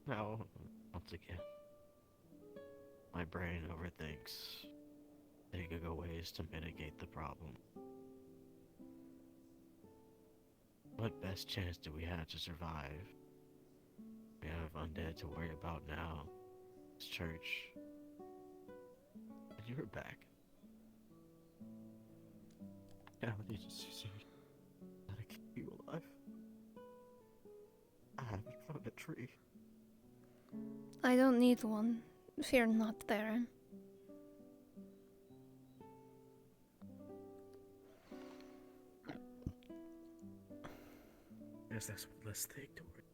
Now, once again, my brain overthinks thinking of ways to mitigate the problem. What best chance do we have to survive? We have undead to worry about now. It's church. And you're back. Now I need to see how to keep you alive. I haven't found a tree. I don't need one. Fear not, Darren. I guess that's one less thing to worry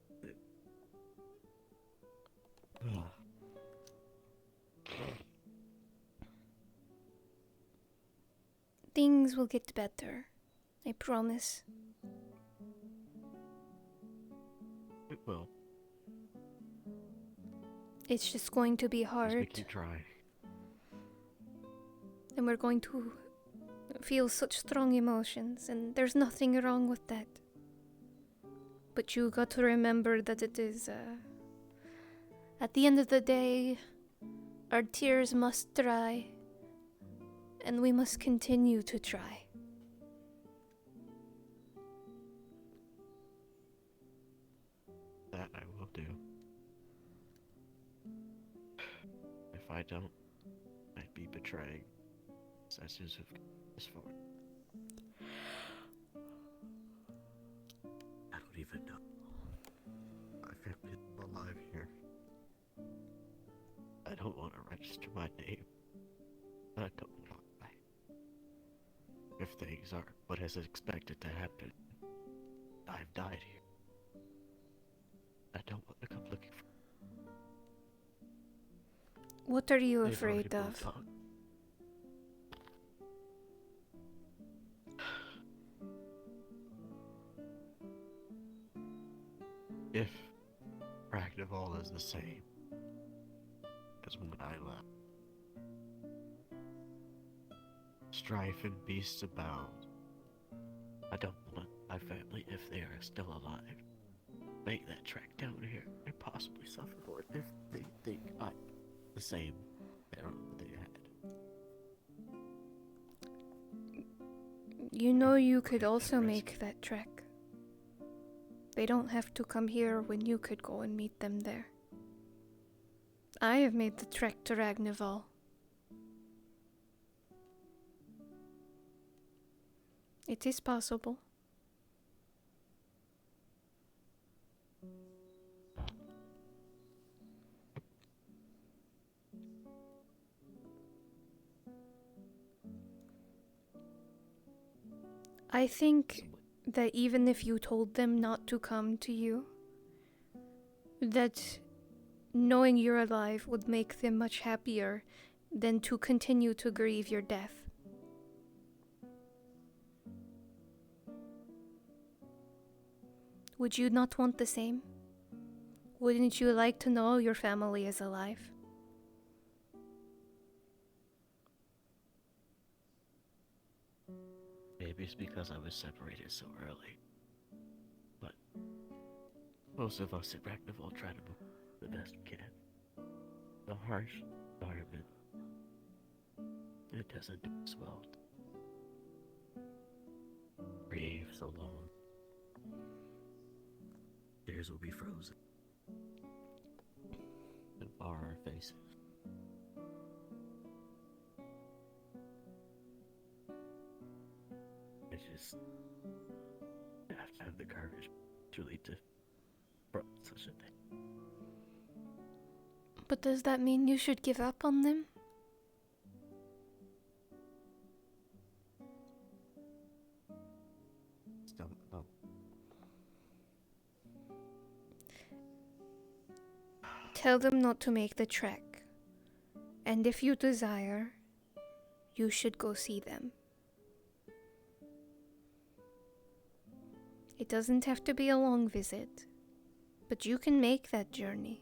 about. Things will get better. I promise. It will. It's just going to be Yes, we hard. keep trying. And we're going to feel such strong emotions, and there's nothing wrong with that. But you got to remember that it is, at the end of the day, our tears must dry, and we must continue to try. That I will do. If I don't, I'd be betraying such of this for. I don't even know. My family's alive here. I don't want to register my name. I don't know why. If things are what is expected to happen, I've died here. I don't want to come looking for. What are you They've already afraid of? moved on. If Ragnaval is the same as when I left, strife and beasts abound. I don't want my family, if they are still alive, make that trek down here and possibly suffer for it if they think I'm the same parent they had. You know you could also make that trek. They don't have to come here when you could go and meet them there. I have made the trek to Ragnaval. It is possible. I think that even if you told them not to come to you, that knowing you're alive would make them much happier than to continue to grieve your death. Would you not want the same? Wouldn't you like to know your family is alive? Maybe it's because I was separated so early. But most of us at Ragnaval try to move the best we can. The harsh environment, it doesn't do us well. Grieve so long. Tears will be frozen. And bar our faces. I just have to have the courage truly to front such a thing. But does that mean you should give up on them? Still, no. Tell them not to make the trek. And if you desire, you should go see them. It doesn't have to be a long visit, but you can make that journey.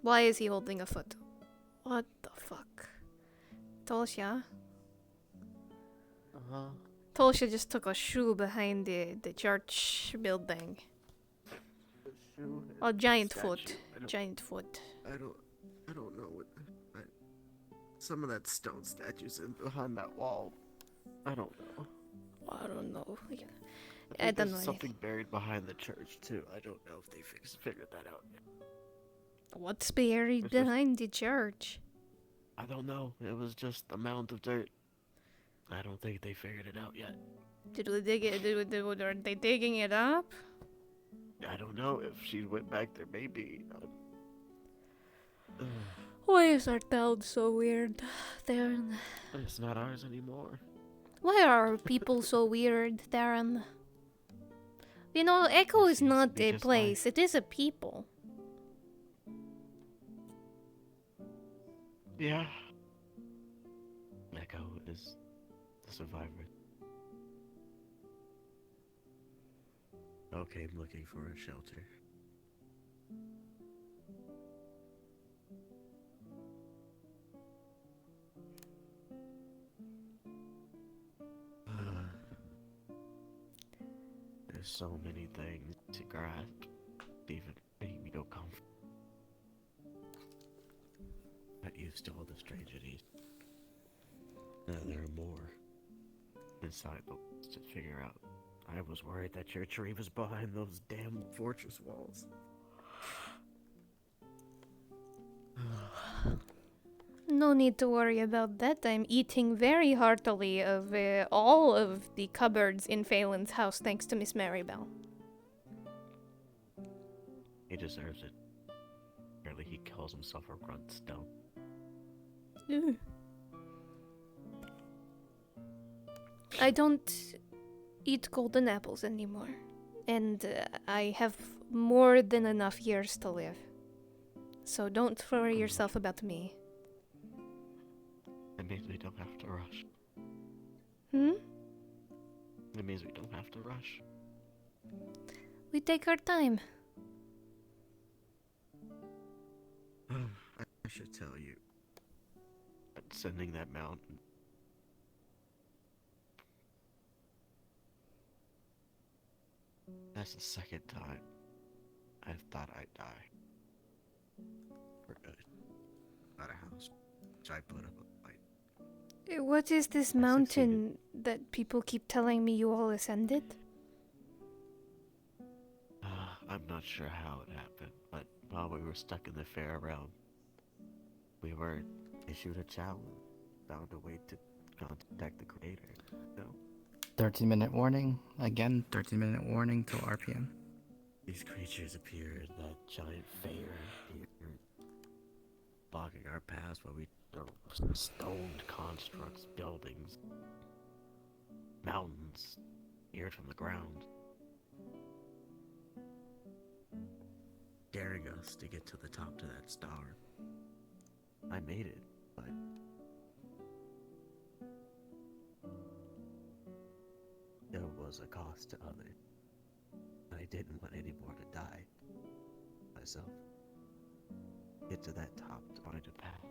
Why is he holding a foot? What the fuck? Tolsha? Tolsha just took a shoe behind the church building. A giant foot. Giant foot. I don't know what. Some of that stone statue's in behind that wall. I don't know. I don't know. Yeah. I don't know. There's something buried behind the church too. I don't know if they figured that out yet. What's buried behind the church? I don't know. It was just a mound of dirt. I don't think they figured it out yet. Did we dig it? Are they digging it up? I don't know if she went back there. Maybe. Why is our town so weird, Darren? It's not ours anymore. Why are people so weird, Darren? You know, Echo is not a place, it is a people. Yeah. Echo is the survivor. Okay, I'm looking for a shelter. There's so many things to grasp, even making me feel comfortable. Not used to all the strangeness. Now there are more inside the walls to figure out. I was worried that your tree was behind those damn fortress walls. No need to worry about that. I'm eating very heartily of all of the cupboards in Phelan's house, thanks to Miss Maribel. He deserves it. Apparently he calls himself a grunt stone. Ooh. I don't eat golden apples anymore, and I have more than enough years to live. So don't worry yourself about me. It means we don't have to rush. It means we don't have to rush. We take our time. I should tell you. But sending that mountain. That's the second time I've thought I'd die. For good. Not a house. So I put up a fight. What is this mountain that people keep telling me you all ascended? I'm not sure how it happened, but while we were stuck in the fair realm, we were issued a challenge, found a way to contact the creator. No. 13-minute warning. Again, 13-minute warning till RPM. These creatures appeared, that giant fair appeared, blocking our paths while we stoned constructs, buildings, mountains, appeared from the ground, daring us to get to the top to that star. I made it, but there was a cost to others. I didn't want any more to die myself. Get to that top to find a path.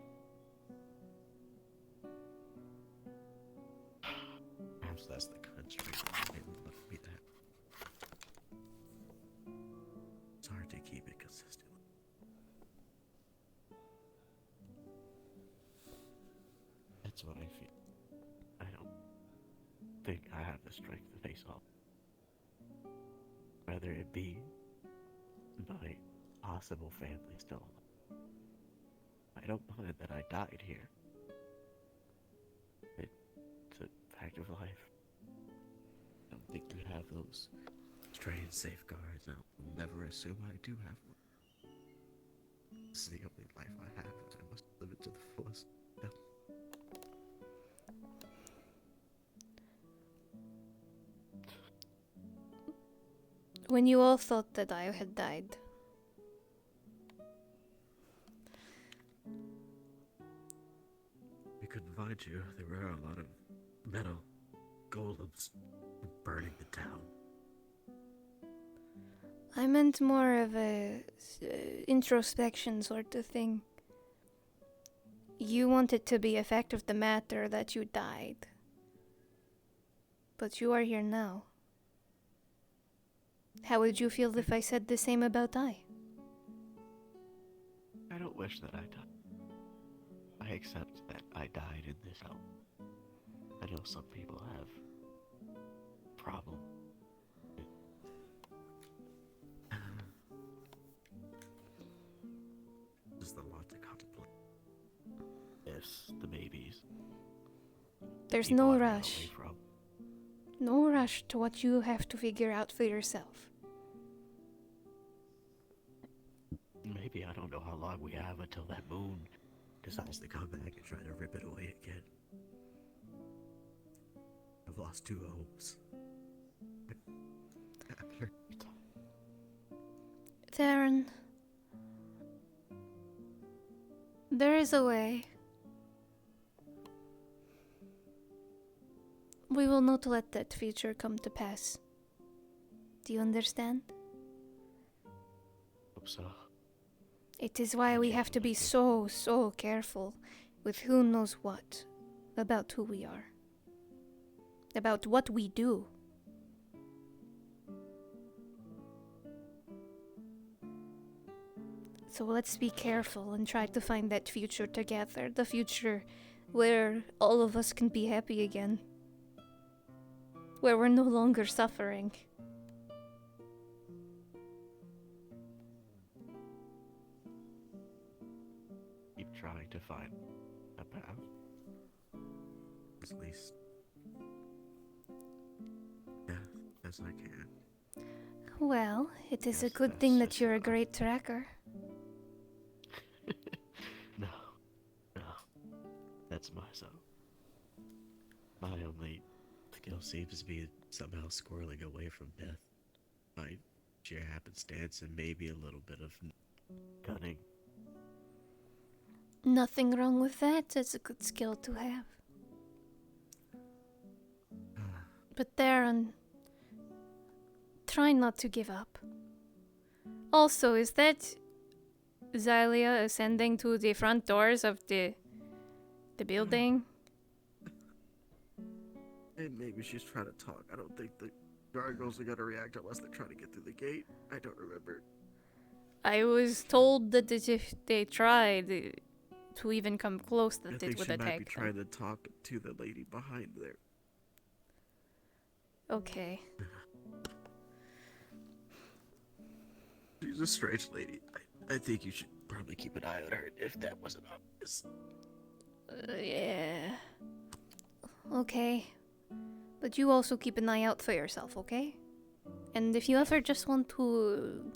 Perhaps that's the country that didn't let me that. It's hard to keep it consistent. That's what I feel. I don't think I have the strength to face off. Whether it be my possible family still alive. I don't mind that I died here. It's a fact of life. I don't think you have those strange safeguards. I'll never assume I do have one. This is the only life I have, and I must live it to the fullest. Yeah. When you all thought that I had died, We couldn't find you. There were a lot of metal golems burning the town. I meant more of a introspection sort of thing. You wanted to be a fact of the matter that you died. But you are here now. How would you feel if I said the same about I? I don't wish that I died. I accept that I died in this hell. I know some people have problems. There's a lot to contemplate. Yes, the babies. There's People no I ran rush. away from. No rush to what you have to figure out for yourself. Maybe I don't know how long we have until that moon decides to come back and try to rip it away again. I've lost 2 homes. Theron, there is a way. We will not let that feature come to pass. Do you understand? Hope so. It is why we have to be so careful with who knows what about who we are. About what we do. So let's be careful and try to find that future together. The future where all of us can be happy again. Where we're no longer suffering. Keep trying to find a path. At least. Yeah, as I can. Well, it is a Yes, good thing that you're a great tracker. No. That's myself. My only skill seems to be somehow squirreling away from death. By sheer happenstance and maybe a little bit of cunning. Nothing wrong with that. It's a good skill to have. But Darren, try not to give up. Also, is that Xylia ascending to the front doors of the building? And maybe she's trying to talk. I don't think the gargoyles are gonna react unless they're trying to get through the gate. I don't remember. I was told that if they tried to even come close, that I it think would she might attack be them. trying to talk to the lady behind there. Okay. She's a strange lady. I think you should probably keep an eye on her if that wasn't obvious. Yeah. Okay. But you also keep an eye out for yourself, okay? And if you ever just want to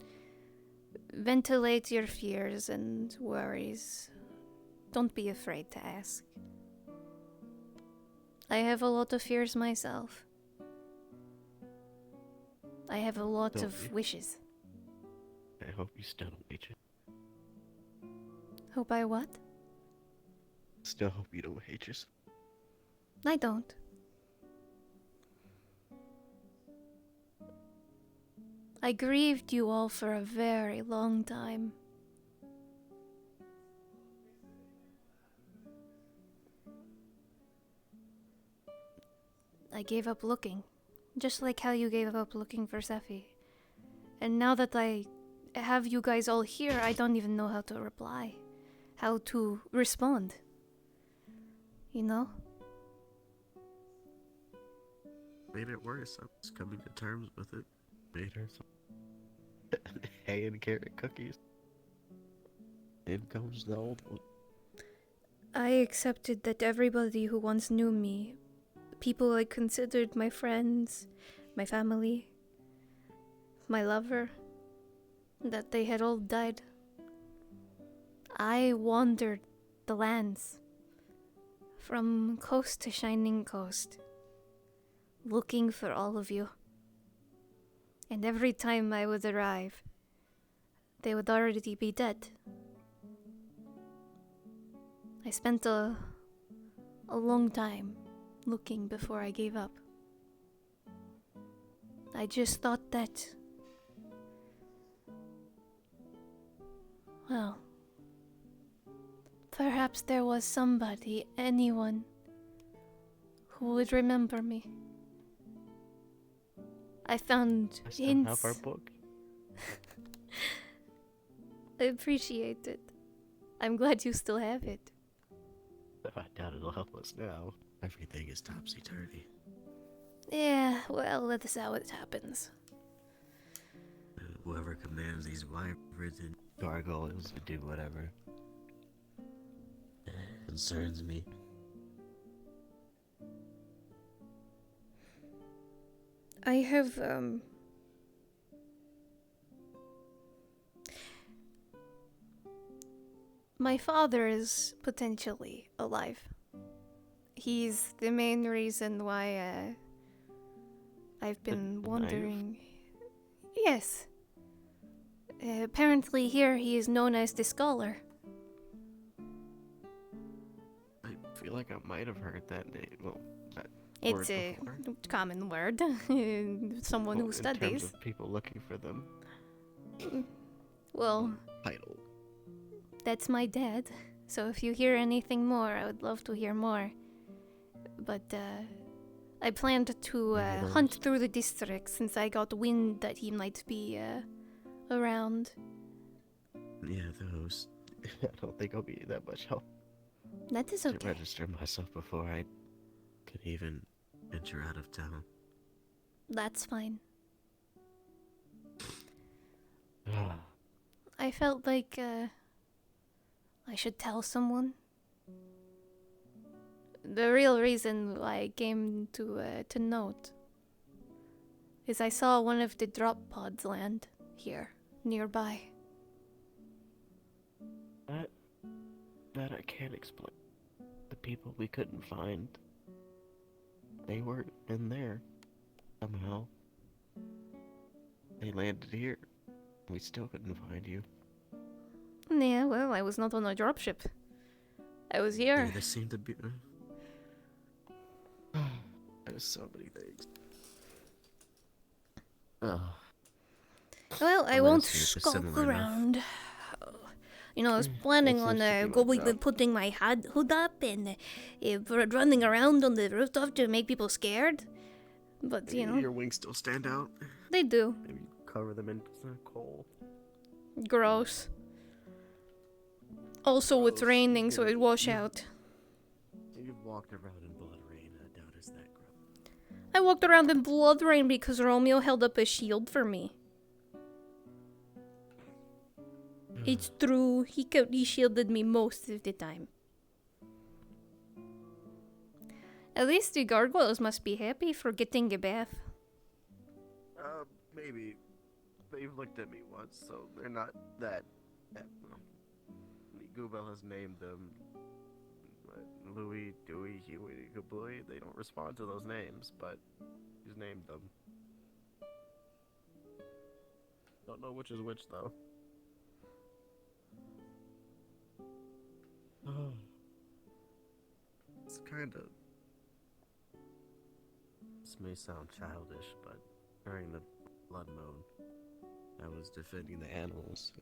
ventilate your fears and worries, don't be afraid to ask. I have a lot of fears myself. I have a lot Don't of be. wishes. I hope you still don't hate it. Hope I what? Still hope you don't hate yourself. I don't. I grieved you all for a very long time. I gave up looking, just like how you gave up looking for Sephi. And now that I have you guys all here, I don't even know how to reply, how to respond. You know? Made it worse. I was coming to terms with it. Made her some hay and carrot cookies. In comes the old one. I accepted that everybody who once knew me, people I considered my friends, my family, my lover, that they had all died. I wandered the lands, from coast to shining coast, looking for all of you. And every time I would arrive, they would already be dead. I spent a long time looking before I gave up. I just thought that, well, perhaps there was somebody, anyone, who would remember me. I found I still hints. have our book. I appreciate it. I'm glad you still have it. I doubt it'll help us now. Everything is topsy-turvy. Yeah, well, that's how it happens. Whoever commands these wyverns and gargoyles to do whatever concerns me. I have, my father is potentially alive. He's the main reason why, I've been wondering. Yes. Apparently here he is known as the Scholar. I feel like I might have heard that name. Well, It's a common word. Someone who In studies. terms of people looking for them. Well, Title. that's my dad. So if you hear anything more, I would love to hear more. But I planned to hunt through the district since I got wind that he might be around. Yeah, those. I don't think I'll be that much help. That is To okay. register myself before I could even venture out of town. That's fine. I felt like I should tell someone. The real reason why I came to note is I saw one of the drop pods land here, nearby. That I can't explain. The people we couldn't find, they weren't in there. Somehow. They landed here. We still couldn't find you. Yeah, well, I was not on a dropship. I was here. Yeah, there seemed to be... There's so many things. Oh. Well, I Unless won't it's skulk similar enough. around. You know, I was planning That on seems to be going worked out. and putting my hood up and running around on the rooftop to make people scared. But, you know, Your wings still stand out. they do. Maybe cover them in coal. Gross. Also, it's raining, so it wash out. You've walked around in blood rain. I doubt it's that gross. I walked around in blood rain because Romeo held up a shield for me. It's true. He shielded me most of the time. At least the gargoyles must be happy for getting a bath. Maybe. They've looked at me once, so they're not that... Goobel has named them Louis, Dewey, Huey, Kabooey. They don't respond to those names, but he's named them. Don't know which is which, though. It's kind of... This may sound childish, but during the blood moon, I was defending the animals.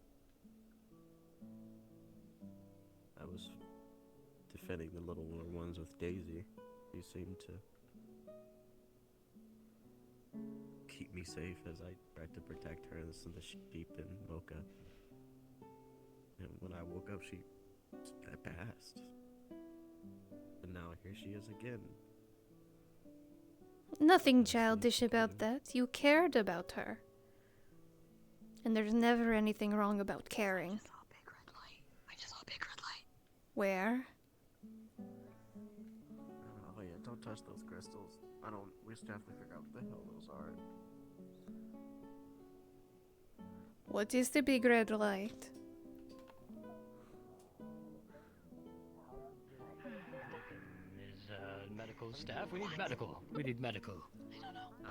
I was defending the little ones with Daisy. You seemed to keep me safe as I tried to protect her and the sheep and Mocha. And when I woke up, I passed. And now here she is again. Nothing childish about that. You cared about her. And there's never anything wrong about caring. I just saw a big red light. Where? Oh yeah, don't touch those crystals. We still have to figure out what the hell those are. What is the big red light? Is medical staff? We need medical. We need medical. I don't know.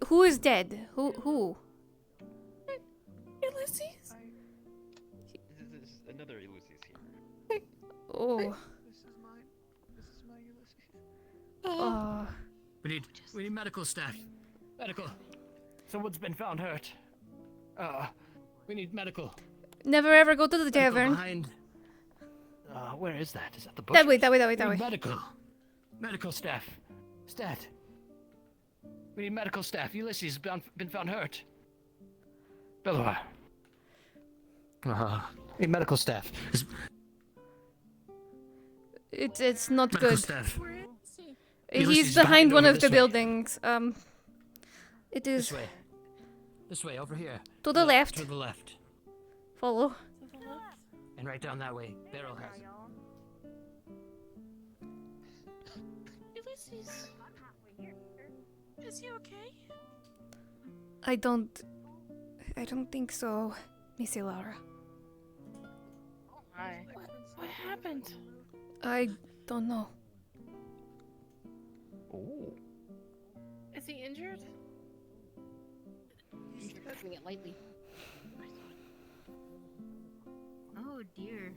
Who is dead? Who? Ulysses? There's another Ulysses here. Oh. This is my Ulysses. Oh. We need medical staff. Medical. Someone's been found hurt. We need medical. Never ever go to the Medical tavern. behind. Where is that? Is that the That way, butcher's? that way. We need medical. Medical staff. Stat. We need medical staff. Ulysses has been found hurt. Belvoir. Need medical staff. It's not Medical good. staff. He's Ulysses behind one over of the this way. buildings. It is This way. This way, over here. to the left. To the left. Follow. And right down that way. Beryl has it. Ulysses. Is he okay? I don't think so, Missy Laura. Hi. What happened? I don't know. Oh. Is he injured? He's taking it lightly. Oh dear.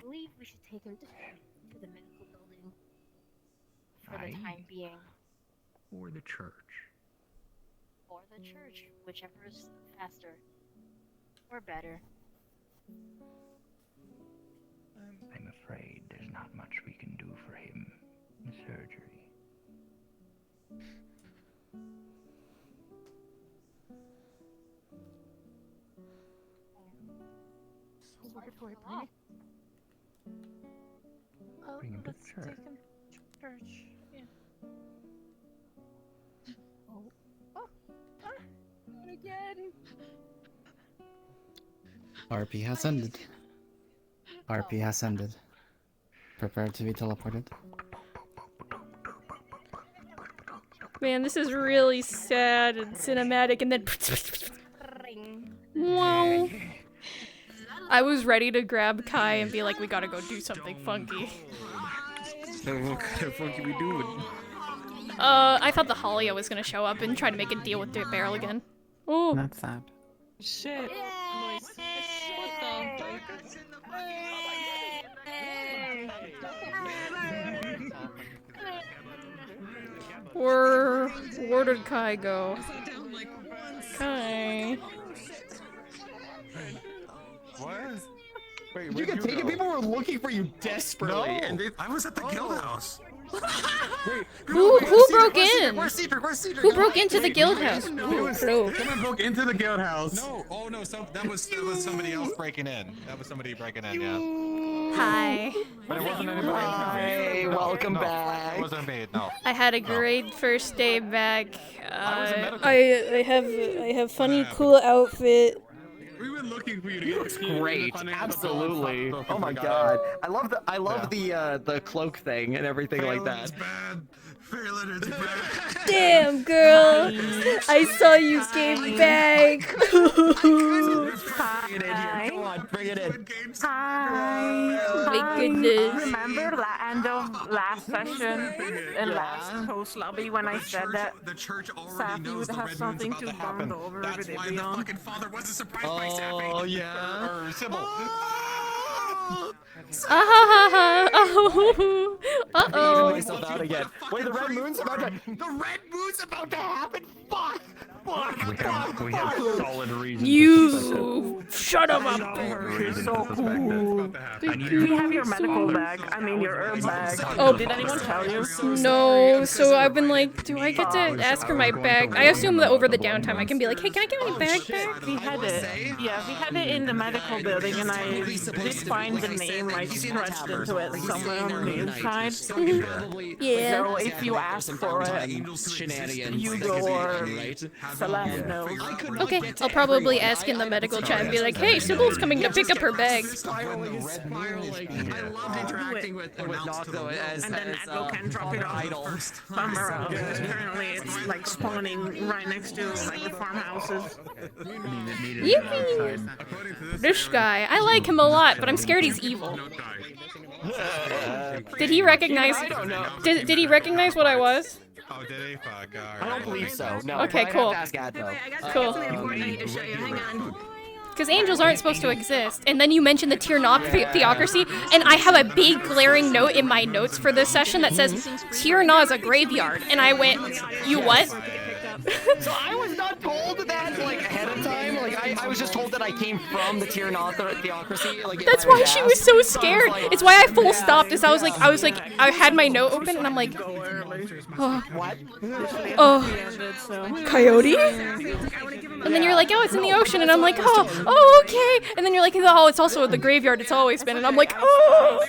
believe we should take him to the medical building for the time being. Or the church. Or the church, whichever is faster. Or better. I'm afraid there's not much we can do for him. The surgery. Bring him to let's church. take him to church. Yeah. Not again. RP has ended. RP has ended. Prepare to be teleported. Man, this is really sad and cinematic, and then wow. I was ready to grab Kai and be like, we gotta go do something funky. What kind of funky we doing? I thought the Halia was gonna show up and try to make a deal with Dirt Barrel again. Oh. That's sad. Shit. Where did Kai go? Kai. What? Wait, You can take it. People were looking for you desperately. No. And I was at the guild house. Wait, Who broke in? Where's Cedric? Where's Cedric? Who broke into the guild house? Someone broke into the guild house. No, oh no, that was somebody else breaking in. That was somebody breaking in, yeah. Hi. But it wasn't anybody. Hi, welcome back. It wasn't me, no. I had a great first day back. I have funny cool outfit. We've been looking for you to get Looks great. Absolutely. Oh my god. I love the cloak thing and everything like that. Damn, girl! I saw you came back. Hi. Come on, bring it in. Hi. My goodness. Remember the end of last session and last host lobby when I said that the church already Sappy knows would the have Red Moon's something about to to happen. bond over That's with why the Evian. fucking father wasn't surprised by Sappy. Oh yeah. Or Sybil. Uh-oh. Myself out again. Wait, the red moon's about to happen. Fuck. We have solid reason. You shut him up. So cool. Do you have your medical bag? I mean your herb bag. Oh, did anyone tell you? No, so I've been like, do I get to ask for my bag? I assume that over the downtime I can be like, hey, can I get my bag back? We had it. Yeah, we had it in the medical building, and I did find the name like scratched into it somewhere on the inside. Yeah. So if you ask for it, Hugo or Celeste knows. Okay, I'll probably ask in the medical chat and be like, hey, Sybil's coming to pick up her bag. I loved interacting with Nocto as And then Echo can drop it off somewhere else. Apparently it's like spawning right next to like the farmhouses. Yippee! This guy, I like him a lot, but I'm scared he's evil. Did he recognize? I don't know. Did he recognize what I was? Oh, did he? Fuck. I don't believe so. No. Okay, I'd cool. have to ask Ad, though. Cool. Something important I need to show you. Hang on. Because angels aren't supposed to exist. And then you mentioned the theocracy, and I have a big glaring note in my notes for this session that says, Tirna is a graveyard. And I went, you what? So I was not told that like ahead of time. Like I was just told that I came from the Tirna theocracy. Like That's why she was so scared. It's why I full stopped. Is I was like, I had my note open, and I'm like, oh, what? Oh, coyote? And then you're like, oh, it's in the ocean, and I'm like, oh, okay. And then you're like, oh, it's also the graveyard. It's always been, and I'm like, oh.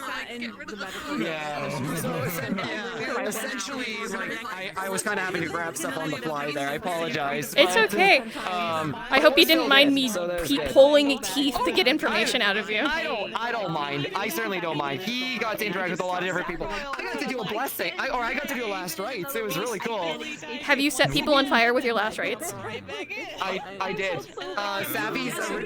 Yeah. So essentially, like, I was kind of having to grab stuff on the fly there. I apologize. It's okay. I hope you didn't mind me pulling teeth to get information out of you. I don't mind. I certainly don't mind. He got to interact with a lot of different people. I got to do a blessing. I got to do a last rites. It was really cool. Have you set people on fire with your last rites? I did.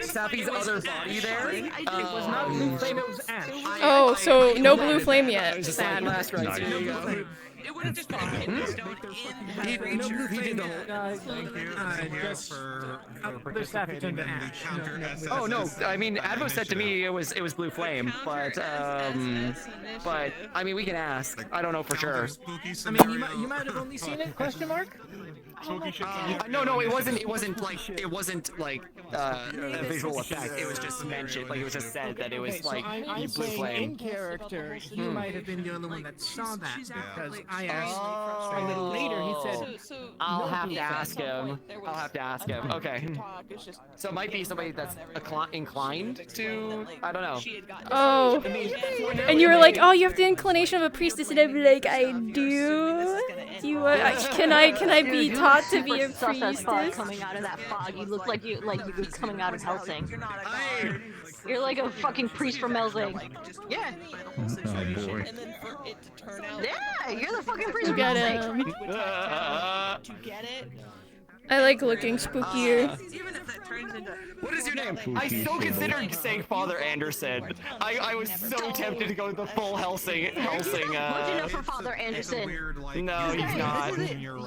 Sappy's other body there. It was not blue flame, it was ash. Oh, so no blue flame yet. Sad. Last rites. Here you go. It would have just been a kidney stone in He did the whole. Thank you just for other staff participating in attend the to Ash. counter SS. Oh no! I mean, Advo said to me it was Blue Flame, but I mean we can ask. I don't know for sure. I mean, you might have only seen it? Question mark? No, it wasn't like a visual effect. It was just mentioned, like it was just said that it was like I'm Blue saying Flame. in character, you might have been the only one that saw that because I asked Oh. a little later. He said, I'll have to ask him. I'll have to ask him. Okay. So it might be somebody that's inclined to. I don't know. Oh. And you were like, oh, you have the inclination of a priestess, and I'd be like, I do. Do you want? Can I be taught to be a Sus as fuck priestess? coming out of that fog. You look like you were coming out of Helsing. You're like a fucking priest from Helsing. Yeah. Oh boy. And then for it to turn out. Yeah, you're the fucking priest You from got Helsing. To get it. I like looking spookier. Even if that turns into. What is your name? I so considered saying Father Anderson. I was so tempted to go with the full Helsing. What'd you know for Father Anderson? No, he's not.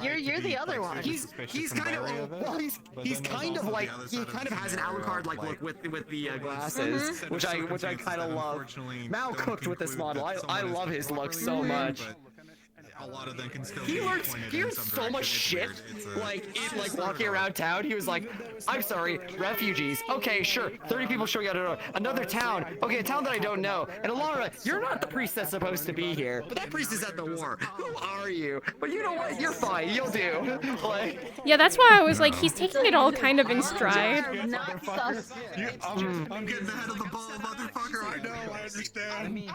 You're the other one. He's kind of well, he's kind of like he kind of has an Alucard like look with the glasses, which I kind of love. Mal cooked with this model. I love his look so much. A lot of them can still He learns so much shit. Like walking around town, he was like, "I'm sorry, refugees. Okay, sure. 30 people showing out of another town. Okay, a town that I don't know. And Alara, you're not the priest that's supposed to be here. But that priest is at the war. Who are you? But you know what? You're fine. You'll do." Like, Yeah, that's why I was like, he's taking it all kind of in stride. I'm getting ahead of the ball, motherfucker. I know. I understand. Let me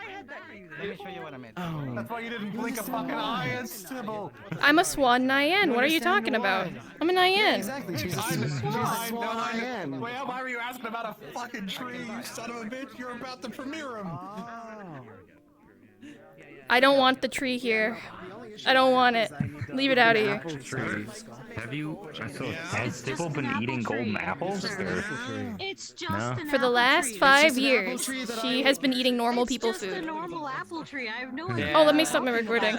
show you what I meant. That's why you didn't blink a fucking eye. It's Sybil. I'm a Swan Nyan. What are you talking about? I'm a Nyan. Exactly. She's a Swan. Well, why were you asking about a fucking tree, you son of a bitch? You're about to premiere him. I don't want the tree here. I don't want it. Leave it out of here. Have you? So has Sybil been eating golden apples? Or? It's just No? an For the apple last tree. 5 years, she has been eating normal people It's just a food. normal apple tree. I have no Yeah. idea. Oh, let me stop my recording.